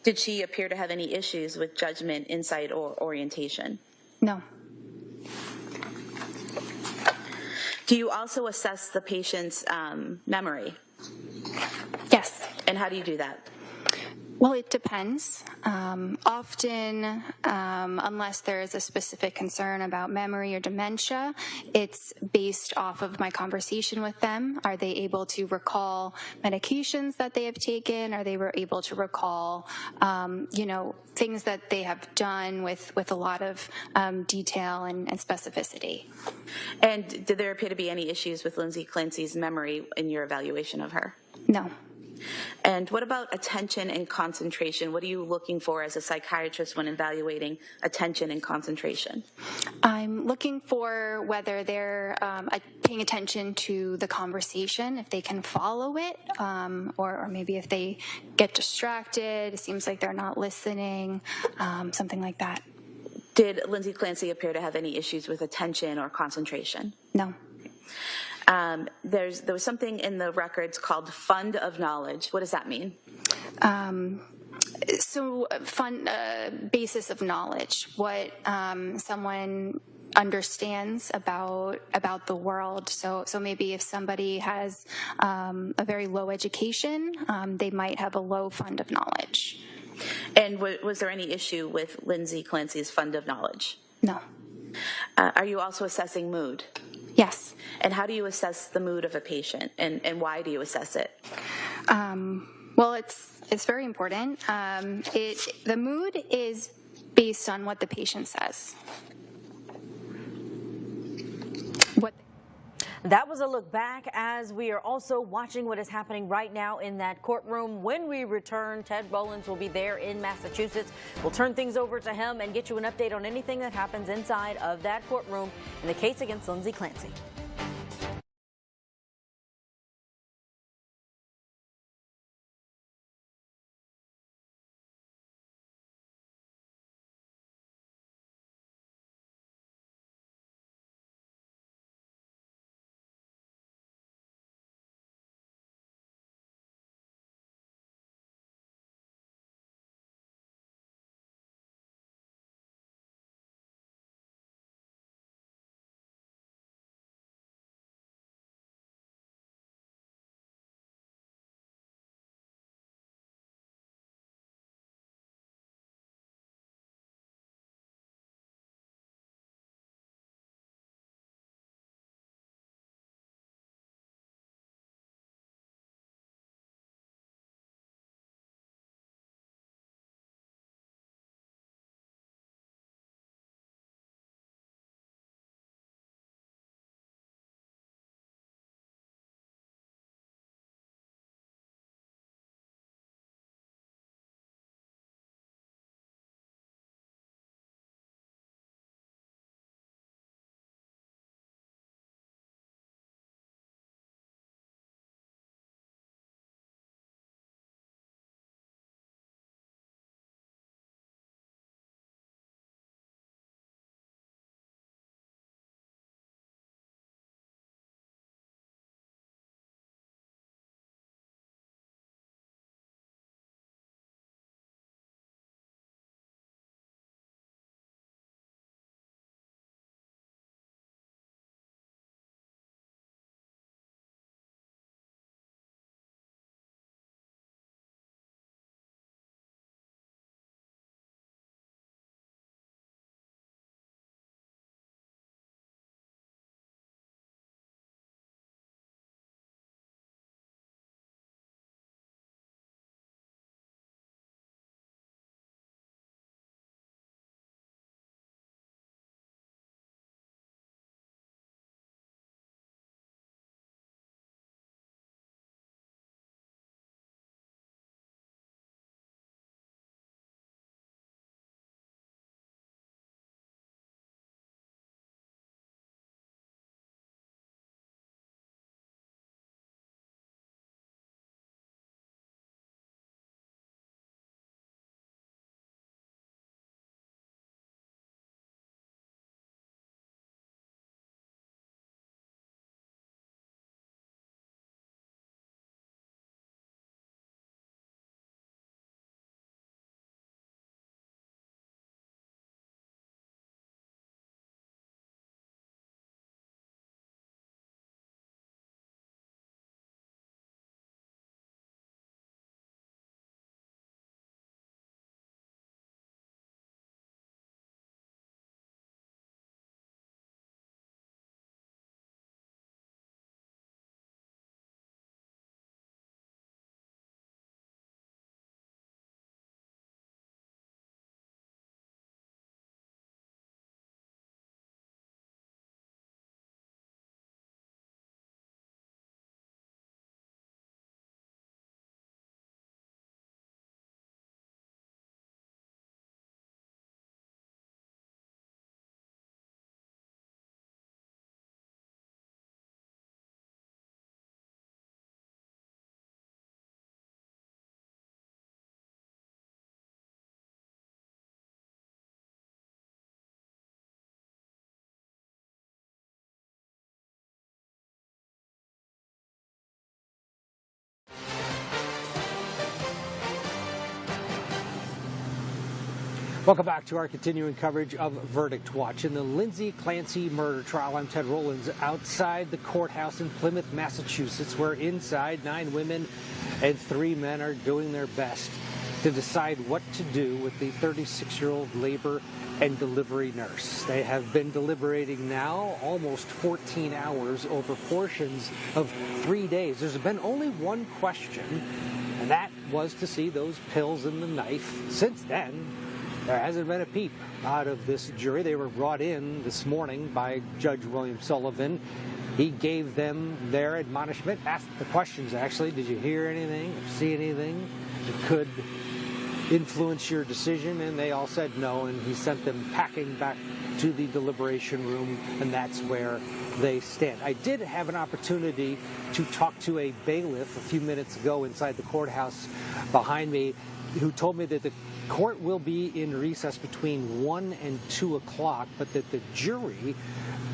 did she appear to have any issues with judgment, insight, or orientation? No. Do you also assess the patient's memory? Yes. And how do you do that? Well, it depends. Often, unless there is a specific concern about memory or dementia, it's based off of my conversation with them. Are they able to recall medications that they have taken? Are they able to recall, things that they have done with a lot of detail and specificity? And did there appear to be any issues with Lindsay Clancy's memory in your evaluation of her? No. And what about attention and concentration? What are you looking for as a psychiatrist when evaluating attention and concentration? I'm looking for whether they're paying attention to the conversation, if they can follow it, or maybe if they get distracted, it seems like they're not listening, something like that. Did Lindsay Clancy appear to have any issues with attention or concentration? No. There was something in the records called fund of knowledge. What does that mean? Basis of knowledge, what someone understands about the world. So maybe if somebody has a very low education, they might have a low fund of knowledge. And was there any issue with Lindsay Clancy's fund of knowledge? No. Are you also assessing mood? Yes. And how do you assess the mood of a patient, and why do you assess it? Well, it's very important. The mood is based on what the patient says. That was a look back as we are also watching what is happening right now in that courtroom. When we return, Ted Rollins will be there in Massachusetts. We'll turn things over to him and get you an update on anything that happens inside of that courtroom in the case against Lindsay Clancy. Welcome back to our continuing coverage of Verdict Watch. In the Lindsay Clancy murder trial, I'm Ted Rollins outside the courthouse in Plymouth, Massachusetts, where inside 9 women and 3 men are doing their best to decide what to do with the 36-year-old labor and delivery nurse. They have been deliberating now almost 14 hours over portions of 3 days. There's been only one question, and that was to see those pills and the knife. Since then, there hasn't been a peep out of this jury. They were brought in this morning by Judge William Sullivan. He gave them their admonishment, asked the questions actually. Did you hear anything or see anything that could influence your decision? And they all said no, and he sent them packing back to the deliberation room, and that's where they stand. I did have an opportunity to talk to a bailiff a few minutes ago inside the courthouse behind me, who told me that the court will be in recess between 1 and 2 o'clock, but that the jury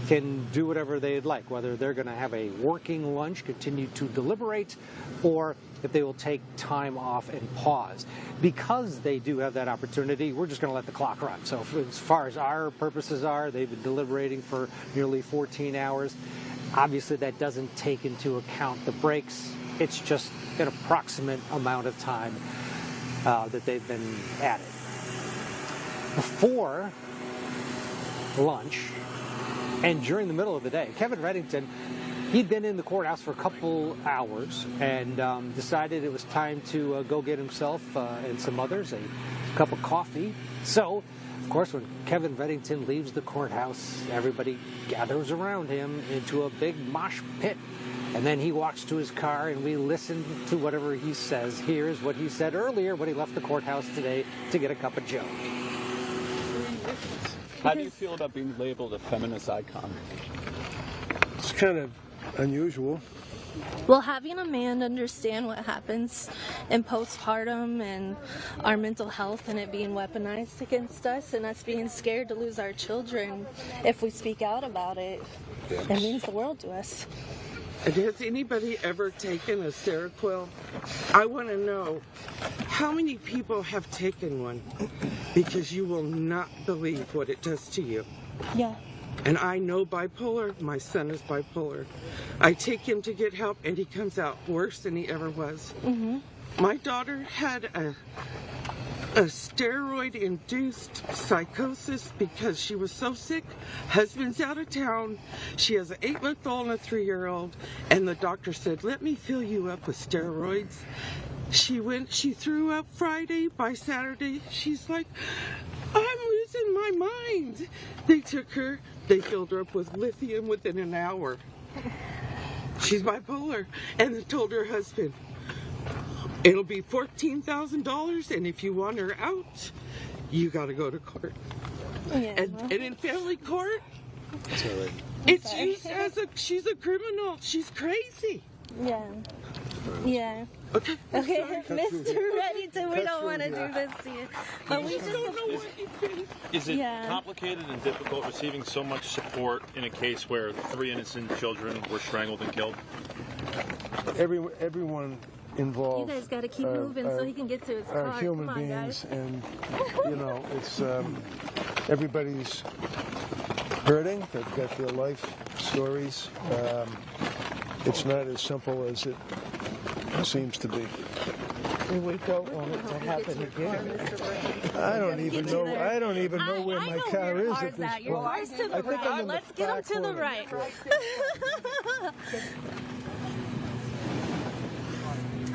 can do whatever they'd like, whether they're going to have a working lunch, continue to deliberate, or if they will take time off and pause. Because they do have that opportunity, we're just going to let the clock run. So as far as our purposes are, they've been deliberating for nearly 14 hours. Obviously, that doesn't take into account the breaks. It's just an approximate amount of time that they've been at it. Before lunch and during the middle of the day, Kevin Reddington, he'd been in the courthouse for a couple hours and decided it was time to go get himself and some others a cup of coffee. So, of course, when Kevin Reddington leaves the courthouse, everybody gathers around him into a big mosh pit. And then he walks to his car, and we listen to whatever he says. Here's what he said earlier when he left the courthouse today to get a cup of joe. How do you feel about being labeled a feminist icon? It's kind of unusual. Well, having a man understand what happens in postpartum and our mental health and it being weaponized against us and us being scared to lose our children if we speak out about it, it means the world to us. And has anybody ever taken a Seroquel? I want to know how many people have taken one, because you will not believe what it does to you. Yeah. And I know bipolar. My son is bipolar. I take him to get help, and he comes out worse than he ever was. Mm-hmm. My daughter had a steroid-induced psychosis because she was so sick. Husband's out of town. She has an 8-month-old and a 3-year-old, and the doctor said, "Let me fill you up with steroids." She threw up Friday. By Saturday, she's like, "I'm losing my mind." They took her, they filled her up with lithium within an hour. She's bipolar, and they told her husband, "It'll be $14,000, and if you want her out, you got to go to court." Yeah. And in family court, it's used as she's a criminal. She's crazy. Yeah. Yeah. Okay. Okay, Mr. Reddington, we don't want to do this to you. But we just don't know what you've been. Is it complicated and difficult receiving so much support in a case where 3 innocent children were strangled and killed? Everyone involved. You guys got to keep moving so he can get to his car. Are human Come on, beings, guys. and it's everybody's hurting. They've got their life stories. It's not as simple as it seems to be. And we don't want it to happen again. I don't even know where my car is at this Your point. car's to the right. Let's get him to the right.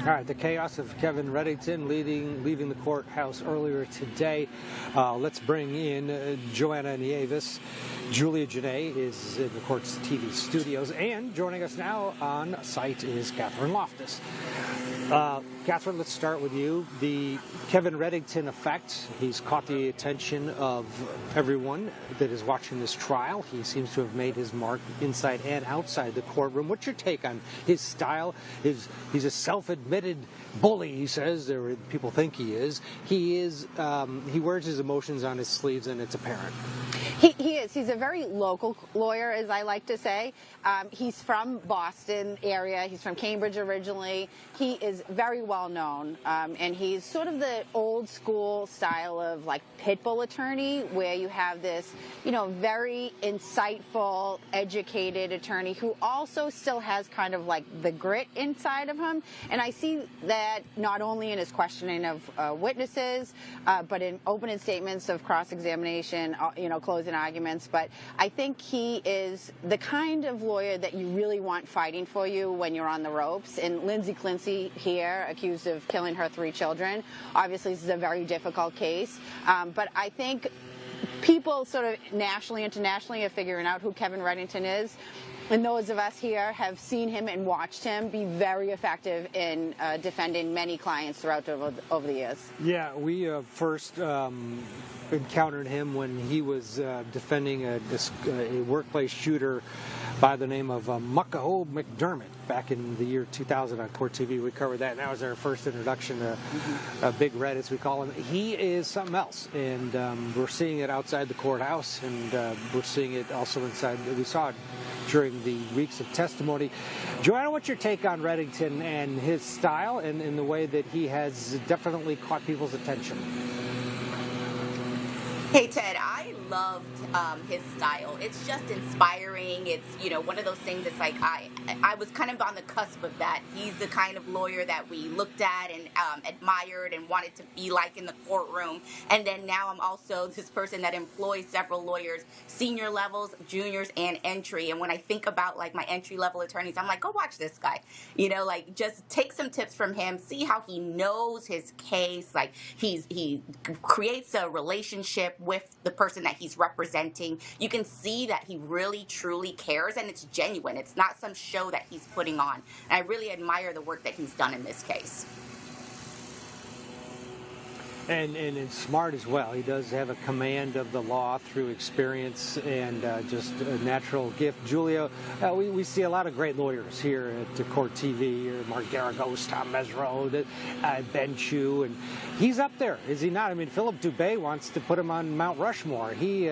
All right, the chaos of Kevin Reddington leaving the courthouse earlier today. Let's bring in Joanna Nieves. Julia Janae is in the court's TV studios, and joining us now on site is Catherine Loftus. Catherine, let's start with you. The Kevin Reddington effect, he's caught the attention of everyone that is watching this trial. He seems to have made his mark inside and outside the courtroom. What's your take on his style? He's a self-admitted bully, he says, or people think he is. He wears his emotions on his sleeves, and it's apparent. He is. He's a very local lawyer, as I like to say. He's from Boston area. He's from Cambridge originally. He is very well known, and he's sort of the old school style of like pit bull attorney, where you have this, very insightful, educated attorney who also still has kind of like the grit inside of him. And I see that not only in his questioning of witnesses, but in opening statements of cross-examination, closing arguments. But I think he is the kind of lawyer that you really want fighting for you when you're on the ropes. And Lindsay Clancy here, accused of killing her 3 children. Obviously, this is a very difficult case. But I think people sort of nationally, internationally are figuring out who Kevin Reddington is. And those of us here have seen him and watched him be very effective in defending many clients throughout over the years. Yeah, we first encountered him when he was defending a workplace shooter by the name of Muckaho McDermott back in the year 2000 on Court TV. We covered that, and that was our first introduction to Big Red, as we call him. He is something else, and we're seeing it outside the courthouse, and we're seeing it also inside. We saw it during the weeks of testimony. Joanna, what's your take on Reddington and his style and the way that he has definitely caught people's attention? Hey, Ted, I loved his style. It's just inspiring. It's, one of those things that's like, I was kind of on the cusp of that. He's the kind of lawyer that we looked at and admired and wanted to be like in the courtroom. And then now I'm also this person that employs several lawyers, senior levels, juniors, and entry. And when I think about like my entry level attorneys, I'm like, go watch this guy. Just take some tips from him, see how he knows his case. Like he creates a relationship with the person that he's representing. You can see that he really, truly cares, and it's genuine. It's not some show that he's putting on. And I really admire the work that he's done in this case. And it's smart as well. He does have a command of the law through experience and just a natural gift. Julia, we see a lot of great lawyers here at Court TV, Mark Garagos, Tom Mesro, Ben Chu, and he's up there, is he not? I mean, Philip Dubé wants to put him on Mount Rushmore. He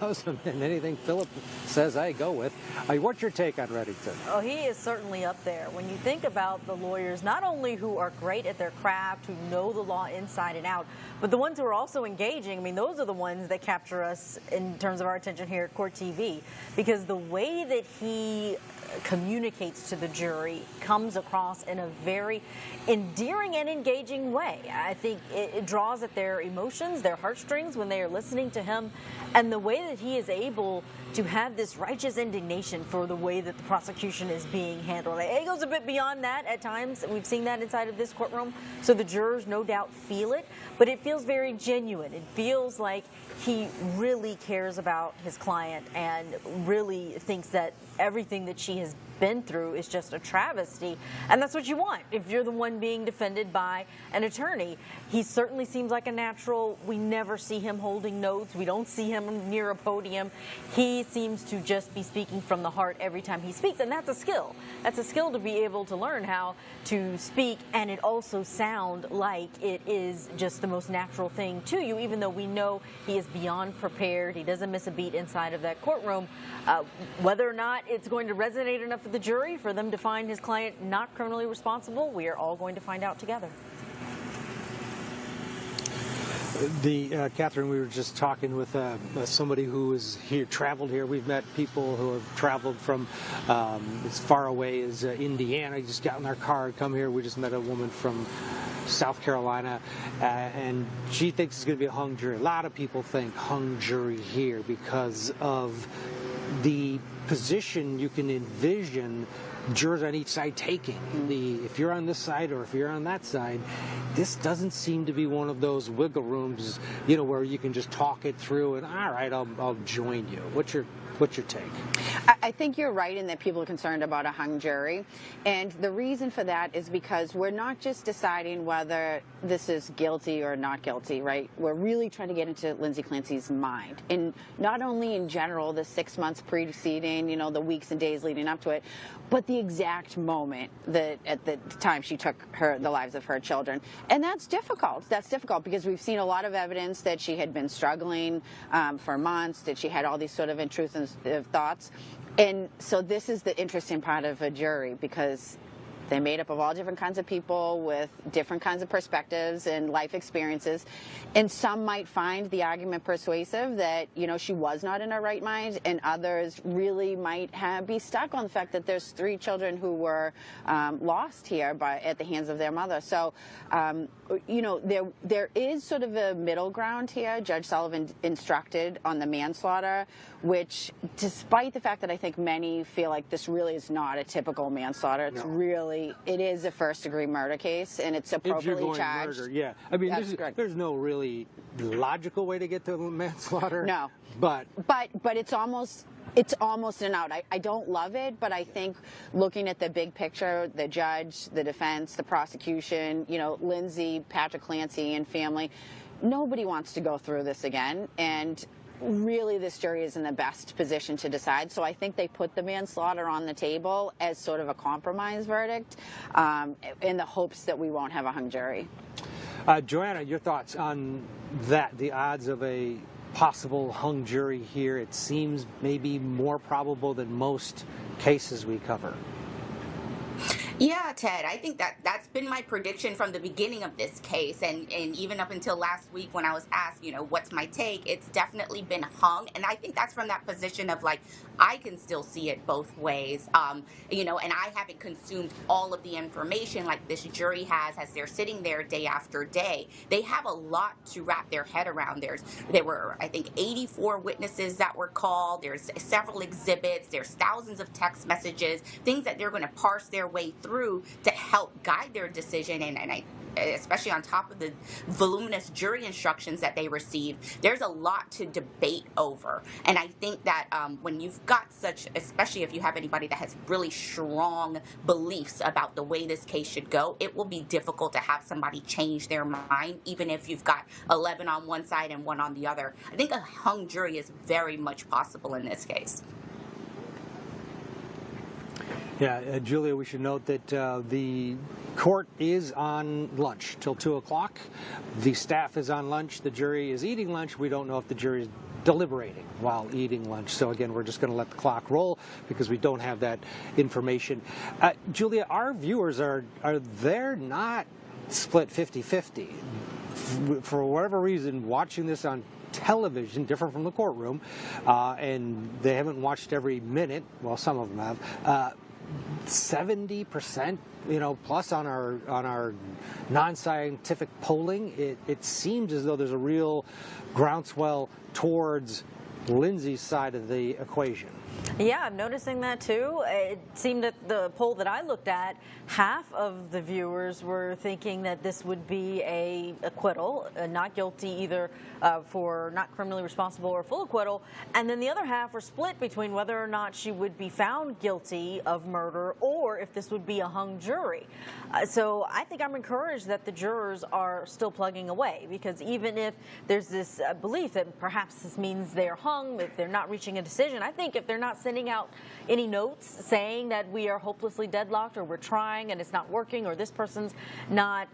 loves him, and anything Philip says, I go with. What's your take on Reddington? Oh, he is certainly up there. When you think about the lawyers, not only who are great at their craft, who know the law inside and out, but the ones who are also engaging, I mean, those are the ones that capture us in terms of our attention here at Court TV, because the way that he communicates to the jury comes across in a very endearing and engaging way. I think it draws at their emotions, their heartstrings when they are listening to him, and the way that he is able to have this righteous indignation for the way that the prosecution is being handled. It goes a bit beyond that at times. We've seen that inside of this courtroom, so the jurors no doubt feel it, but it feels very genuine. It feels like he really cares about his client and really thinks that everything that she has been through is just a travesty. And that's what you want if you're the one being defended by an attorney. He certainly seems like a natural. We never see him holding notes. We don't see him near a podium. He seems to just be speaking from the heart every time he speaks, and that's a skill. That's a skill to be able to learn how to speak and it also sound like it is just the most natural thing to you, even though we know he is beyond prepared. He doesn't miss a beat inside of that courtroom. Whether or not it's going to resonate enough with the jury for them to find his client not criminally responsible, we are all going to find out together. Catherine, we were just talking with somebody who is here, traveled here. We've met people who have traveled from as far away as Indiana. Just got in our car and come here. We just met a woman from South Carolina, and she thinks it's going to be a hung jury. A lot of people think hung jury here because of the position you can envision jurors on each side taking. If you're on this side or if you're on that side, this doesn't seem to be one of those wiggle rooms, where you can just talk it through and all right, I'll join you. What's your take? I think you're right in that people are concerned about a hung jury. And the reason for that is because we're not just deciding whether this is guilty or not guilty, right? We're really trying to get into Lindsay Clancy's mind. And not only in general, the 6 months preceding explain, you know, the weeks and days leading up to it, but the exact moment that at the time she took the lives of her children. And that's difficult. That's difficult because we've seen a lot of evidence that she had been struggling for months, that she had all these sort of intrusive thoughts. And so this is the interesting part of a jury, because they're made up of all different kinds of people with different kinds of perspectives and life experiences. And some might find the argument persuasive that, you know, she was not in her right mind, and others really might be stuck on the fact that there's 3 children who were lost here at the hands of their mother. So, you know, there is sort of a middle ground here. Judge Sullivan instructed on the manslaughter, which, despite the fact that I think many feel like this really is not a typical manslaughter, it's it is a first-degree murder case, and it's appropriately charged. Murder, yeah. I mean, there's no really logical way to get to manslaughter. No. But it's almost an out. I don't love it, but I think looking at the big picture, the judge, the defense, the prosecution, you know, Lindsay, Patrick Clancy, and family, nobody wants to go through this again. And really, this jury is in the best position to decide. So I think they put the manslaughter on the table as sort of a compromise verdict in the hopes that we won't have a hung jury. Joanna, your thoughts on that, the odds of a possible hung jury here? It seems maybe more probable than most cases we cover. Yeah, Ted, I think that's been my prediction from the beginning of this case, and even up until last week when I was asked, you know, what's my take, it's definitely been hung, and I think that's from that position of, like, I can still see it both ways, you know, and I haven't consumed all of the information like this jury has as they're sitting there day after day. They have a lot to wrap their head around. There were, I think, 84 witnesses that were called. There's several exhibits. There's thousands of text messages, things that they're going to parse their way through to help guide their decision, and especially on top of the voluminous jury instructions that they receive, there's a lot to debate over. And I think that when you've got such, especially if you have anybody that has really strong beliefs about the way this case should go, it will be difficult to have somebody change their mind, even if you've got 11 on one side and 1 on the other. I think a hung jury is very much possible in this case. Yeah, Julia, we should note that the court is on lunch till 2 o'clock. The staff is on lunch. The jury is eating lunch. We don't know if the jury is deliberating while eating lunch. So again, we're just going to let the clock roll because we don't have that information. Julia, our viewers are they're not split 50-50. For whatever reason, watching this on television, different from the courtroom, and they haven't watched every minute. Well, some of them have. 70%, you know, plus on our non-scientific polling, it seems as though there's a real groundswell towards Lindsay's side of the equation. Yeah, I'm noticing that too. It seemed that the poll that I looked at, half of the viewers were thinking that this would be a acquittal, not guilty either for not criminally responsible or full acquittal, and then the other half were split between whether or not she would be found guilty of murder or if this would be a hung jury. So I think I'm encouraged that the jurors are still plugging away, because even if there's this belief that perhaps this means they're hung, if they're not reaching a decision, I think if they're not sending out any notes saying that we are hopelessly deadlocked or we're trying and it's not working or this person's not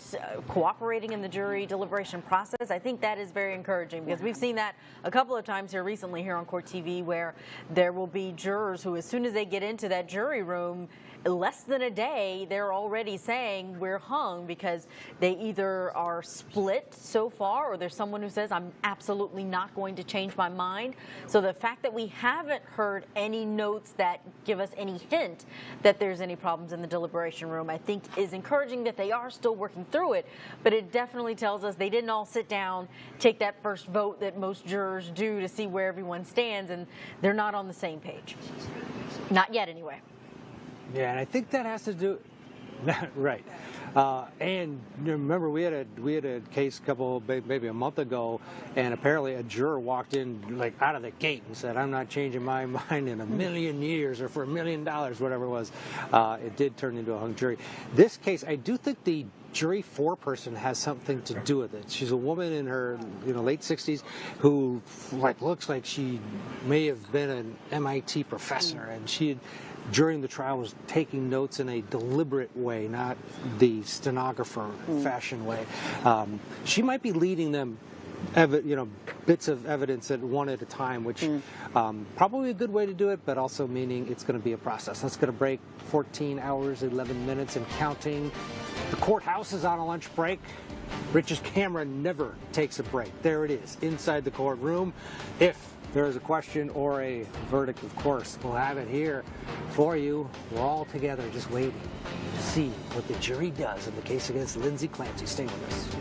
cooperating in the jury deliberation process, I think that is very encouraging, because we've seen that a couple of times here recently here on Court TV, where there will be jurors who, as soon as they get into that jury room, less than a day, they're already saying we're hung, because they either are split so far or there's someone who says I'm absolutely not going to change my mind. So the fact that we haven't heard any notes that give us any hint that there's any problems in the deliberation room, I think is encouraging, that they are still working through it. But it definitely tells us they didn't all sit down, take that first vote that most jurors do to see where everyone stands, and they're not on the same page. Not yet, anyway. Yeah, and I think that has to do, right. And remember, we had a case maybe a month ago, and apparently a juror walked in like out of the gate and said, "I'm not changing my mind in a million years or for $1 million," whatever it was. It did turn into a hung jury. This case, I do think the jury foreperson has something to do with it. She's a woman in her late 60s who looks like she may have been an MIT professor, and she during the trial was taking notes in a deliberate way, not the stenographer fashion way. She might be leading them bits of evidence at one at a time, which probably a good way to do it, but also meaning it's going to be a process. That's going to break 14 hours, 11 minutes and counting. The courthouse is on a lunch break. Rich's camera never takes a break. There it is, inside the courtroom. If there is a question or a verdict, of course, we'll have it here for you. We're all together just waiting to see what the jury does in the case against Lindsay Clancy. Stay with us.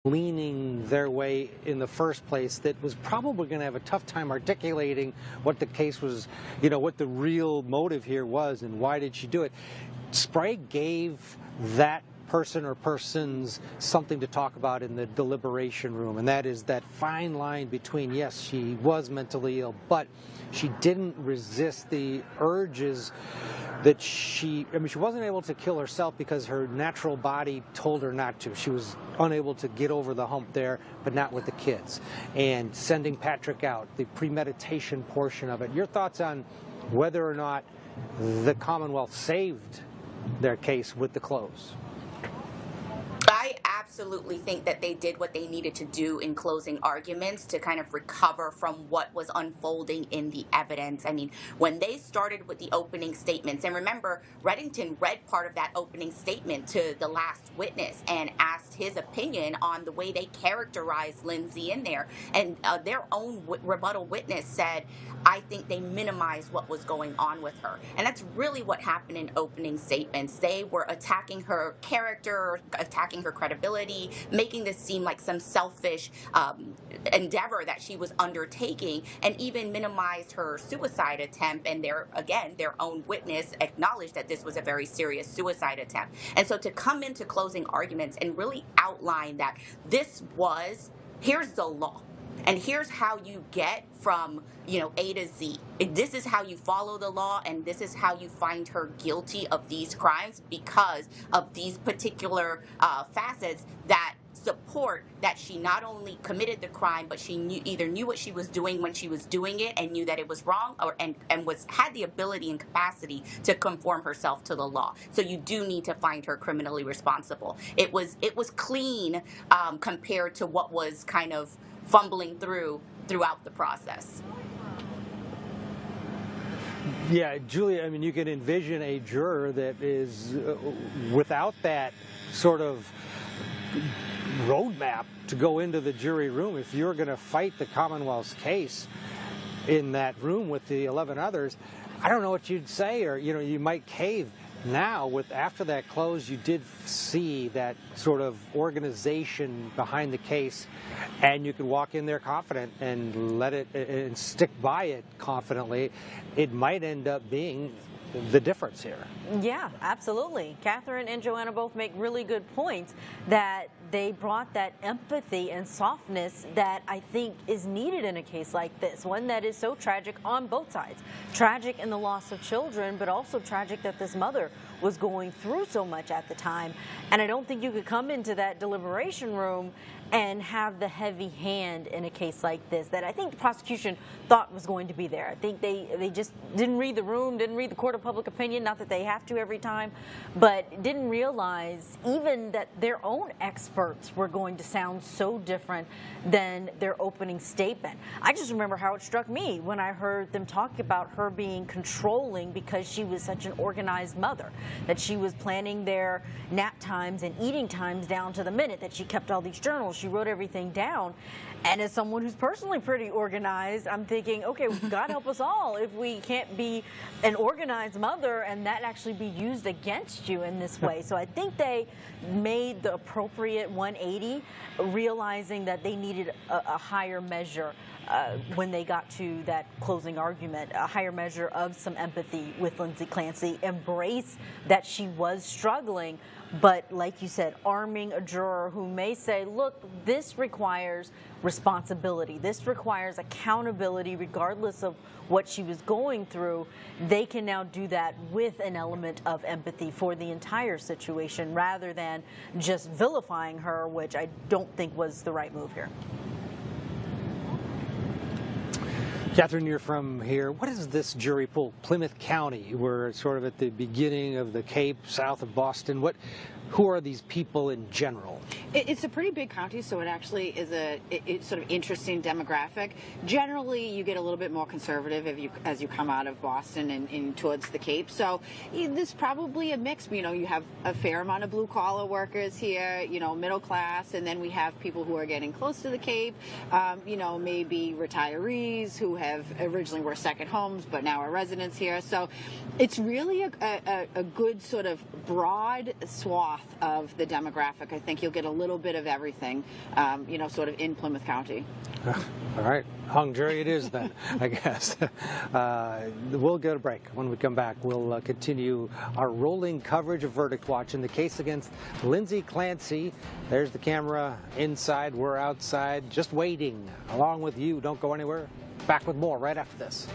leaning their way in the first place that was probably going to have a tough time articulating what the case was, what the real motive here was and why did she do it. Sprague gave that person or persons something to talk about in the deliberation room, and that is that fine line between, yes, she was mentally ill, but she didn't resist the urges that she wasn't able to kill herself because her natural body told her not to. She was unable to get over the hump there, but not with the kids. And sending Patrick out, the premeditation portion of it. Your thoughts on whether or not the Commonwealth saved their case with the close? I absolutely think that they did what they needed to do in closing arguments to kind of recover from what was unfolding in the evidence. I mean, when they started with the opening statements, and remember, Reddington read part of that opening statement to the last witness and asked his opinion on the way they characterized Lindsay in there. And their own rebuttal witness said, I think they minimized what was going on with her. And that's really what happened in opening statements. They were attacking her character, attacking her credibility, making this seem like some selfish endeavor that she was undertaking, and even minimized her suicide attempt. And their own witness acknowledged that this was a very serious suicide attempt. And so to come into closing arguments and really outline that here's the law. And here's how you get from, A to Z. This is how you follow the law, and this is how you find her guilty of these crimes because of these particular facets that support that she not only committed the crime, but she either knew what she was doing when she was doing it and knew that it was wrong, and had the ability and capacity to conform herself to the law. So you do need to find her criminally responsible. It was clean compared to what was kind of fumbling throughout the process. Yeah, Julia, you can envision a juror that is without that sort of roadmap to go into the jury room. If you're going to fight the Commonwealth's case in that room with the 11 others, I don't know what you'd say, or you might cave. Now, after that close, you did see that sort of organization behind the case, and you could walk in there confident and let it and stick by it confidently. It might end up being the difference here. Yeah, absolutely. Catherine and Joanna both make really good points that they brought that empathy and softness that I think is needed in a case like this, one that is so tragic on both sides. Tragic in the loss of children, but also tragic that this mother was going through so much at the time. And I don't think you could come into that deliberation room and have the heavy hand in a case like this that I think the prosecution thought was going to be there. I think they just didn't read the room, didn't read the court of public opinion, not that they have to every time, but didn't realize even that their own experts were going to sound so different than their opening statement. I just remember how it struck me when I heard them talk about her being controlling because she was such an organized mother, that she was planning their nap times and eating times down to the minute, that she kept all these journals, she wrote everything down. And as someone who's personally pretty organized, I'm thinking, okay, God help us all if we can't be an organized mother and that actually be used against you in this way. So I think they made the appropriate 180, realizing that they needed a higher measure when they got to that closing argument, a higher measure of some empathy with Lindsay Clancy, embrace that she was struggling, but like you said, arming a juror who may say, look, this requires responsibility, this requires accountability regardless of what she was going through. They can now do that with an element of empathy for the entire situation rather than just vilifying her, which I don't think was the right move here. Catherine, you're from here. What is this jury pool? Plymouth County, we're sort of at the beginning of the Cape, south of Boston. Who are these people in general? It's a pretty big county, so it actually is it's sort of interesting demographic. Generally, you get a little bit more conservative as you come out of Boston and towards the Cape. So there's probably a mix. You have a fair amount of blue-collar workers here, middle class, and then we have people who are getting close to the Cape, maybe retirees who have originally were second homes but now are residents here. So it's really a good sort of broad swath swath of the demographic. I think you'll get a little bit of everything, sort of in Plymouth County. All right, hung jury it is then, I guess. We'll get a break. When we come back, we'll continue our rolling coverage of Verdict Watch in the case against Lindsay Clancy. There's the camera inside. We're outside, just waiting, along with you. Don't go anywhere. Back with more right after this.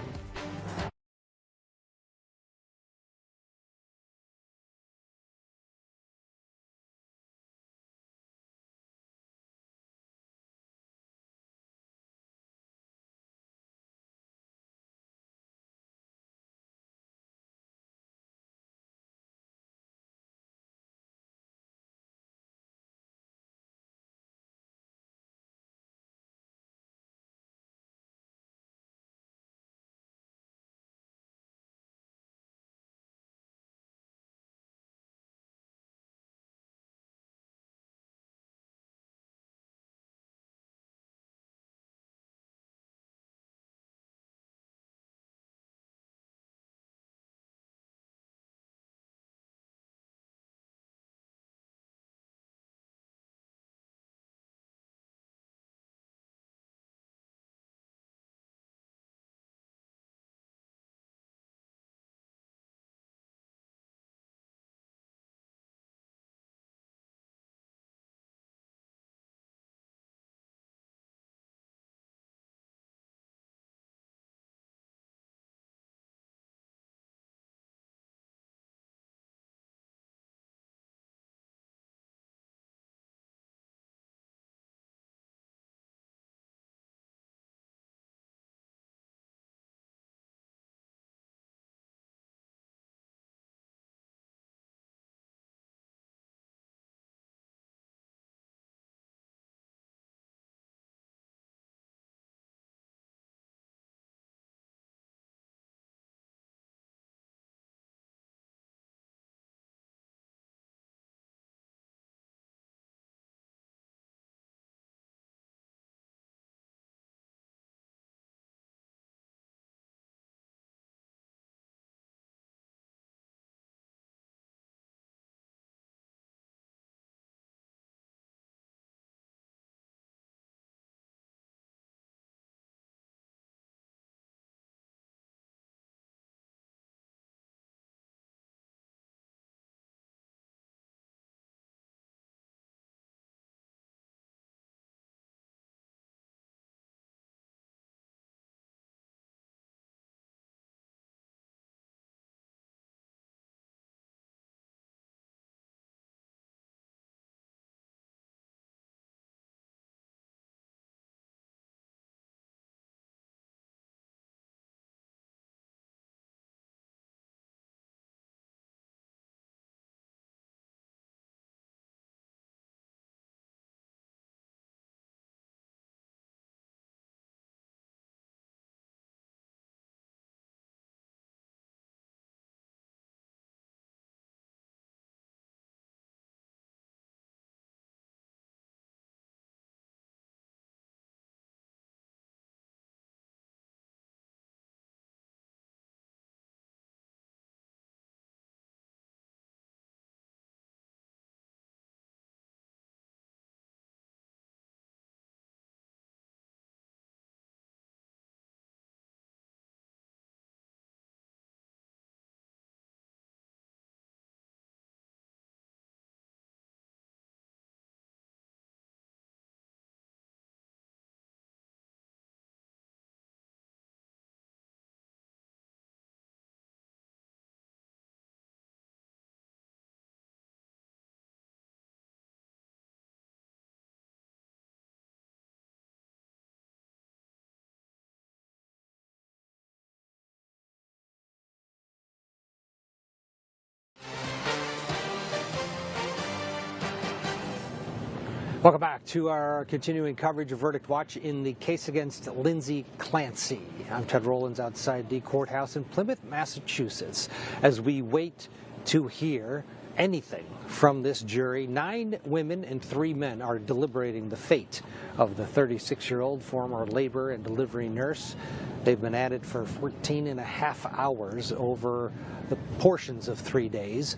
Welcome back to our continuing coverage of Verdict Watch in the case against Lindsay Clancy. I'm Ted Rowlands outside the courthouse in Plymouth, Massachusetts, as we wait to hear anything from this jury. 9 women and 3 men are deliberating the fate of the 36-year-old former labor and delivery nurse. They've been at it for 14 and a half hours over the portions of 3 days.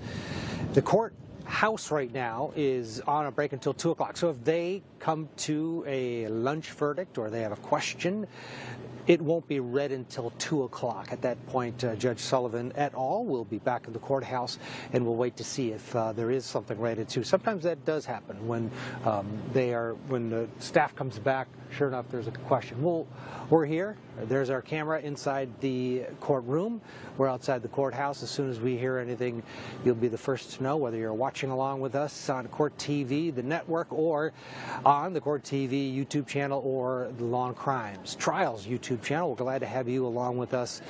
The court House right now is on a break until 2 o'clock. So if they come to a lunch verdict or they have a question, it won't be read until 2 o'clock. At that point, Judge Sullivan et al. Will be back in the courthouse, and we'll wait to see if there is something read at 2. Sometimes that does happen when when the staff comes back. Sure enough, there's a question. We're here. There's our camera inside the courtroom. We're outside the courthouse. As soon as we hear anything, you'll be the first to know, whether you're watching along with us on Court TV, the network, or on the Court TV YouTube channel or the Law and Crimes Trials YouTube channel. We're glad to have you along with us.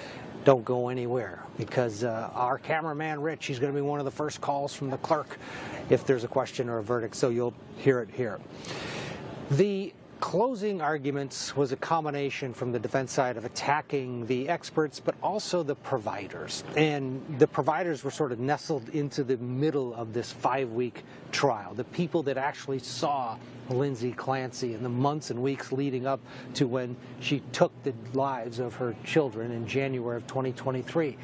Don't go anywhere, because our cameraman, Rich, he's going to be one of the first calls from the clerk if there's a question or a verdict, so you'll hear it here. The closing arguments was a combination from the defense side of attacking the experts, but also the providers. And the providers were sort of nestled into the middle of this 5-week trial. The people that actually saw Lindsay Clancy in the months and weeks leading up to when she took the lives of her children in January of 2023.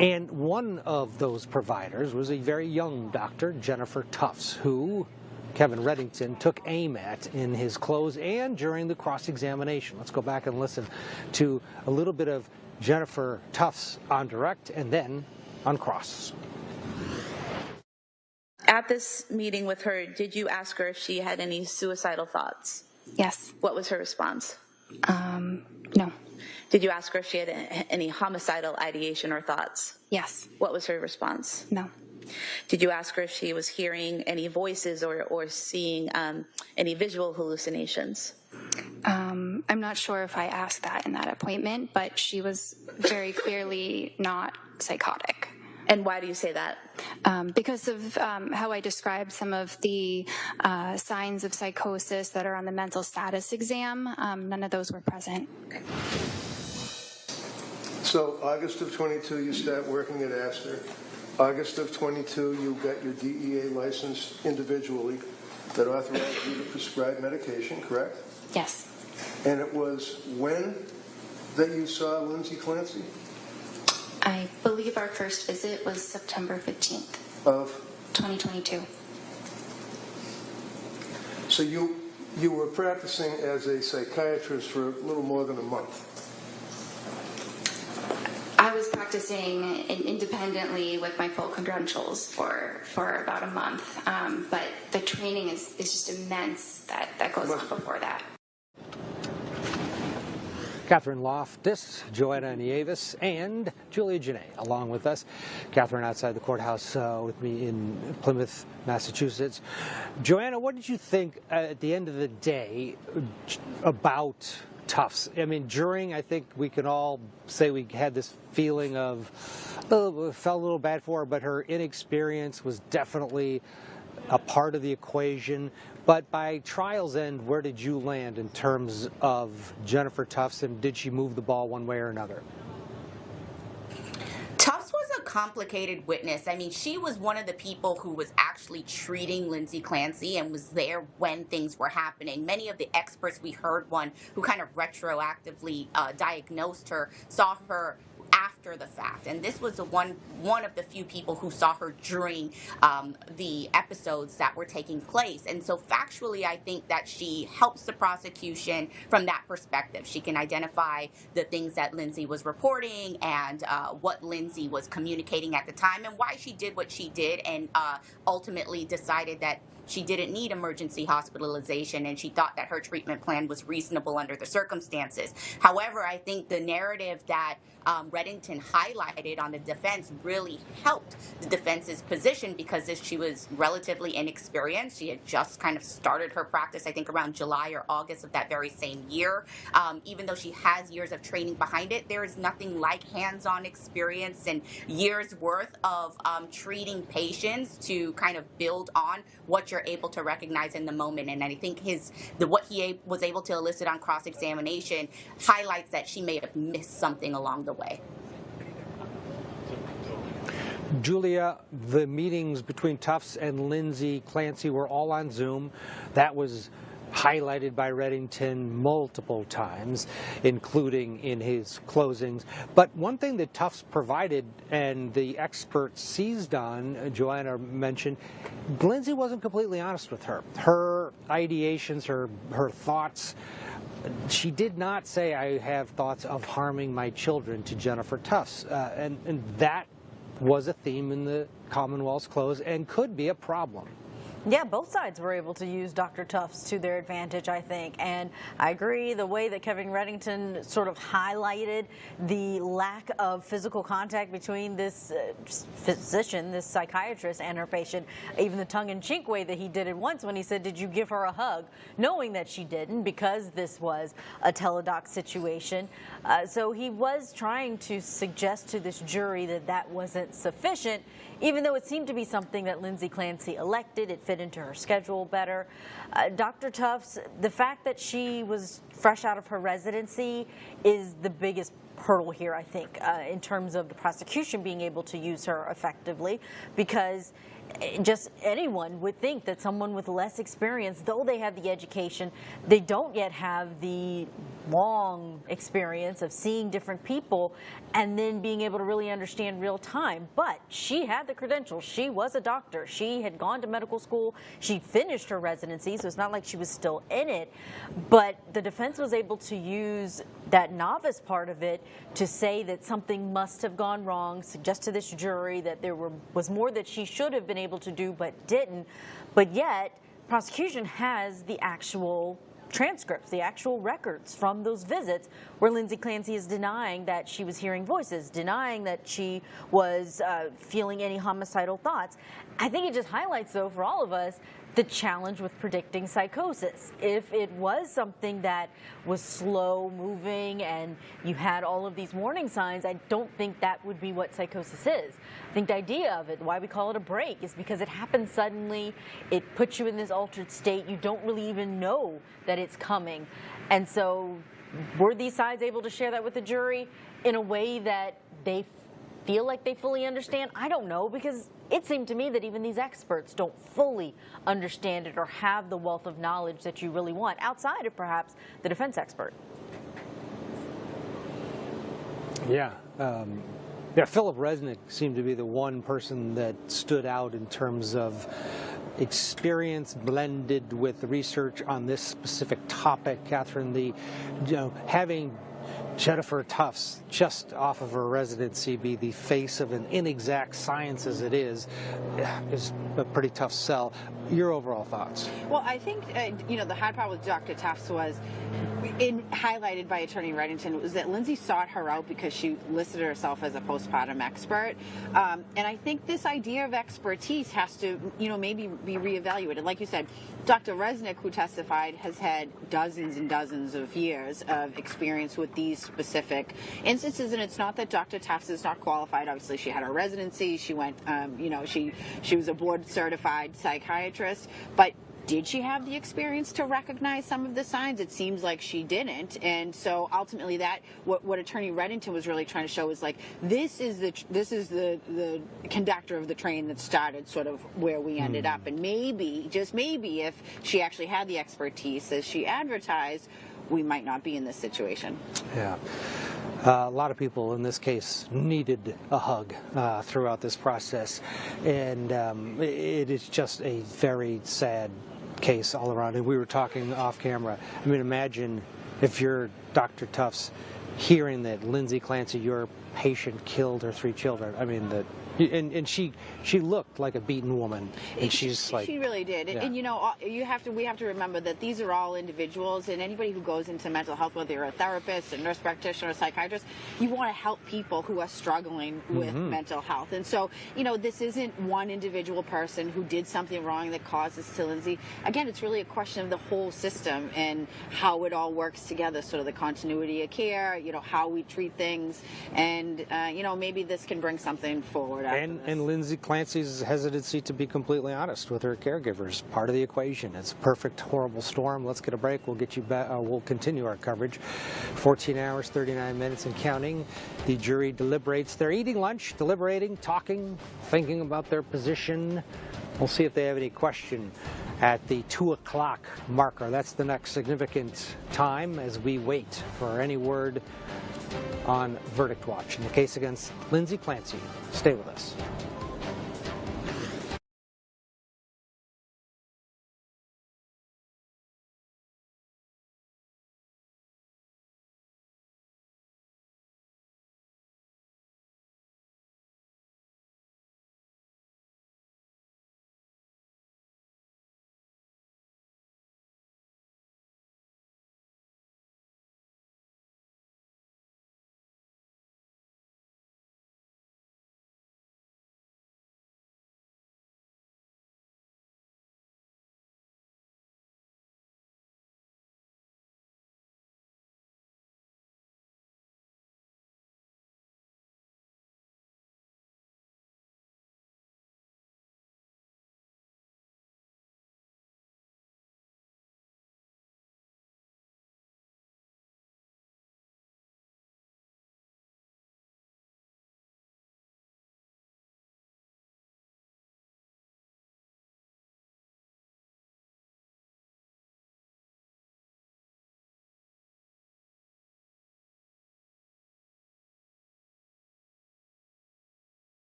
And one of those providers was a very young doctor, Jennifer Tufts, who Kevin Reddington took aim at in his close and during the cross-examination. Let's go back and listen to a little bit of Jennifer Tufts on direct and then on cross. At this meeting with her, did you ask her if she had any suicidal thoughts? Yes. What was her response? No. Did you ask her if she had any homicidal ideation or thoughts? Yes. What was her response? No. Did you ask her if she was hearing any voices or seeing any visual hallucinations? I'm not sure if I asked that in that appointment, but she was very clearly not psychotic. And why do you say that? Because of how I described some of the signs of psychosis that are on the mental status exam. None of those were present. So August of 22, you start working at Astor. August of 22, you got your DEA license individually that authorized you to prescribe medication, correct? Yes. And it was when that you saw Lindsay Clancy? I believe our first visit was September 15th. Of? 2022. So you were practicing as a psychiatrist for a little more than a month. I was practicing independently with my full credentials for about a month, but the training is just immense that goes on before that. Catherine Loftus, Joanna Nieves, and Julia Janae along with us. Catherine outside the courthouse with me in Plymouth, Massachusetts. Joanna, what did you think at the end of the day about Tufts? I mean, I think we can all say we had this feeling of, felt a little bad for her, but her inexperience was definitely a part of the equation. But by trial's end, where did you land in terms of Jennifer Tufts, and did she move the ball one way or another? Tufts was a complicated witness. I mean, she was one of the people who was actually treating Lindsay Clancy and was there when things were happening. Many of the experts, we heard one who kind of retroactively diagnosed her, saw her after the fact, and this was one of the few people who saw her during the episodes that were taking place. And so factually, I think that she helps the prosecution from that perspective. She can identify the things that Lindsay was reporting and what Lindsay was communicating at the time and why she did what she did, and ultimately decided that she didn't need emergency hospitalization, and she thought that her treatment plan was reasonable under the circumstances. However, I think the narrative that Reddington highlighted on the defense really helped the defense's position, because she was relatively inexperienced. She had just kind of started her practice, I think, around July or August of that very same year. Even though she has years of training behind it, there is nothing like hands-on experience and years worth of treating patients to kind of build on what you're able to recognize in the moment. And I think what he was able to elicit on cross-examination highlights that she may have missed something along the way. Julia, the meetings between Tufts and Lindsay Clancy were all on Zoom. That was highlighted by Reddington multiple times, including in his closings. But one thing that Tufts provided and the expert seized on, Joanna mentioned, Lindsay wasn't completely honest with her. Her ideations, her thoughts, she did not say, I have thoughts of harming my children to Jennifer Tufts. And that was a theme in the Commonwealth's close and could be a problem. Yeah, both sides were able to use Dr. Tufts to their advantage, I think. And I agree the way that Kevin Reddington sort of highlighted the lack of physical contact between this physician, this psychiatrist, and her patient, even the tongue-in-cheek way that he did it once when he said, did you give her a hug? Knowing that she didn't because this was a teledoc situation. So he was trying to suggest to this jury that that wasn't sufficient, even though it seemed to be something that Lindsay Clancy elected. It fit into her schedule better. Dr. Tufts, the fact that she was fresh out of her residency is the biggest hurdle here, I think, in terms of the prosecution being able to use her effectively, because just anyone would think that someone with less experience, though they have the education, they don't yet have the long experience of seeing different people and then being able to really understand real time. But she had the credentials. She was a doctor. She had gone to medical school. She finished her residency, so it's not like she was still in it. But the defense was able to use that novice part of it to say that something must have gone wrong, suggest to this jury that there was more that she should have been able to do but didn't. But yet, prosecution has the actual transcripts, the actual records from those visits where Lindsay Clancy is denying that she was hearing voices, denying that she was feeling any homicidal thoughts. I think it just highlights, though, for all of us, the challenge with predicting psychosis. If it was something that was slow moving and you had all of these warning signs, I don't think that would be what psychosis is. I think the idea of it, why we call it a break, is because it happens suddenly, it puts you in this altered state, you don't really even know that it's coming. And so were these sides able to share that with the jury in a way that they feel like they fully understand? I don't know, because it seemed to me that even these experts don't fully understand it or have the wealth of knowledge that you really want, outside of perhaps the defense expert. Yeah. Philip Resnick seemed to be the one person that stood out in terms of experience blended with research on this specific topic. Catherine, having Jennifer Tufts just off of her residency be the face of an inexact science as it is a pretty tough sell. Your overall thoughts? Well, I think, the hard part with Dr. Tufts was, highlighted by Attorney Reddington, was that Lindsay sought her out because she listed herself as a postpartum expert. And I think this idea of expertise has to, maybe be reevaluated. Like you said, Dr. Resnick, who testified, has had dozens and dozens of years of experience with these specific instances, and it's not that Dr. Tufts is not qualified. Obviously, she had her residency. She went, she was a board-certified psychiatrist, but did she have the experience to recognize some of the signs? It seems like she didn't, and so ultimately, what Attorney Reddington was really trying to show is like this is the conductor of the train that started sort of where we ended up, and maybe, just maybe, if she actually had the expertise as she advertised, we might not be in this situation. Yeah. A lot of people in this case needed a hug throughout this process, and it is just a very sad case all around. And we were talking off camera. I mean, imagine if you're Dr. Tufts hearing that Lindsay Clancy, your patient, killed her 3 children. I mean, and she looked like a beaten woman, and she really did. Yeah. And we have to remember that these are all individuals, and anybody who goes into mental health, whether you're a therapist, a nurse practitioner, a psychiatrist, you want to help people who are struggling with mental health. And so, this isn't one individual person who did something wrong that caused this to Lindsay. Again, it's really a question of the whole system and how it all works together, sort of the continuity of care, how we treat things, and maybe this can bring something forward. forward after this. And Lindsay Clancy's hesitancy to be completely honest with her caregivers, part of the equation. It's a perfect, horrible storm. Let's get a break. We'll get you back. We'll continue our coverage. 14 hours, 39 minutes and counting. The jury deliberates. They're eating lunch, deliberating, talking, thinking about their position. We'll see if they have any question at the 2 o'clock marker. That's the next significant time as we wait for any word on verdict watch in the case against Lindsay Clancy. Stay with us.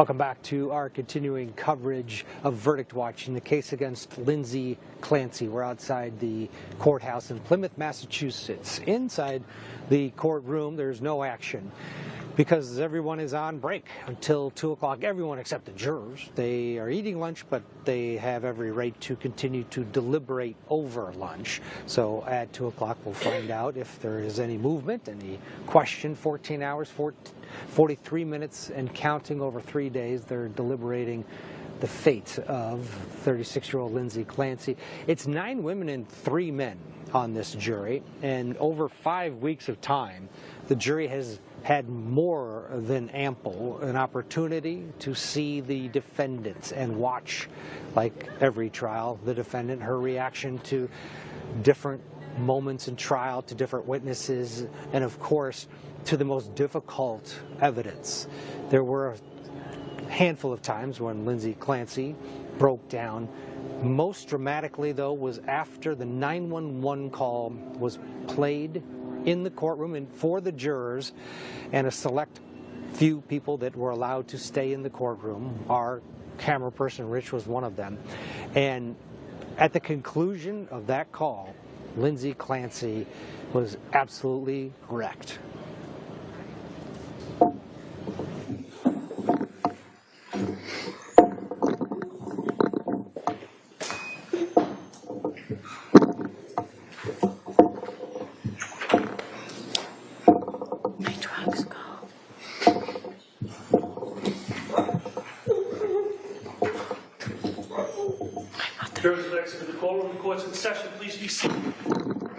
Welcome back to our continuing coverage of Verdict Watch in the case against Lindsay Clancy. We're outside the courthouse in Plymouth, Massachusetts. Inside the courtroom, there's no action because everyone is on break until 2 o'clock. Everyone except the jurors. They are eating lunch, but they have every right to continue to deliberate over lunch. So at 2 o'clock, we'll find out if there is any movement, any question. 14 hours, 43 minutes and counting over 3 days. They're deliberating the fate of 36-year-old Lindsay Clancy. It's 9 women and 3 men on this jury, and over 5 weeks of time, the jury has had more than ample an opportunity to see the defendants and watch, like every trial, the defendant, her reaction to different moments in trial, to different witnesses, and of course, to the most difficult evidence. There were a handful of times when Lindsay Clancy broke down. Most dramatically, though, was after the 911 call was played in the courtroom and for the jurors, and a select few people that were allowed to stay in the courtroom. Our camera person, Rich, was one of them. And at the conclusion of that call, Lindsay Clancy was absolutely wrecked. Jurors are exit to the courtroom. The court's in session. Please be seated.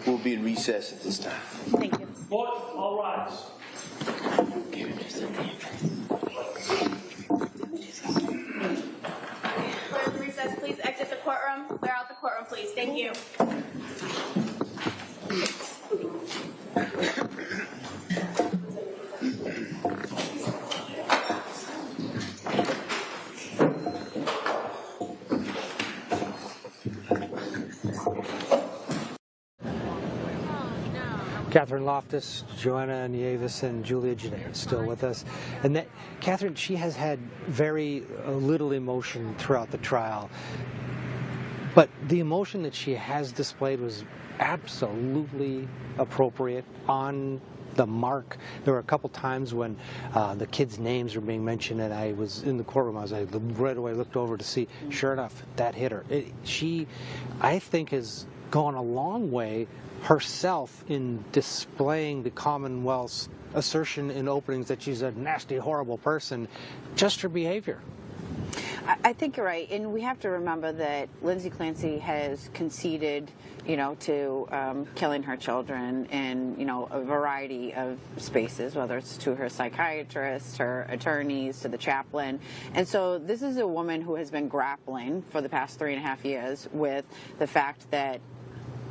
We'll be in recess at this time. Thank you. Court, all rise. Court recess, please exit the courtroom. Clear out the courtroom, please. Thank you. Catherine Loftus, Joanna Nieves, and Julia Janae still with us. And that, Catherine, she has had very little emotion throughout the trial. But the emotion that she has displayed was absolutely appropriate, on the mark. There were a couple times when the kids' names were being mentioned, and I was in the courtroom. I right away looked over to see, sure enough, that hit her. She, I think, has gone a long way herself in displaying the Commonwealth's assertion in openings that she's a nasty, horrible person, just her behavior. I think you're right, and we have to remember that Lindsay Clancy has conceded, to killing her children in, a variety of spaces, whether it's to her psychiatrist, her attorneys, to the chaplain. And so this is a woman who has been grappling for the past 3.5 years with the fact that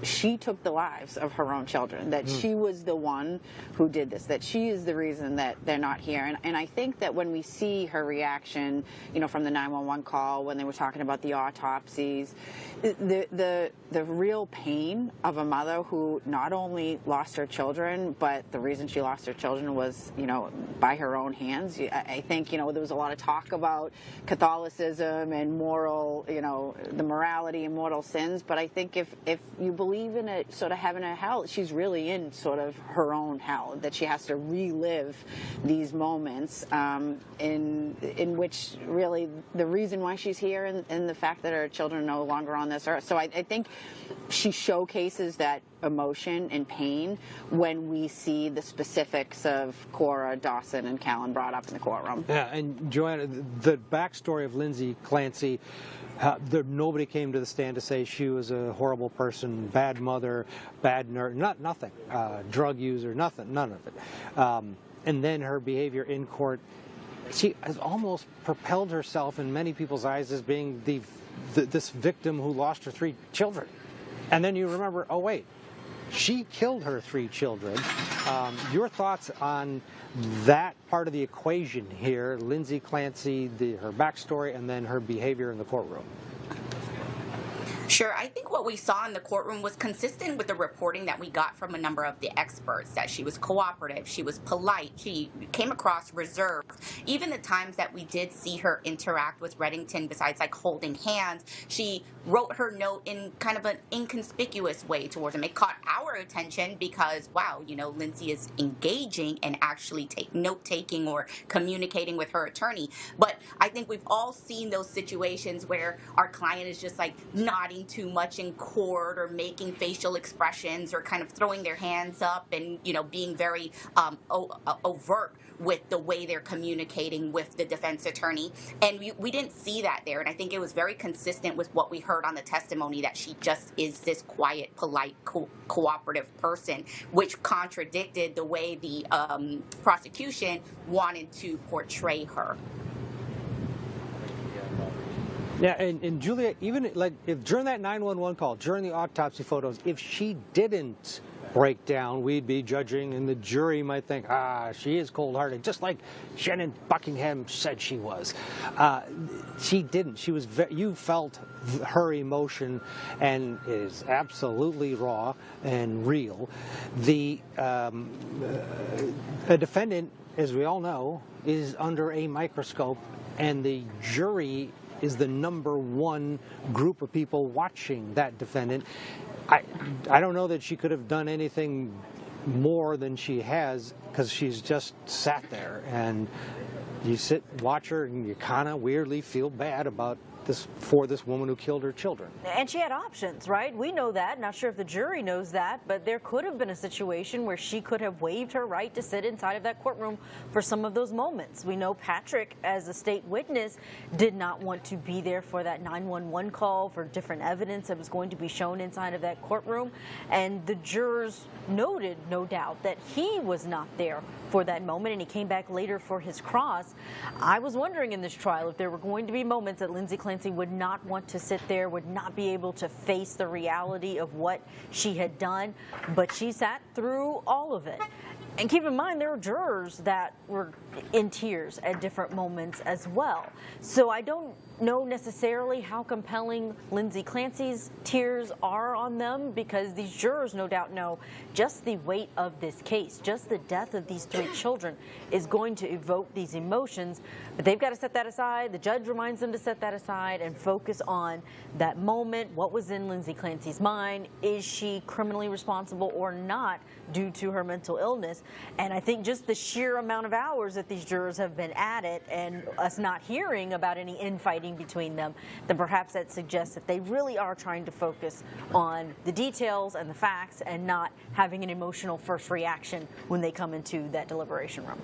she took the lives of her own children, that she was the one who did this, that she is the reason that they're not here. And I think that when we see her reaction, from the 911 call, when they were talking about the autopsies, the real pain of a mother who not only lost her children, but the reason she lost her children was, by her own hands. I think, there was a lot of talk about Catholicism and moral, the morality and mortal sins. But I think if you believe in it sort of heaven or hell, she's really in sort of her own hell, that she has to relive these moments in which really the reason why she's here and the fact that her children are no longer on this earth. So I think she showcases that emotion and pain when we see the specifics of Cora, Dawson, and Callan brought up in the courtroom. Yeah, and Joanna, the backstory of Lindsay Clancy, nobody came to the stand to say she was a horrible person, bad mother, bad nurse, nothing, drug user, nothing, none of it. And then her behavior in court, she has almost propelled herself in many people's eyes as being this victim who lost her 3 children. And then you remember, oh wait, she killed her 3 children. Your thoughts on that part of the equation here, Lindsay Clancy, her backstory, and then her behavior in the courtroom? Sure. I think what we saw in the courtroom was consistent with the reporting that we got from a number of the experts, that she was cooperative, she was polite, she came across reserved. Even the times that we did see her interact with Reddington, besides like holding hands, she wrote her note in kind of an inconspicuous way towards him. It caught our attention because, wow, Lindsay is engaging and actually note taking or communicating with her attorney. But I think we've all seen those situations where our client is just like nodding too much in court or making facial expressions or kind of throwing their hands up and being very overt with the way they're communicating with the defense attorney. And we didn't see that there. And I think it was very consistent with what we heard on the testimony, that she just is this quiet, polite, cooperative person, which contradicted the way the prosecution wanted to portray her. Yeah, and Julia, even like during that 911 call, during the autopsy photos, if she didn't break down, we'd be judging, and the jury might think, she is cold-hearted, just like Shannon Buckingham said she was. She didn't. She was. You felt her emotion, and it is absolutely raw and real. A defendant, as we all know, is under a microscope, and the jury is the number one group of people watching that defendant. I don't know that she could have done anything more than she has, because she's just sat there, and you sit and watch her and you kind of weirdly feel bad about this woman who killed her children. And she had options, right? We know that. Not sure if the jury knows that, but there could have been a situation where she could have waived her right to sit inside of that courtroom for some of those moments. We know Patrick, as a state witness, did not want to be there for that 911 call, for different evidence that was going to be shown inside of that courtroom. And the jurors noted, no doubt, that he was not there for that moment, and he came back later for his cross. I was wondering in this trial if there were going to be moments that Lindsay Clancy would not want to sit there, would not be able to face the reality of what she had done, but she sat through all of it. And keep in mind, there were jurors that were in tears at different moments as well. So I don't know necessarily how compelling Lindsay Clancy's tears are on them, because these jurors no doubt know just the weight of this case, just the death of these 3 children is going to evoke these emotions. But they've got to set that aside. The judge reminds them to set that aside and focus on that moment. What was in Lindsay Clancy's mind? Is she criminally responsible or not due to her mental illness? And I think just the sheer amount of hours that these jurors have been at it, and us not hearing about any infighting between them, then perhaps that suggests that they really are trying to focus on the details and the facts, and not having an emotional first reaction when they come into that deliberation room.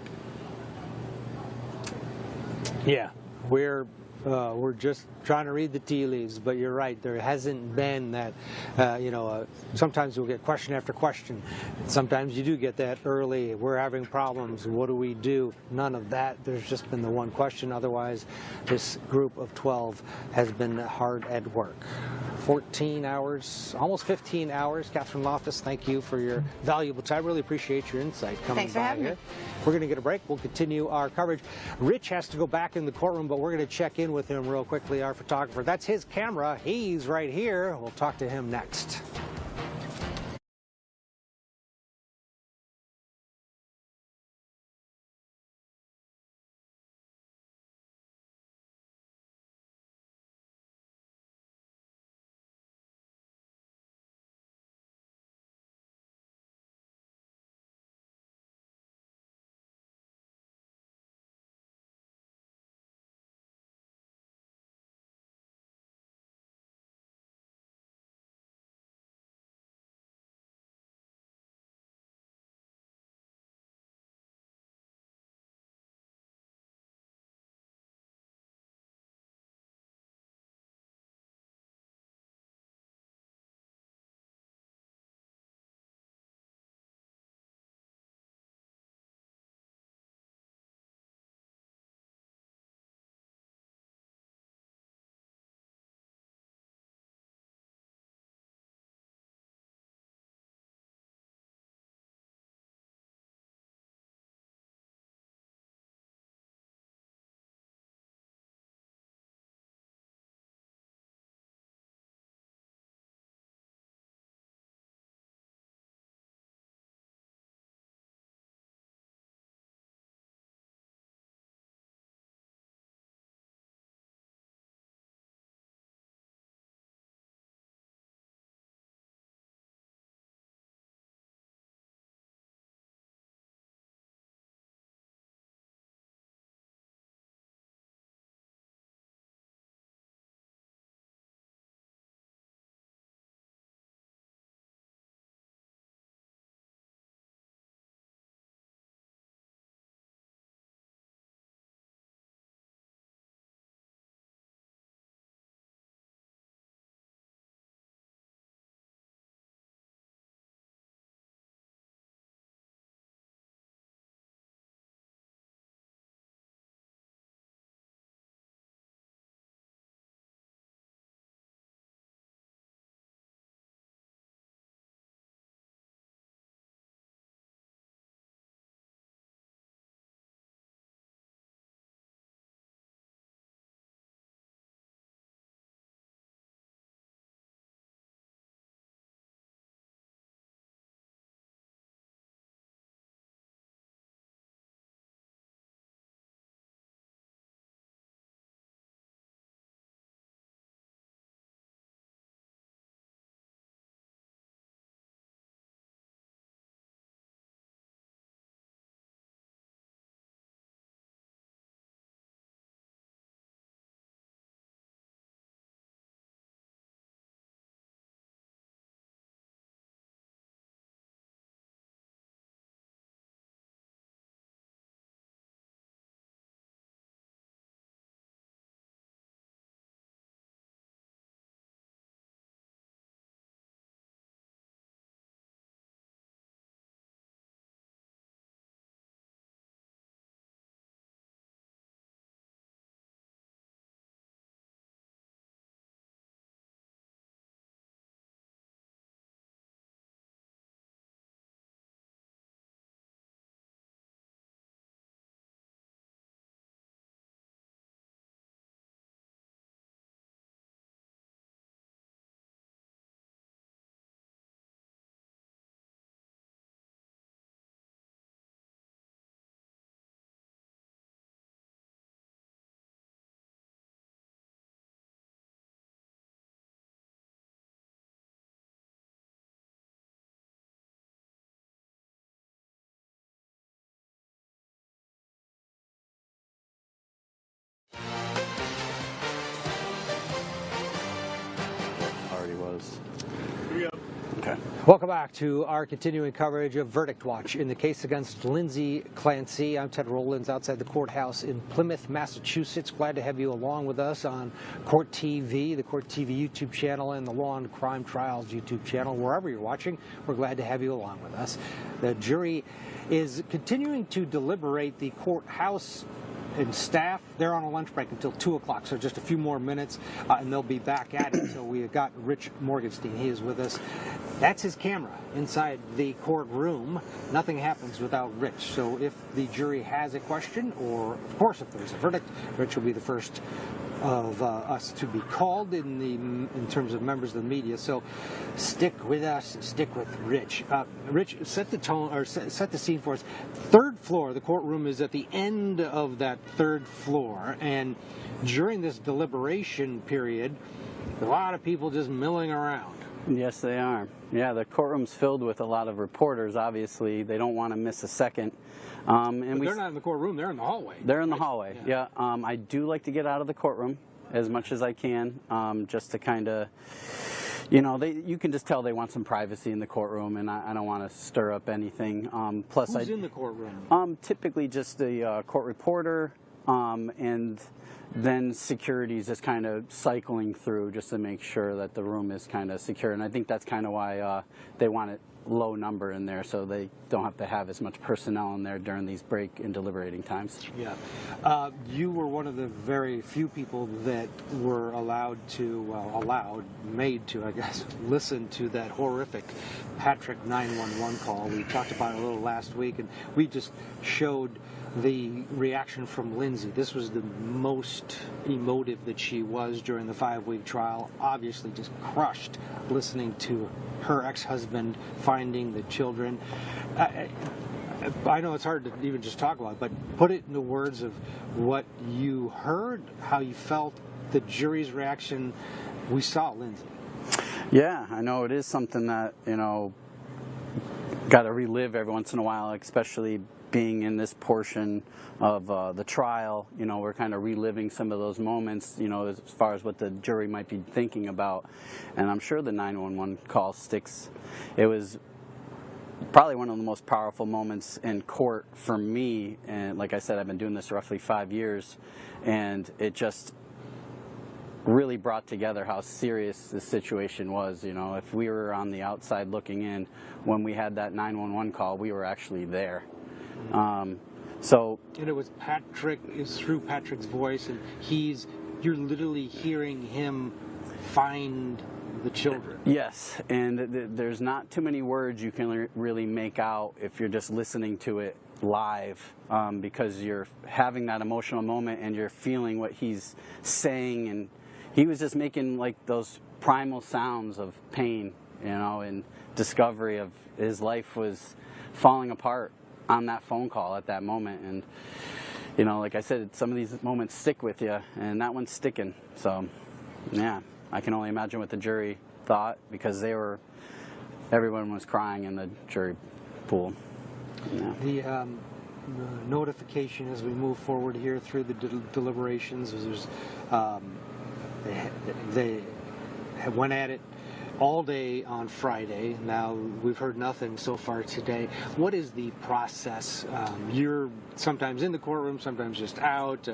Yeah, we're just trying to read the tea leaves, but you're right. There hasn't been that, sometimes we'll get question after question. Sometimes you do get that early, we're having problems, what do we do? None of that. There's just been the one question. Otherwise, this group of 12 has been hard at work. 14 hours, almost 15 hours. Catherine Loftus, thank you for your valuable time. I really appreciate your insight coming Thanks for by having here. me. We're going to get a break. We'll continue our coverage. Rich has to go back in the courtroom, but we're going to check in with him real quickly, our photographer. That's his camera. He's right here. We'll talk to him next. Welcome back to our continuing coverage of Verdict Watch in the case against Lindsay Clancy. I'm Ted Rowlands outside the courthouse in Plymouth, Massachusetts. Glad to have you along with us on Court TV, the Court TV YouTube channel, and the Law and Crime Trials YouTube channel. Wherever you're watching, we're glad to have you along with us. The jury is continuing to deliberate. The courthouse and staff, they're on a lunch break until 2 o'clock, so just a few more minutes, and they'll be back at it. So we have got Rich Morgenstein. He is with us. That's his camera inside the courtroom. Nothing happens without Rich. So if the jury has a question, or of course if there's a verdict, Rich will be the first of us to be called in terms of members of the media. So stick with us, stick with Rich. Rich, set the tone, or set the scene for us. Third floor, the courtroom is at the end of that third floor, and during this deliberation period, a lot of people just milling around. Yes, they are. Yeah, the courtroom's filled with a lot of reporters, obviously. They don't want to miss a second. But they're not in the courtroom, they're in the hallway. They're in the hallway, yeah. I do like to get out of the courtroom as much as I can, just to kind of, you know, you can just tell they want some privacy in the courtroom, and I don't want to stir up anything. Plus, Who's in the courtroom? Typically just the court reporter, and then security is just kind of cycling through just to make sure that the room is kind of secure. And I think that's kind of why they want it low number in there, so they don't have to have as much personnel in there during these break and deliberating times. Yeah. You were one of the very few people that were made to, I guess, listen to that horrific Patrick 911 call. We talked about it a little last week, and we just showed the reaction from Lindsay. This was the most emotive that she was during the 5-week trial. Obviously just crushed listening to her ex-husband finding the children. I know it's hard to even just talk about it, but put it into words of what you heard, how you felt, the jury's reaction. We saw Lindsay. Yeah, I know it is something that, you know, got to relive every once in a while, especially being in this portion of the trial. You know, we're kind of reliving some of those moments, you know, as far as what the jury might be thinking about. And I'm sure the 911 call sticks. It was probably one of the most powerful moments in court for me. And like I said, I've been doing this roughly 5 years, and it just really brought together how serious the situation was. You know, if we were on the outside looking in when we had that 911 call, we were actually there. And it was Patrick, it's through Patrick's voice, and you're literally hearing him find the children. Yes, and there's not too many words you can really make out if you're just listening to it live, because you're having that emotional moment and you're feeling what he's saying, and he was just making like those primal sounds of pain, you know, and discovery of his life was falling apart on that phone call at that moment. And you know, like I said, some of these moments stick with you, and that one's sticking. So yeah, I can only imagine what the jury thought, because everyone was crying in the jury pool. Yeah. The notification as we move forward here through the deliberations, there's they went at it all day on Friday. Now, we've heard nothing so far today. What is the process? You're sometimes in the courtroom, sometimes just out.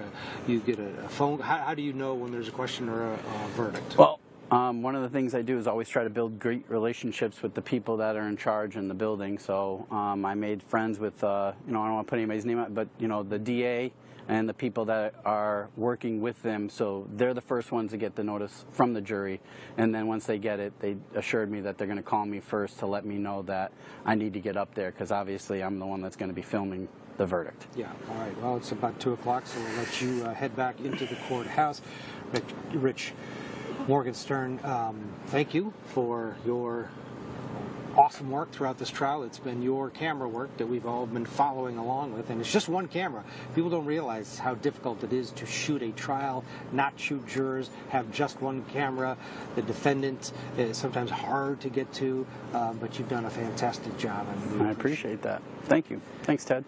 You get a phone. How do you know when there's a question or a verdict? Well, one of the things I do is always try to build great relationships with the people that are in charge in the building. So I made friends with, you know, I don't want to put anybody's name out, but, you know, the DA and the people that are working with them. So they're the first ones to get the notice from the jury. And then once they get it, they assured me that they're going to call me first to let me know that I need to get up there, because obviously I'm the one that's going to be filming the verdict. Yeah, all right. Well, it's about 2 o'clock, so we'll let you head back into the courthouse. Rich Morgenstern, thank you for your awesome work throughout this trial. It's been your camera work that we've all been following along with, and it's just one camera. People don't realize how difficult it is to shoot a trial, not shoot jurors, have just one camera. The defendant is sometimes hard to get to, but you've done a fantastic job. I appreciate that. Thank you. Thanks, Ted.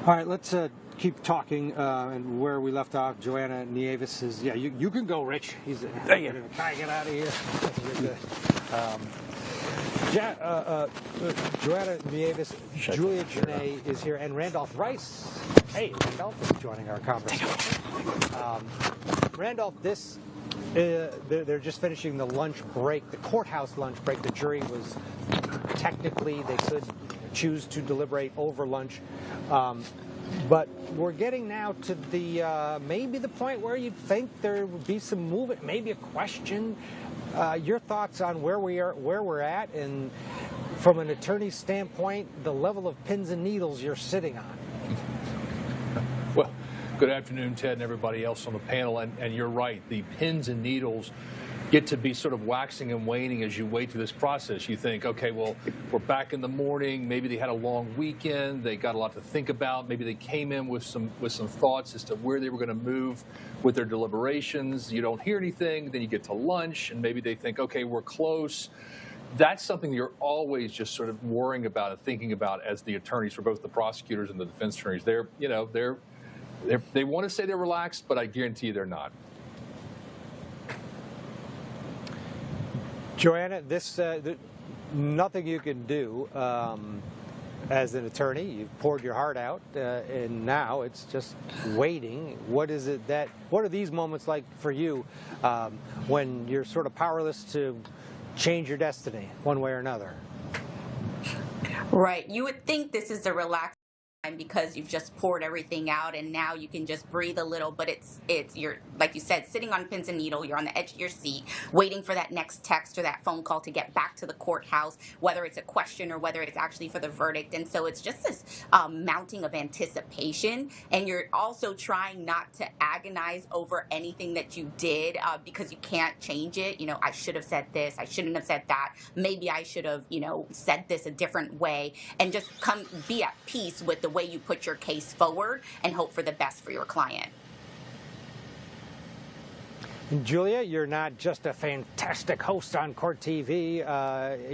All right, let's keep talking, and where we left off, Joanna Nieves is, yeah, you can go, Rich. He's Thank you. Can I get out of here? Joanna Nieves, Julia Janae is here, and Randolph Rice. Hey, Randolph is joining our conversation. Randolph, they're just finishing the lunch break, the courthouse lunch break. The jury was technically, they could choose to deliberate over lunch. But we're getting now to the maybe the point where you'd think there would be some movement, maybe a question. Your thoughts on where we're at, and from an attorney's standpoint, the level of pins and needles you're sitting on. Well, good afternoon, Ted, and everybody else on the panel. And you're right, the pins and needles get to be sort of waxing and waning as you wait through this process. You think, okay, well, we're back in the morning. Maybe they had a long weekend. They got a lot to think about. Maybe they came in with some thoughts as to where they were going to move with their deliberations. You don't hear anything. Then you get to lunch, and maybe they think, okay, we're close. That's something you're always just sort of worrying about and thinking about as the attorneys for both the prosecutors and the defense attorneys. They want to say they're relaxed, but I guarantee you they're not. Joanna, nothing you can do as an attorney. You've poured your heart out, and now it's just waiting. What are these moments like for you when you're sort of powerless to change your destiny one way or another? Right. You would think this is the relaxed time because you've just poured everything out and now you can just breathe a little, but you're, like you said, sitting on pins and needle. You're on the edge of your seat waiting for that next text or that phone call to get back to the courthouse, whether it's a question or whether it's actually for the verdict. And so it's just this mounting of anticipation, and you're also trying not to agonize over anything that you did because you can't change it. You know, I should have said this, I shouldn't have said that, maybe I should have, said this a different way, and just be at peace with the way you put your case forward and hope for the best for your client. Julia, you're not just a fantastic host on Court TV,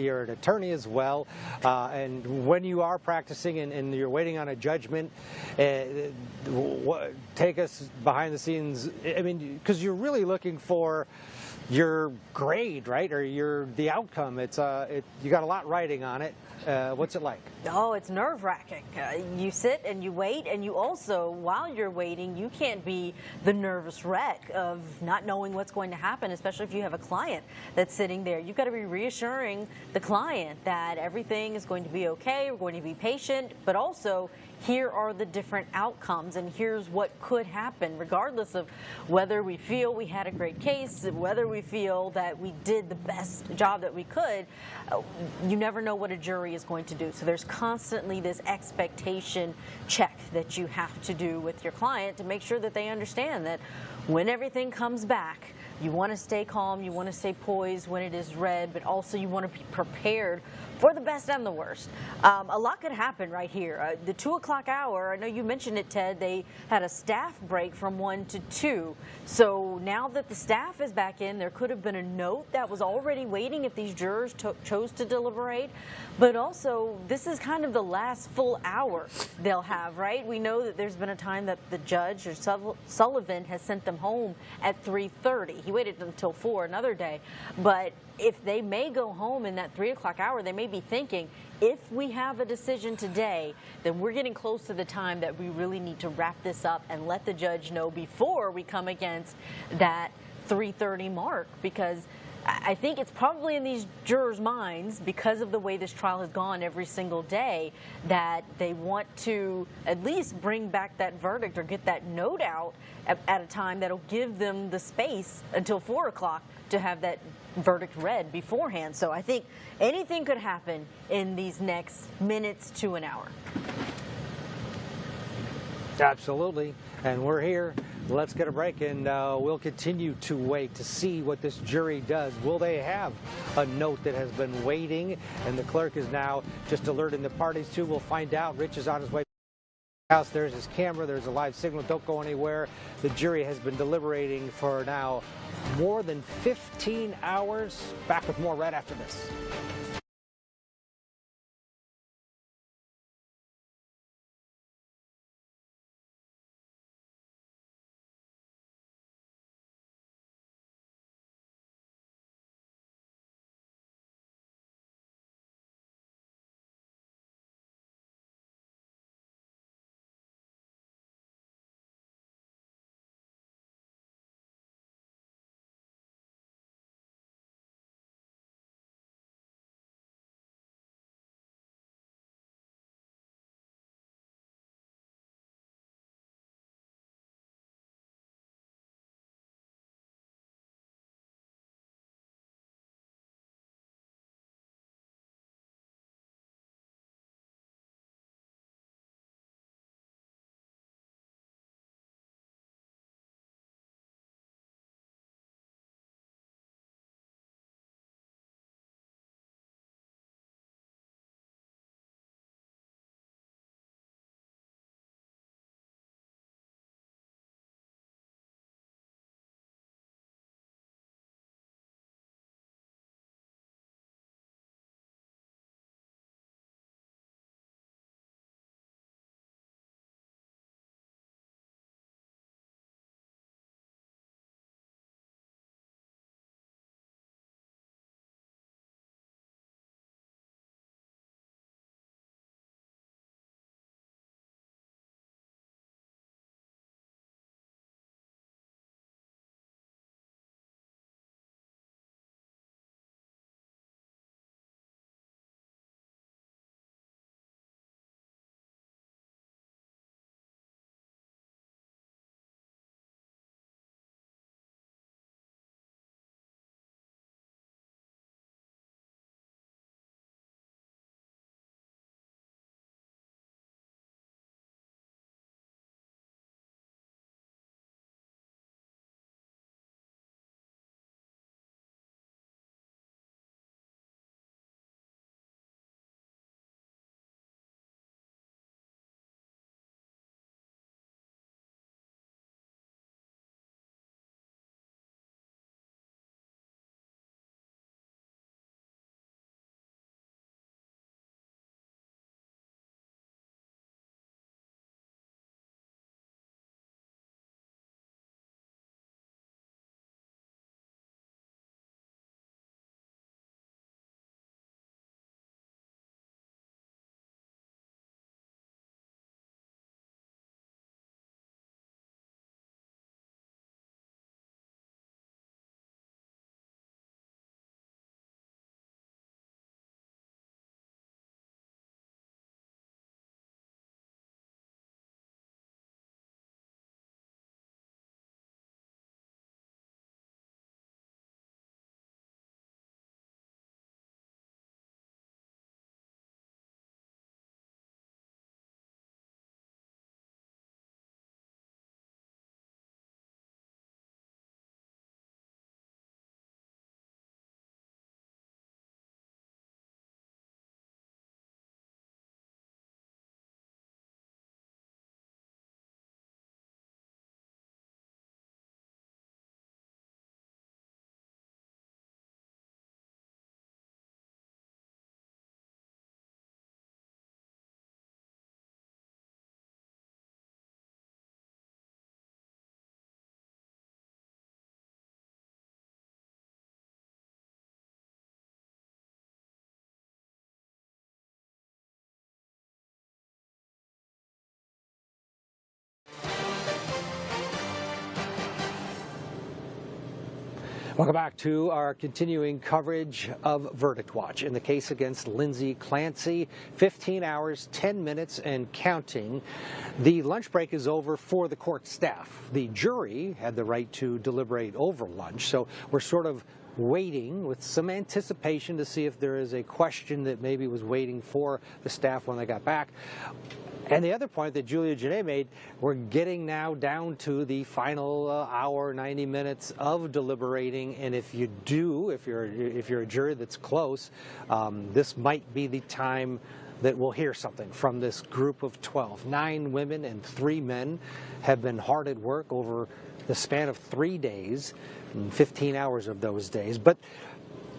you're an attorney as well. And when you are practicing and you're waiting on a judgment, take us behind the scenes. I mean, because you're really looking for your grade, right, or the outcome. You got a lot riding on it. What's it like? Oh, it's nerve-wracking. You sit and you wait, and you also, while you're waiting, you can't be the nervous wreck of not knowing what's going to happen, especially if you have a client that's sitting there. You've got to be reassuring the client that everything is going to be okay, we're going to be patient, but also here are the different outcomes, and here's what could happen, regardless of whether we feel we had a great case, whether we feel that we did the best job that we could. You never know what a jury is going to do. So there's constantly this expectation check that you have to do with your client to make sure that they understand that when everything comes back, you want to stay calm, you want to stay poised when it is read, but also you want to be prepared for the best and the worst. A lot could happen right here. The 2 o'clock hour, I know you mentioned it, Ted, they had a staff break from 1 to 2. So now that the staff is back in, there could have been a note that was already waiting if these jurors chose to deliberate. But also, this is kind of the last full hour they'll have, right? We know that there's been a time that the judge, or Sullivan, has sent them home at 3:30. He waited until 4 another day. But if they may go home in that 3 o'clock hour, they may be thinking, if we have a decision today, then we're getting close to the time that we really need to wrap this up and let the judge know before we come against that 3:30 mark. Because I think it's probably in these jurors' minds, because of the way this trial has gone every single day, that they want to at least bring back that verdict or get that note out at a time that'll give them the space until 4 o'clock to have that verdict read beforehand. So I think anything could happen in these next minutes to an hour. Absolutely. And we're here. Let's get a break, and we'll continue to wait to see what this jury does. Will they have a note that has been waiting, and the clerk is now just alerting the parties to? We'll find out. Rich is on his way to the house. There's his camera. There's a live signal. Don't go anywhere. The jury has been deliberating for now more than 15 hours. Back with more right after this. Welcome back to our continuing coverage of Verdict Watch in the case against Lindsay Clancy. 15 hours, 10 minutes, and counting. The lunch break is over for the court staff. The jury had the right to deliberate over lunch, so we're sort of waiting with some anticipation to see if there is a question that maybe was waiting for the staff when they got back. And the other point that Julia Janae made, we're getting now down to the final hour, 90 minutes of deliberating. And if you do, if you're a jury that's close, this might be the time that we'll hear something from this group of 12. 9 women and 3 men have been hard at work over the span of 3 days, and 15 hours of those days. But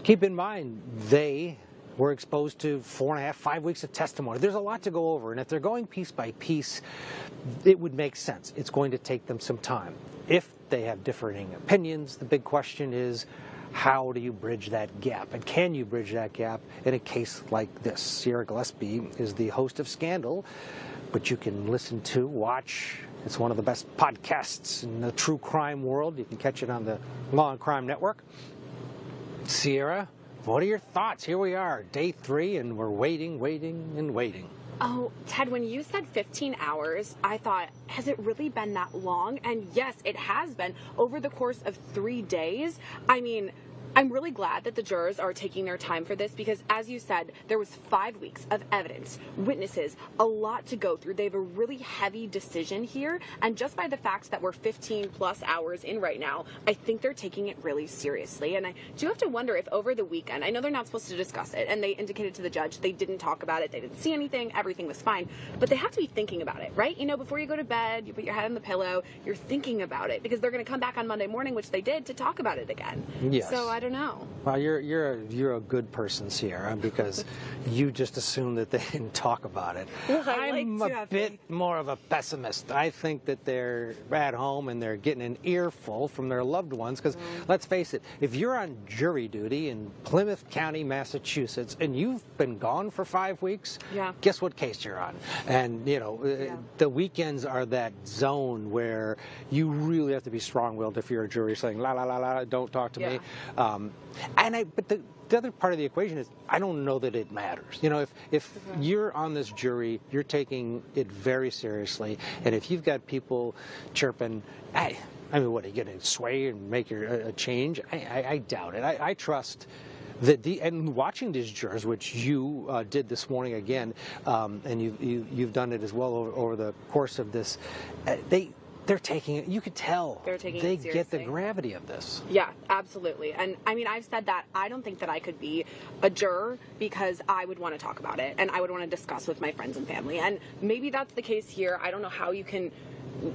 keep in mind, they were exposed to 4.5, 5 weeks of testimony. There's a lot to go over, and if they're going piece by piece, it would make sense. It's going to take them some time. If they have differing opinions, the big question is, how do you bridge that gap? And can you bridge that gap in a case like this? Sierra Gillespie is the host of Scandal, but you can listen to, watch. It's one of the best podcasts in the true crime world. You can catch it on the Law and Crime Network. Sierra, what are your thoughts? Here we are, day 3, and we're waiting, and waiting. Oh, Ted, when you said 15 hours, I thought, has it really been that long? And yes, it has been over the course of 3 days. I mean, I'm really glad that the jurors are taking their time for this because, as you said, there was 5 weeks of evidence, witnesses, a lot to go through. They have a really heavy decision here, and just by the fact that we're 15 plus hours in right now, I think they're taking it really seriously. And I do have to wonder if over the weekend, I know they're not supposed to discuss it, and they indicated to the judge they didn't talk about it, they didn't see anything, everything was fine, but they have to be thinking about it, right? You know, before you go to bed, you put your head on the pillow, you're thinking about it because they're going to come back on Monday morning, which they did, to talk about it again. Yes. So I don't know. Well, you're a good person, Sierra, because you just assume that they didn't talk about it. I'm a bit more of a pessimist. I think that they're at home and they're getting an earful from their loved ones because, let's face it, if you're on jury duty in Plymouth County, Massachusetts, and you've been gone for 5 weeks, guess what case you're on? And, you know, the weekends are that zone where you really have to be strong-willed if you're a jury saying, la, la, la, la, don't talk to me. But the other part of the equation is I don't know that it matters. You know, if you're on this jury, you're taking it very seriously, and if you've got people chirping, I mean, what, are you going to sway and make a change? I doubt it. I trust that and watching these jurors, which you did this morning again, and you've done it as well over the course of this, they're taking it. You could tell they're taking they it seriously. get the gravity of this. Yeah, absolutely. And I mean, I've said that I don't think that I could be a juror because I would want to talk about it and I would want to discuss with my friends and family. And maybe that's the case here. I don't know how you can,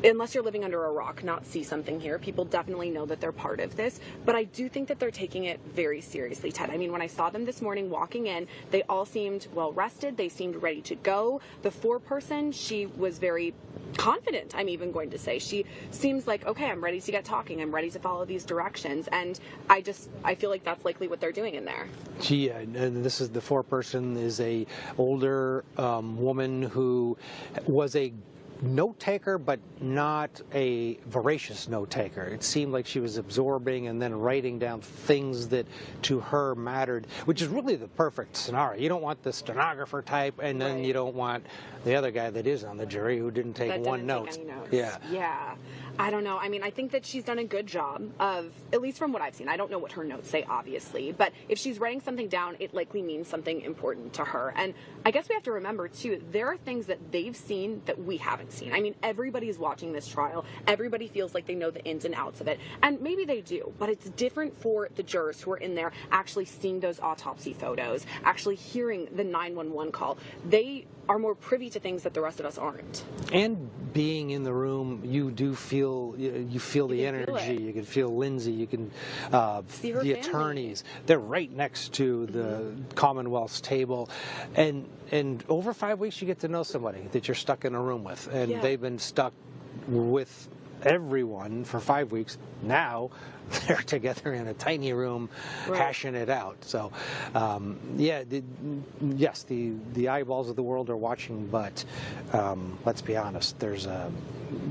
unless you're living under a rock, not see something here. People definitely know that they're part of this, but I do think that they're taking it very seriously, Ted. I mean, when I saw them this morning walking in, they all seemed well rested. They seemed ready to go. The foreperson, she was very confident, I'm even going to say. She seems like, okay, I'm ready to get talking. I'm ready to follow these directions. And I feel like that's likely what they're doing in there. And this is the foreperson is a older woman who was a note taker, but not a voracious note taker. It seemed like she was absorbing and then writing down things that to her mattered, which is really the perfect scenario. You don't want the stenographer type, and then you don't want the other guy that is on the jury who didn't take one note. Yeah. I don't know. I mean, I think that she's done a good job of, at least from what I've seen, I don't know what her notes say, obviously, but if she's writing something down, it likely means something important to her. And I guess we have to remember, too, there are things that they've seen that we haven't seen. I mean, everybody's watching this trial. Everybody feels like they know the ins and outs of it. And maybe they do, but it's different for the jurors who are in there actually seeing those autopsy photos, actually hearing the 911 call. They are more privy to things that the rest of us aren't. And being in the room, you do feel the energy. You can feel Lindsay. You can see her the family. Attorneys. They're right next to the Commonwealth's table, and over 5 weeks you get to know somebody that you're stuck in a room with, and they've been stuck with everyone for 5 weeks. Now they're together in a tiny room hashing it out. So yes, the eyeballs of the world are watching, but let's be honest, there's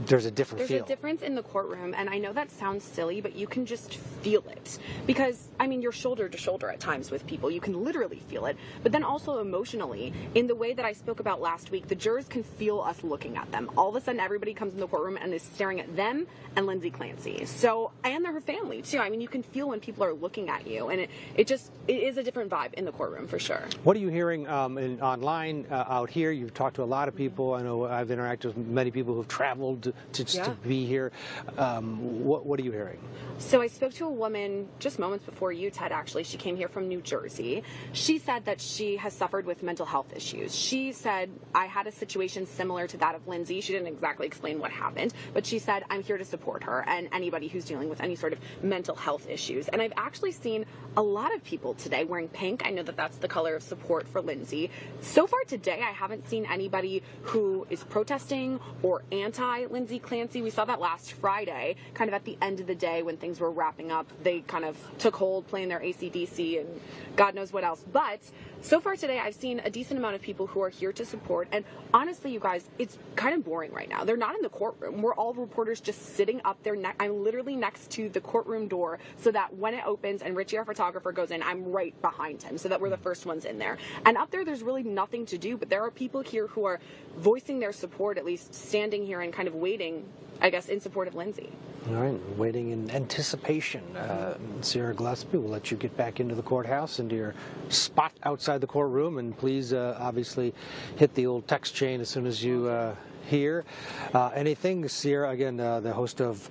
there's a different There's feel. a difference in the courtroom, and I know that sounds silly, but you can just feel it. Because, I mean, you're shoulder to shoulder at times with people. You can literally feel it. But then also emotionally, in the way that I spoke about last week, the jurors can feel us looking at them. All of a sudden, everybody comes in the courtroom and is staring at them and Lindsay Clancy. So, and her family, too. I mean, you can feel when people are looking at you, and it is a different vibe in the courtroom, for sure. What are you hearing online out here? You've talked to a lot of people. I know I've interacted with many people who've traveled to be here. What are you hearing? So I spoke to a woman just moments before you, Ted, actually. She came here from New Jersey. She said that she has suffered with mental health issues. She said, I had a situation similar to that of Lindsay. She didn't exactly explain what happened, but she said, I'm here to support her and anybody who's dealing with any sort of mental health issues. And I've actually seen a lot of people today wearing pink. I know that that's the color of support for Lindsay. So far today, I haven't seen anybody who is protesting or anti-Lindsay Clancy. We saw that last Friday, kind of at the end of the day when things were wrapping up. They kind of took hold playing their AC/DC and God knows what else. But so far today, I've seen a decent amount of people who are here to support. And honestly, you guys, it's kind of boring right now. They're not in the courtroom. We're all reporters just sitting up there. I'm literally next to the courtroom door so that when it opens and Richie, our photographer, goes in, I'm right behind him so that we're the first ones in there. And up there's really nothing to do, but there are people here who are voicing their support, at least standing here and kind of waiting, I guess, in support of Lindsay. All right, waiting in anticipation. Sierra Gillespie, we'll let you get back into the courthouse, into your spot outside the courtroom, and please obviously hit the old text chain as soon as you hear anything. Sierra, again, the host of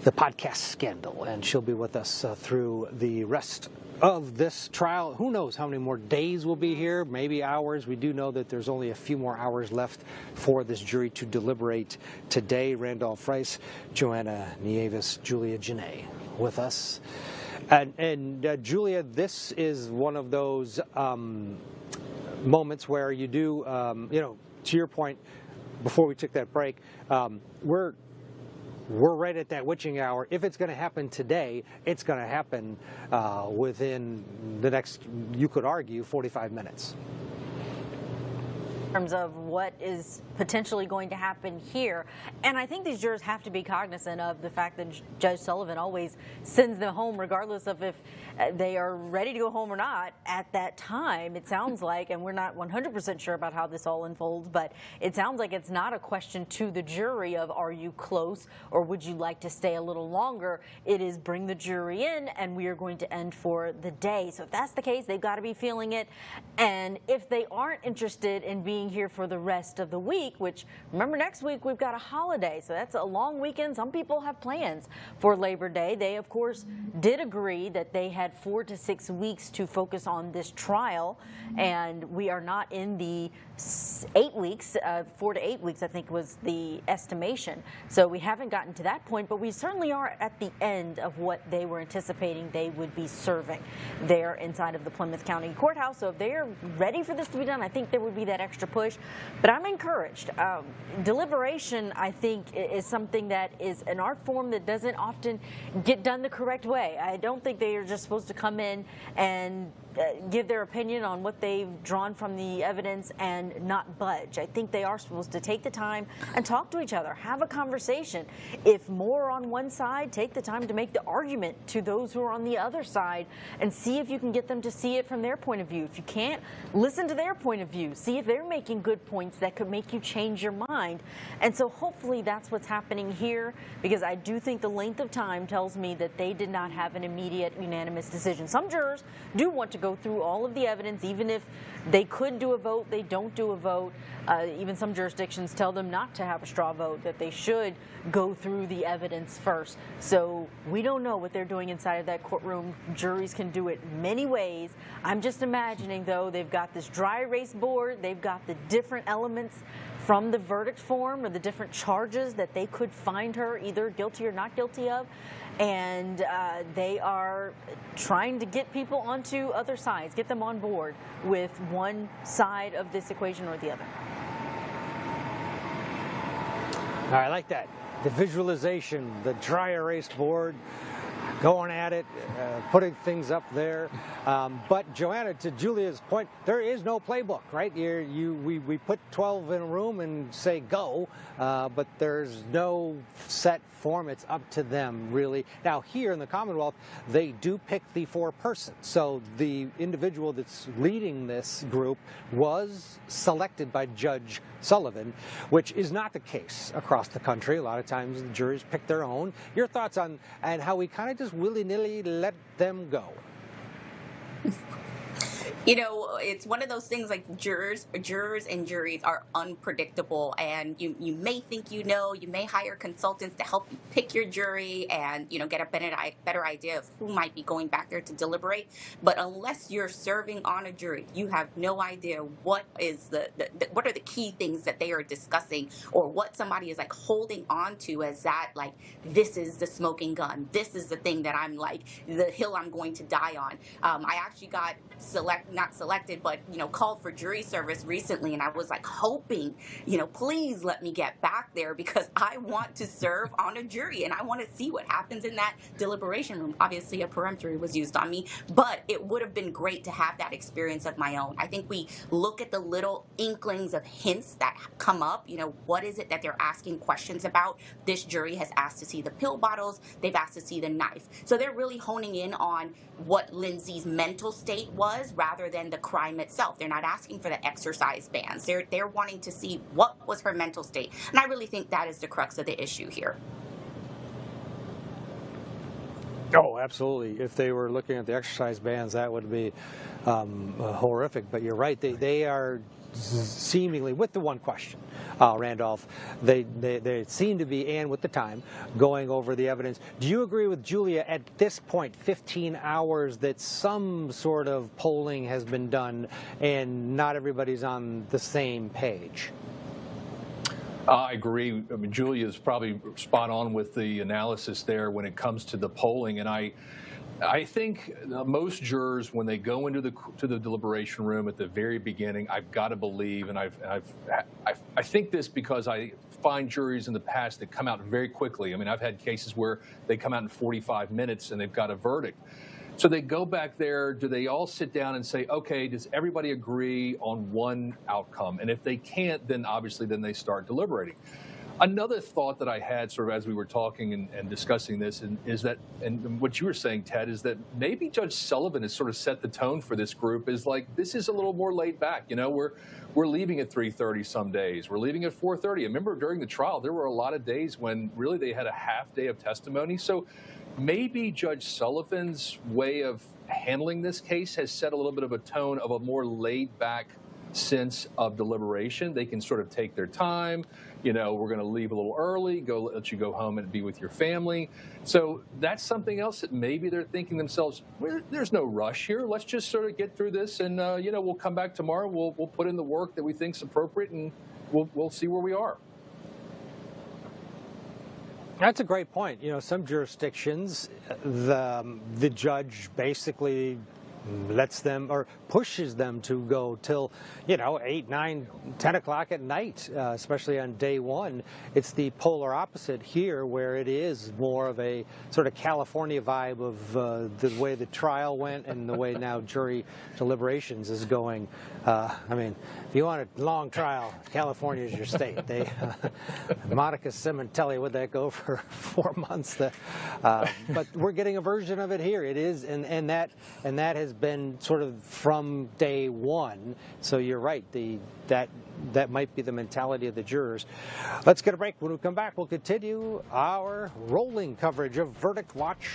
the podcast Scandal, and she'll be with us through the rest of this trial. Who knows how many more days we'll be here, maybe hours. We do know that there's only a few more hours left for this jury to deliberate today. Randolph Rice, Joanna Nieves, Julia Janae with us. And Julia, this is one of those moments where you do, to your point, before we took that break, we're right at that witching hour. If it's going to happen today, it's going to happen within the next, you could argue, 45 minutes. In terms of what is potentially going to happen here. And I think these jurors have to be cognizant of the fact that Judge Sullivan always sends them home regardless of if they are ready to go home or not at that time, it sounds like, and we're not 100% sure about how this all unfolds, but it sounds like it's not a question to the jury of are you close or would you like to stay a little longer. It is bring the jury in and we are going to end for the day. So if that's the case, they've got to be feeling it. And if they aren't interested in being here for the rest of the week, which remember next week we've got a holiday, so that's a long weekend. Some people have plans for Labor Day. They of course did agree that they had 4 to 6 weeks to focus on this trial, and we are not in the 8 weeks, 4 to 8 weeks I think was the estimation. So we haven't gotten to that point, but we certainly are at the end of what they were anticipating they would be serving there inside of the Plymouth County Courthouse. So if they are ready for this to be done, I think there would be that extra push, but I'm encouraged. Deliberation, I think, is something that is an art form that doesn't often get done the correct way. I don't think they are just supposed to come in and give their opinion on what they've drawn from the evidence and not budge. I think they are supposed to take the time and talk to each other, have a conversation. If more on one side, take the time to make the argument to those who are on the other side and see if you can get them to see it from their point of view. If you can't, listen to their point of view. See if they're making good points that could make you change your mind. And so hopefully that's what's happening here, because I do think the length of time tells me that they did not have an immediate unanimous decision. Some jurors do want to go through all of the evidence. Even if they could do a vote, they don't do a vote. Even some jurisdictions tell them not to have a straw vote, that they should go through the evidence first. So we don't know what they're doing inside of that courtroom. Juries can do it many ways. I'm just imagining, though, they've got this dry erase board, they've got the different elements from the verdict form or the different charges that they could find her either guilty or not guilty of. And they are trying to get people onto other sides, get them on board with one side of this equation or the other. All right, I like that. The visualization, the dry erase board. going at it, putting things up there. But Joanna, to Julia's point, there is no playbook, right? We put 12 in a room and say go, but there's no set form. It's up to them, really. Now, here in the Commonwealth, they do pick the foreperson. So the individual that's leading this group was selected by Judge Sullivan, which is not the case across the country. A lot of times the juries pick their own. Your thoughts on and how we kind of just willy-nilly let them go? You know, it's one of those things like jurors and juries are unpredictable, and you may think you know, you may hire consultants to help you pick your jury and, you know, get a better idea of who might be going back there to deliberate. But unless you're serving on a jury, you have no idea what is what are the key things that they are discussing, or what somebody is like holding on to as that, like, this is the smoking gun, this is the thing that I'm like, the hill I'm going to die on. I actually got not selected, but, you know, called for jury service recently, and I was like hoping, you know, please let me get back there, because I want to serve on a jury and I want to see what happens in that deliberation room. Obviously a peremptory was used on me, but it would have been great to have that experience of my own. I think we look at the little inklings of hints that come up. You know, what is it that they're asking questions about? This jury has asked to see the pill bottles, they've asked to see the knife, so they're really honing in on what Lindsay's mental state was rather than the crime itself. They're not asking for the exercise bans. They're wanting to see what was her mental state. And I really think that is the crux of the issue here. Oh, absolutely. If they were looking at the exercise bans, that would be horrific. But you're right. They are seemingly, with the one question, Randolph, they seem to be, and with the time, going over the evidence. Do you agree with Julia at this point, 15 hours, that some sort of polling has been done and not everybody's on the same page? I agree. I mean, Julia is probably spot on with the analysis there when it comes to the polling, and I think most jurors, when they go into the deliberation room at the very beginning, I've got to believe, and I think this because I find juries in the past that come out very quickly. I mean, I've had cases where they come out in 45 minutes and they've got a verdict. So they go back there. Do they all sit down and say, okay, does everybody agree on one outcome? And if they can't, then obviously then they start deliberating. Another thought that I had sort of as we were talking and discussing this is that, and what you were saying, Ted, is that maybe Judge Sullivan has sort of set the tone for this group is like, this is a little more laid back. You know, we're leaving at 3:30 some days. We're leaving at 4:30. I remember during the trial, there were a lot of days when really they had a half day of testimony. So maybe Judge Sullivan's way of handling this case has set a little bit of a tone of a more laid back sense of deliberation. They can sort of take their time. You know, we're going to leave a little early, let you go home and be with your family. So that's something else that maybe they're thinking themselves, well, there's no rush here. Let's just sort of get through this, and you know, we'll come back tomorrow. We'll put in the work that we think is appropriate, and we'll see where we are. That's a great point. You know, some jurisdictions, the judge basically lets them or pushes them to go till, you know, 8, 9, 10 o'clock at night, especially on day one. It's the polar opposite here, where it is more of a sort of California vibe of the way the trial went and the way now jury deliberations is going. I mean, if you want a long trial, California is your state. Monica Simontelli, would that go for 4 months? But we're getting a version of it here. It is, and that has been sort of from day one. So you're right. That might be the mentality of the jurors. Let's get a break. When we come back, we'll continue our rolling coverage of Verdict Watch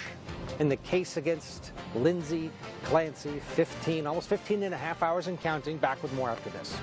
in the case against Lindsay Clancy. Almost 15 and a half hours and counting. Back with more after this.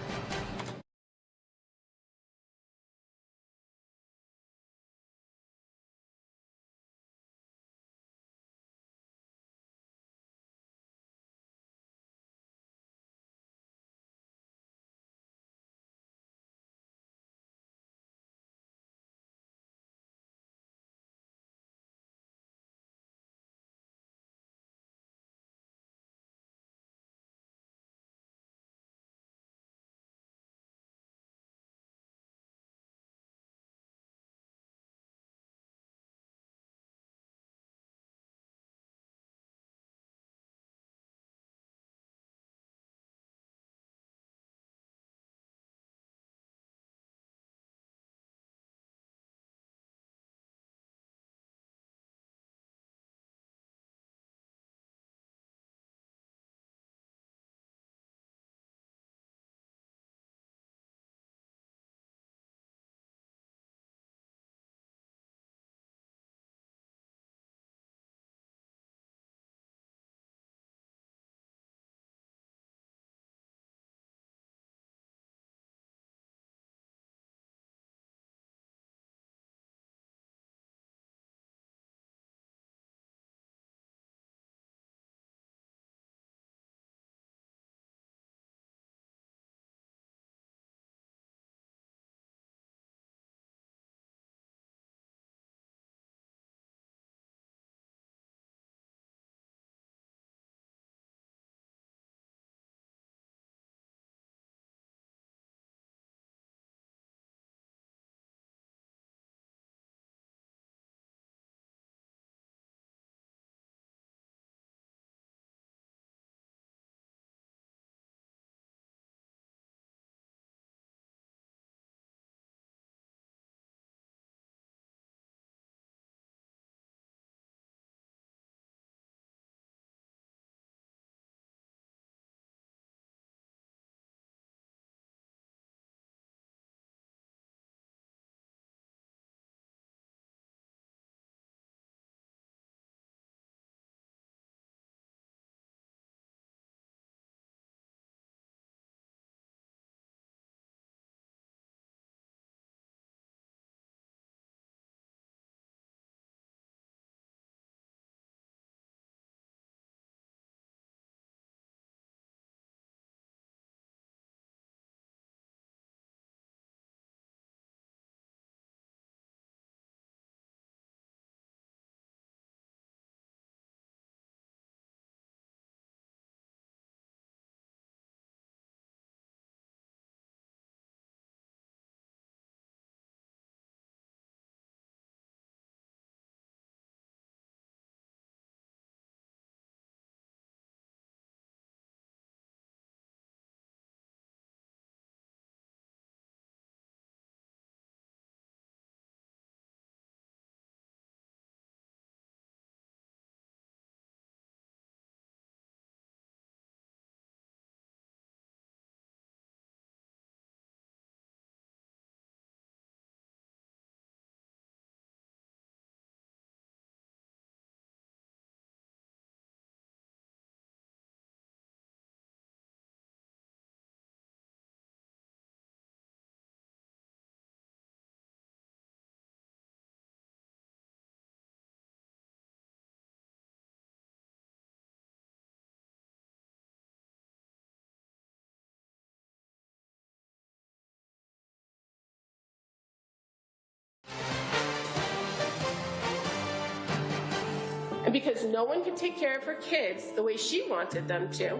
because no one could take care of her kids the way she wanted them to,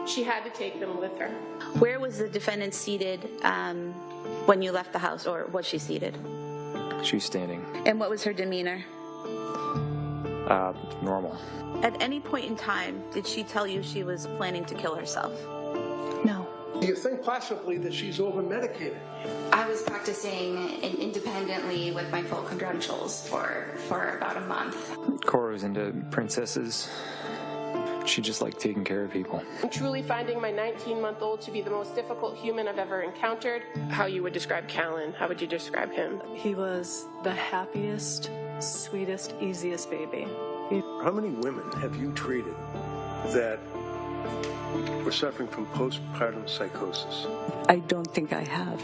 she had to take them with her. Where was the defendant seated when you left the house, or was she seated? She was standing. And what was her demeanor? Normal. At any point in time, did she tell you she was planning to kill herself? No. Do you think possibly that she's over-medicated? I was practicing independently with my full credentials for about a month. Cora was into princesses. She just liked taking care of people. I'm truly finding my 19-month-old to be the most difficult human I've ever encountered. How you would describe Callan? How would you describe him? He was the happiest, sweetest, easiest baby. How many women have you treated that were suffering from postpartum psychosis? I don't think I have.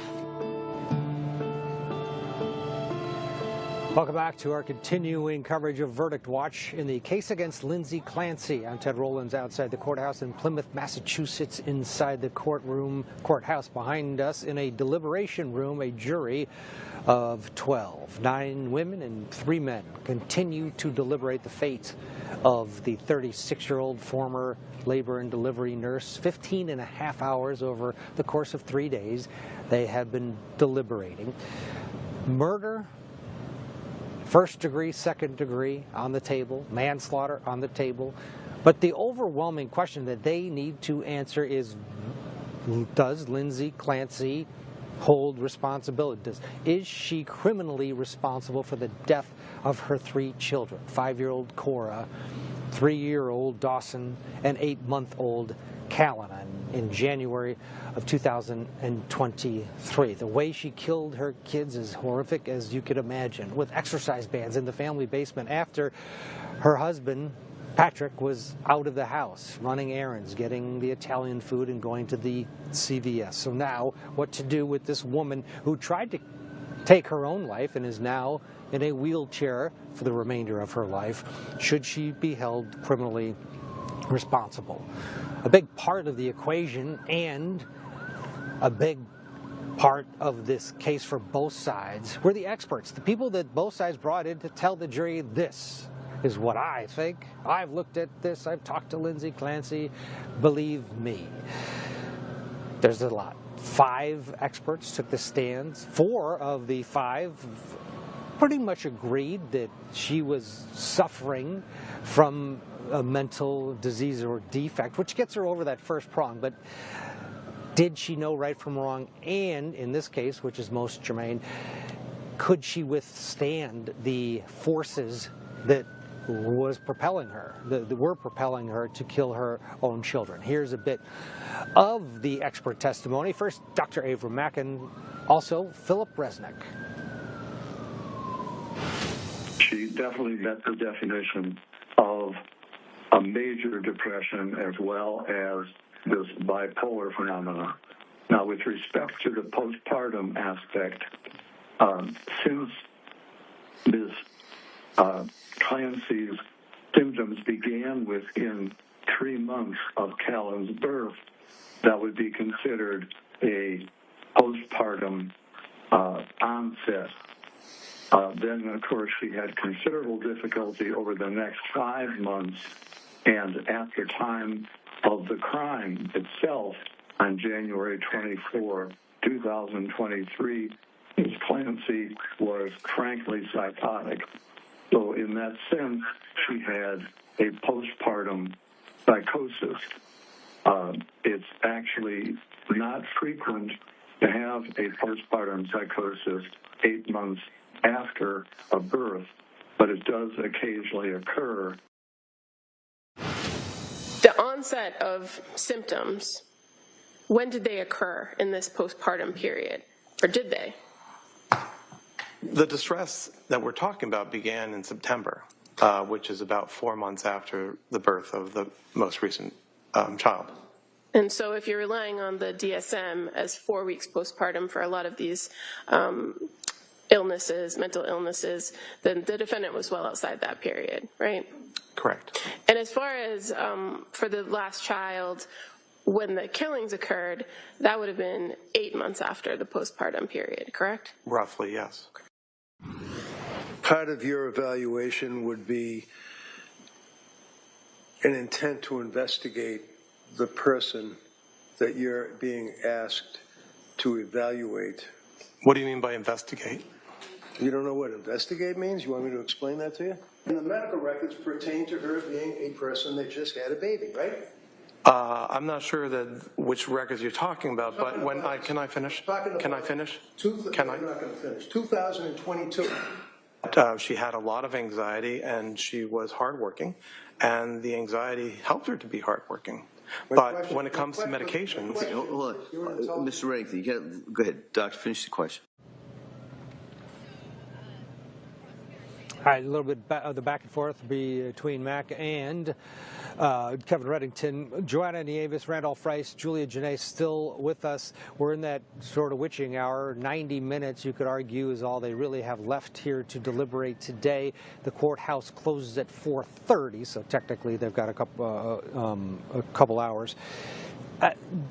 Welcome back to our continuing coverage of Verdict Watch in the case against Lindsay Clancy. I'm Ted Rowlands outside the courthouse in Plymouth, Massachusetts. Inside the courthouse behind us in a deliberation room, a jury of 12. 9 women and 3 men continue to deliberate the fate of the 36-year-old former labor and delivery nurse. 15 and a half hours over the course of 3 days, they have been deliberating. Murder, first degree, second degree on the table, manslaughter on the table. But the overwhelming question that they need to answer is, does Lindsay Clancy hold responsibility? Is she criminally responsible for the death of her 3 children, 5-year-old Cora, 3-year-old Dawson, and 8-month-old Callan in January of 2023. The way she killed her kids is horrific as you could imagine, with exercise bands in the family basement after her husband, Patrick, was out of the house, running errands, getting the Italian food and going to the CVS. So now, what to do with this woman who tried to take her own life and is now in a wheelchair for the remainder of her life? Should she be held criminally responsible? A big part of the equation and a big part of this case for both sides were the experts, the people that both sides brought in to tell the jury, this is what I think. I've looked at this. I've talked to Lindsay Clancy. Believe me. There's a lot. 5 experts took the stand. 4 of the 5 pretty much agreed that she was suffering from a mental disease or defect, which gets her over that first prong. But did she know right from wrong? And in this case, which is most germane, could she withstand the forces that was propelling her, that were propelling her to kill her own children? Here's a bit of the expert testimony. First, Dr. Avram Mack, and also Philip Resnick. She definitely met the definition of a major depression as well as this bipolar phenomena. Now, with respect to the postpartum aspect, since Ms. Clancy's symptoms began within 3 months of Callan's birth, that would be considered a postpartum onset. Then, of course, she had considerable difficulty over the next 5 months, and at the time of the crime itself, on January 24, 2023, Ms. Clancy was frankly psychotic. So in that sense, she had a postpartum psychosis. It's actually not frequent to have a postpartum psychosis 8 months after a birth, but it does occasionally occur. The onset of symptoms, when did they occur in this postpartum period? Or did they? The distress that we're talking about began in September, which is about 4 months after the birth of the most recent child. And so if you're relying on the DSM as 4 weeks postpartum for a lot of these illnesses, mental illnesses, then the defendant was well outside that period, right? Correct. And as far as for the last child, when the killings occurred, that would have been 8 months after the postpartum period, correct? Roughly, yes. part of your evaluation would be an intent to investigate the person that you're being asked to evaluate. What do you mean by investigate? You don't know what investigate means? You want me to explain that to you? And the medical records pertain to her being a person that just had a baby, right? I'm not sure that which records you're talking about, but can I finish? Can I finish? Can I? I'm not going to finish. 2022. She had a lot of anxiety, and she was hardworking, and the anxiety helped her to be hardworking. But when it comes to medications... Okay, hold on. Mr. Reddington, you can't, go ahead. Doctor, finish the question. All right, a little bit of the back and forth between Mac and Kevin Reddington. Joanna Nieves, Randolph Rice, Julia Janae still with us. We're in that sort of witching hour. 90 minutes, you could argue, is all they really have left here to deliberate today. The courthouse closes at 4:30, so technically they've got a couple hours.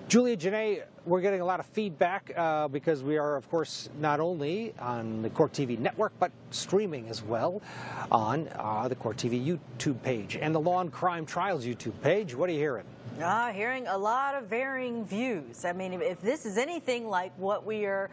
Julia Janae, we're getting a lot of feedback because we are, of course, not only on the Court TV network, but streaming as well on the Court TV YouTube page and the Law and Crime Trials YouTube page. What are you hearing? Hearing a lot of varying views. I mean, if this is anything like what we are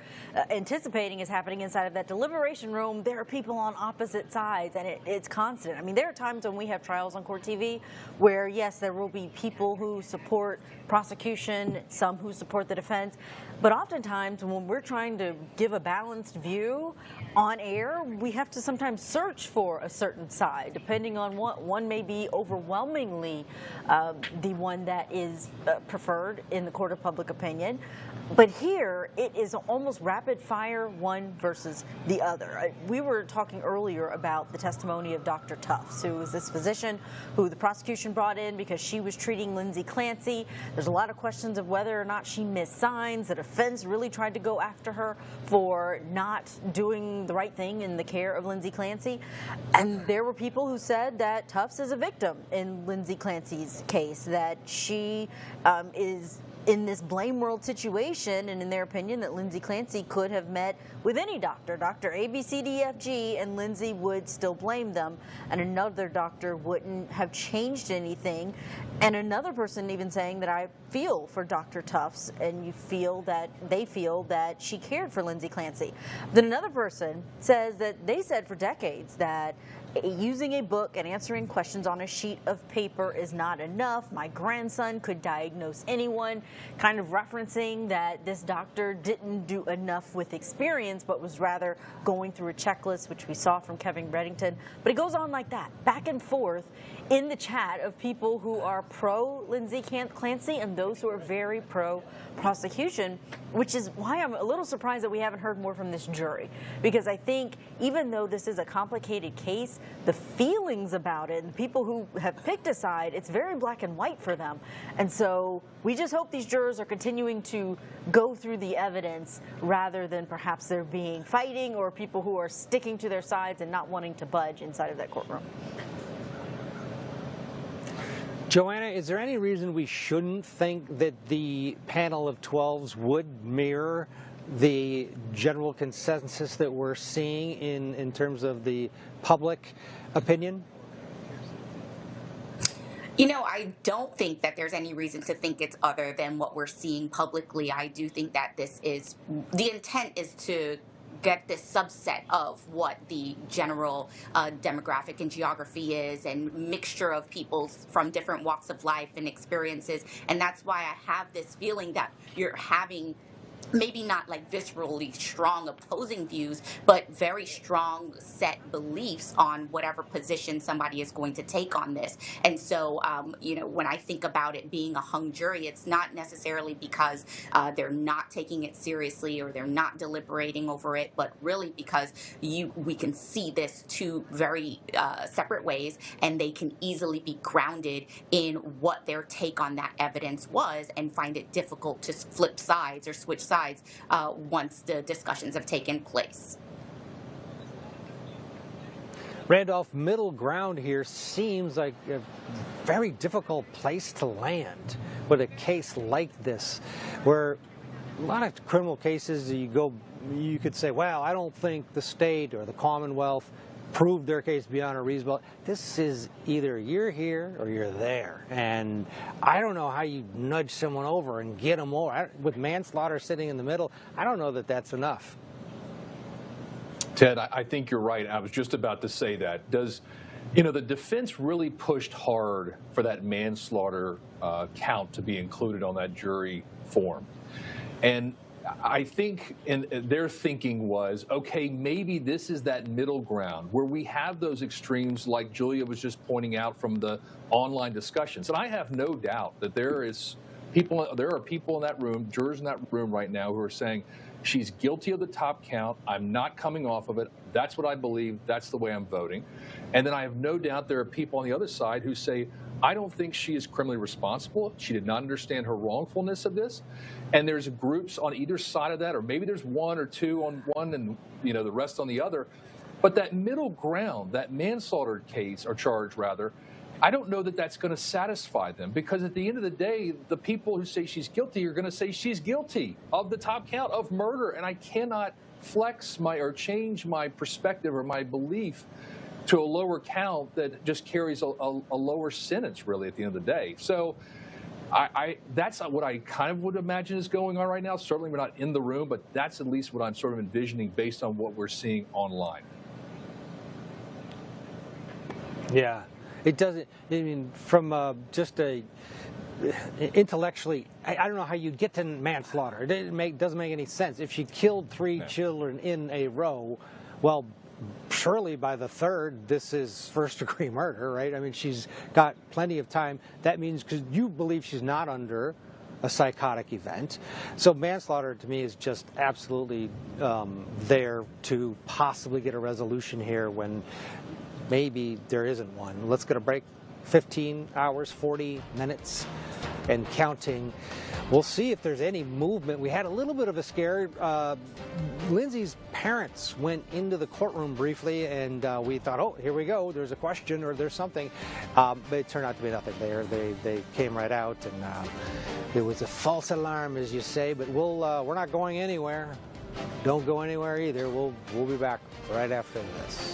anticipating is happening inside of that deliberation room, there are people on opposite sides, and it's constant. I mean, there are times when we have trials on Court TV where, yes, there will be people who support prosecution, some who support the defense, but oftentimes when we're trying to give a balanced view on air, we have to sometimes search for a certain side, depending on what one may be overwhelmingly the one that is preferred in the court of public opinion. But here, it is almost rapid fire, one versus the other. We were talking earlier about the testimony of Dr. Tufts, who is this physician who the prosecution brought in because she was treating Lindsay Clancy. There's a lot of questions of whether or not she missed signs. The defense really tried to go after her for not doing the right thing in the care of Lindsay Clancy. And there were people who said that Tufts is a victim in Lindsay Clancy's case, that she is in this blame world situation, and in their opinion that Lindsay Clancy could have met with any doctor, Dr. ABCDFG, and Lindsay would still blame them, and another doctor wouldn't have changed anything, and another person even saying that I feel for Dr. Tufts, and they feel that she cared for Lindsay Clancy. Then another person says that they said for decades that using a book and answering questions on a sheet of paper is not enough. My grandson could diagnose anyone, kind of referencing that this doctor didn't do enough with experience, but was rather going through a checklist, which we saw from Kevin Reddington. But it goes on like that, back and forth in the chat of people who are pro Lindsay Clancy and those who are very pro prosecution, which is why I'm a little surprised that we haven't heard more from this jury. Because I think even though this is a complicated case, the feelings about it and people who have picked a side, it's very black and white for them. And so we just hope these jurors are continuing to go through the evidence rather than perhaps there being fighting or people who are sticking to their sides and not wanting to budge inside of that courtroom. Joanna, is there any reason we shouldn't think that the panel of 12s would mirror the general consensus that we're seeing in terms of the public opinion? You know, I don't think that there's any reason to think it's other than what we're seeing publicly. I do think that the intent is to get this subset of what the general demographic and geography is, and mixture of people from different walks of life and experiences. And that's why I have this feeling that you're having maybe not like viscerally strong opposing views, but very strong set beliefs on whatever position somebody is going to take on this. And so, you know, when I think about it being a hung jury, it's not necessarily because they're not taking it seriously or they're not deliberating over it, but really because we can see this two very separate ways, and they can easily be grounded in what their take on that evidence was and find it difficult to flip sides or switch sides once the discussions have taken place. Randolph, middle ground here seems like a very difficult place to land with a case like this, where a lot of criminal cases you could say, well, I don't think the state or the Commonwealth proved their case beyond a reasonable. This is either you're here or you're there, and I don't know how you nudge someone over and get them over. With manslaughter sitting in the middle, I don't know that that's enough. Ted, I think you're right. I was just about to say that. The defense really pushed hard for that manslaughter count to be included on that jury form. And I think their thinking was, okay, maybe this is that middle ground where we have those extremes like Julia was just pointing out from the online discussions. And I have no doubt that there are people in that room, jurors in that room right now who are saying, she's guilty of the top count. I'm not coming off of it. That's what I believe. That's the way I'm voting. And then I have no doubt there are people on the other side who say, I don't think she is criminally responsible. She did not understand her wrongfulness of this. And there's groups on either side of that, or maybe there's one or two on one and the rest on the other. But that middle ground, that manslaughter case, or charge rather, I don't know that that's going to satisfy them, because at the end of the day, the people who say she's guilty are going to say she's guilty of the top count of murder. And I cannot flex or change my perspective or my belief to a lower count that just carries a lower sentence, really, at the end of the day. So that's what I kind of would imagine is going on right now. Certainly we're not in the room, but that's at least what I'm sort of envisioning based on what we're seeing online. Yeah. It doesn't, from just intellectually, I don't know how you get to manslaughter. It doesn't make any sense. If she killed 3 children in a row, well, surely by the third, this is first-degree murder, right? I mean, she's got plenty of time. That means, because you believe she's not under a psychotic event. So manslaughter, to me, is just absolutely there to possibly get a resolution here when maybe there isn't one. Let's get a break. 15 hours, 40 minutes, and counting. We'll see if there's any movement. We had a little bit of a scare. Lindsay's parents went into the courtroom briefly, and we thought, oh, here we go. There's a question or there's something. But it turned out to be nothing there. They came right out, and it was a false alarm, as you say. But we're not going anywhere. Don't go anywhere either. We'll be back right after this.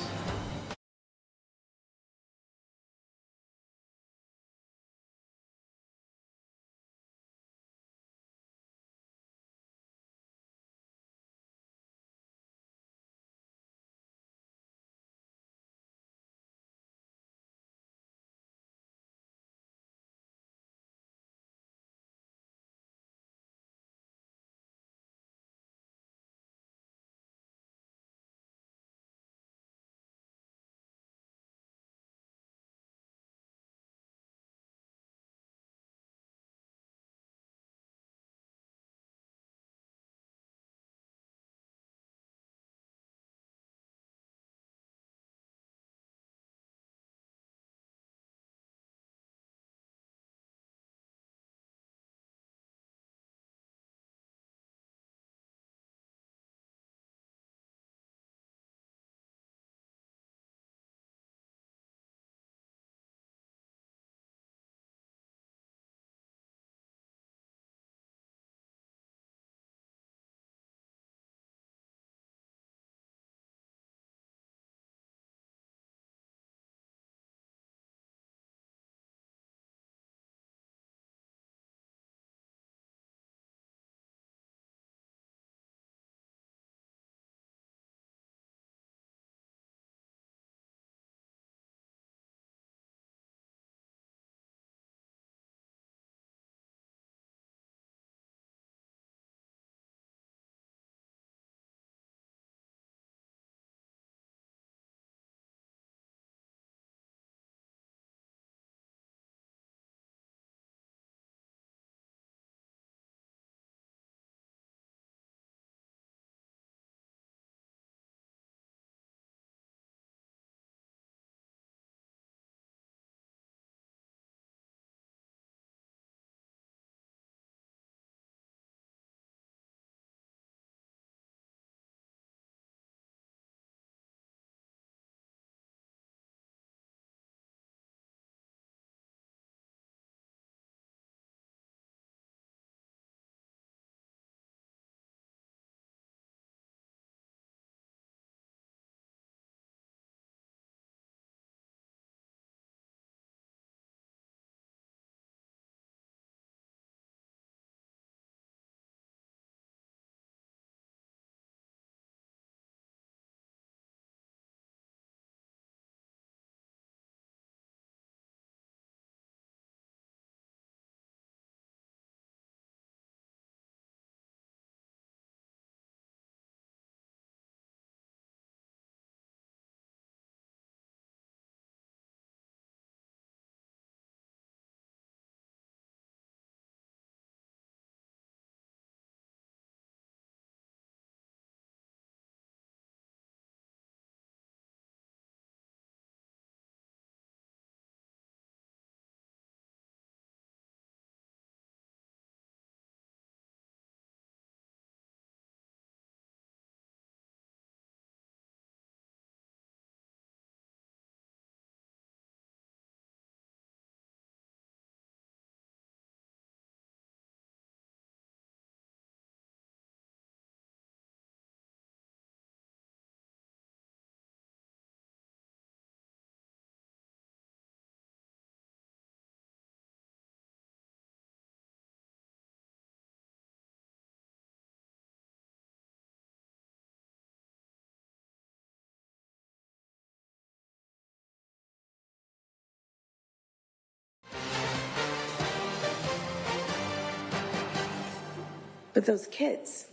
But those kids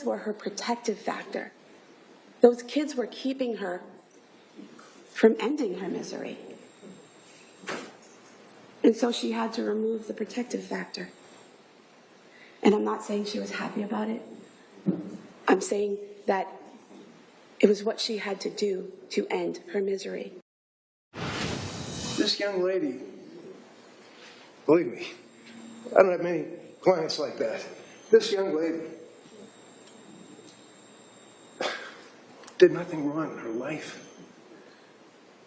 were her protective factor. Those kids were keeping her from ending her misery. And so she had to remove the protective factor. And I'm not saying she was happy about it. I'm saying that it was what she had to do to end her misery. This young lady, believe me, I don't have many clients like that. This young lady did nothing wrong in her life.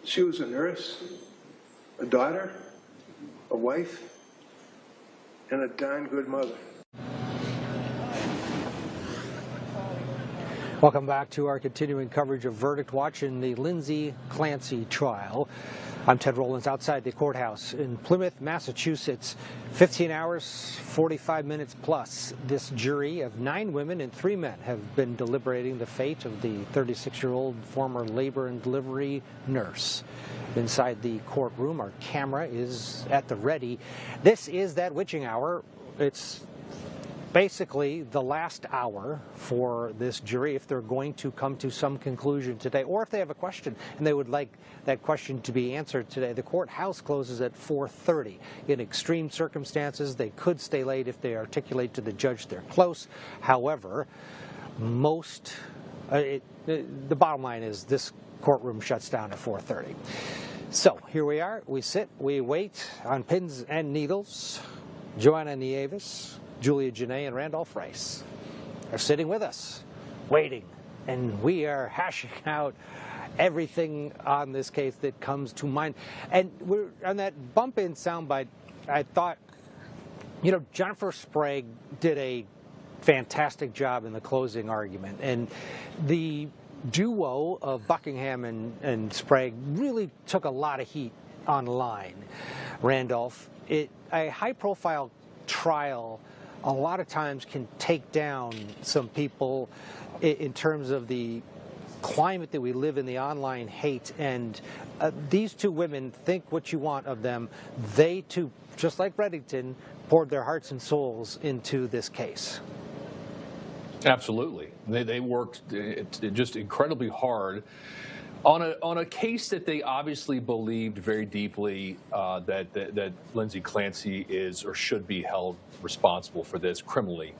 She was a nurse, a daughter, a wife, and a darn good mother. Welcome back to our continuing coverage of Verdict Watch in the Lindsay Clancy trial. I'm Ted Rollins outside the courthouse in Plymouth, Massachusetts. 15 hours, 45 minutes plus. This jury of 9 women and 3 men have been deliberating the fate of the 36-year-old former labor and delivery nurse. Inside the courtroom, our camera is at the ready. This is that witching hour. It's basically the last hour for this jury if they're going to come to some conclusion today, or if they have a question and they would like that question to be answered today. The courthouse closes at 4:30. In extreme circumstances, they could stay late if they articulate to the judge they're close. However, the bottom line is this courtroom shuts down at 4:30. So here we are. We sit, we wait on pins and needles. Joanna Nieves, Julia Janae, and Randolph Rice are sitting with us, waiting, and we are hashing out everything on this case that comes to mind. And we're on that bump-in soundbite. I thought, Jennifer Sprague did a fantastic job in the closing argument, and the duo of Buckingham and Sprague really took a lot of heat online. Randolph, a high-profile trial a lot of times can take down some people in terms of the climate that we live in, the online hate. And these 2 women, think what you want of them. They too, just like Reddington, poured their hearts and souls into this case. Absolutely. They worked just incredibly hard on a case that they obviously believed very deeply that Lindsay Clancy is or should be held responsible for this criminally.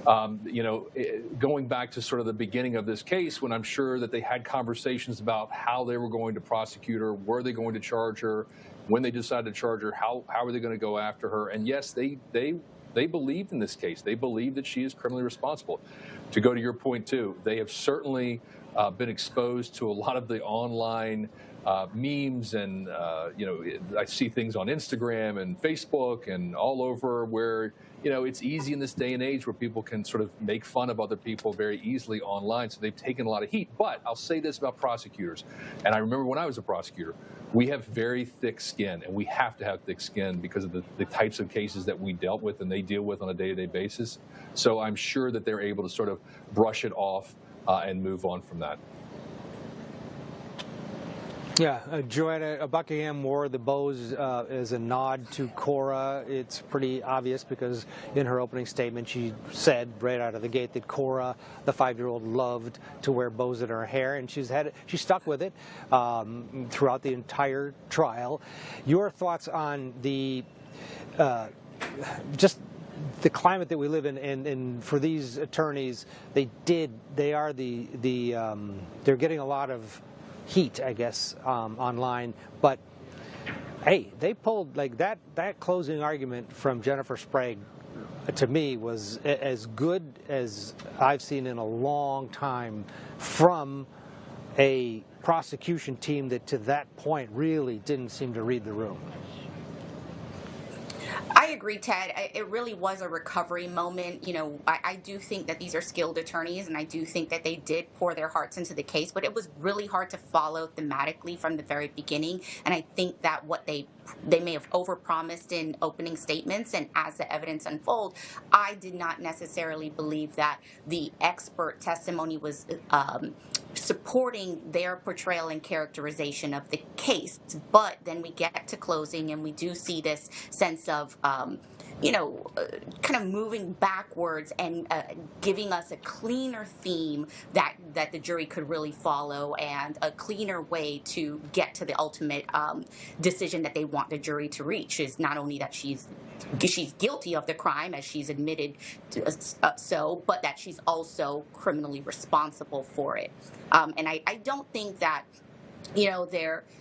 Going back to sort of the beginning of this case, when I'm sure that they had conversations about how they were going to prosecute her, were they going to charge her, when they decided to charge her, how are they going to go after her? And yes, they believed in this case. They believe that she is criminally responsible. To go to your point too, they have certainly been exposed to a lot of the online memes, and I see things on Instagram and Facebook and all over where it's easy in this day and age where people can sort of make fun of other people very easily online. So they've taken a lot of heat. But I'll say this about prosecutors, and I remember when I was a prosecutor, we have very thick skin, and we have to have thick skin because of the types of cases that we dealt with and they deal with on a day-to-day basis. So I'm sure that they're able to sort of brush it off and move on from that. Yeah, Joanna Buckingham wore the bows as a nod to Cora. It's pretty obvious because in her opening statement she said right out of the gate that Cora, the 5-year-old, loved to wear bows in her hair, and she stuck with it throughout the entire trial. Your thoughts on the just the climate that we live in, and for these attorneys, they're getting a lot of heat, I guess, online, but hey, they pulled that closing argument from Jennifer Sprague, to me, was as good as I've seen in a long time from a prosecution team that to that point really didn't seem to read the room. I agree, Ted. It really was a recovery moment. I do think that these are skilled attorneys, and I do think that they did pour their hearts into the case, but it was really hard to follow thematically from the very beginning. And I think that what they may have overpromised in opening statements, and as the evidence unfolded, I did not necessarily believe that the expert testimony was supporting their portrayal and characterization of the case. But then we get to closing, and we do see this sense of kind of moving backwards and giving us a cleaner theme that the jury could really follow, and a cleaner way to get to the ultimate decision that they want the jury to reach, is not only that she's guilty of the crime, as she's admitted to, but that she's also criminally responsible for it. And I don't think that,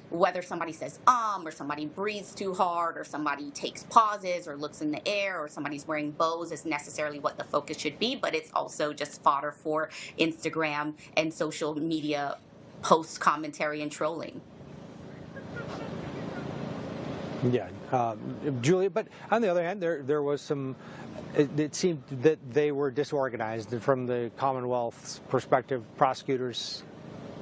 whether somebody says or somebody breathes too hard, or somebody takes pauses or looks in the air, or somebody's wearing bows, is necessarily what the focus should be, but it's also just fodder for Instagram and social media post commentary and trolling. Yeah, Julia, but on the other hand, there was some, it seemed that they were disorganized. From the Commonwealth's perspective, prosecutors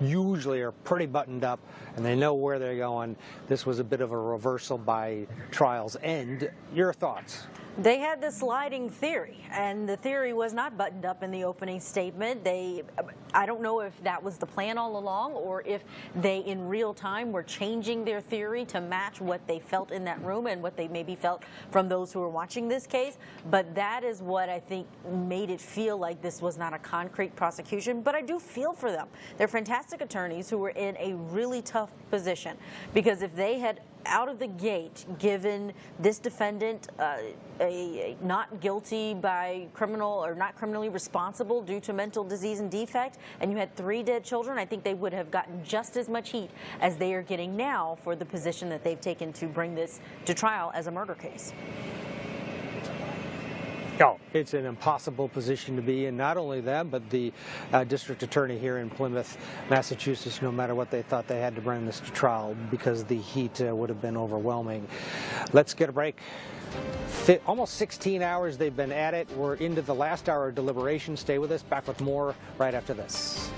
usually are pretty buttoned up and they know where they're going. This was a bit of a reversal by trial's end. Your thoughts? They had the sliding theory, and the theory was not buttoned up in the opening statement. I don't know if that was the plan all along, or if they in real time were changing their theory to match what they felt in that room and what they maybe felt from those who were watching this case. But that is what I think made it feel like this was not a concrete prosecution. But I do feel for them. They're fantastic attorneys who were in a really tough position, because if they had out of the gate given this defendant a not guilty by criminal, or not criminally responsible due to mental disease and defect, and you had 3 dead children, I think they would have gotten just as much heat as they are getting now for the position that they've taken to bring this to trial as a murder case. Oh, it's an impossible position to be in. Not only them, but the district attorney here in Plymouth, Massachusetts, no matter what they thought, they had to bring this to trial because the heat would have been overwhelming. Let's get a break. Almost 16 hours they've been at it. We're into the last hour of deliberation. Stay with us. Back with more right after this.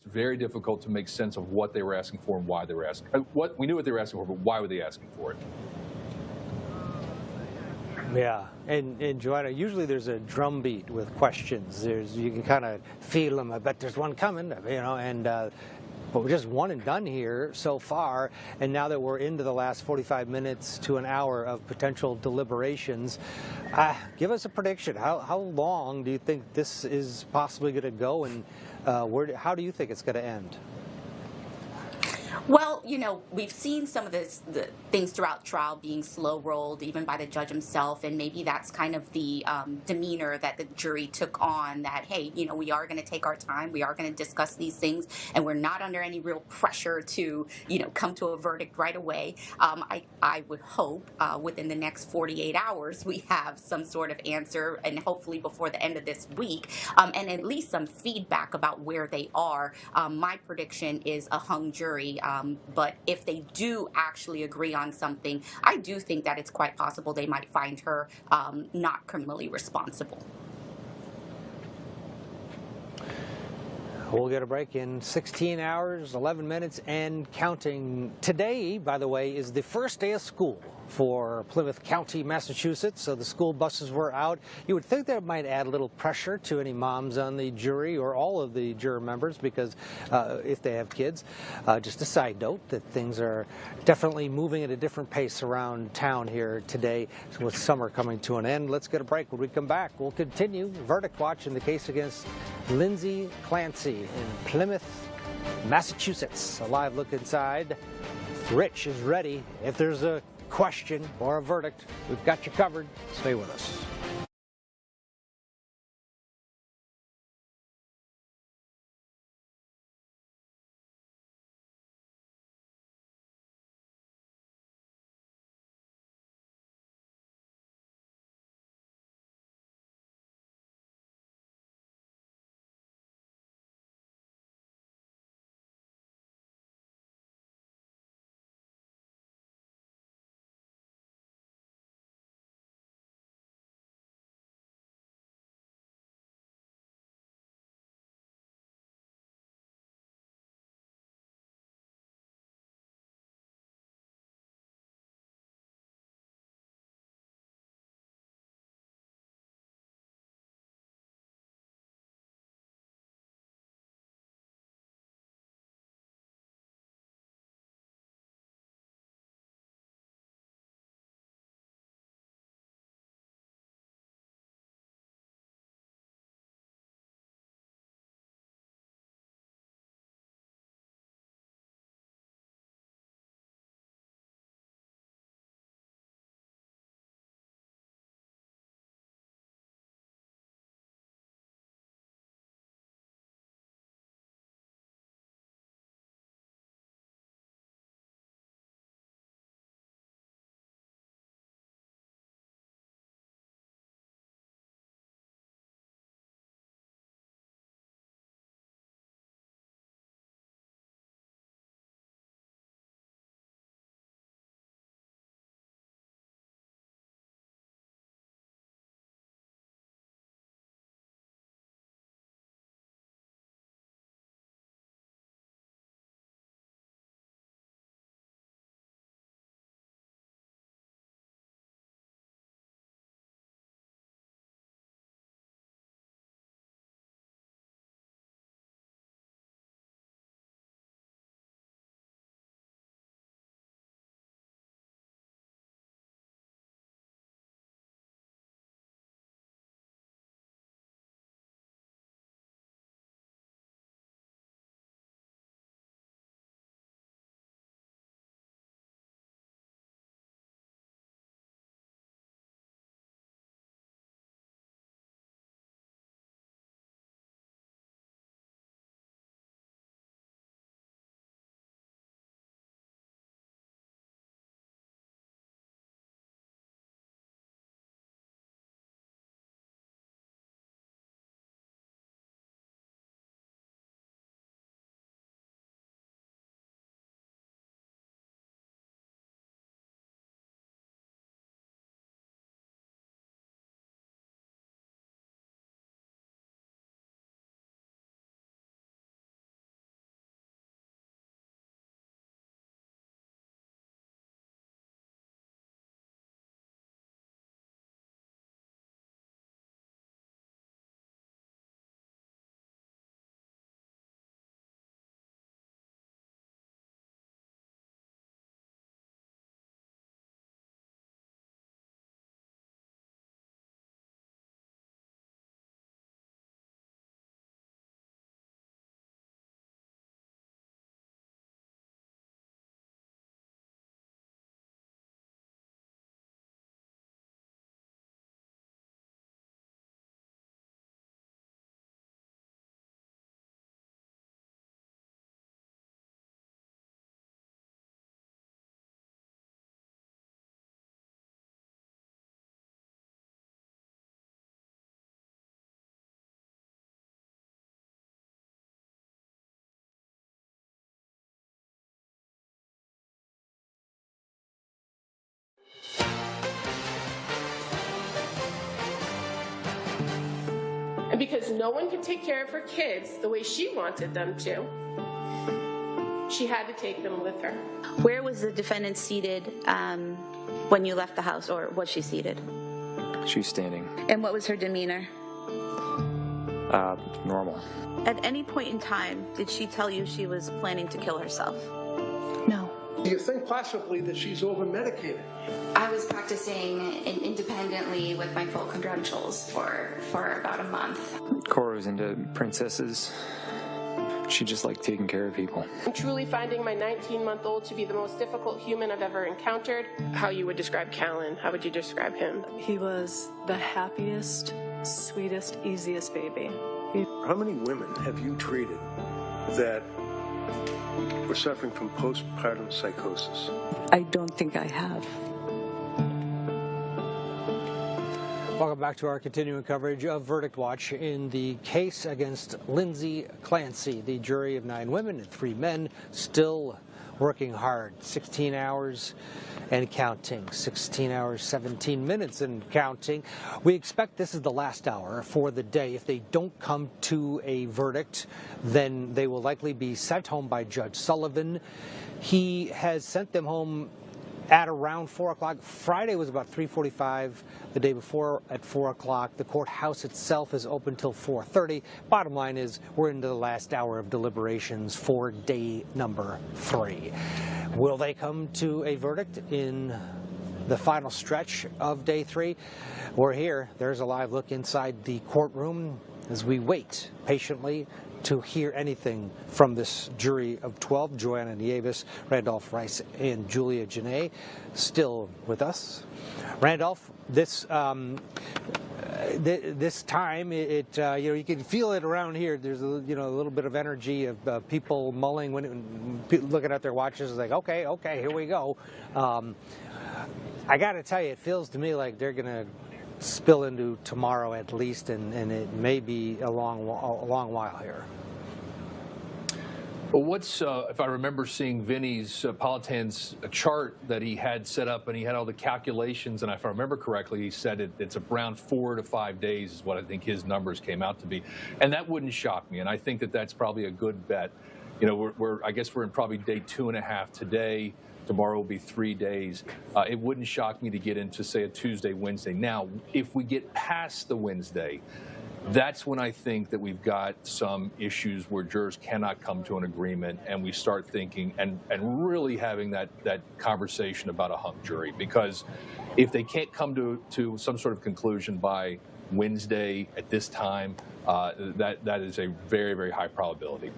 It's very difficult to make sense of what they were asking for and why they were asking. What we knew what they were asking for, but why were they asking for it? Yeah, and Joanna, usually there's a drumbeat with questions. You can kind of feel them. I bet there's one coming, and but we're just one and done here so far. And now that we're into the last 45 minutes to an hour of potential deliberations, give us a prediction. How long do you think this is possibly going to go, and how do you think it's going to end? Well, we've seen some of the things throughout trial being slow rolled, even by the judge himself, and maybe that's kind of the demeanor that the jury took on. That hey, we are going to take our time, we are going to discuss these things, and we're not under any real pressure to come to a verdict right away. I would hope within the next 48 hours we have some sort of answer, and hopefully before the end of this week, and at least some feedback about where they are. My prediction is a hung jury. But if they do actually agree on something, I do think that it's quite possible they might find her not criminally responsible. We'll get a break in 16 hours, 11 minutes, and counting. Today, by the way, is the first day of school for Plymouth County, Massachusetts, so the school buses were out. You would think that might add a little pressure to any moms on the jury or all of the juror members, because if they have kids. Just a side note that things are definitely moving at a different pace around town here today with summer coming to an end. Let's get a break. When we come back, we'll continue Verdict Watch in the case against Lindsay Clancy in Plymouth, Massachusetts. A live look inside. Rich is ready. If there's a question or a verdict, we've got you covered. Stay with us. because no one could take care of her kids the way she wanted them to, she had to take them with her. Where was the defendant seated when you left the house, or was she seated? She was standing. And what was her demeanor? Normal. At any point in time, did she tell you she was planning to kill herself? No. Do you think possibly that she's over-medicated? I was practicing independently with my full credentials for about a month. Cora was into princesses. She just liked taking care of people. I'm truly finding my 19-month-old to be the most difficult human I've ever encountered. How you would describe Callan? How would you describe him? He was the happiest, sweetest, easiest baby. How many women have you treated that were suffering from postpartum psychosis? I don't think I have. Welcome back to our continuing coverage of Verdict Watch in the case against Lindsay Clancy. The jury of 9 women and 3 men still working hard. 16 hours and counting. 16 hours, 17 minutes and counting. We expect this is the last hour for the day. If they don't come to a verdict, then they will likely be sent home by Judge Sullivan. He has sent them home at around 4 o'clock. Friday was about 3:45. The day before at 4 o'clock. The courthouse itself is open till 4:30. Bottom line is we're into the last hour of deliberations for day number 3. Will they come to a verdict in the final stretch of day 3? We're here. There's a live look inside the courtroom as we wait patiently to hear anything from this jury of 12. Joanna Nieves, Randolph Rice, and Julia Janae still with us. Randolph, this time, you can feel it around here. There's a little bit of energy of people mulling looking at their watches, like, okay, here we go. I got to tell you, it feels to me like they're going to spill into tomorrow at least, and it may be a long while here. Well, if I remember seeing Vinny's Politan's chart that he had set up, and he had all the calculations, and if I remember correctly, he said it's around 4 to 5 days is what I think his numbers came out to be. And that wouldn't shock me, and I think that that's probably a good bet. I guess we're in probably day 2.5 today. Tomorrow will be 3 days. It wouldn't shock me to get into, say, a Tuesday, Wednesday. Now, if we get past the Wednesday, that's when I think that we've got some issues where jurors cannot come to an agreement, and we start thinking and really having that conversation about a hung jury. Because if they can't come to some sort of conclusion by Wednesday at this time, that is a very, very high probability.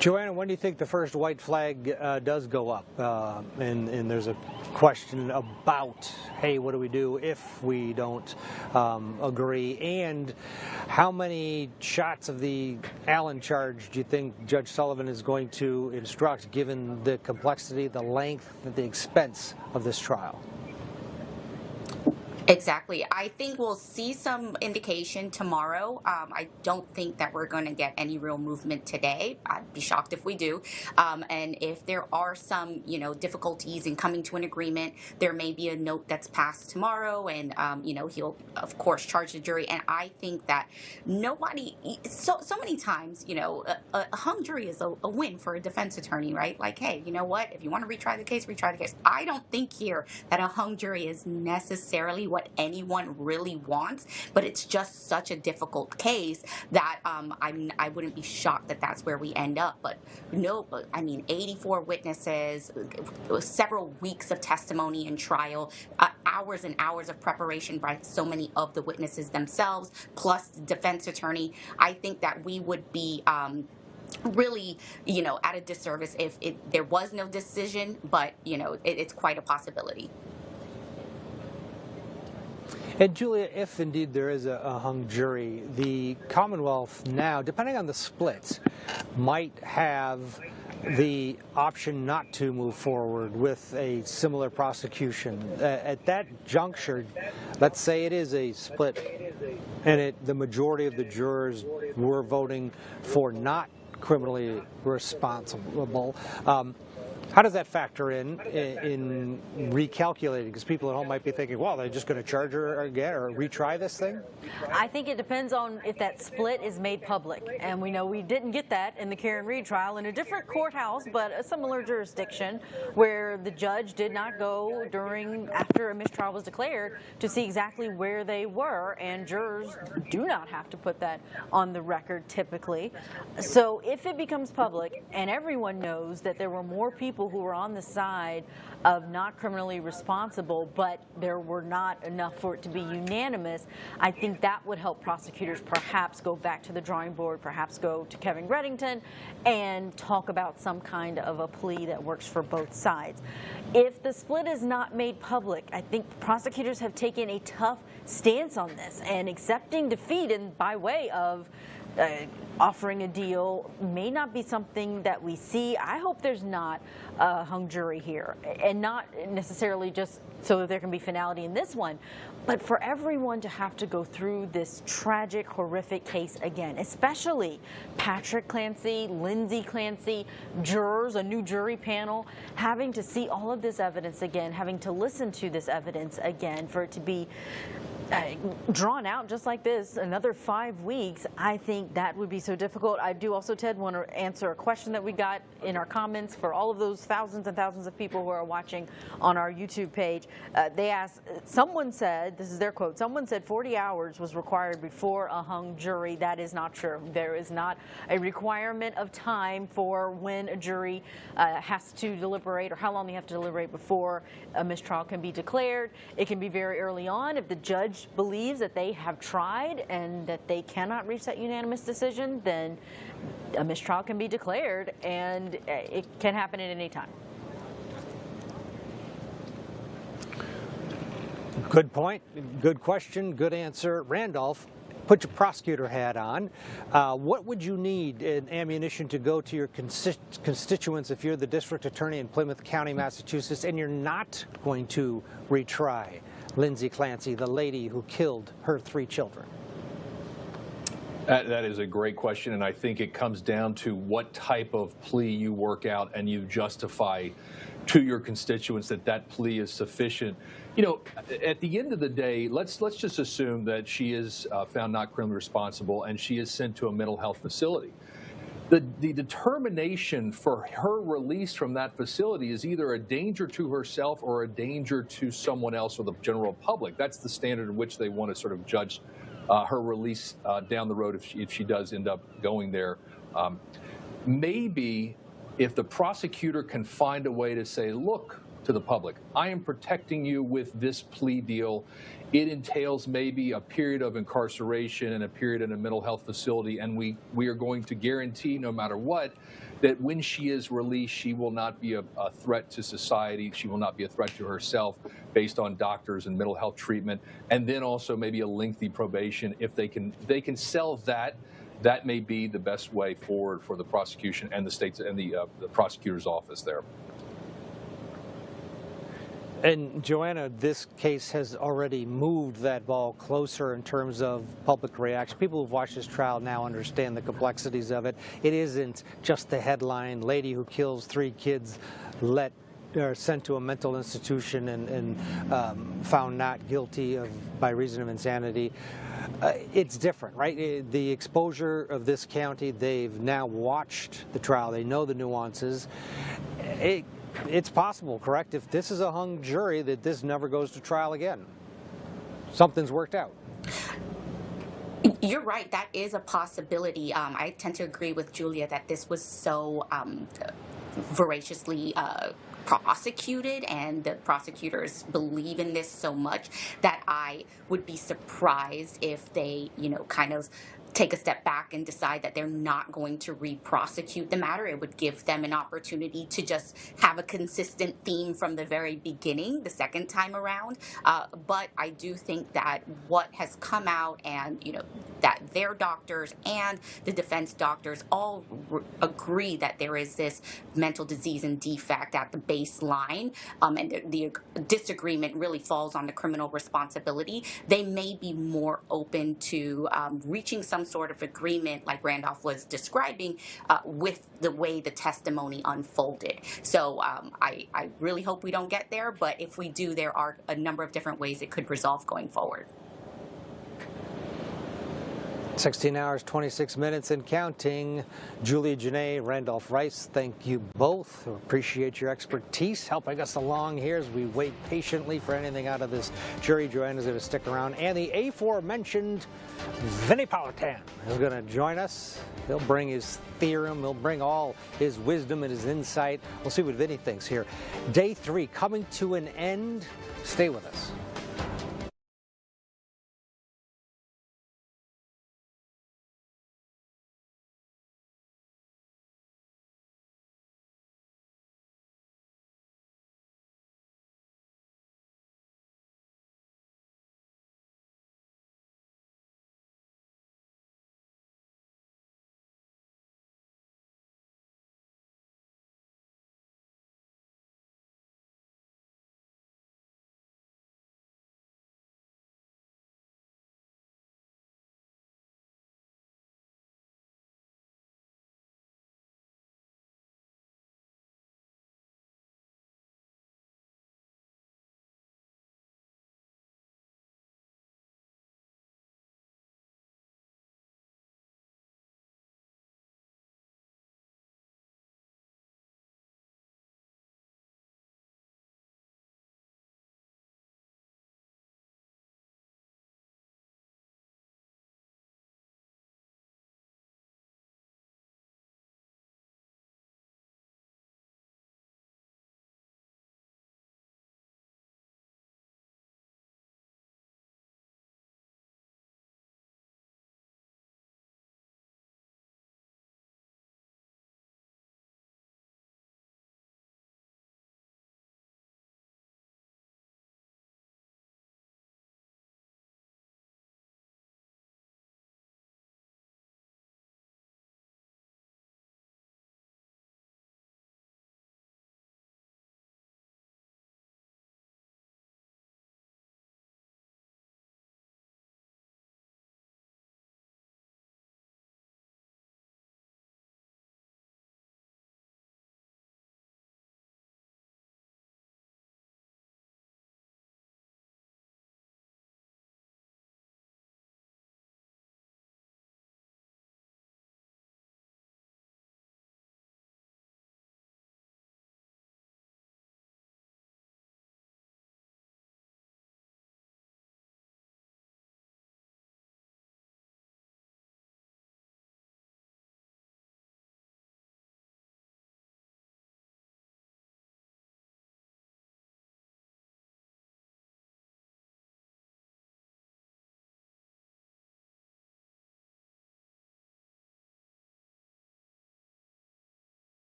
Joanna, when do you think the first white flag does go up? And there's a question about, hey, what do we do if we don't agree? And how many shots of the Allen charge do you think Judge Sullivan is going to instruct, given the complexity, the length, the expense of this trial? Exactly. I think we'll see some indication tomorrow. I don't think that we're going to get any real movement today. I'd be shocked if we do. And if there are some, difficulties in coming to an agreement, there may be a note that's passed tomorrow, and he'll of course charge the jury. And I think that nobody, so many times, a hung jury is a win for a defense attorney, right? Like, hey, you know what? If you want to retry the case, retry the case. I don't think here that a hung jury is necessarily what anyone really wants, but it's just such a difficult case that I wouldn't be shocked that that's where we end up. But 84 witnesses, several weeks of testimony and trial, hours and hours of preparation by so many of the witnesses themselves, plus the defense attorney. I think that we would be really, at a disservice if there was no decision, but, it's quite a possibility. And Julia, if indeed there is a hung jury, the Commonwealth now, depending on the split, might have the option not to move forward with a similar prosecution. At that juncture, let's say it is a split, and the majority of the jurors were voting for not criminally responsible. How does that factor in recalculating? Because people at home might be thinking, well, they're just going to charge her again or retry this thing? I think it depends on if that split is made public. And we know we didn't get that in the Karen Reed trial in a different courthouse, but a similar jurisdiction where the judge did not go after a mistrial was declared to see exactly where they were. And jurors do not have to put that on the record typically. So if it becomes public and everyone knows that there were more people who were on the side of not criminally responsible, but there were not enough for it to be unanimous, I think that would help prosecutors perhaps go back to the drawing board, perhaps go to Kevin Reddington and talk about some kind of a plea that works for both sides. If the split is not made public, I think prosecutors have taken a tough stance on this, and accepting defeat by way of offering a deal may not be something that we see. I hope there's not a hung jury here, and not necessarily just so that there can be finality in this one, but for everyone to have to go through this tragic, horrific case again, especially Patrick Clancy, Lindsay Clancy, jurors, a new jury panel, having to see all of this evidence again, having to listen to this evidence again, for it to be drawn out just like this, another 5 weeks. I think that would be so difficult. I do also, Ted, want to answer a question that we got in our comments for all of those thousands and thousands of people who are watching on our YouTube page. They asked, someone said, this is their quote, someone said 40 hours was required before a hung jury. That is not true. There is not a requirement of time for when a jury has to deliberate, or how long they have to deliberate before a mistrial can be declared. It can be very early on if the judge believes that they have tried and that they cannot reach that unanimous decision, then a mistrial can be declared, and it can happen at any time. Good point, good question, good answer. Randolph, put your prosecutor hat on. What would you need in ammunition to go to your constituents if you're the district attorney in Plymouth County, Massachusetts, and you're not going to retry Lindsay Clancy, the lady who killed her 3 children? That is a great question, and I think it comes down to what type of plea you work out and you justify to your constituents that that plea is sufficient. You know, at the end of the day, let's just assume that she is found not criminally responsible and she is sent to a mental health facility. The determination for her release from that facility is either a danger to herself or a danger to someone else or the general public. That's the standard in which they want to sort of judge her release down the road if she does end up going there. Maybe if the prosecutor can find a way to say, look, to the public, I am protecting you with this plea deal. It entails maybe a period of incarceration and a period in a mental health facility, and we are going to guarantee, no matter what, that when she is released, she will not be a threat to society. She will not be a threat to herself based on doctors and mental health treatment, and then also maybe a lengthy probation. If they can sell that, that may be the best way forward for the prosecution and the states and the prosecutor's office there. And Joanna, this case has already moved that ball closer in terms of public reaction. People who've watched this trial now understand the complexities of it. It isn't just the headline, lady who kills 3 kids sent to a mental institution and found not guilty by reason of insanity. It's different, right? The exposure of this county, they've now watched the trial. They know the nuances. It's possible, correct, if this is a hung jury, that this never goes to trial again. Something's worked out. You're right. That is a possibility. I tend to agree with Julia that this was so voraciously prosecuted, and the prosecutors believe in this so much that I would be surprised if they, kind of take a step back and decide that they're not going to re-prosecute the matter. It would give them an opportunity to just have a consistent theme from the very beginning, the second time around. But I do think that what has come out, and that their doctors and the defense doctors all agree that there is this mental disease and defect at the baseline, and the disagreement really falls on the criminal responsibility. They may be more open to reaching some some sort of agreement, like Randolph was describing, with the way the testimony unfolded. So I really hope we don't get there, but if we do, there are a number of different ways it could resolve going forward. 16 hours, 26 minutes and counting. Julie Janae, Randolph Rice, thank you both. Appreciate your expertise helping us along here as we wait patiently for anything out of this jury. Joanna's going to stick around. And the aforementioned Vinnie Politan is going to join us. He'll bring his theorem. He'll bring all his wisdom and his insight. We'll see what Vinnie thinks here. Day 3 coming to an end. Stay with us.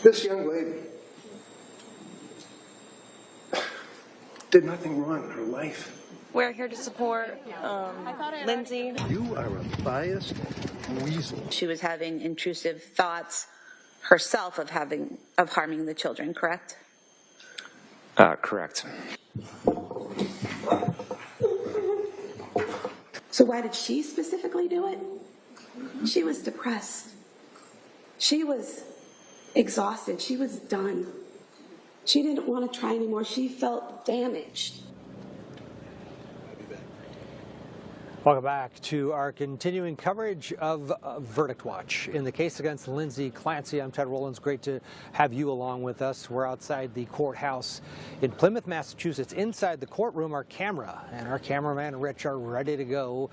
This young lady did nothing wrong in her life. We're here to support Lindsay. You are a biased weasel. She was having intrusive thoughts herself of harming the children, correct? Correct. So why did she specifically do it? She was depressed. She was exhausted. She was done. She didn't want to try anymore. She felt damaged. Welcome back to our continuing coverage of Verdict Watch. In the case against Lindsay Clancy, I'm Ted Rollins. Great to have you along with us. We're outside the courthouse in Plymouth, Massachusetts. Inside the courtroom, our camera and our cameraman Rich are ready to go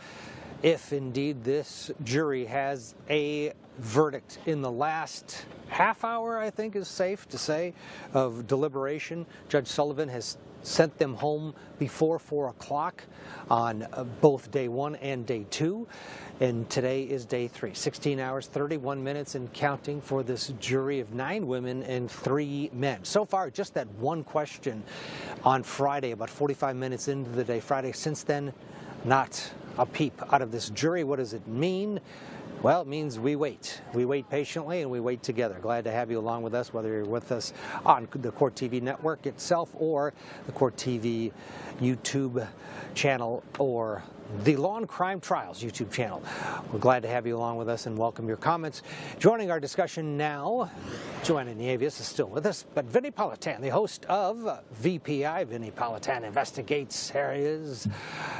if indeed this jury has a verdict. In the last half hour, I think is safe to say, of deliberation, Judge Sullivan has sent them home before 4 o'clock on both day 1 and day 2. And today is day 3. 16 hours, 31 minutes and counting for this jury of 9 women and 3 men. So far, just that one question on Friday, about 45 minutes into the day Friday. Since then, not a peep out of this jury. What does it mean? Well, it means we wait. We wait patiently and we wait together. Glad to have you along with us, whether you're with us on the Court TV network itself or the Court TV YouTube channel or the Law and Crime Trials YouTube channel. We're glad to have you along with us and welcome your comments. Joining our discussion now, Joanna Nieves is still with us, but Vinnie Politan, the host of VPI, Vinnie Politan Investigates. Here he is,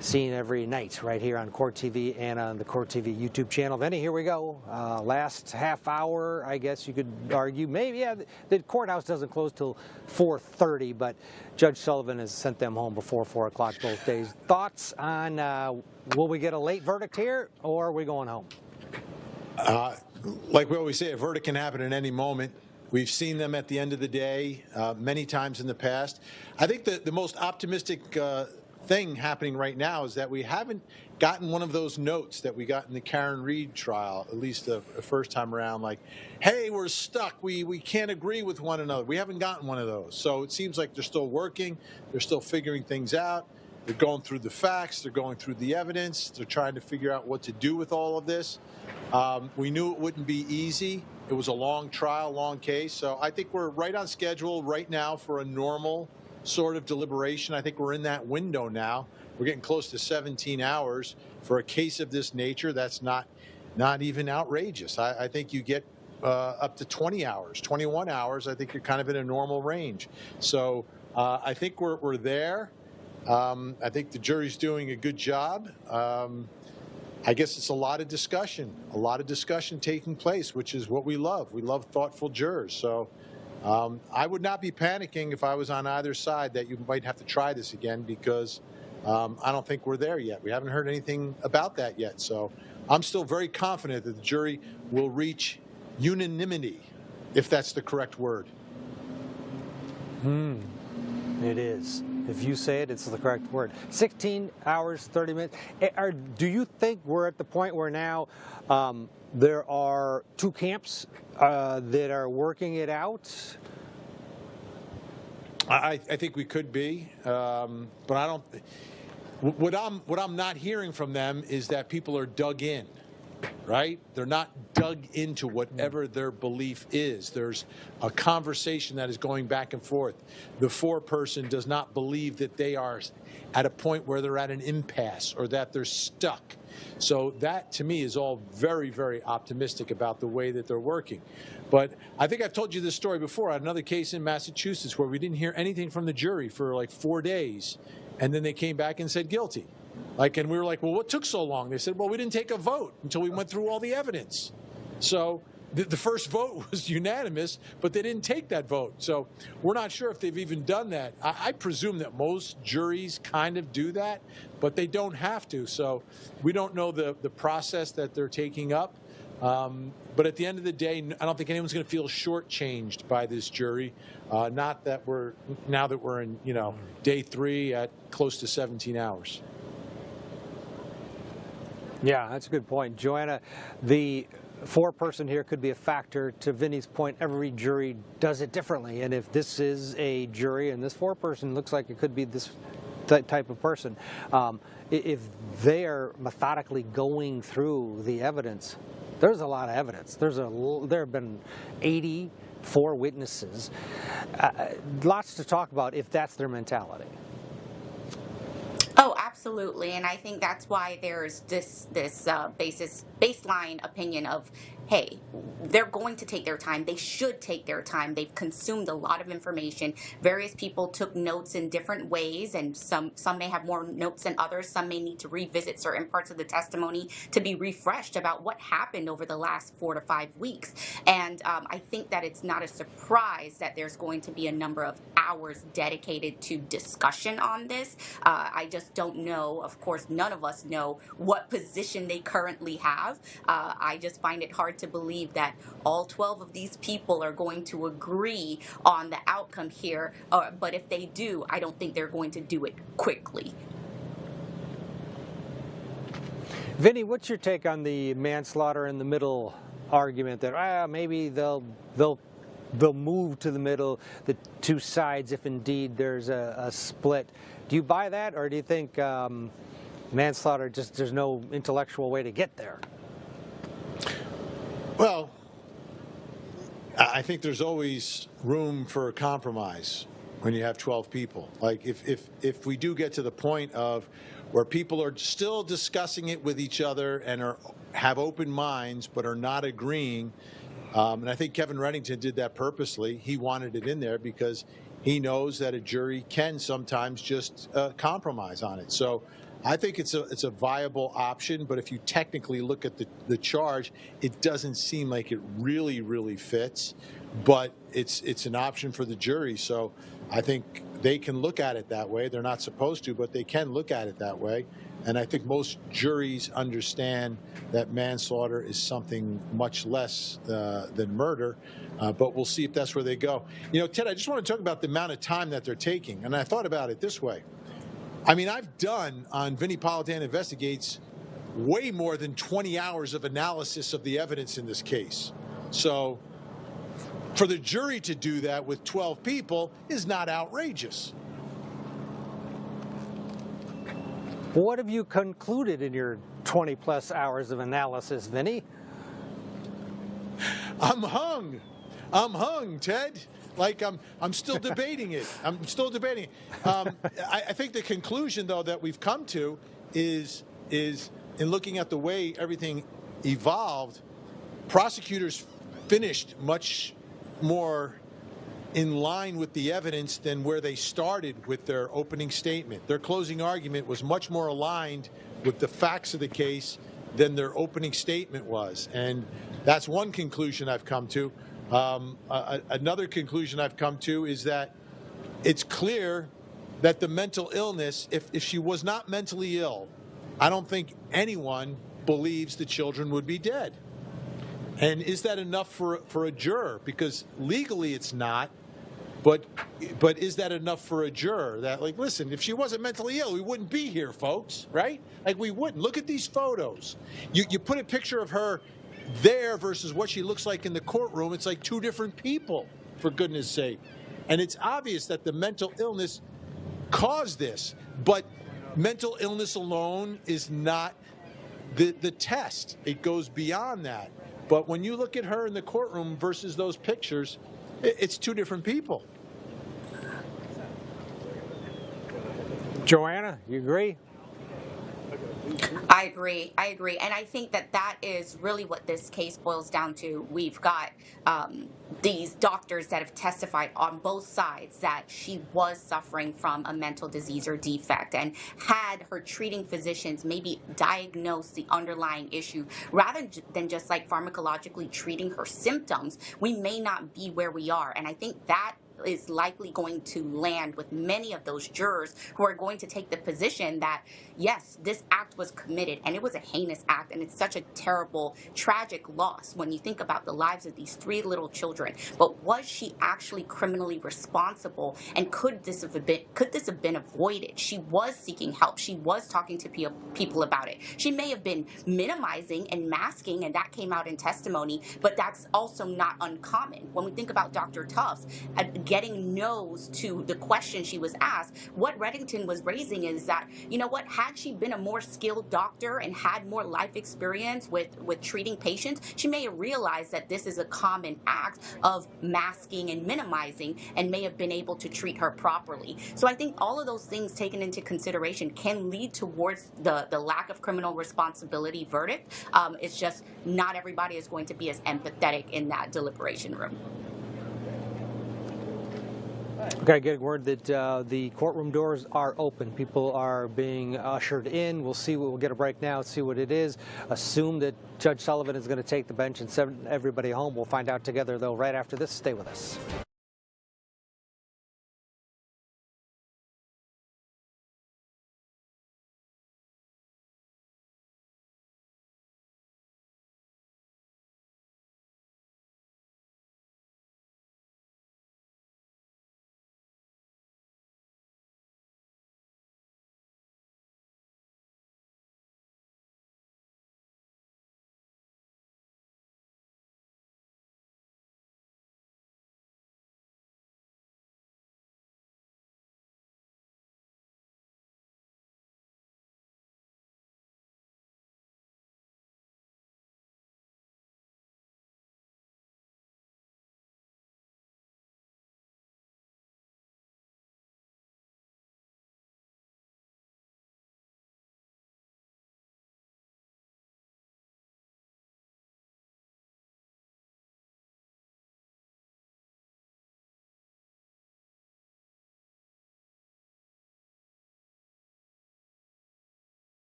seen every night right here on Court TV and on the Court TV YouTube channel. Vinnie, here we go. Last half hour, I guess you could argue. Maybe, yeah, the courthouse doesn't close till 4:30, but Judge Sullivan has sent them home before 4 o'clock both days. Thoughts on will we get a late verdict here, or are we going home? Like we always say, a verdict can happen at any moment. We've seen them at the end of the day many times in the past. I think the most optimistic thing happening right now is that we haven't gotten one of those notes that we got in the Karen Reed trial, at least the first time around, like, hey, we're stuck, we can't agree with one another. We haven't gotten one of those. So it seems like they're still working, they're still figuring things out, they're going through the facts, they're going through the evidence, they're trying to figure out what to do with all of this. We knew it wouldn't be easy. It was a long trial, long case, so I think we're right on schedule right now for a normal sort of deliberation. I think we're in that window now. We're getting close to 17 hours for a case of this nature. That's not even outrageous. I think you get up to 20 hours, 21 hours. I think you're kind of in a normal range. So I think we're there. I think the jury's doing a good job. I guess it's a lot of discussion taking place, which is what we love. We love thoughtful jurors. So I would not be panicking if I was on either side that you might have to try this again, because I don't think we're there yet. We haven't heard anything about that yet. So I'm still very confident that the jury will reach unanimity, if that's the correct word. It is. If you say it, it's the correct word. 16 hours, 30 minutes. Do you think we're at the point where now there are 2 camps that are working it out? I think we could be, but I don't. What I'm not hearing from them is that people are dug in, right? They're not dug into whatever their belief is. There's a conversation that is going back and forth. The foreperson does not believe that they are at a point where they're at an impasse or that they're stuck. So that, to me, is all very, very optimistic about the way that they're working. But I think I've told you this story before. I had another case in Massachusetts where we didn't hear anything from the jury for like 4 days, and then they came back and said guilty. And we were like, well, what took so long? They said, well, we didn't take a vote until we went through all the evidence. So the first vote was unanimous, but they didn't take that vote. So we're not sure if they've even done that. I presume that most juries kind of do that, but they don't have to. So we don't know the process that they're taking up. But at the end of the day, I don't think anyone's going to feel shortchanged by this jury. Not that now that we're in, day 3 at close to 17 hours. Yeah, that's a good point. Joanna, the foreperson here could be a factor. To Vinny's point, every jury does it differently. And if this is a jury and this foreperson looks like it could be this type of person. If they are methodically going through the evidence, there's a lot of evidence. There have been 84 witnesses. Lots to talk about if that's their mentality. Oh, absolutely, and I think that's why there's this baseline opinion of, hey, they're going to take their time. They should take their time. They've consumed a lot of information. Various people took notes in different ways, and some may have more notes than others. Some may need to revisit certain parts of the testimony to be refreshed about what happened over the last 4 to 5 weeks. And I think that it's not a surprise that there's going to be a number of hours dedicated to discussion on this. I just don't know. Of course, none of us know what position they currently have. I just find it hard to believe that all 12 of these people are going to agree on the outcome here. But if they do, I don't think they're going to do it quickly. Vinny, what's your take on the manslaughter in the middle argument that maybe they'll move to the middle, the two sides, if indeed there's a split? Do you buy that, or do you think manslaughter, just there's no intellectual way to get there? Well, I think there's always room for compromise when you have 12 people. Like if we do get to the point of where people are still discussing it with each other and have open minds but are not agreeing, and I think Kevin Reddington did that purposely. He wanted it in there because he knows that a jury can sometimes just compromise on it. So I think it's a viable option, but if you technically look at the charge, it doesn't seem like it really fits, but it's an option for the jury. So I think they can look at it that way. They're not supposed to, but they can look at it that way. And I think most juries understand that manslaughter is something much less than murder, but we'll see if that's where they go. You know, Ted, I just want to talk about the amount of time that they're taking, and I thought about it this way. I mean, I've done on Vinnie Politan Investigates way more than 20 hours of analysis of the evidence in this case. So for the jury to do that with 12 people is not outrageous. What have you concluded in your 20-plus hours of analysis, Vinny? I'm hung, Ted. Like I'm still debating it. I think the conclusion, though, that we've come to is in looking at the way everything evolved, prosecutors finished much more in line with the evidence than where they started with their opening statement. Their closing argument was much more aligned with the facts of the case than their opening statement was. And that's one conclusion I've come to. Another conclusion I've come to is that it's clear that the mental illness, if she was not mentally ill, I don't think anyone believes the children would be dead. And is that enough for a juror? Because legally it's not, but is that enough for a juror? That, like, listen, if she wasn't mentally ill, we wouldn't be here, folks, right? Like, we wouldn't. Look at these photos. You put a picture of her there versus what she looks like in the courtroom, it's like two different people, for goodness sake. And it's obvious that the mental illness caused this, but mental illness alone is not the test. It goes beyond that. But when you look at her in the courtroom versus those pictures, it's two different people. Joanna, you agree? I agree. And I think that is really what this case boils down to. We've got these doctors that have testified on both sides that she was suffering from a mental disease or defect, and had her treating physicians maybe diagnose the underlying issue rather than just like pharmacologically treating her symptoms, we may not be where we are. And I think that is likely going to land with many of those jurors who are going to take the position that, yes, this act was committed and it was a heinous act, and it's such a terrible, tragic loss when you think about the lives of these 3 little children. But was she actually criminally responsible, and could this have been avoided? She was seeking help. She was talking to people about it. She may have been minimizing and masking, and that came out in testimony, but that's also not uncommon. When we think about Dr. Tufts, getting no's to the question she was asked, what Reddington was raising is that, you know what, had she been a more skilled doctor and had more life experience with treating patients, she may have realized that this is a common act of masking and minimizing and may have been able to treat her properly. So I think all of those things taken into consideration can lead towards the lack of criminal responsibility verdict. It's just not everybody is going to be as empathetic in that deliberation room. Okay, getting word that the courtroom doors are open. People are being ushered in. We'll see. We'll get a break now, see what it is. Assume that Judge Sullivan is going to take the bench and send everybody home. We'll find out together, though, right after this. Stay with us.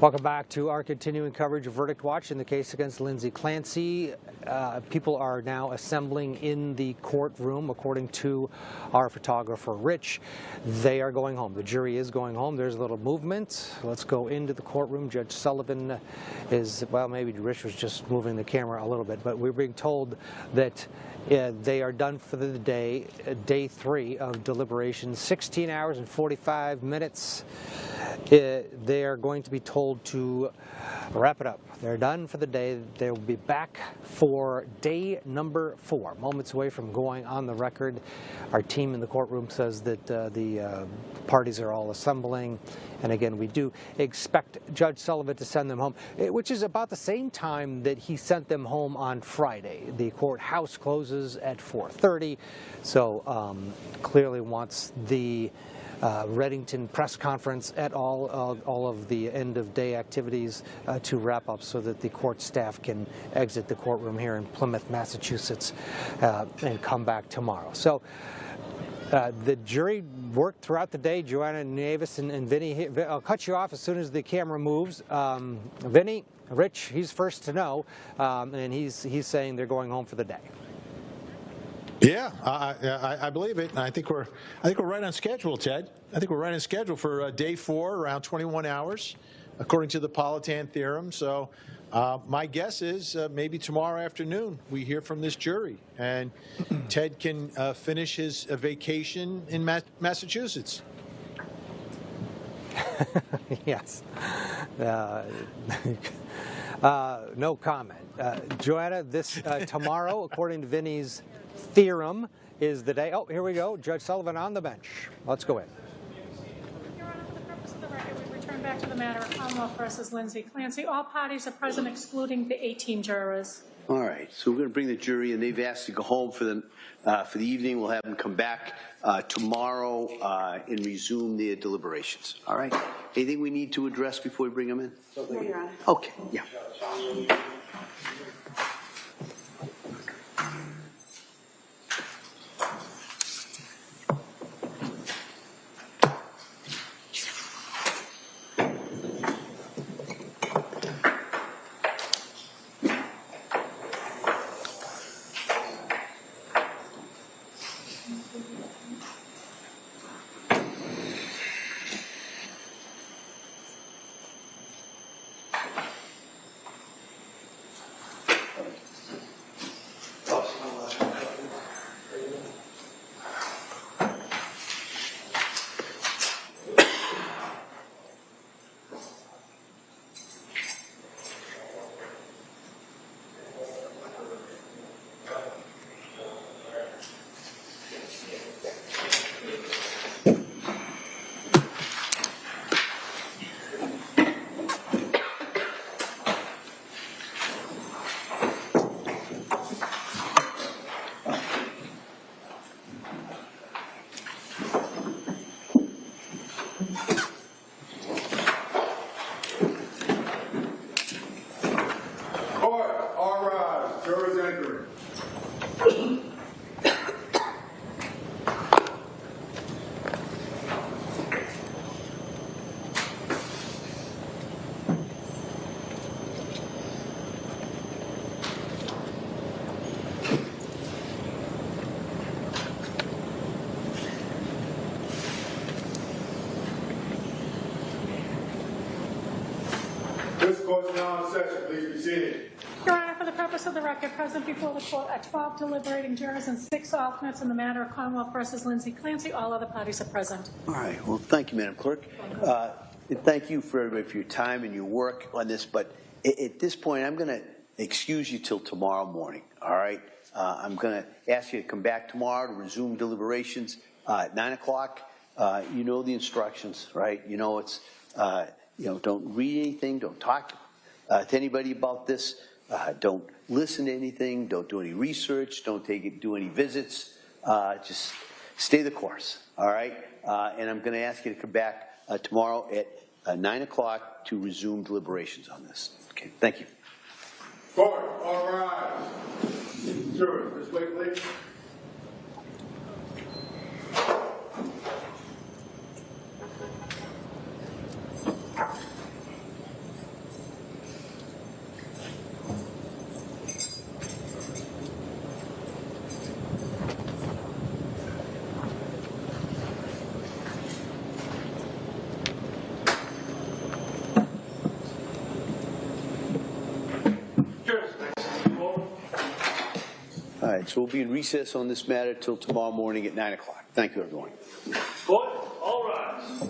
Welcome back to our continuing coverage of Verdict Watch in the case against Lindsay Clancy. People are now assembling in the courtroom, according to our photographer, Rich. They are going home. The jury is going home. There's a little movement. Let's go into the courtroom. Judge Sullivan is, well, maybe Rich was just moving the camera a little bit, but we're being told that they are done for the day, day 3 of deliberations, 16 hours and 45 minutes. They are going to be told to wrap it up. They're done for the day. They will be back for day number 4, moments away from going on the record. Our team in the courtroom says that the parties are all assembling. And again, we do expect Judge Sullivan to send them home, which is about the same time that he sent them home on Friday. The courthouse closes at 4:30, so clearly wants the Reddington press conference at all of the end of day activities to wrap up so that the court staff can exit the courtroom here in Plymouth, Massachusetts, and come back tomorrow. So the jury worked throughout the day. Joanna Navis and Vinny, I'll cut you off as soon as the camera moves. Vinny, Rich, he's first to know, and he's saying they're going home for the day. Yeah, I believe it, and I think we're right on schedule, Ted. I think we're right on schedule for day 4, around 21 hours, according to the Politan theorem. So my guess is maybe tomorrow afternoon we hear from this jury, and Ted can finish his vacation in Massachusetts. Yes. No comment. Joanna, this tomorrow, according to Vinny's theorem, is the day. Oh, here we go. Judge Sullivan on the bench. Let's go in. Your Honor, for the purpose of the record, we return back to the matter of Commonwealth versus Lindsay Clancy. All parties are present, excluding the 18 jurors. All right, so we're going to bring the jury, and they've asked to go home for the evening. We'll have them come back tomorrow and resume their deliberations. All right. Anything we need to address before we bring them in? No, Your Honor. Okay. Yeah. This court is now in session. Please be seated. Your Honor, for the purpose of the record, present before the court are 12 deliberating jurors and 6 alternates in the matter of Commonwealth versus Lindsay Clancy. All other parties are present. All right. Well, thank you, Madam Clerk. And thank you for everybody for your time and your work on this. But at this point, I'm going to excuse you till tomorrow morning. All right. I'm going to ask you to come back tomorrow to resume deliberations at 9 o'clock. You know the instructions, right? You know it's. Don't read anything. Don't talk to anybody about this. Don't listen to anything. Don't do any research. Don't do any visits. Just stay the course. All right. And I'm going to ask you to come back tomorrow at 9 o'clock to resume deliberations on this. Okay. Thank you. Court, all rise. Jurors, this way, please. All right, so we'll be in recess on this matter till tomorrow morning at 9 o'clock. Thank you, everyone. Court, all rise.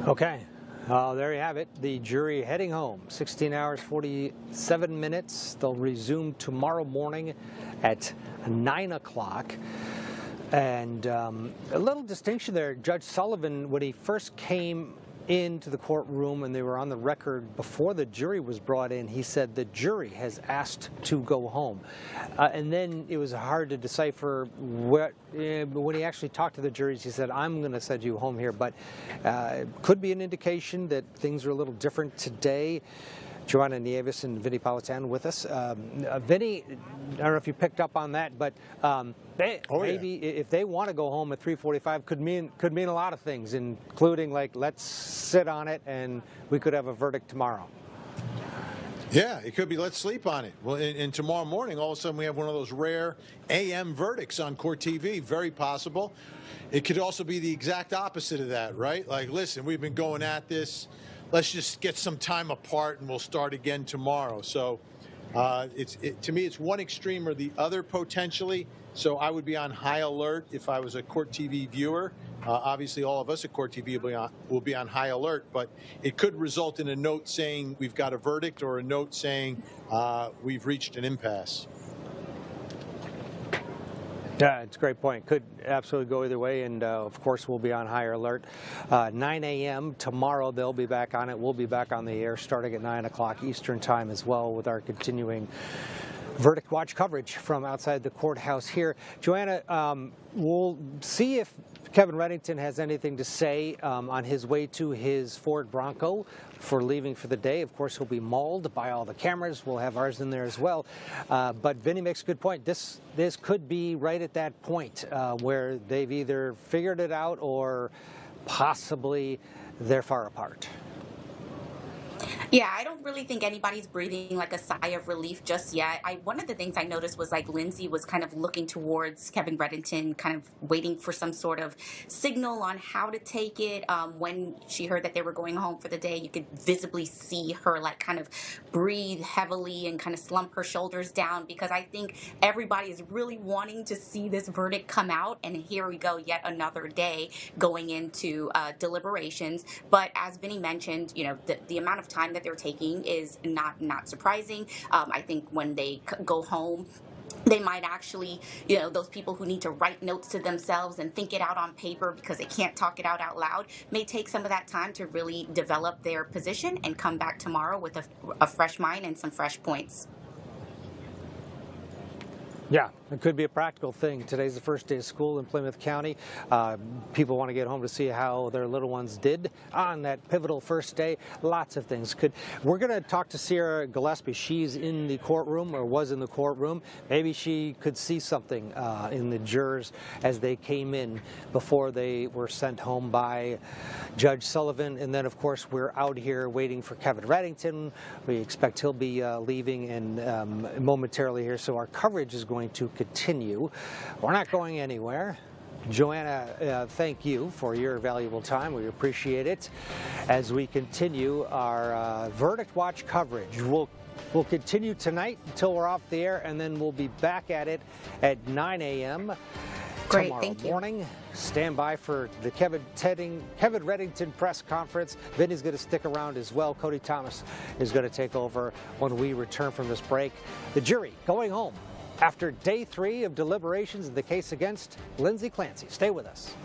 Okay, there you have it. The jury heading home, 16 hours, 47 minutes. They'll resume tomorrow morning at 9 o'clock. And a little distinction there. Judge Sullivan, when he first came into the courtroom and they were on the record before the jury was brought in, he said the jury has asked to go home. And then it was hard to decipher what, when he actually talked to the juries, he said, I'm going to send you home here. But could be an indication that things are a little different today. Joanna Nieves and Vinny Politan with us. Vinny, I don't know if you picked up on that, but maybe if they want to go home at 3:45, could mean a lot of things, including like let's sit on it and we could have a verdict tomorrow. Yeah, it could be let's sleep on it. Well, and tomorrow morning, all of a sudden, we have one of those rare AM verdicts on Court TV. Very possible. It could also be the exact opposite of that, right? Like, listen, we've been going at this. Let's just get some time apart and we'll start again tomorrow. So to me, it's one extreme or the other potentially. So I would be on high alert if I was a Court TV viewer. Obviously, all of us at Court TV will be on high alert, but it could result in a note saying we've got a verdict or a note saying we've reached an impasse. Yeah, it's a great point. Could absolutely go either way, and of course we'll be on higher alert. 9 a.m. tomorrow they'll be back on it. We'll be back on the air starting at 9 o'clock Eastern time as well with our continuing verdict watch coverage from outside the courthouse here. Joanna, we'll see if Kevin Reddington has anything to say on his way to his Ford Bronco for leaving for the day. Of course, he'll be mauled by all the cameras. We'll have ours in there as well. But Vinny makes a good point. This could be right at that point where they've either figured it out or possibly they're far apart. Yeah, I don't really think anybody's breathing like a sigh of relief just yet. One of the things I noticed was like Lindsay was kind of looking towards Kevin Reddington, kind of waiting for some sort of signal on how to take it. When she heard that they were going home for the day, you could visibly see her like kind of breathe heavily and kind of slump her shoulders down, because I think everybody is really wanting to see this verdict come out. And here we go, yet another day going into deliberations. But as Vinny mentioned, you know, the amount of time that they're taking is not surprising. I think when they go home, they might actually, you know, those people who need to write notes to themselves and think it out on paper because they can't talk it out loud may take some of that time to really develop their position and come back tomorrow with a fresh mind and some fresh points. Yeah, it could be a practical thing. Today's the first day of school in Plymouth County. People want to get home to see how their little ones did on that pivotal first day. Lots of things. We're going to talk to Sierra Gillespie. She's in the courtroom, or was in the courtroom. Maybe she could see something in the jurors as they came in before they were sent home by Judge Sullivan. And then, of course, we're out here waiting for Kevin Reddington. We expect he'll be leaving and momentarily here, so our coverage is going to continue. We're not going anywhere. Joanna, thank you for your valuable time. We appreciate it. As we continue our verdict watch coverage, we'll continue tonight until we're off the air, and then we'll be back at it at 9 a.m. Great, tomorrow thank you. morning. Stand by for the Kevin Reddington press conference. Vinny's going to stick around as well. Cody Thomas is going to take over when we return from this break. The jury going home after day 3 of deliberations in the case against Lindsay Clancy. Stay with us.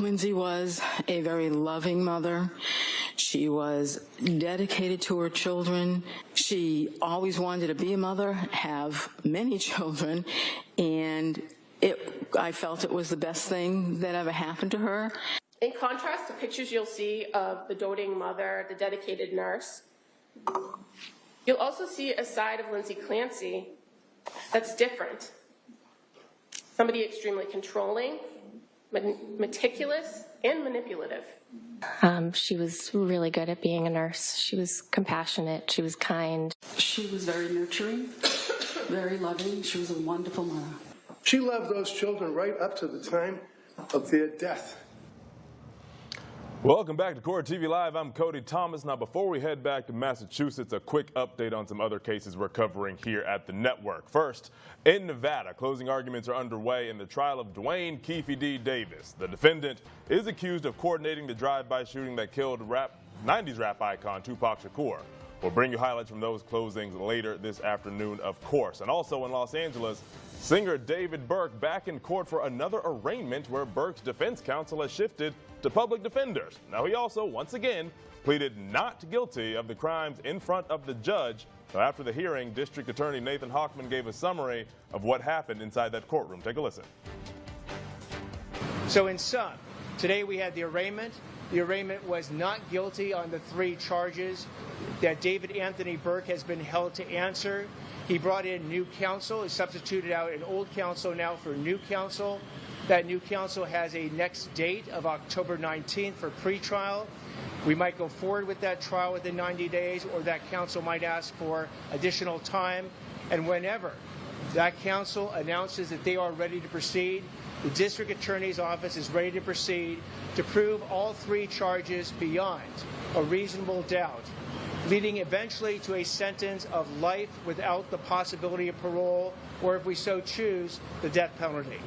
Lindsay was a very loving mother. She was dedicated to her children. She always wanted to be a mother, have many children, and I felt it was the best thing that ever happened to her. In contrast to pictures you'll see of the doting mother, the dedicated nurse, you'll also see a side of Lindsay Clancy that's different. Somebody extremely controlling, meticulous, and manipulative. She was really good at being a nurse. She was compassionate. She was kind. She was very nurturing, very loving. She was a wonderful mother. She loved those children right up to the time of their death. Welcome back to Cora TV Live. I'm Cody Thomas. Now, before we head back to Massachusetts, a quick update on some other cases we're covering here at the network. First, in Nevada, closing arguments are underway in the trial of Dwayne Keefe D. Davis. The defendant is accused of coordinating the drive-by shooting that killed 90s rap icon Tupac Shakur. We'll bring you highlights from those closings later this afternoon, of course. And also in Los Angeles, singer David Burke back in court for another arraignment where Burke's defense counsel has shifted to public defenders. Now, he also, once again, pleaded not guilty of the crimes in front of the judge. So after the hearing, District Attorney Nathan Hochman gave a summary of what happened inside that courtroom. Take a listen. So in sum, today we had the arraignment. The arraignment was not guilty on the 3 charges that David Anthony Burke has been held to answer. He brought in new counsel. He substituted out an old counsel now for new counsel. That new counsel has a next date of October 19th for pretrial. We might go forward with that trial within 90 days, or that counsel might ask for additional time. And whenever that counsel announces that they are ready to proceed, the district attorney's office is ready to proceed to prove all 3 charges beyond a reasonable doubt, leading eventually to a sentence of life without the possibility of parole, or if we so choose, the death penalty.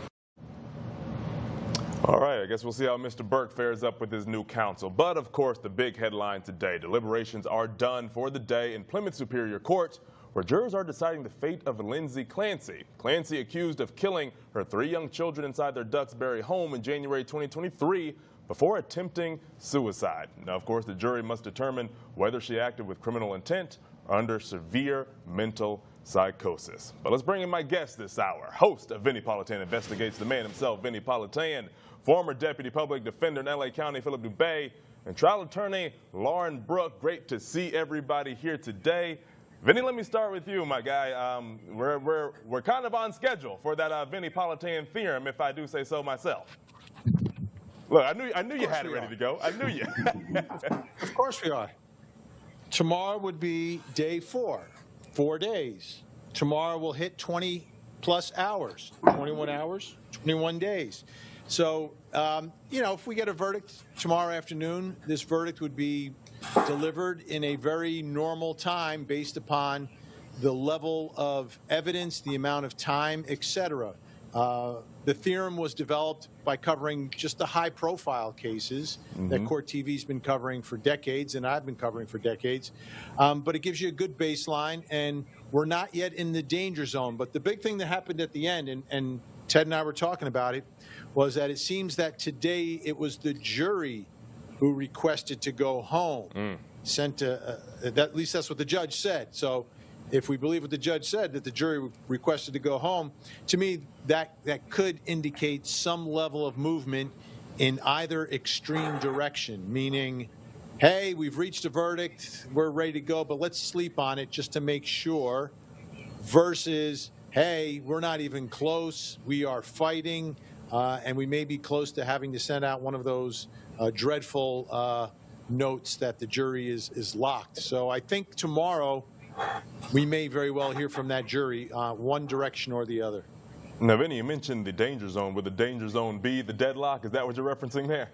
All right, I guess we'll see how Mr. Burke fares up with his new counsel. But, of course, the big headline today. Deliberations are done for the day in Plymouth Superior Court, where jurors are deciding the fate of Lindsay Clancy. Clancy accused of killing her 3 young children inside their Duxbury home in January 2023 before attempting suicide. Now, of course, the jury must determine whether she acted with criminal intent or under severe mental psychosis. But let's bring in my guest this hour. Host of Vinnie Politan Investigates, the man himself, Vinnie Politan, former Deputy Public Defender in L.A. County, Philip Dubé, and trial attorney Lauren Brooke. Great to see everybody here today. Vinnie, let me start with you, my guy. We're kind of on schedule for that Vinnie Politan theorem, if I do say so myself. Look, I knew you had it ready to go. I knew you. Of course we are. Tomorrow would be day 4. 4 days. Tomorrow will hit 20 plus hours, 21 hours, 21 days. So, if we get a verdict tomorrow afternoon, this verdict would be delivered in a very normal time based upon the level of evidence, the amount of time, etc. The theorem was developed by covering just the high-profile cases that Court TV's been covering for decades, and I've been covering for decades. But it gives you a good baseline, and we're not yet in the danger zone. But the big thing that happened at the end, and Ted and I were talking about it, was that it seems that today it was the jury who requested to go home. At least that's what the judge said. So if we believe what the judge said, that the jury requested to go home, to me, that could indicate some level of movement in either extreme direction, meaning, hey, we've reached a verdict, we're ready to go, but let's sleep on it just to make sure, versus, hey, we're not even close, we are fighting, and we may be close to having to send out one of those dreadful notes that the jury is locked. So I think tomorrow we may very well hear from that jury, one direction or the other. Now, Vinnie, you mentioned the danger zone. Would the danger zone be the deadlock? Is that what you're referencing there?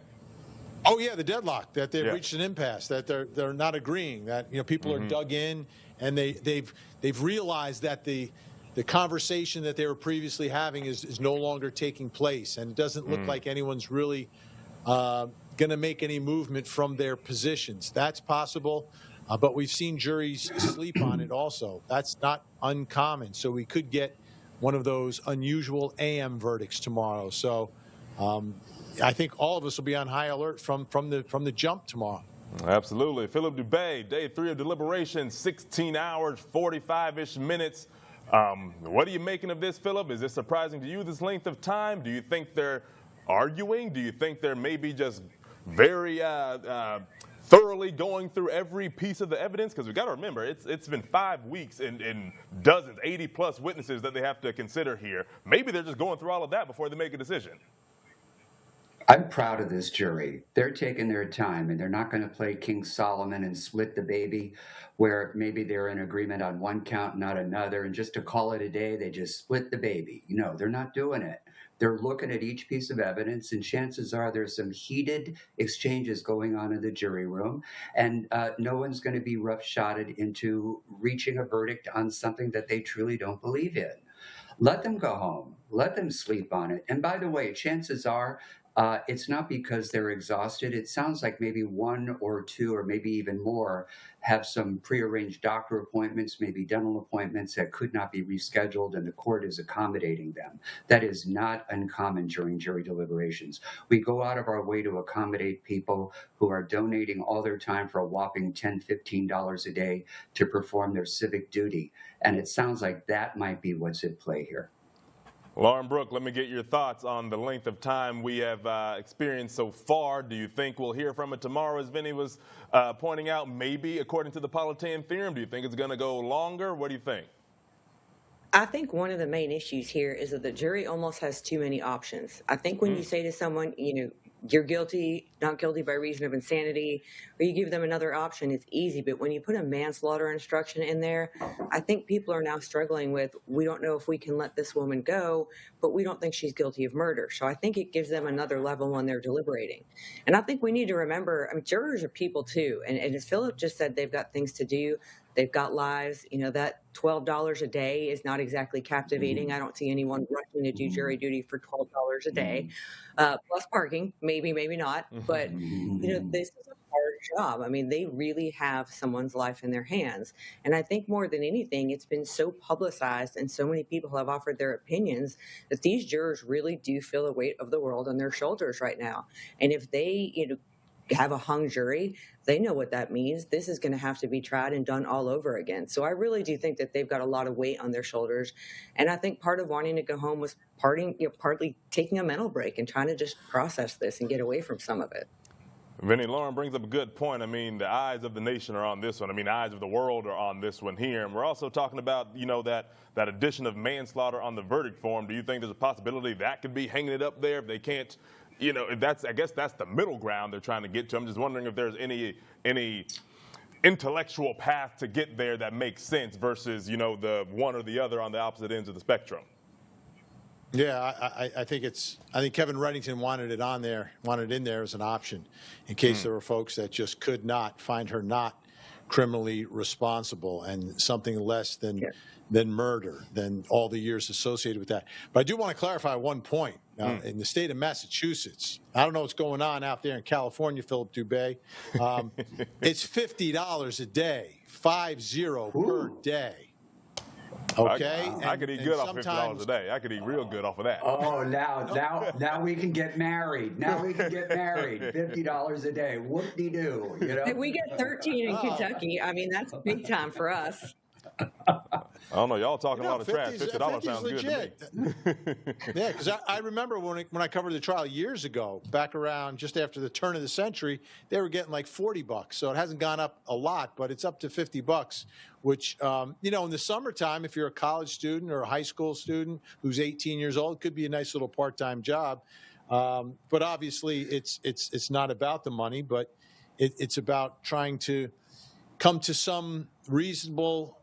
Oh yeah, the deadlock, that they've reached an impasse, that they're not agreeing, that people are dug in, and they've realized that the conversation that they were previously having is no longer taking place, and it doesn't look like anyone's really going to make any movement from their positions. That's possible, but we've seen juries sleep on it also. That's not uncommon, so we could get one of those unusual AM verdicts tomorrow. So I think all of us will be on high alert from the jump tomorrow. Absolutely. Philip Dubé, day 3 of deliberation, 16 hours, 45-ish minutes. What are you making of this, Philip? Is this surprising to you, this length of time? Do you think they're arguing? Do you think they're maybe just very thoroughly going through every piece of the evidence? Because we've got to remember, it's been 5 weeks and dozens, 80-plus witnesses that they have to consider here. Maybe they're just going through all of that before they make a decision. I'm proud of this jury. They're taking their time, and they're not going to play King Solomon and split the baby, where maybe they're in agreement on one count, not another, and just to call it a day, they just split the baby. No, they're not doing it. They're looking at each piece of evidence, and chances are there's some heated exchanges going on in the jury room, and no one's going to be roughshotted into reaching a verdict on something that they truly don't believe in. Let them go home. Let them sleep on it. And by the way, chances are it's not because they're exhausted. It sounds like maybe 1 or 2 or maybe even more have some prearranged doctor appointments, maybe dental appointments that could not be rescheduled, and the court is accommodating them. That is not uncommon during jury deliberations. We go out of our way to accommodate people who are donating all their time for a whopping $10, $15 a day to perform their civic duty. And it sounds like that might be what's at play here. Lauren Brooke, let me get your thoughts on the length of time we have experienced so far. Do you think we'll hear from it tomorrow, as Vinny was pointing out, maybe according to the Politan theorem? Do you think it's going to go longer? What do you think? I think one of the main issues here is that the jury almost has too many options. I think when you say to someone, you're guilty, not guilty by reason of insanity, or you give them another option, it's easy. But when you put a manslaughter instruction in there, I think people are now struggling with, we don't know if we can let this woman go, but we don't think she's guilty of murder. So I think it gives them another level when they're deliberating. And I think we need to remember, jurors are people too. And as Philip just said, they've got things to do. They've got lives. That $12 a day is not exactly captivating. I don't see anyone rushing to do jury duty for $12 a day, plus parking, maybe not. But, this is a hard job. They really have someone's life in their hands. And I think more than anything, it's been so publicized and so many people have offered their opinions that these jurors really do feel the weight of the world on their shoulders right now. And if they, have a hung jury, they know what that means. This is going to have to be tried and done all over again. So I really do think that they've got a lot of weight on their shoulders. And I think part of wanting to go home was partly taking a mental break and trying to just process this and get away from some of it. Vinny, Lauren brings up a good point. The eyes of the nation are on this one. The eyes of the world are on this one here. And we're also talking about, that addition of manslaughter on the verdict form. Do you think there's a possibility that could be hanging it up there if they can't, I guess that's the middle ground they're trying to get to. I'm just wondering if there's any intellectual path to get there that makes sense versus, the one or the other on the opposite ends of the spectrum. Yeah, I think Kevin Reddington wanted it in there as an option in case there were folks that just could not find her not criminally responsible and something less than murder, than all the years associated with that. But I do want to clarify one point. In the state of Massachusetts, I don't know what's going on out there in California, Philip Dubé. It's $50 a day, 50 per day. Okay, I could eat good off $50 a day. I could eat real good off of that. Oh, now we can get married. $50 a day. Whoop-de-doo. If we get 13 in Kentucky, that's big time for us. I don't know. Y'all talking a lot of trash. $50 sounds legit. Good to me. Yeah, because I remember when I covered the trial years ago, back around just after the turn of the century, they were getting like $40. So it hasn't gone up a lot, but it's up to $50, which, in the summertime, if you're a college student or a high school student who's 18 years old, it could be a nice little part-time job. But obviously, it's not about the money, but it's about trying to come to some reasonable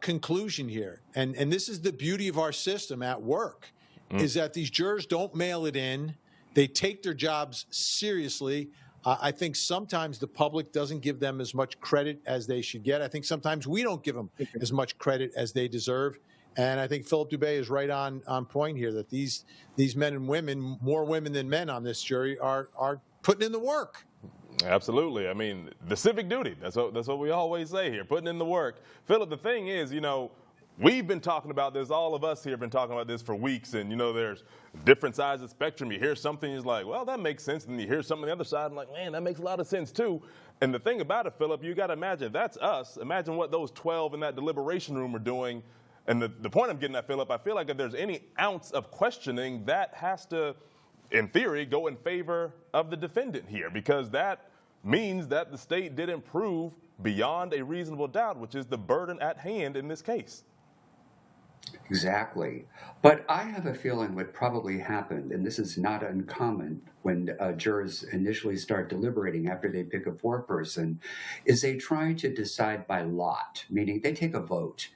conclusion here. And this is the beauty of our system at work, is that these jurors don't mail it in. They take their jobs seriously. I think sometimes the public doesn't give them as much credit as they should get. I think sometimes we don't give them as much credit as they deserve. And I think Philip Dubé is right on point here, that these men and women, more women than men on this jury, are putting in the work. Absolutely. The civic duty, that's what we always say here, putting in the work. Philip, the thing is, we've been talking about this, all of us here have been talking about this for weeks, and there's different sides of the spectrum. You hear something, you're like, well, that makes sense, and you hear something on the other side, and like, man, that makes a lot of sense too. And the thing about it, Philip, you got to imagine, that's us. Imagine what those 12 in that deliberation room are doing. And the point I'm getting at, Philip, I feel like if there's any ounce of questioning, that has to, in theory, go in favor of the defendant here, because that means that the state didn't prove beyond a reasonable doubt, which is the burden at hand in this case. Exactly. But I have a feeling what probably happened, and this is not uncommon when jurors initially start deliberating after they pick a foreperson, is they try to decide by lot, meaning they take a vote.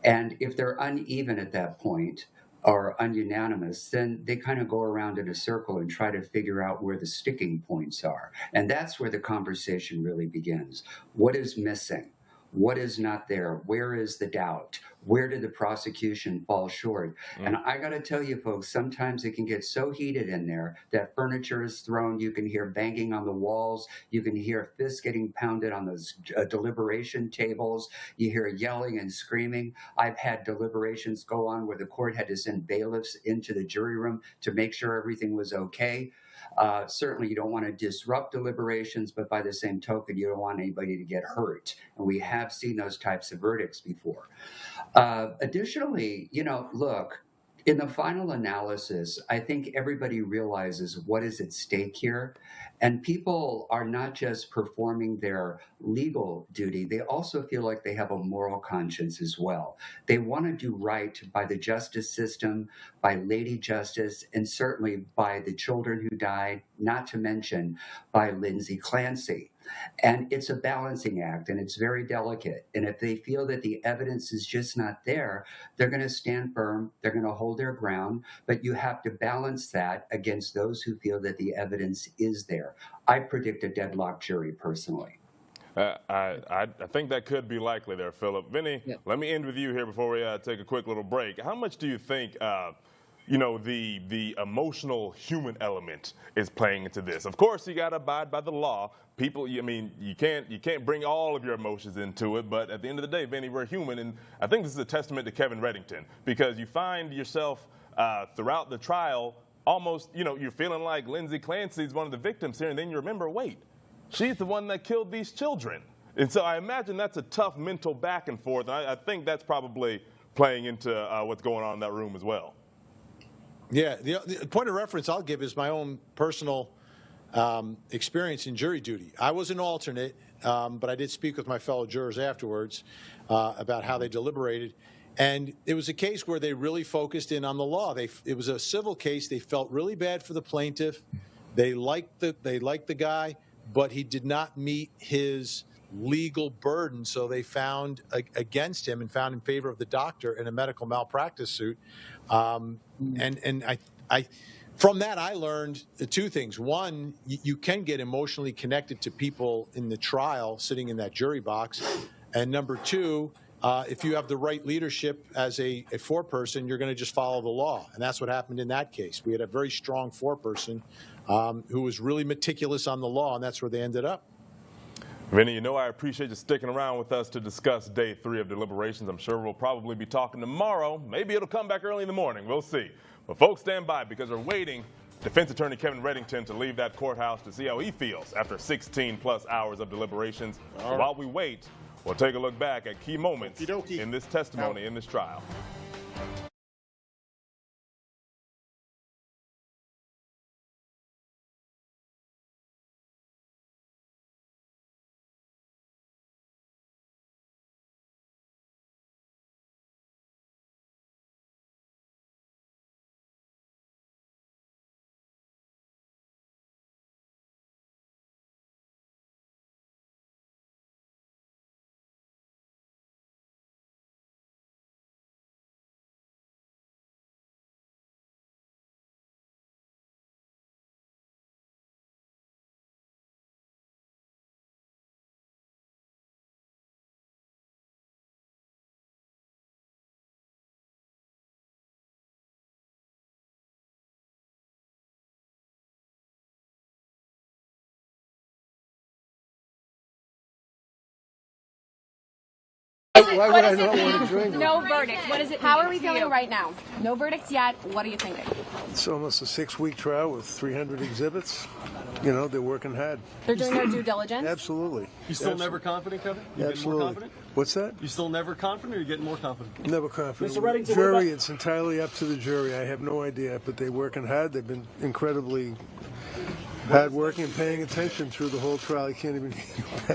And if they're uneven at that point or ununanimous, then they kind of go around in a circle and try to figure out where the sticking points are. And that's where the conversation really begins. What is missing? What is not there? Where is the doubt? Where did the prosecution fall short? And I got to tell you, folks, sometimes it can get so heated in there that furniture is thrown. You can hear banging on the walls. You can hear fists getting pounded on those deliberation tables. You hear yelling and screaming. I've had deliberations go on where the court had to send bailiffs into the jury room to make sure everything was okay. Certainly you don't want to disrupt deliberations, but by the same token, you don't want anybody to get hurt. And we have seen those types of verdicts before. Additionally, look, in the final analysis, I think everybody realizes what is at stake here. And people are not just performing their legal duty, they also feel like they have a moral conscience as well. They want to do right by the justice system, by Lady Justice, and certainly by the children who died, not to mention by Lindsay Clancy. And it's a balancing act, and it's very delicate. And if they feel that the evidence is just not there, they're going to stand firm, they're going to hold their ground, but you have to balance that against those who feel that the evidence is there. I predict a deadlocked jury personally. I think that could be likely there, Philip. Vinny, let me end with you here before we take a quick little break. How much do you think the emotional human element is playing into this? Of course, you got to abide by the law. People, you can't bring all of your emotions into it, but at the end of the day, Vinny, we're human, and I think this is a testament to Kevin Reddington, because you find yourself throughout the trial almost, you're feeling like Lindsay Clancy is one of the victims here, and then you remember, wait, she's the one that killed these children. And so I imagine that's a tough mental back and forth, and I think that's probably playing into what's going on in that room as well. Yeah, the point of reference I'll give is my own personal experience in jury duty. I was an alternate, but I did speak with my fellow jurors afterwards about how they deliberated. And it was a case where they really focused in on the law. It was a civil case. They felt really bad for the plaintiff. They liked the guy, but he did not meet his legal burden, so they found against him and found in favor of the doctor in a medical malpractice suit. And I from that, I learned two things. One, you can get emotionally connected to people in the trial sitting in that jury box. And number two, if you have the right leadership as a foreperson, you're going to just follow the law. And that's what happened in that case. We had a very strong foreperson who was really meticulous on the law, and that's where they ended up. Vinny, I appreciate you sticking around with us to discuss day 3 of deliberations. I'm sure we'll probably be talking tomorrow. Maybe it'll come back early in the morning. We'll see. But folks, stand by, because we're waiting defense attorney Kevin Reddington to leave that courthouse to see how he feels after 16+ hours of deliberations. Right. While we wait, we'll take a look back at key moments in this testimony, in this trial. Why would I not want to join you? No verdict. What is it? How are we feeling right now? No verdicts yet. What are you thinking? It's almost a 6-week trial with 300 exhibits. You know, they're working hard. They're doing their due diligence? Absolutely. You still never confident, Kevin? You getting more confident? What's that? You still never confident, or you getting more confident? Never confident. Mr. Reddington, Jury, it's entirely up to the jury. I have no idea, but they're working hard. They've been incredibly hard-working and paying attention through the whole trial. I can't even...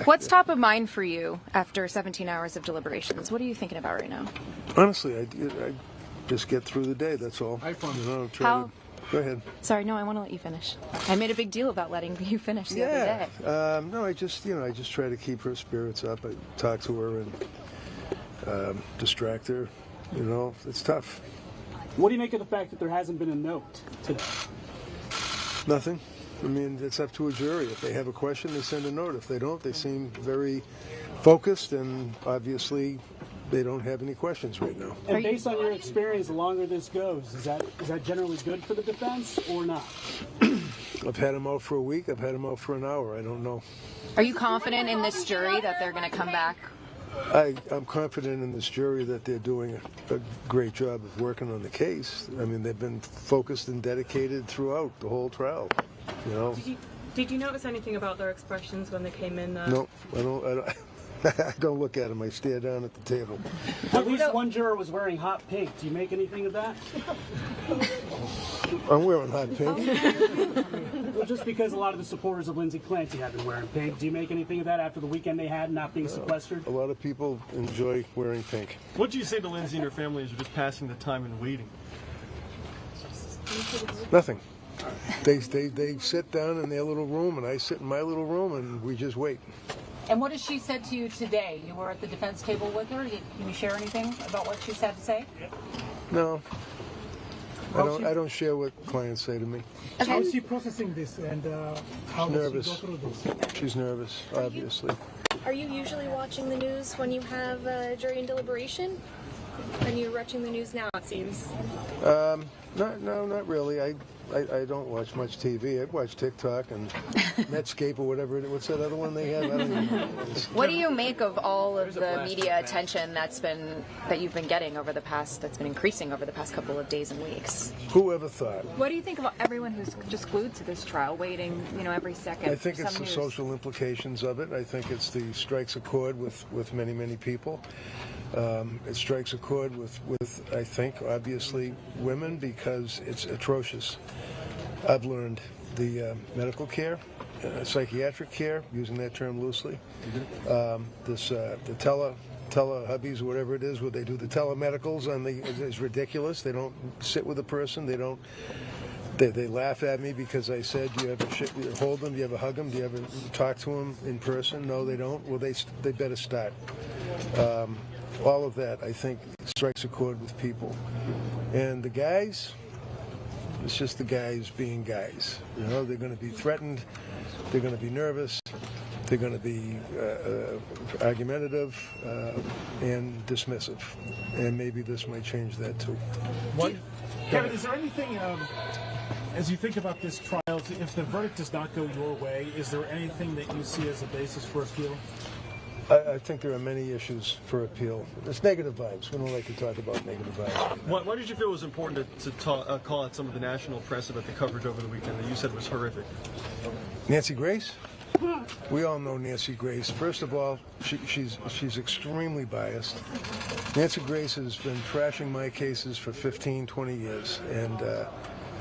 What's top of mind for you after 17 hours of deliberations? What are you thinking about right now? Honestly, I just get through the day, that's all. You know, go ahead. Sorry, no, I want to let you finish. I made a big deal about letting you finish the other day. No, I just try to keep her spirits up. I talk to her and distract her. You know, it's tough. What do you make of the fact that there hasn't been a note today? Nothing. I mean, it's up to a jury. If they have a question, they send a note. If they don't, they seem very focused, and obviously they don't have any questions right now. And based on your experience, the longer this goes, is that generally good for the defense or not? I've had them out for a week. I've had them out for an hour. I don't know. Are you confident in this jury that they're going to come back? I'm confident in this jury that they're doing a great job of working on the case. I mean, they've been focused and dedicated throughout the whole trial. You know. Did you notice anything about their expressions when they came in? No, I don't. I don't look at them. I stare down at the table. At least one juror was wearing hot pink. Do you make anything of that? I'm wearing hot pink. Well, just because a lot of the supporters of Lindsay Clancy have been wearing pink, do you make anything of that after the weekend they had not being sequestered? A lot of people enjoy wearing pink. What do you say to Lindsay and her family as you're just passing the time and waiting? Nothing. They sit down in their little room, and I sit in my little room, and we just wait. And what has she said to you today? You were at the defense table with her. Can you share anything about what she's had to say? No. I don't share what clients say to me. How is she processing this, and how does Nervous. she go through this? She's nervous, obviously. Are you usually watching the news when you have a jury in deliberation? And you're watching the news now, it seems. No, not really. I don't watch much TV. I watch TikTok and Netscape or whatever. What's that other one they have? I don't even know. What do you make of all of the media attention that you've been getting that's been increasing over the past couple of days and weeks? Whoever thought? What do you think about everyone who's just glued to this trial, waiting, every second? I think it's the social implications of it. I think it's the strikes a chord with many, many people. It strikes a chord with I think, obviously, women because it's atrocious. I've learned the medical care, psychiatric care, using that term loosely, the telehubbies or whatever it is, where they do the telemedicals is ridiculous. They don't sit with a person. They laugh at me because I said, do you ever hold them? Do you ever hug them? Do you ever talk to them in person? No, they don't. Well, they better start. All of that, I think, strikes a chord with people. And the guys, it's just the guys being guys. They're going to be threatened. They're going to be nervous. They're going to be argumentative and dismissive. And maybe this might change that, too. Kevin, is there anything, as you think about this trial, if the verdict does not go your way, is there anything that you see as a basis for appeal? I think there are many issues for appeal. It's negative vibes. We don't like to talk about negative vibes. Why did you feel it was important to call out some of the national press about the coverage over the weekend that you said was horrific? Nancy Grace? We all know Nancy Grace. First of all, she's extremely biased. Nancy Grace has been trashing my cases for 15, 20 years, and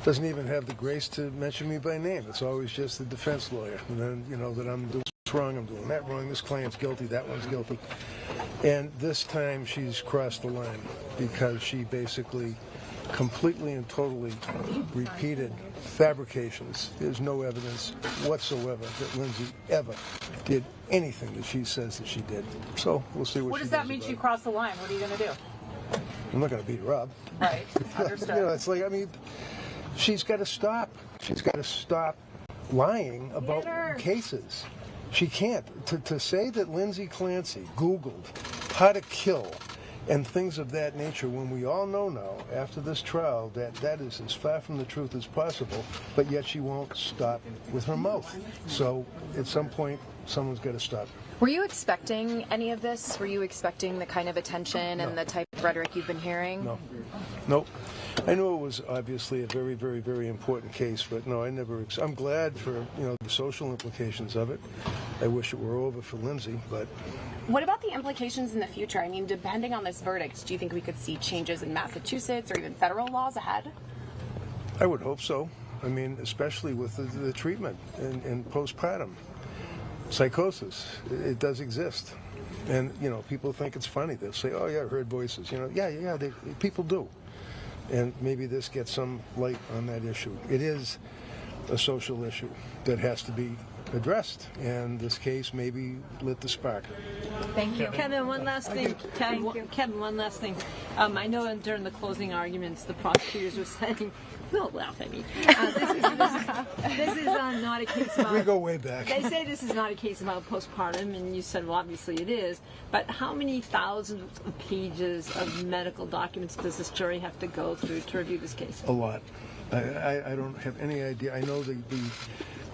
doesn't even have the grace to mention me by name. It's always just the defense lawyer, and then, that I'm doing wrong, I'm doing that wrong, this client's guilty, that one's guilty. And this time she's crossed the line because she basically completely and totally repeated fabrications. There's no evidence whatsoever that Lindsay ever did anything that she says that she did. So we'll see what she does. What does that mean she crossed the line? What are you going to do? I'm not going to beat her up. Right, understood. It's like, she's got to stop. She's got to stop lying about cases. She can't. To say that Lindsay Clancy Googled how to kill and things of that nature, when we all know now, after this trial, that that is as far from the truth as possible, but yet she won't stop with her mouth. So at some point, someone's got to stop. Were you expecting any of this? Were you expecting the kind of attention and the type of rhetoric you've been hearing? No. Nope. I knew it was obviously a very, very, very important case, but no, I never. I'm glad for the social implications of it. I wish it were over for Lindsay, but. What about the implications in the future? I mean, depending on this verdict, do you think we could see changes in Massachusetts or even federal laws ahead? I would hope so. I mean, especially with the treatment and postpartum. Psychosis, it does exist. And, people think it's funny. They'll say, oh, yeah, I heard voices. Yeah, people do. And maybe this gets some light on that issue. It is a social issue that has to be addressed, and this case maybe lit the spark. Thank you. Kevin, one last thing. Kevin, one last thing. I know during the closing arguments, the prosecutors were saying, don't laugh at me. This is not a case about... We go way back. They say this is not a case about postpartum, and you said, well, obviously it is. But how many thousands of pages of medical documents does this jury have to go through to review this case? A lot. I don't have any idea. I know the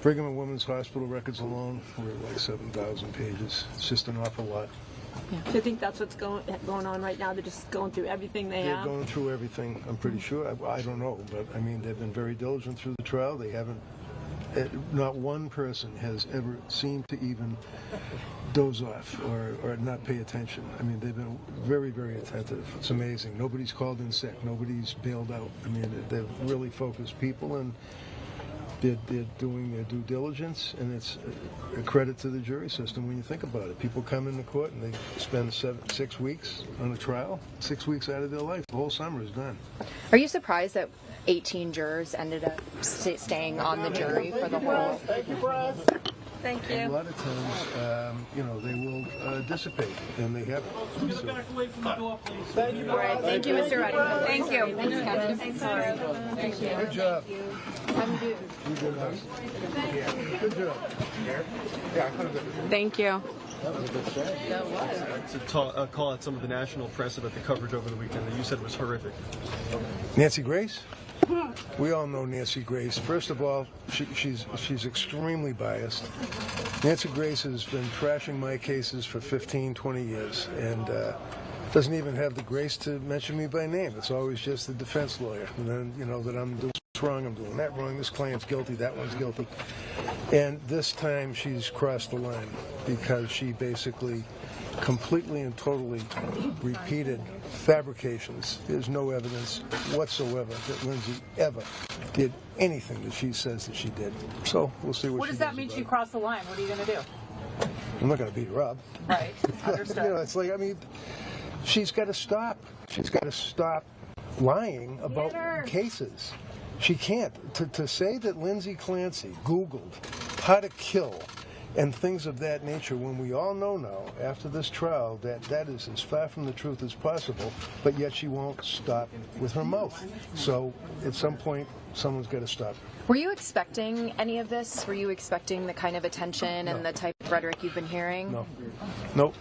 Brigham and Women's Hospital records alone were like 7,000 pages. It's just an awful lot. Yeah. Do you think that's what's going on right now? They're just going through everything they have? They're going through everything, I'm pretty sure. I don't know, but I mean, they've been very diligent through the trial. They haven't, not one person has ever seemed to even doze off or not pay attention. I mean, they've been very, very attentive. It's amazing. Nobody's called in sick. Nobody's bailed out. I mean, they're really focused people, and they're doing their due diligence, and it's a credit to the jury system when you think about it. People come into court and they spend 6 weeks on a trial, 6 weeks out of their life. The whole summer is done. Are you surprised that 18 jurors ended up staying on the jury for the whole? Thank you, Bryce. Thank you. A lot of times, they will dissipate, and they have. Get back away from the door, please. Thank you, Bryce. Thank you, Mr. Reddy. Thank you. Thanks, Kevin. Thanks, Cora. Thank you. Good job. Good job. Thank you. To call out some of the national press about the coverage over the weekend that you said was horrific. Nancy Grace? We all know Nancy Grace. First of all, she's extremely biased. Nancy Grace has been trashing my cases for 15, 20 years, and doesn't even have the grace to mention me by name. It's always just the defense lawyer, and then, that I'm doing this wrong, I'm doing that wrong, this client's guilty, that one's guilty. And this time she's crossed the line because she basically completely and totally repeated fabrications. There's no evidence whatsoever that Lindsay ever did anything that she says that she did. So we'll see what does that mean she crossed the line? What are you going to do? I'm not going to beat her up. Right. Understood. It's like, she's got to stop. She's got to stop lying about cases. She can't. To say that Lindsay Clancy Googled how to kill and things of that nature, when we all know now, after this trial, that that is as far from the truth as possible, but yet she won't stop with her mouth. So at some point, someone's got to stop. Were you expecting any of this? Were you expecting the kind of attention and the type of rhetoric you've been hearing? No. Nope.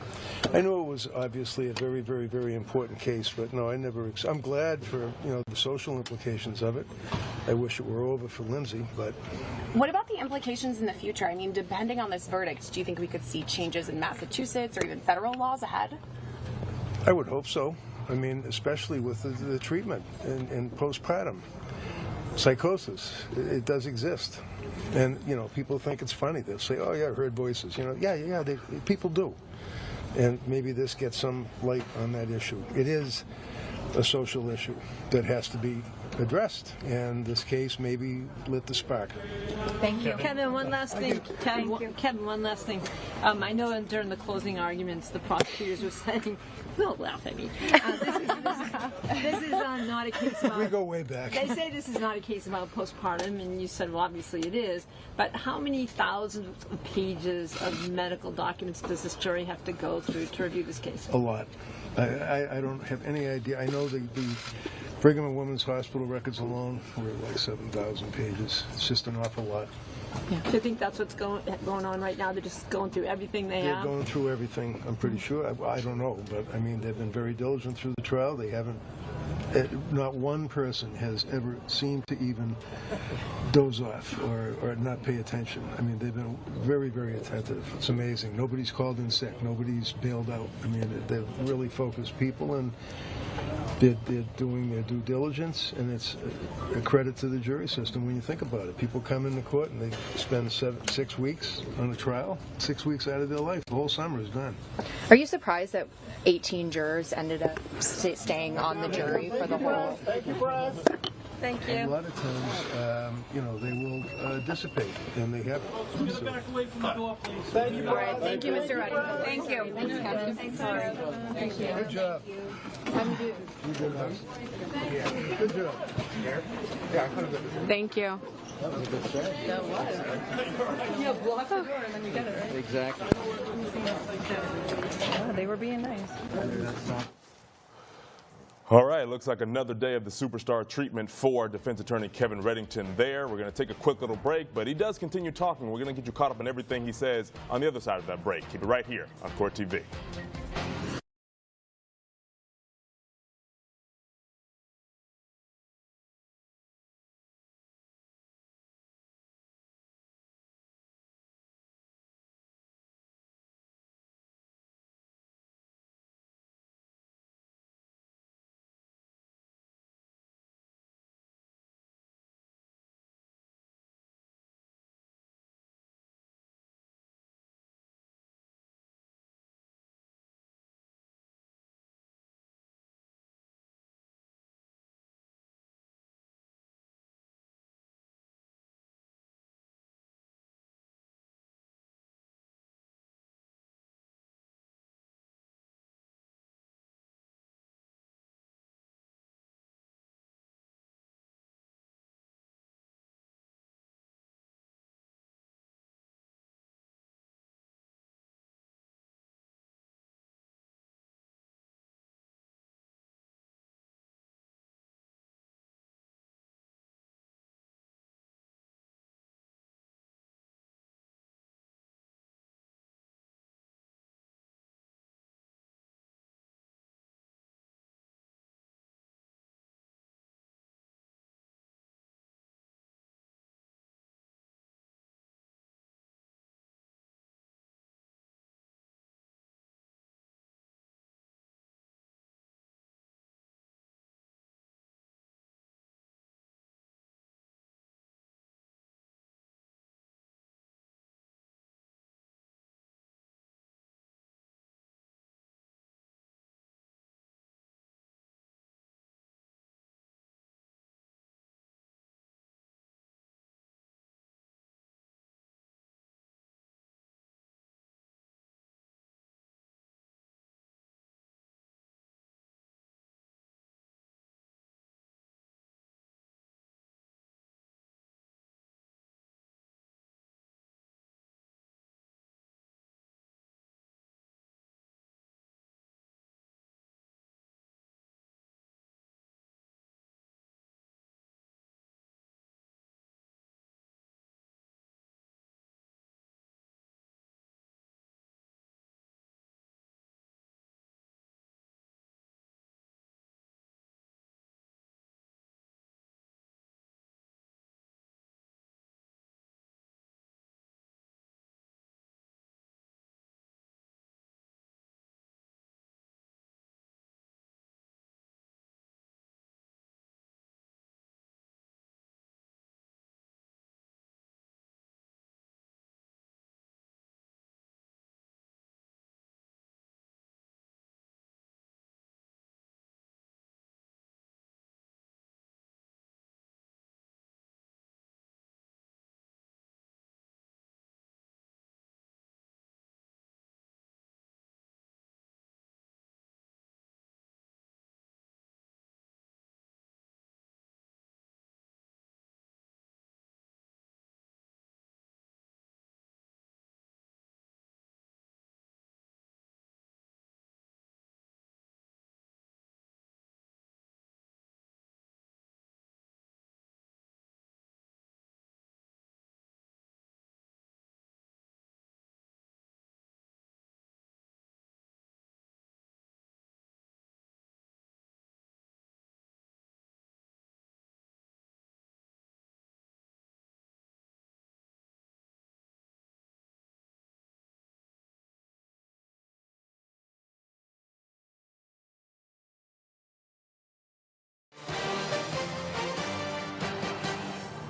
I knew it was obviously a very, very, very important case, but no, I never. I'm glad for the social implications of it. I wish it were over for Lindsay, but. What about the implications in the future? I mean, depending on this verdict, do you think we could see changes in Massachusetts or even federal laws ahead? I would hope so. I mean, especially with the treatment and postpartum. Psychosis, it does exist. And, people think it's funny. They'll say, oh, yeah, I heard voices. Yeah, people do. And maybe this gets some light on that issue. It is a social issue that has to be addressed, and this case maybe lit the spark. Thank you. Kevin, one last thing. Kevin, one last thing. I know during the closing arguments, the prosecutors were saying, don't laugh at me. This is not a case about... We go way back. They say this is not a case about postpartum, and you said, well, obviously it is. But how many thousands of pages of medical documents does this jury have to go through to review this case? A lot. I don't have any idea. I know the Brigham and Women's Hospital records alone were like 7,000 pages. It's just an awful lot. Do you think that's what's going on right now? They're just going through everything they They're have? going through everything, I'm pretty sure. I don't know, but I mean, they've been very diligent through the trial. They haven't, not one person has ever seemed to even doze off or not pay attention. I mean, they've been very, very attentive. It's amazing. Nobody's called in sick. Nobody's bailed out. I mean, they're really focused people, and they're doing their due diligence, and it's a credit to the jury system when you think about it. People come into court and they spend 6 weeks on a trial, 6 weeks out of their life. The whole summer is done. Are you surprised that 18 jurors ended up staying on the jury for the whole? Thank you, Bryce. Thank A lot of times, they will dissipate, and they have. So. Back away from the door, please. Thank you, All right, Bryce. thank you, Mr. Reddy. Thank you. Thanks, Kevin. Thanks, Cora. Thank you. Good job. You did nice. Yeah. Good job. Thank you. That was a good set. Yeah, block the door and then you get it, right? Exactly. Yeah, they were being nice. All right, looks like another day of the superstar treatment for defense attorney Kevin Reddington there. We're going to take a quick little break, but he does continue talking. We're going to get you caught up on everything he says on the other side of that break. Keep it right here on Court TV.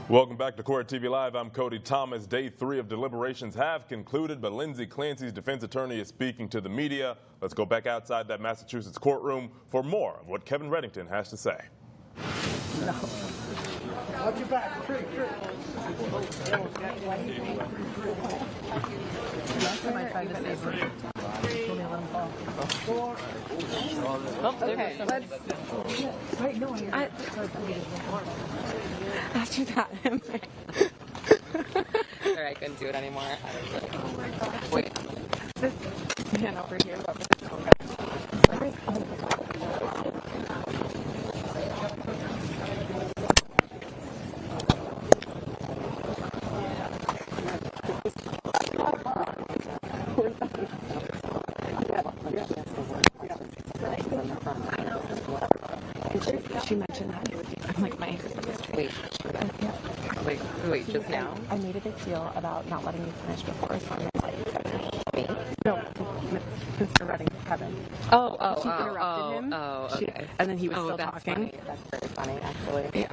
Welcome back to Court TV Live. I'm Cody Thomas. Day 3 of deliberations have concluded, but Lindsay Clancy's defense attorney is speaking to the media. Let's go back outside that Massachusetts courtroom for more of what Kevin Reddington has to say. No. Watch your back. Trick. Last time I tried to save her. Okay, let's. Wait, no, After that, I'm like, all right, I couldn't do it anymore. I was like, oh my gosh. Wait, this man over here. She mentioned that. I'm like, my wait, just now? I made a big deal about not letting you finish before I saw you. Me? No, Mr. Redding, Kevin. She interrupted him. Okay. And then he was still that's talking. Funny. That's very funny, actually. Yeah.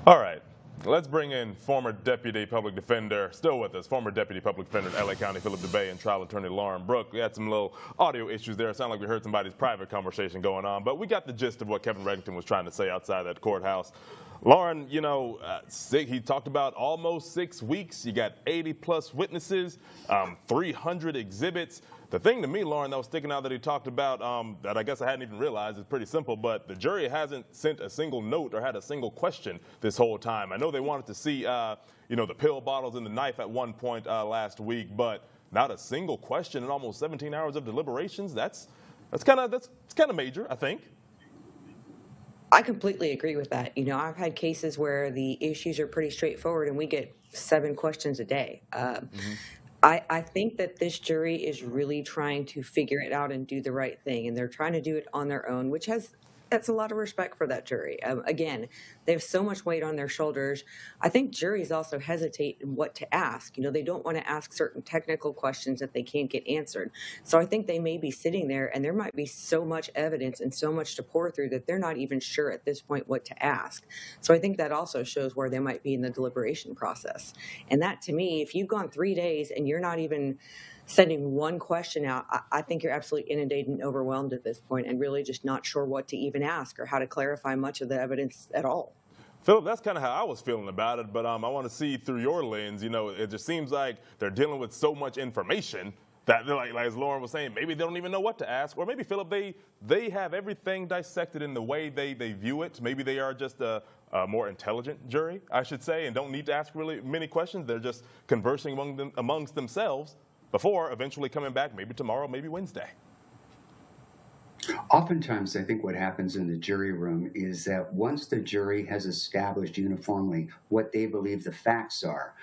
All right. Let's bring in former Deputy Public Defender, still with us, former Deputy Public Defender in LA County, Philip DeBay, and trial attorney Lauren Brooke. We had some little audio issues there. It sounded like we heard somebody's private conversation going on, but we got the gist of what Kevin Reddington was trying to say outside that courthouse. Lauren, you know, he talked about almost 6 weeks. You got 80-plus witnesses, 300 exhibits. The thing to me, Lauren, that was sticking out that he talked about that I guess I hadn't even realized is pretty simple, but the jury hasn't sent a single note or had a single question this whole time. I know they wanted to see, the pill bottles and the knife at one point last week, but not a single question in almost 17 hours of deliberations. That's kind of major, I think. I completely agree with that. You know, I've had cases where the issues are pretty straightforward and we get 7 questions a day. I think that this jury is really trying to figure it out and do the right thing, and they're trying to do it on their own, that's a lot of respect for that jury. Again, they have so much weight on their shoulders. I think juries also hesitate in what to ask. You know, they don't want to ask certain technical questions that they can't get answered. So I think they may be sitting there and there might be so much evidence and so much to pour through that they're not even sure at this point what to ask. So I think that also shows where they might be in the deliberation process. And that, to me, if you've gone 3 days and you're not even sending one question out, I think you're absolutely inundated and overwhelmed at this point and really just not sure what to even ask or how to clarify much of the evidence at all. Philip, that's kind of how I was feeling about it, but I want to see through your lens. You know, it just seems like they're dealing with so much information that, like as Lauren was saying, maybe they don't even know what to ask, or maybe, Philip, they have everything dissected in the way they view it. Maybe they are just a more intelligent jury, I should say, and don't need to ask really many questions. They're just conversing amongst themselves before eventually coming back, maybe tomorrow, maybe Wednesday. Oftentimes, I think what happens in the jury room is that once the jury has established uniformly what they believe the facts are,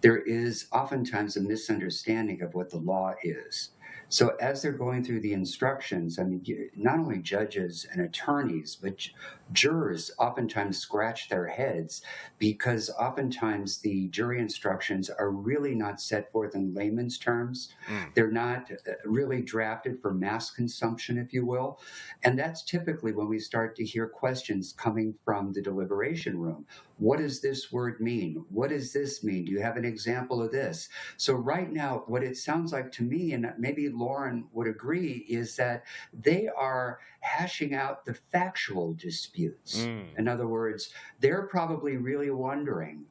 there is oftentimes a misunderstanding of what the law is. So as they're going through the instructions, I mean, not only judges and attorneys, but jurors oftentimes scratch their heads because oftentimes the jury instructions are really not set forth in layman's terms. They're not really drafted for mass consumption, if you will. And that's typically when we start to hear questions coming from the deliberation room. What does this word mean? What does this mean? Do you have an example of this? So right now, what it sounds like to me, and maybe Lauren would agree, is that they are hashing out the factual disputes. In other words, they're probably really wondering,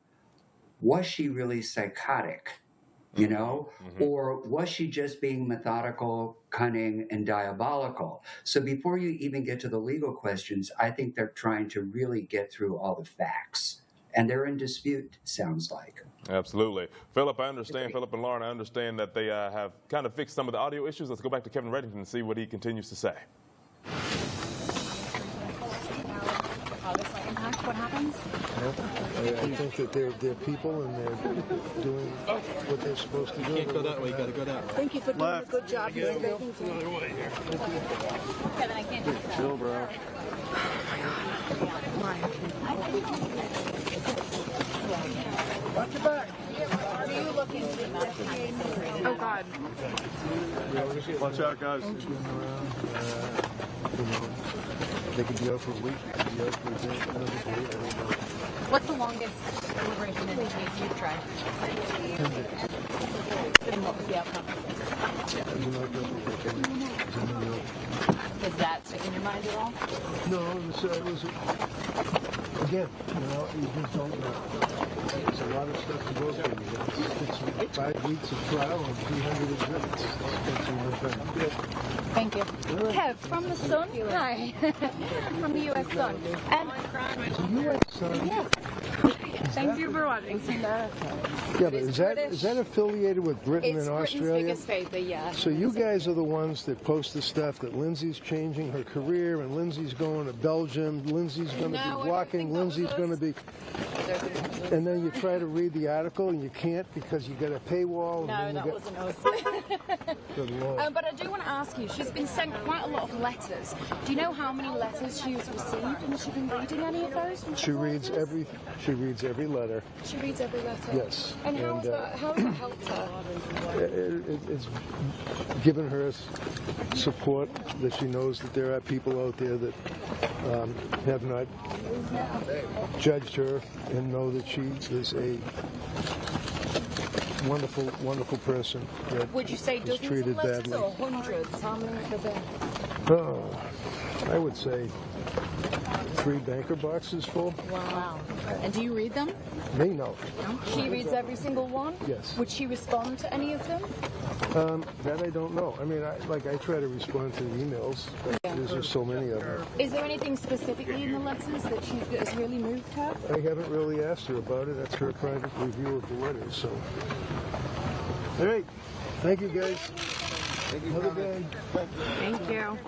was she really psychotic? You know, or was she just being methodical, cunning, and diabolical? So before you even get to the legal questions, I think they're trying to really get through all the facts. And they're in dispute, sounds like. Absolutely. Philip, I understand. Philip and Lauren, I understand that they have kind of fixed some of the audio issues. Let's go back to Kevin Reddington and see what he continues to say. How this might impact what happens? I think that they're people and they're doing what they're supposed to do. You can't go that way, you got to go that way. Thank you for doing a good job. Another way here. Kevin, I can't do that. Chill, bro. Watch your back. What are you looking to do? not have time to celebrate. Oh God. Watch out, guys. They could be out for a week. They could be out for a day, another day. I don't know. What's the longest deliberation in the case you've tried? 10 days. And what was the outcome? It was not good. It was in New York. Does that stick in your mind at all? No, it was again, you just don't know. There's a lot of stuff to go through. It's 5 weeks of trial and 300 exhibits. Thank you. Kev, from the Sun. Hi. From the U.S. Sun. U.S. Sun? Yes. Thank you for watching. Yeah, but is that affiliated with Britain and Australia? It's Britain's biggest paper, yeah. So you guys are the ones that post the stuff that Lindsay's changing her career and Lindsay's going to Belgium, Lindsay's going to be walking, Lindsay's going to be... And then you try to read the article and you can't because you got a paywall. No, that wasn't us. Good Lord. But I do want to ask you, she's been sent quite a lot of letters. Do you know how many letters she's received, and has she been reading any of those? She reads every letter. She reads every letter? Yes. And how has that helped her? It's given her support that she knows that there are people out there that have not judged her and know that she is a wonderful, wonderful person that Would you say is dozens treated of letters badly. or hundreds? How many have there been? Oh, I would say 3 banker boxes full. Wow. And do you read them? Me, no. She reads every single one? Yes. Would she respond to any of them? That I don't know. I mean, I try to respond to the emails, but there's just so many of them. Is there anything specifically in the letters that has really moved her? I haven't really asked her about it. That's her private review of the letters. So, all right. Thank you, guys. Thank you. Have a good day. Thank you.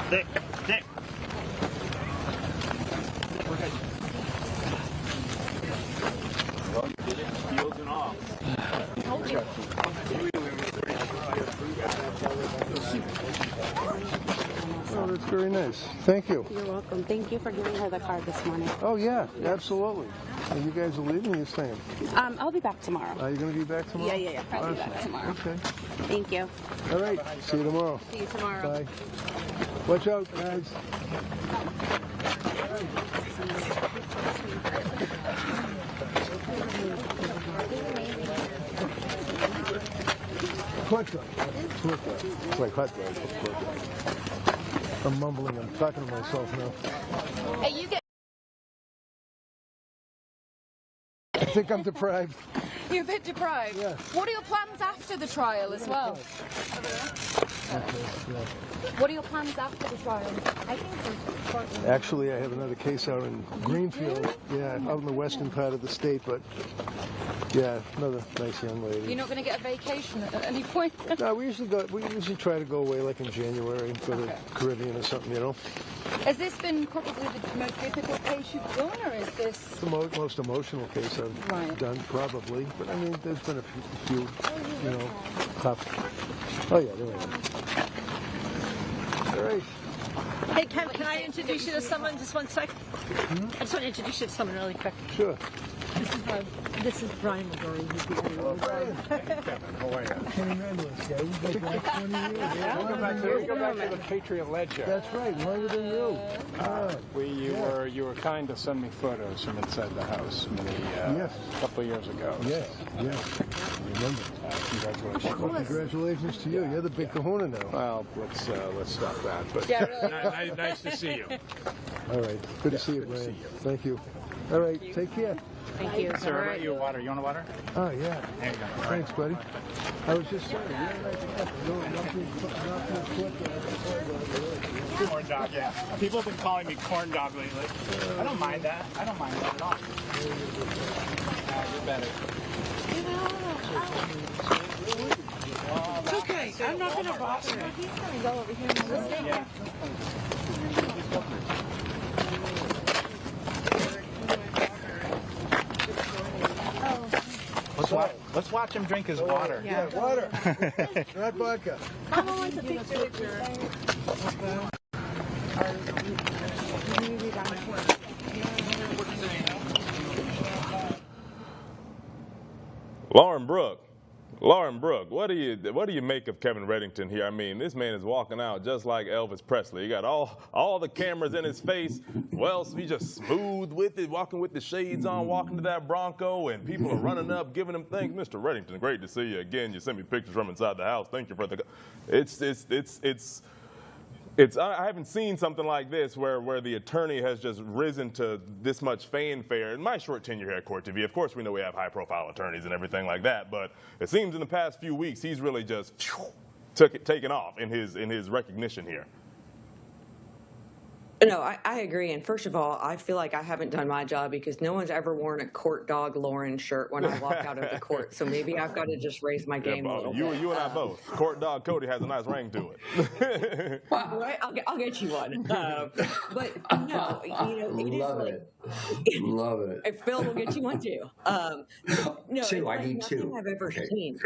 Dick. Well, you did it. Heels and all. Told you. Oh, that's very nice. Thank you. You're welcome. Thank you for giving her the card this morning. Oh, yeah, absolutely. And you guys are leaving or you're staying? I'll be back tomorrow. Are you going to be back tomorrow? Yeah. I'll be back tomorrow. Okay. Thank you. All right. See you tomorrow. See you tomorrow. Bye. Watch out, guys. Hot dog. It's like hot dog. I'm mumbling. I'm talking to myself now. Hey, you get. I think I'm deprived. You're a bit deprived. Yeah. What are your plans after the trial as well? What are your plans after the trial? I think Actually, I have another case out in Greenfield. Yeah, out in the western part of the state, but yeah, another nice young lady. You're not going to get a vacation at any point? No, we usually try to go away like in January and go to the Caribbean or something, you know. Has this been probably the most difficult case you've done, or is this The most emotional case I've done, probably. But I mean, there's been a few you know, tough. Oh yeah, there we go. All right. Hey, Kevin, can I introduce you to someone? Just 1 second. I just want to introduce you to someone really quick. Sure. This is Brian McGurry. He's the editor. Kevin, how are you? I can remember this guy. We go back 20 years. We go back to the Patriot Ledger. That's right. Longer than you. You were kind to send me photos from inside the house a couple of years ago. Yes. Remember. Congratulations. Congratulations to you. You're the big kahuna now. Well, let's stop that. But nice to see you. All right. Good to see you, Brian. Thank you. All right. Take care. Thank you. Sir, how about you? Water? You want a water? Oh, yeah. There you go. Thanks, buddy. I was just saying, Corn dog, yeah. People have been calling me corn dog lately. I don't mind that. I don't mind that at all. You're better. It's okay. I'm not going to bother her. He's going to go over here and listen. Yeah. Let's watch him drink his water. Yeah, water. Not vodka. Mama wants a picture. Lauren Brooke, what do you make of Kevin Reddington here? I mean, this man is walking out just like Elvis Presley. He got all the cameras in his face. Well, he's just smooth with it, walking with the shades on, walking to that Bronco, and people are running up, giving him things. Mr. Reddington, great to see you again. You sent me pictures from inside the house. Thank you for the. I haven't seen something like this where the attorney has just risen to this much fanfare. In my short tenure here at Court TV, of course we know we have high-profile attorneys and everything like that, but it seems in the past few weeks he's really just taken off in his recognition here. No, I agree. And first of all, I feel like I haven't done my job because no one's ever worn a court dog Lauren shirt when I walk out of the court. So maybe I've got to just raise my game a little bit. You and I both. Court dog Cody has a nice ring to it. Well, right? I'll get you one. But no, it Love is it. Love it. If Phil will get you one too. No, Two. I like need nothing two. I've ever Okay. seen.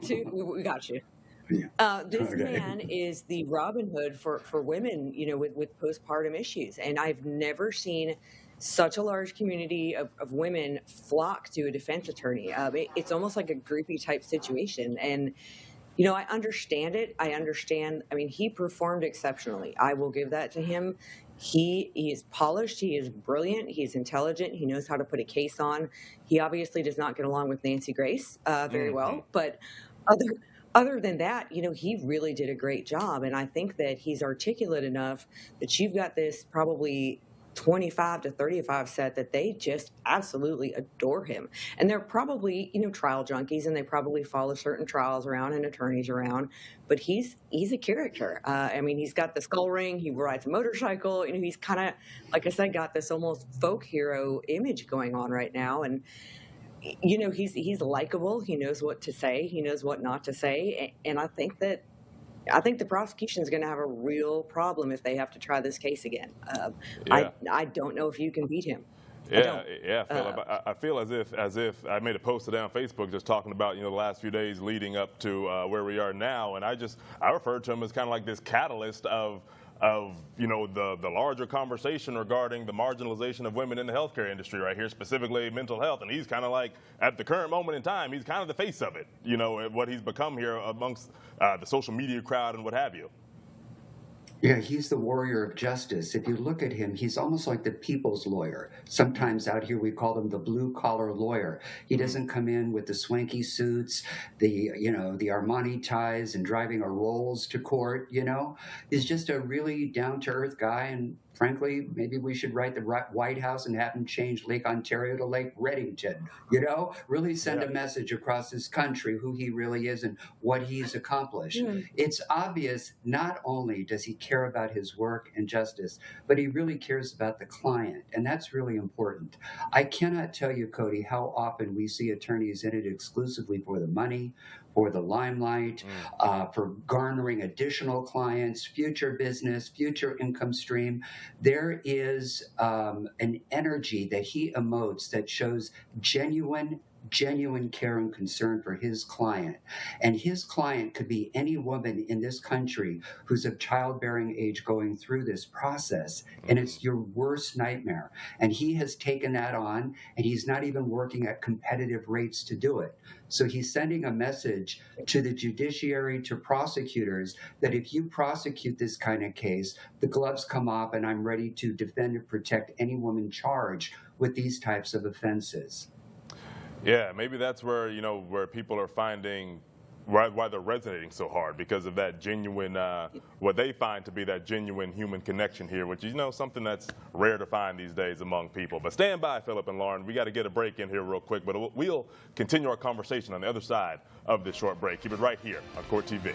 Two, we got you. This Okay. man is the Robin Hood for women, with postpartum issues. And I've never seen such a large community of women flock to a defense attorney. It's almost like a groupie type situation. And, I understand it. I mean, he performed exceptionally. I will give that to him. He is polished. He is brilliant. He is intelligent. He knows how to put a case on. He obviously does not get along with Nancy Grace very well. But other than that, he really did a great job. And I think that he's articulate enough that you've got this probably 25 to 35 set that they just absolutely adore him. And they're probably, trial junkies, and they probably follow certain trials around and attorneys around. But he's a character. I mean, he's got the skull ring. He rides a motorcycle. He's kind of, like I said, got this almost folk hero image going on right now. And he's likable. He knows what to say. He knows what not to say. And I think the prosecution is going to have a real problem if they have to try this case again. I don't know if you can beat him. Yeah, Philip. I feel as if I made a post today on Facebook just talking about the last few days leading up to where we are now, and I refer to him as kind of like this catalyst of the larger conversation regarding the marginalization of women in the healthcare industry right here, specifically mental health. And he's kind of like, at the current moment in time, he's kind of the face of it, what he's become here amongst the social media crowd and what have you. Yeah, he's the warrior of justice. If you look at him, he's almost like the people's lawyer. Sometimes out here we call him the blue-collar lawyer. He doesn't come in with the swanky suits, the Armani ties and driving a Rolls to court, He's just a really down-to-earth guy, and frankly, maybe we should write the White House and have him change Lake Ontario to Lake Reddington, really send a message across this country who he really is and what he's accomplished. It's obvious not only does he care about his work and justice, but he really cares about the client, and that's really important. I cannot tell you, Cody, how often we see attorneys in it exclusively for the money, for the limelight, for garnering additional clients, future business, future income stream. There is an energy that he emotes that shows genuine care and concern for his client. And his client could be any woman in this country who's of childbearing age going through this process. And it's your worst nightmare. And he has taken that on, and he's not even working at competitive rates to do it. So he's sending a message to the judiciary, to prosecutors, that if you prosecute this kind of case, the gloves come off, and I'm ready to defend and protect any woman charged with these types of offenses. Yeah, maybe that's where where people are finding why they're resonating so hard, because of that genuine, what they find to be that genuine human connection here, which is something that's rare to find these days among people. But stand by, Philip and Lauren. We got to get a break in here real quick, but we'll continue our conversation on the other side of this short break. Keep it right here on Court TV.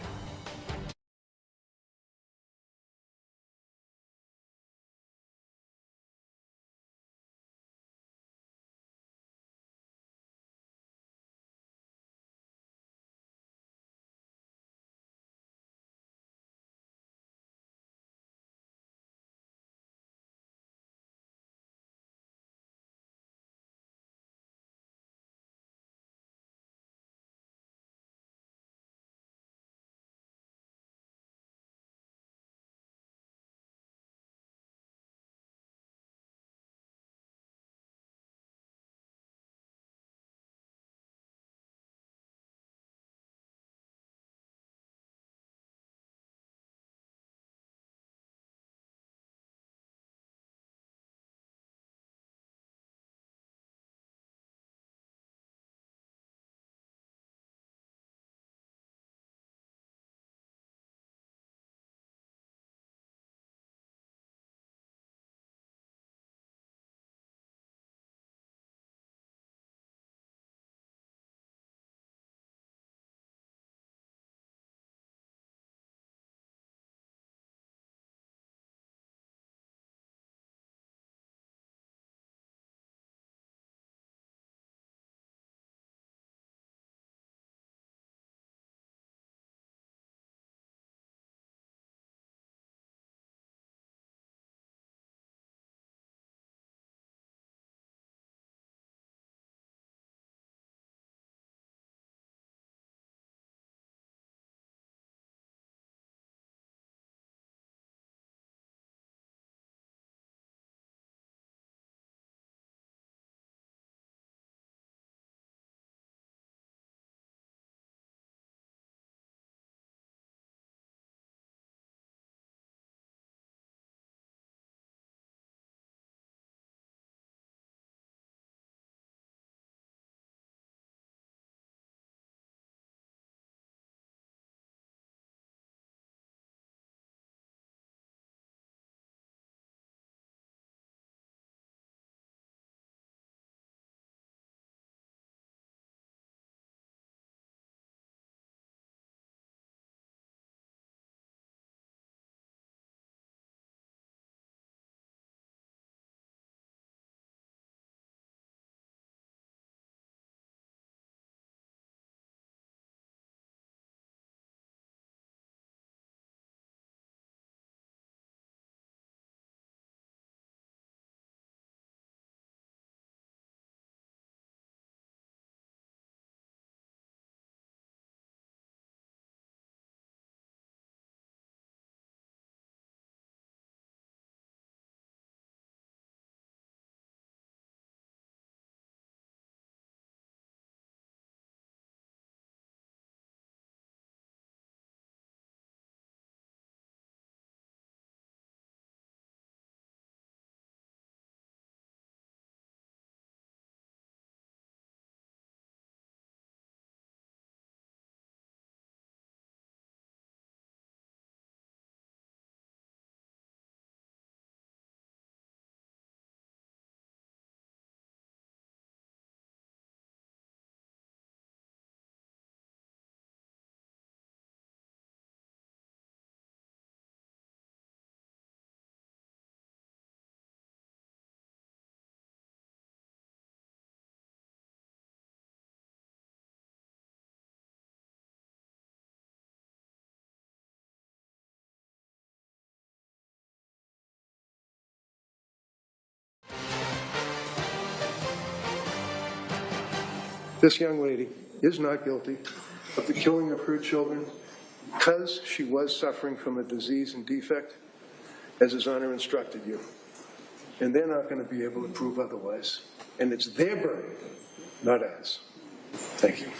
This young lady is not guilty of the killing of her children because she was suffering from a disease and defect, as His Honor instructed you. And they're not going to be able to prove otherwise. And it's their burden, not ours. Thank you.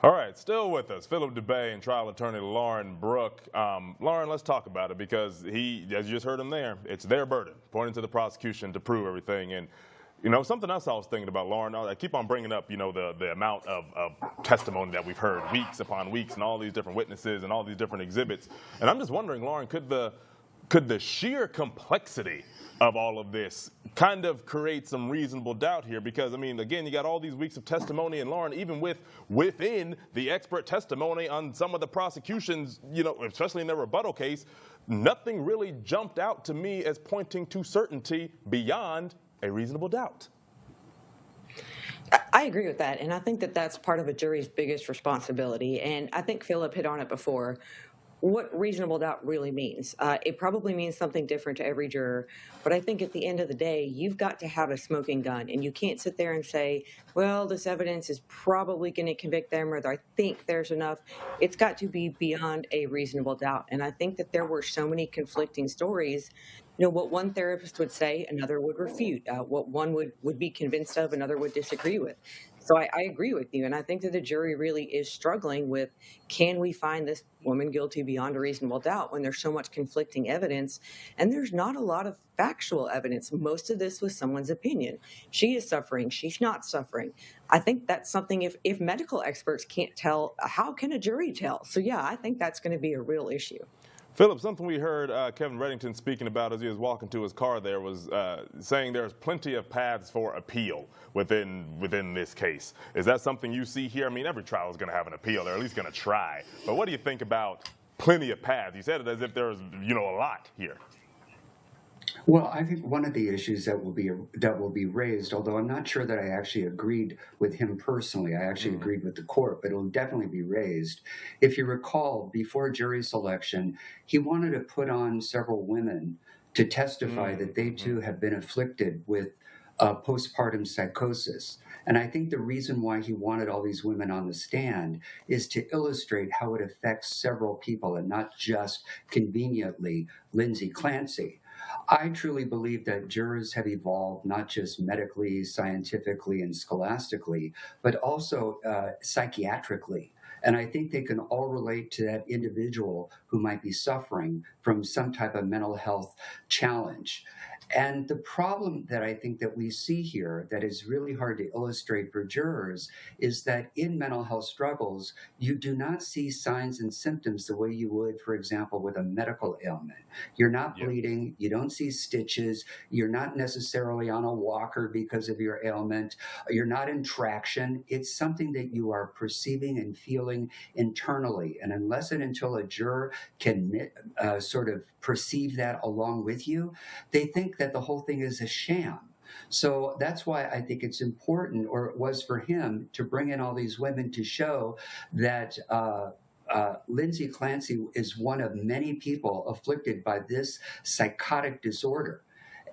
All right, still with us, Philip DeBay and trial attorney Lauren Brooke. Lauren, let's talk about it because as you just heard him there, it's their burden, pointing to the prosecution to prove everything. And, you know, something else I was thinking about, Lauren, I keep on bringing up, you know, the amount of testimony that we've heard weeks upon weeks and all these different witnesses and all these different exhibits. And I'm just wondering, Lauren, could the sheer complexity of all of this kind of create some reasonable doubt here? Because, I mean, again, you got all these weeks of testimony, and Lauren, even within the expert testimony on some of the prosecutions, you know, especially in their rebuttal case, nothing really jumped out to me as pointing to certainty beyond a reasonable doubt. I agree with that, and I think that that's part of a jury's biggest responsibility, and I think Philip hit on it before. What reasonable doubt really means. It probably means something different to every juror, but I think at the end of the day, you've got to have a smoking gun, and you can't sit there and say, well, this evidence is probably going to convict them, or I think there's enough. It's got to be beyond a reasonable doubt, and I think that there were so many conflicting stories. You know, what one therapist would say, another would refute. What one would be convinced of, another would disagree with. So I agree with you, and I think that the jury really is struggling with, can we find this woman guilty beyond a reasonable doubt when there's so much conflicting evidence, and there's not a lot of factual evidence. Most of this was someone's opinion. She is suffering, she's not suffering. I think that's something, if medical experts can't tell, how can a jury tell? So yeah, I think that's going to be a real issue. Philip, something we heard Kevin Reddington speaking about as he was walking to his car there was saying there's plenty of paths for appeal within this case. Is that something you see here? I mean, every trial is going to have an appeal. They're at least going to try. But what do you think about plenty of paths? You said it as if there was, you know, a lot here. Well, I think one of the issues that will be raised, although I'm not sure that I actually agreed with him personally, I actually agreed with the court, but it will definitely be raised. If you recall, before jury selection, he wanted to put on several women to testify that they too have been afflicted with postpartum psychosis. And I think the reason why he wanted all these women on the stand is to illustrate how it affects several people and not just conveniently Lindsay Clancy. I truly believe that jurors have evolved not just medically, scientifically, and scholastically, but also psychiatrically. And I think they can all relate to that individual who might be suffering from some type of mental health challenge. And the problem that I think that we see here that is really hard to illustrate for jurors is that in mental health struggles, you do not see signs and symptoms the way you would, for example, with a medical ailment. You're not bleeding, you don't see stitches, you're not necessarily on a walker because of your ailment, you're not in traction. It's something that you are perceiving and feeling internally. And unless and until a juror can sort of perceive that along with you, they think that the whole thing is a sham. So that's why I think it's important, or it was for him, to bring in all these women to show that Lindsay Clancy is one of many people afflicted by this psychotic disorder.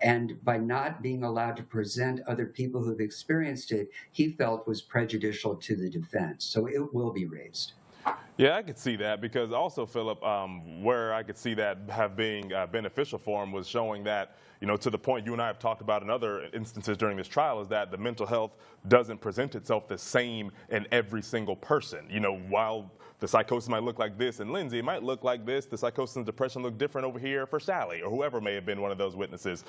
And by not being allowed to present other people who've experienced it, he felt was prejudicial to the defense. So it will be raised. Yeah, I could see that, because also, Philip, where I could see that have being beneficial for him was showing that, you know, to the point you and I have talked about in other instances during this trial, is that the mental health doesn't present itself the same in every single person. You know, while the psychosis might look like this in Lindsay, it might look like this, the psychosis and depression look different over here for Sally, or whoever may have been one of those witnesses.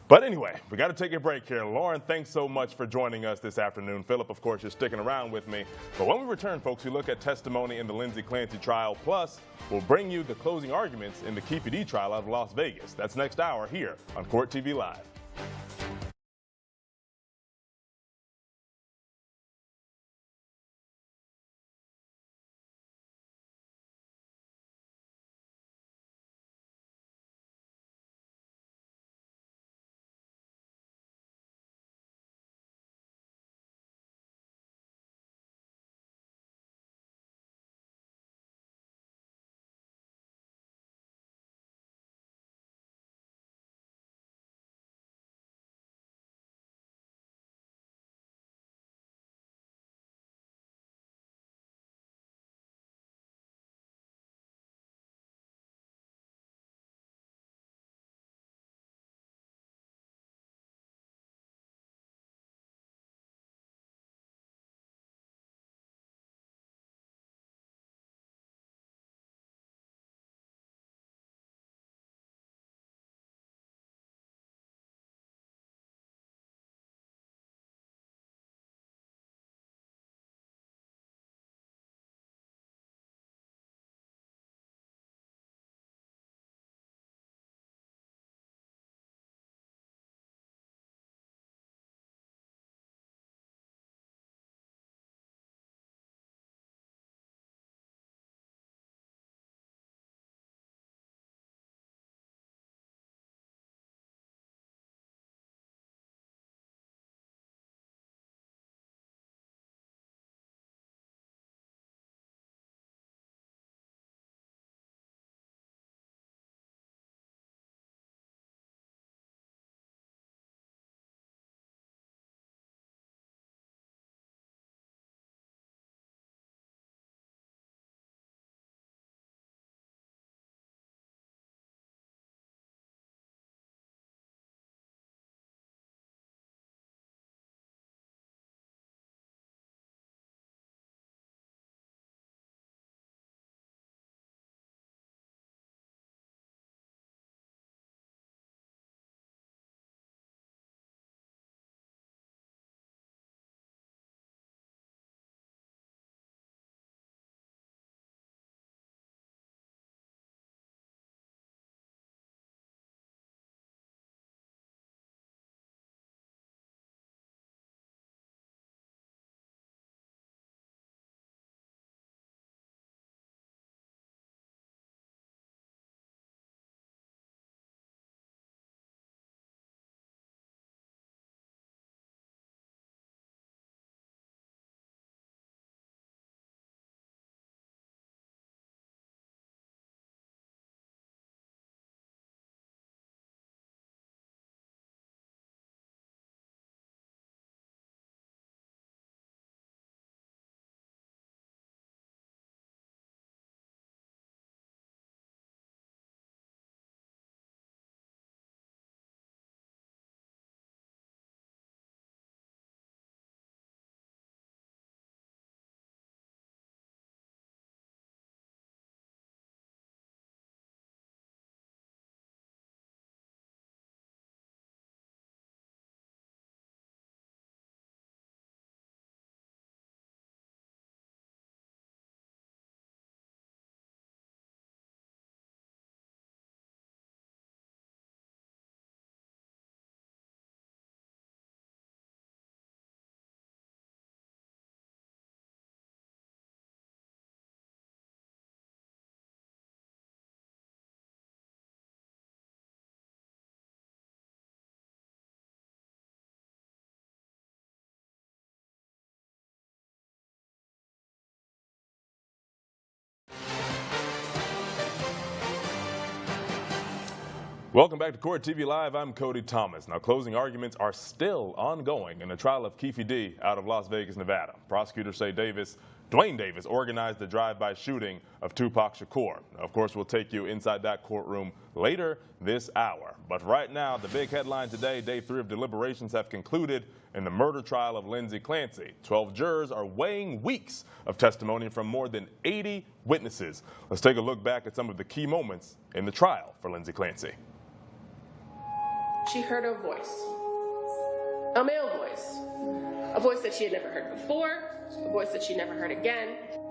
But anyway, we got to take a break here. Lauren, thanks so much for joining us this afternoon. Philip, of course, you're sticking around with me. But when we return, folks, we look at testimony in the Lindsay Clancy trial, plus we'll bring you the closing arguments in the Keefe D trial out of Las Vegas. That's next hour here on Court TV Live. Welcome back to Court TV Live. I'm Cody Thomas. Now, closing arguments are still ongoing in the trial of Keefe D. out of Las Vegas, Nevada. Prosecutors say Dwayne Davis organized the drive-by shooting of Tupac Shakur. Now, of course, we'll take you inside that courtroom later this hour. But right now, the big headline today, day 3 of deliberations have concluded in the murder trial of Lindsay Clancy. 12 jurors are weighing weeks of testimony from more than 80 witnesses. Let's take a look back at some of the key moments in the trial for Lindsay Clancy. She heard a voice, a male voice, a voice that she had never heard before, a voice that she never heard again.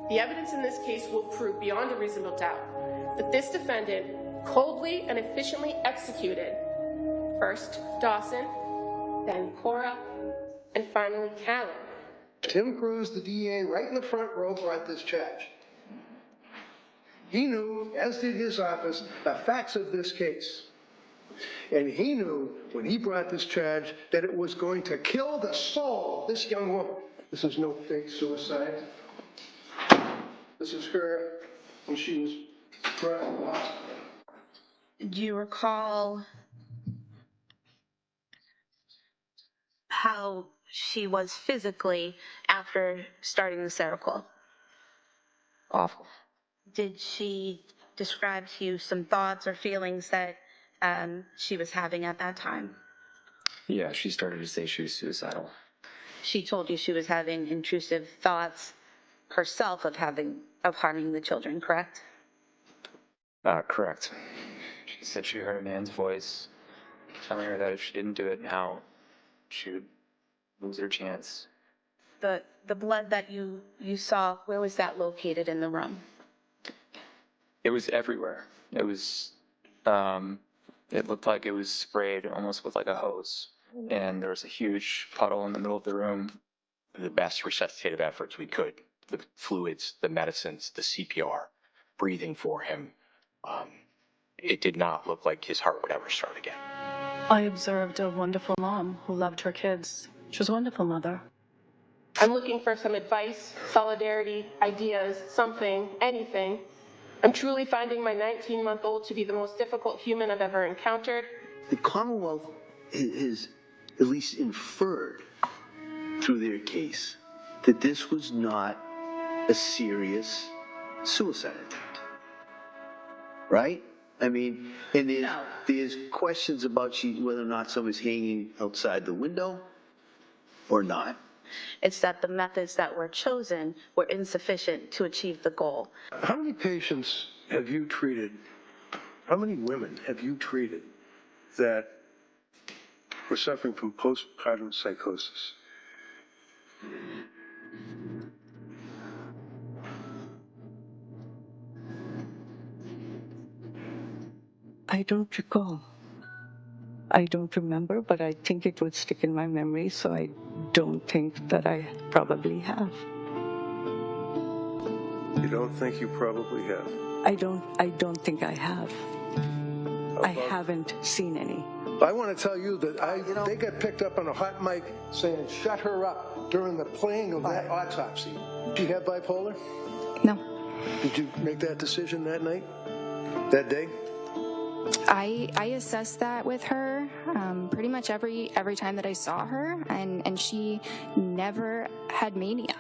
The evidence in this case will prove beyond a reasonable doubt that this defendant coldly and efficiently executed first Dawson, then Cora, and finally Callan. Tim Cruz, the DA, right in the front row, brought this charge. He knew, as did his office, the facts of this case. And he knew when he brought this charge that it was going to kill the soul of this young woman. This is no fake suicide. This is her when she was brought to the hospital. Do you recall how she was physically after starting the Seroquel? Awful. Did she describe to you some thoughts or feelings that she was having at that time? Yeah, she started to say she was suicidal. She told you she was having intrusive thoughts herself of harming the children, correct? Correct. She said she heard a man's voice telling her that if she didn't do it now, she would lose her chance. The blood that you saw, where was that located in the room? It was everywhere. It was, it looked like it was sprayed almost with like a hose. And there was a huge puddle in the middle of the room. The best resuscitative efforts we could, the fluids, the medicines, the CPR, breathing for him. It did not look like his heart would ever start again. I observed a wonderful mom who loved her kids. She was a wonderful mother. I'm looking for some advice, solidarity, ideas, something, anything. I'm truly finding my 19-month-old to be the most difficult human I've ever encountered. The Commonwealth has at least inferred through their case that this was not a serious suicide attempt, right? I mean, and there's questions about whether or not somebody's hanging outside the window or not. It's that the methods that were chosen were insufficient to achieve the goal. How many patients have you treated, how many women have you treated that were suffering from postpartum psychosis? I don't recall. I don't remember, but I think it would stick in my memory, so I don't think that I probably have. You don't think you probably have? I don't think I have. I haven't seen any. I want to tell you that they got picked up on a hot mic saying, shut her up during the playing of that autopsy. Did you have bipolar? No. Did you make that decision that night? That day? I assessed that with her pretty much every time that I saw her, and she never had mania.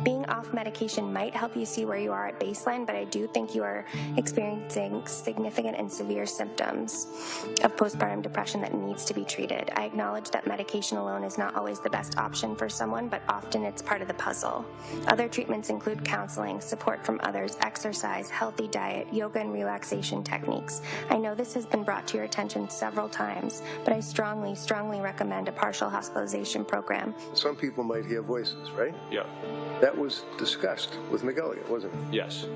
Being off medication might help you see where you are at baseline, but I do think you are experiencing significant and severe symptoms of postpartum depression that needs to be treated. I acknowledge that medication alone is not always the best option for someone, but often it's part of the puzzle. Other treatments include counseling, support from others, exercise, healthy diet, yoga and relaxation techniques. I know this has been brought to your attention several times, but I strongly, strongly recommend a partial hospitalization program. Some people might hear voices, right? Yeah. That was discussed with Miguel, wasn't it? Yes.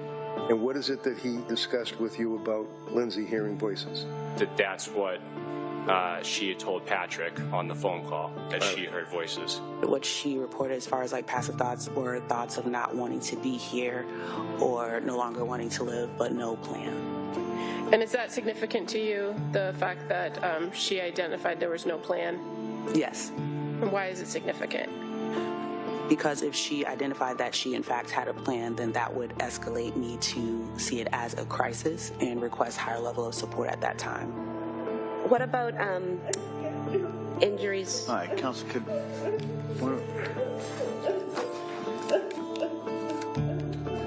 And what is it that he discussed with you about Lindsay hearing voices? That's what she had told Patrick on the phone call, that she heard voices. What she reported as far as like passive thoughts were thoughts of not wanting to be here or no longer wanting to live, but no plan. And is that significant to you, the fact that she identified there was no plan? Yes. And why is it significant? Because if she identified that she in fact had a plan, then that would escalate me to see it as a crisis and request higher level of support at that time. What about injuries? All right, Counsel could. We're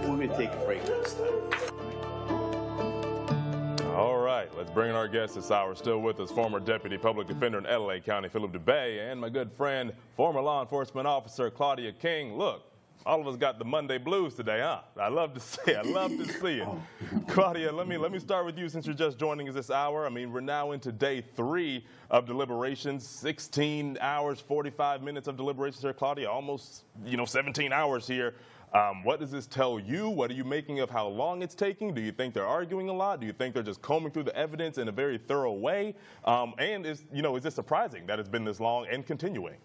going to take a break this time. All right, let's bring in our guest this hour. Still with us, former Deputy Public Defender in LA County, Philip DeBay, and my good friend, former law enforcement officer Claudia King. Look, all of us got the Monday blues today, huh? I love to see it. Claudia, let me start with you since you're just joining us this hour. I mean, we're now into day 3 of deliberations, 16 hours, 45 minutes of deliberations here, Claudia, almost, 17 hours here. What does this tell you? What are you making of how long it's taking? Do you think they're arguing a lot? Do you think they're just combing through the evidence in a very thorough way? And is this surprising that it's been this long and continuing?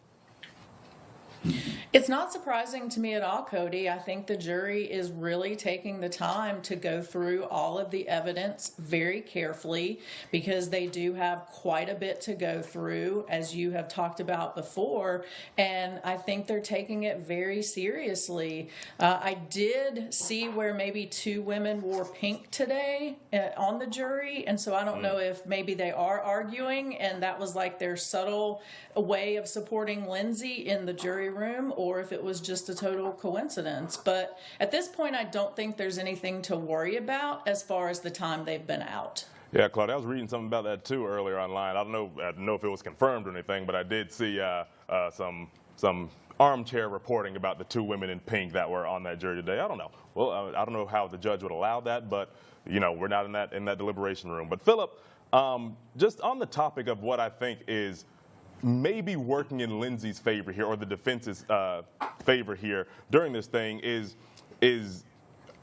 It's not surprising to me at all, Cody. I think the jury is really taking the time to go through all of the evidence very carefully because they do have quite a bit to go through, as you have talked about before, and I think they're taking it very seriously. I did see where maybe 2 women wore pink today on the jury, and so I don't know if maybe they are arguing and that was like their subtle way of supporting Lindsay in the jury room, or if it was just a total coincidence. But at this point, I don't think there's anything to worry about as far as the time they've been out. Yeah, Claudia, I was reading something about that too earlier online. I don't know if it was confirmed or anything, but I did see some armchair reporting about the 2 women in pink that were on that jury today. I don't know. Well, I don't know how the judge would allow that, but we're not in that deliberation room. But Philip, just on the topic of what I think is maybe working in Lindsay's favor here, or the defense's favor here during this thing, is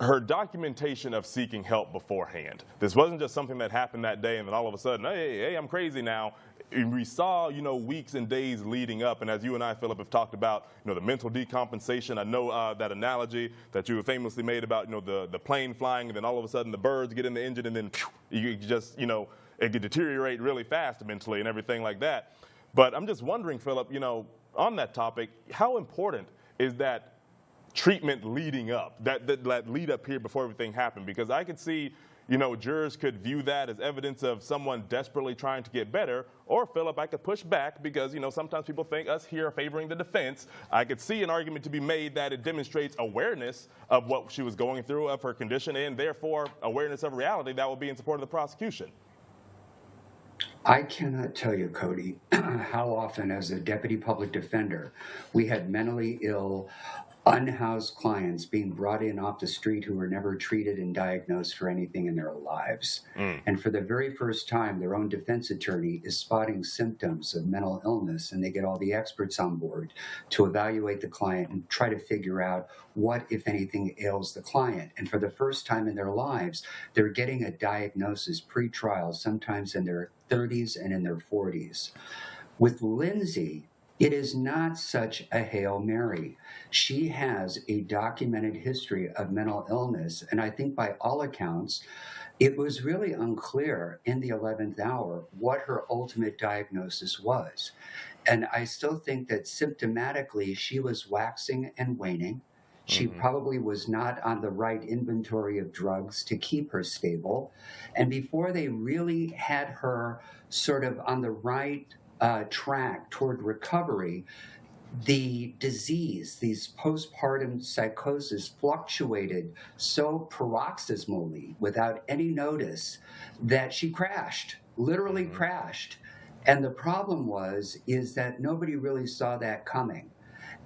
her documentation of seeking help beforehand. This wasn't just something that happened that day and then all of a sudden, hey, I'm crazy now. We saw, weeks and days leading up, and as you and I, Philip, have talked about, the mental decompensation. I know that analogy that you famously made about, the plane flying, and then all of a sudden the birds get in the engine, and then you just, it could deteriorate really fast mentally and everything like that. But I'm just wondering, Philip, on that topic, how important is that treatment leading up, that lead up here before everything happened? Because I could see, jurors could view that as evidence of someone desperately trying to get better. Or, Philip, I could push back because, sometimes people think us here are favoring the defense. I could see an argument to be made that it demonstrates awareness of what she was going through, of her condition, and therefore awareness of reality that will be in support of the prosecution. I cannot tell you, Cody, how often as a deputy public defender, we had mentally ill, unhoused clients being brought in off the street who were never treated and diagnosed for anything in their lives. And for the very first time, their own defense attorney is spotting symptoms of mental illness, and they get all the experts on board to evaluate the client and try to figure out what, if anything, ails the client. And for the first time in their lives, they're getting a diagnosis pre-trial, sometimes in their 30s and in their 40s. With Lindsay, it is not such a Hail Mary. She has a documented history of mental illness, and I think by all accounts, it was really unclear in the 11th hour what her ultimate diagnosis was. And I still think that symptomatically she was waxing and waning. She probably was not on the right inventory of drugs to keep her stable. And before they really had her sort of on the right track toward recovery, the disease, these postpartum psychosis, fluctuated so paroxysmally without any notice that she crashed, literally crashed. And the problem is that nobody really saw that coming.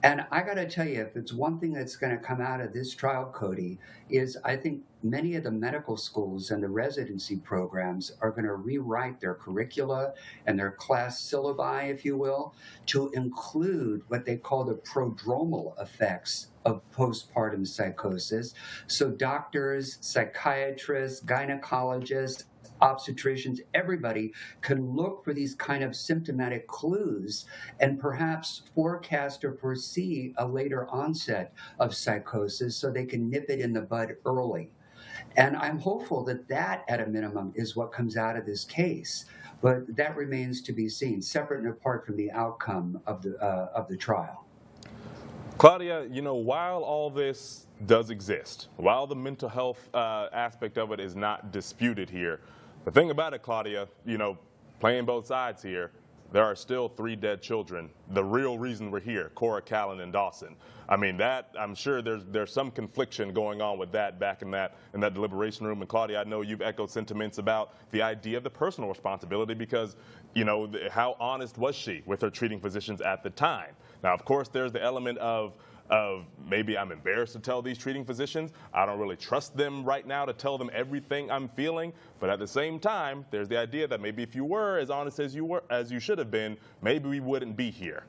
And I got to tell you, if it's one thing that's going to come out of this trial, Cody, is I think many of the medical schools and the residency programs are going to rewrite their curricula and their class syllabi, if you will, to include what they call the prodromal effects of postpartum psychosis. So doctors, psychiatrists, gynecologists, obstetricians, everybody can look for these kind of symptomatic clues and perhaps forecast or foresee a later onset of psychosis so they can nip it in the bud early. And I'm hopeful that that, at a minimum, is what comes out of this case. But that remains to be seen, separate and apart from the outcome of the trial. Claudia, while all this does exist, while the mental health aspect of it is not disputed here, the thing about it, Claudia, playing both sides here, there are still 3 dead children. The real reason we're here, Cora, Callan, and Dawson. I mean, that, I'm sure there's some confliction going on with that back in that deliberation room. And Claudia, I know you've echoed sentiments about the idea of the personal responsibility because, you know, how honest was she with her treating physicians at the time? Now, of course, there's the element of maybe I'm embarrassed to tell these treating physicians. I don't really trust them right now to tell them everything I'm feeling. But at the same time, there's the idea that maybe if you were as honest as you should have been, maybe we wouldn't be here.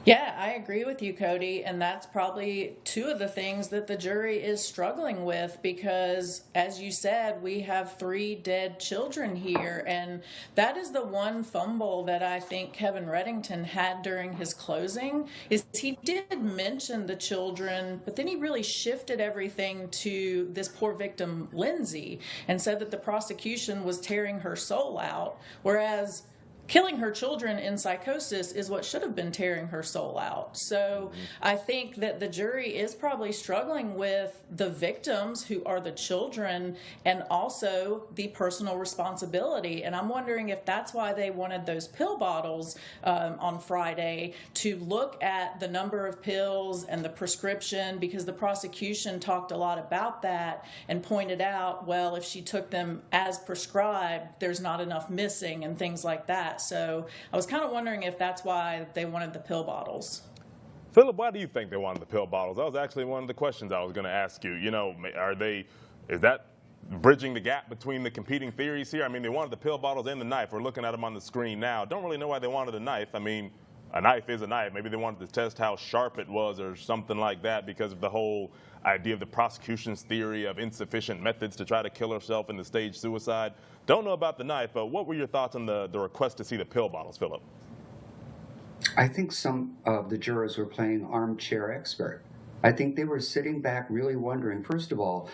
Yeah, I agree with you, Cody, and that's probably 2 of the things that the jury is struggling with because, as you said, we have 3 dead children here, and that is the one fumble that I think Kevin Reddington had during his closing, is he did mention the children, but then he really shifted everything to this poor victim, Lindsay, and said that the prosecution was tearing her soul out, whereas killing her children in psychosis is what should have been tearing her soul out. So I think that the jury is probably struggling with the victims, who are the children, and also the personal responsibility. And I'm wondering if that's why they wanted those pill bottles on Friday, to look at the number of pills and the prescription, because the prosecution talked a lot about that and pointed out, well, if she took them as prescribed, there's not enough missing and things like that. So I was kind of wondering if that's why they wanted the pill bottles. Philip, why do you think they wanted the pill bottles? That was actually one of the questions I was going to ask you. You know, is that bridging the gap between the competing theories here? I mean, they wanted the pill bottles and the knife. We're looking at them on the screen now. Don't really know why they wanted a knife. I mean, a knife is a knife. Maybe they wanted to test how sharp it was or something like that because of the whole idea of the prosecution's theory of insufficient methods to try to kill herself in the staged suicide. Don't know about the knife, but what were your thoughts on the request to see the pill bottles, Philip? I think some of the jurors were playing armchair expert. I think they were sitting back really wondering, first of all,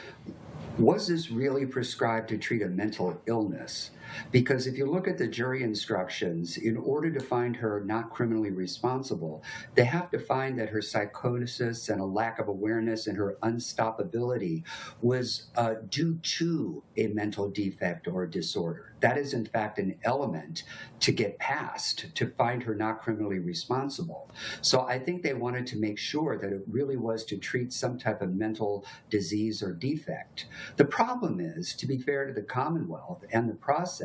was this really prescribed to treat a mental illness? Because if you look at the jury instructions, in order to find her not criminally responsible, they have to find that her psychosis and a lack of awareness and her unstoppability was due to a mental defect or disorder. That is, in fact, an element to get past, to find her not criminally responsible. So I think they wanted to make sure that it really was to treat some type of mental disease or defect. The problem is, to be fair to the Commonwealth and the process,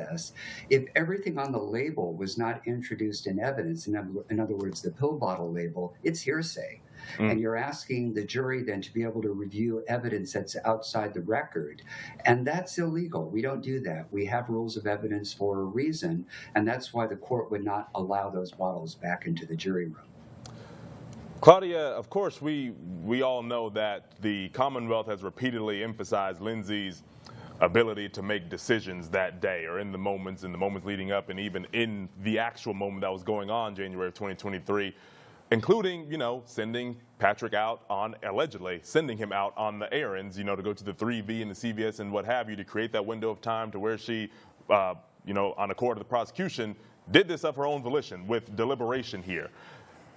if everything on the label was not introduced in evidence, in other words, the pill bottle label, it's hearsay. And you're asking the jury then to be able to review evidence that's outside the record. And that's illegal. We don't do that. We have rules of evidence for a reason. And that's why the court would not allow those bottles back into the jury room. Claudia, of course, we all know that the Commonwealth has repeatedly emphasized Lindsay's ability to make decisions that day or in the moments leading up, and even in the actual moment that was going on January of 2023, including, you know, sending Patrick out on, allegedly sending him out on the errands, you know, to go to the 3V and the CVS and what have you, to create that window of time to where she, you know, on accord of the prosecution, did this of her own volition with deliberation here.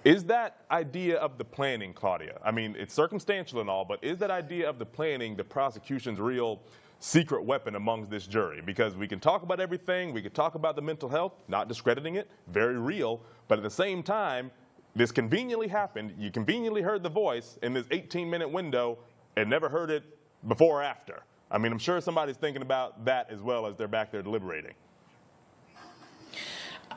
Is that idea of the planning, Claudia? I mean, it's circumstantial and all, but is that idea of the planning the prosecution's real secret weapon amongst this jury? Because we can talk about everything, we could talk about the mental health, not discrediting it, very real, but at the same time, this conveniently happened. You conveniently heard the voice in this 18-minute window and never heard it before or after. I mean, I'm sure somebody's thinking about that as well as they're back there deliberating.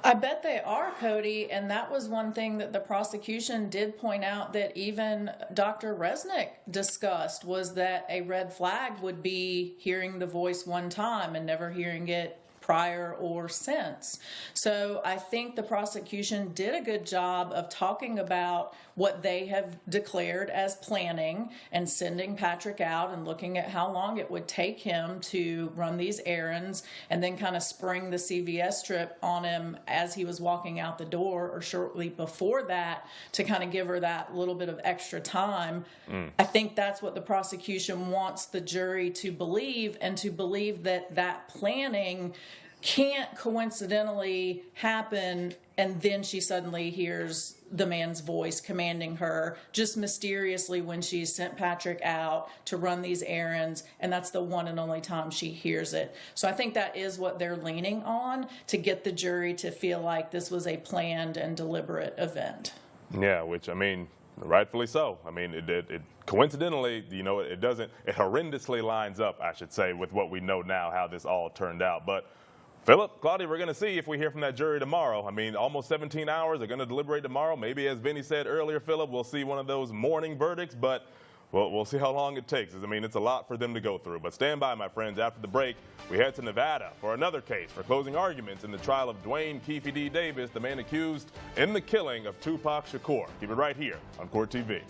I bet they are, Cody, and that was one thing that the prosecution did point out that even Dr. Resnick discussed, was that a red flag would be hearing the voice one time and never hearing it prior or since. So I think the prosecution did a good job of talking about what they have declared as planning and sending Patrick out and looking at how long it would take him to run these errands, and then kind of spring the CVS trip on him as he was walking out the door or shortly before that, to kind of give her that little bit of extra time. I think that's what the prosecution wants the jury to believe, and to believe that that planning can't coincidentally happen and then she suddenly hears the man's voice commanding her just mysteriously when she sent Patrick out to run these errands, and that's the one and only time she hears it. So I think that is what they're leaning on to get the jury to feel like this was a planned and deliberate event. Yeah, which, I mean, rightfully so. I mean, it coincidentally, you know, it horrendously lines up, I should say, with what we know now, how this all turned out. But Philip, Claudia, we're going to see if we hear from that jury tomorrow. I mean, almost 17 hours. They're going to deliberate tomorrow. Maybe, as Vinny said earlier, Philip, we'll see one of those morning verdicts, but we'll see how long it takes. I mean, it's a lot for them to go through. But stand by, my friends. After the break, we head to Nevada for another case for closing arguments in the trial of Dwayne Keefe D. Davis, the man accused in the killing of Tupac Shakur. Keep it right here on Court TV.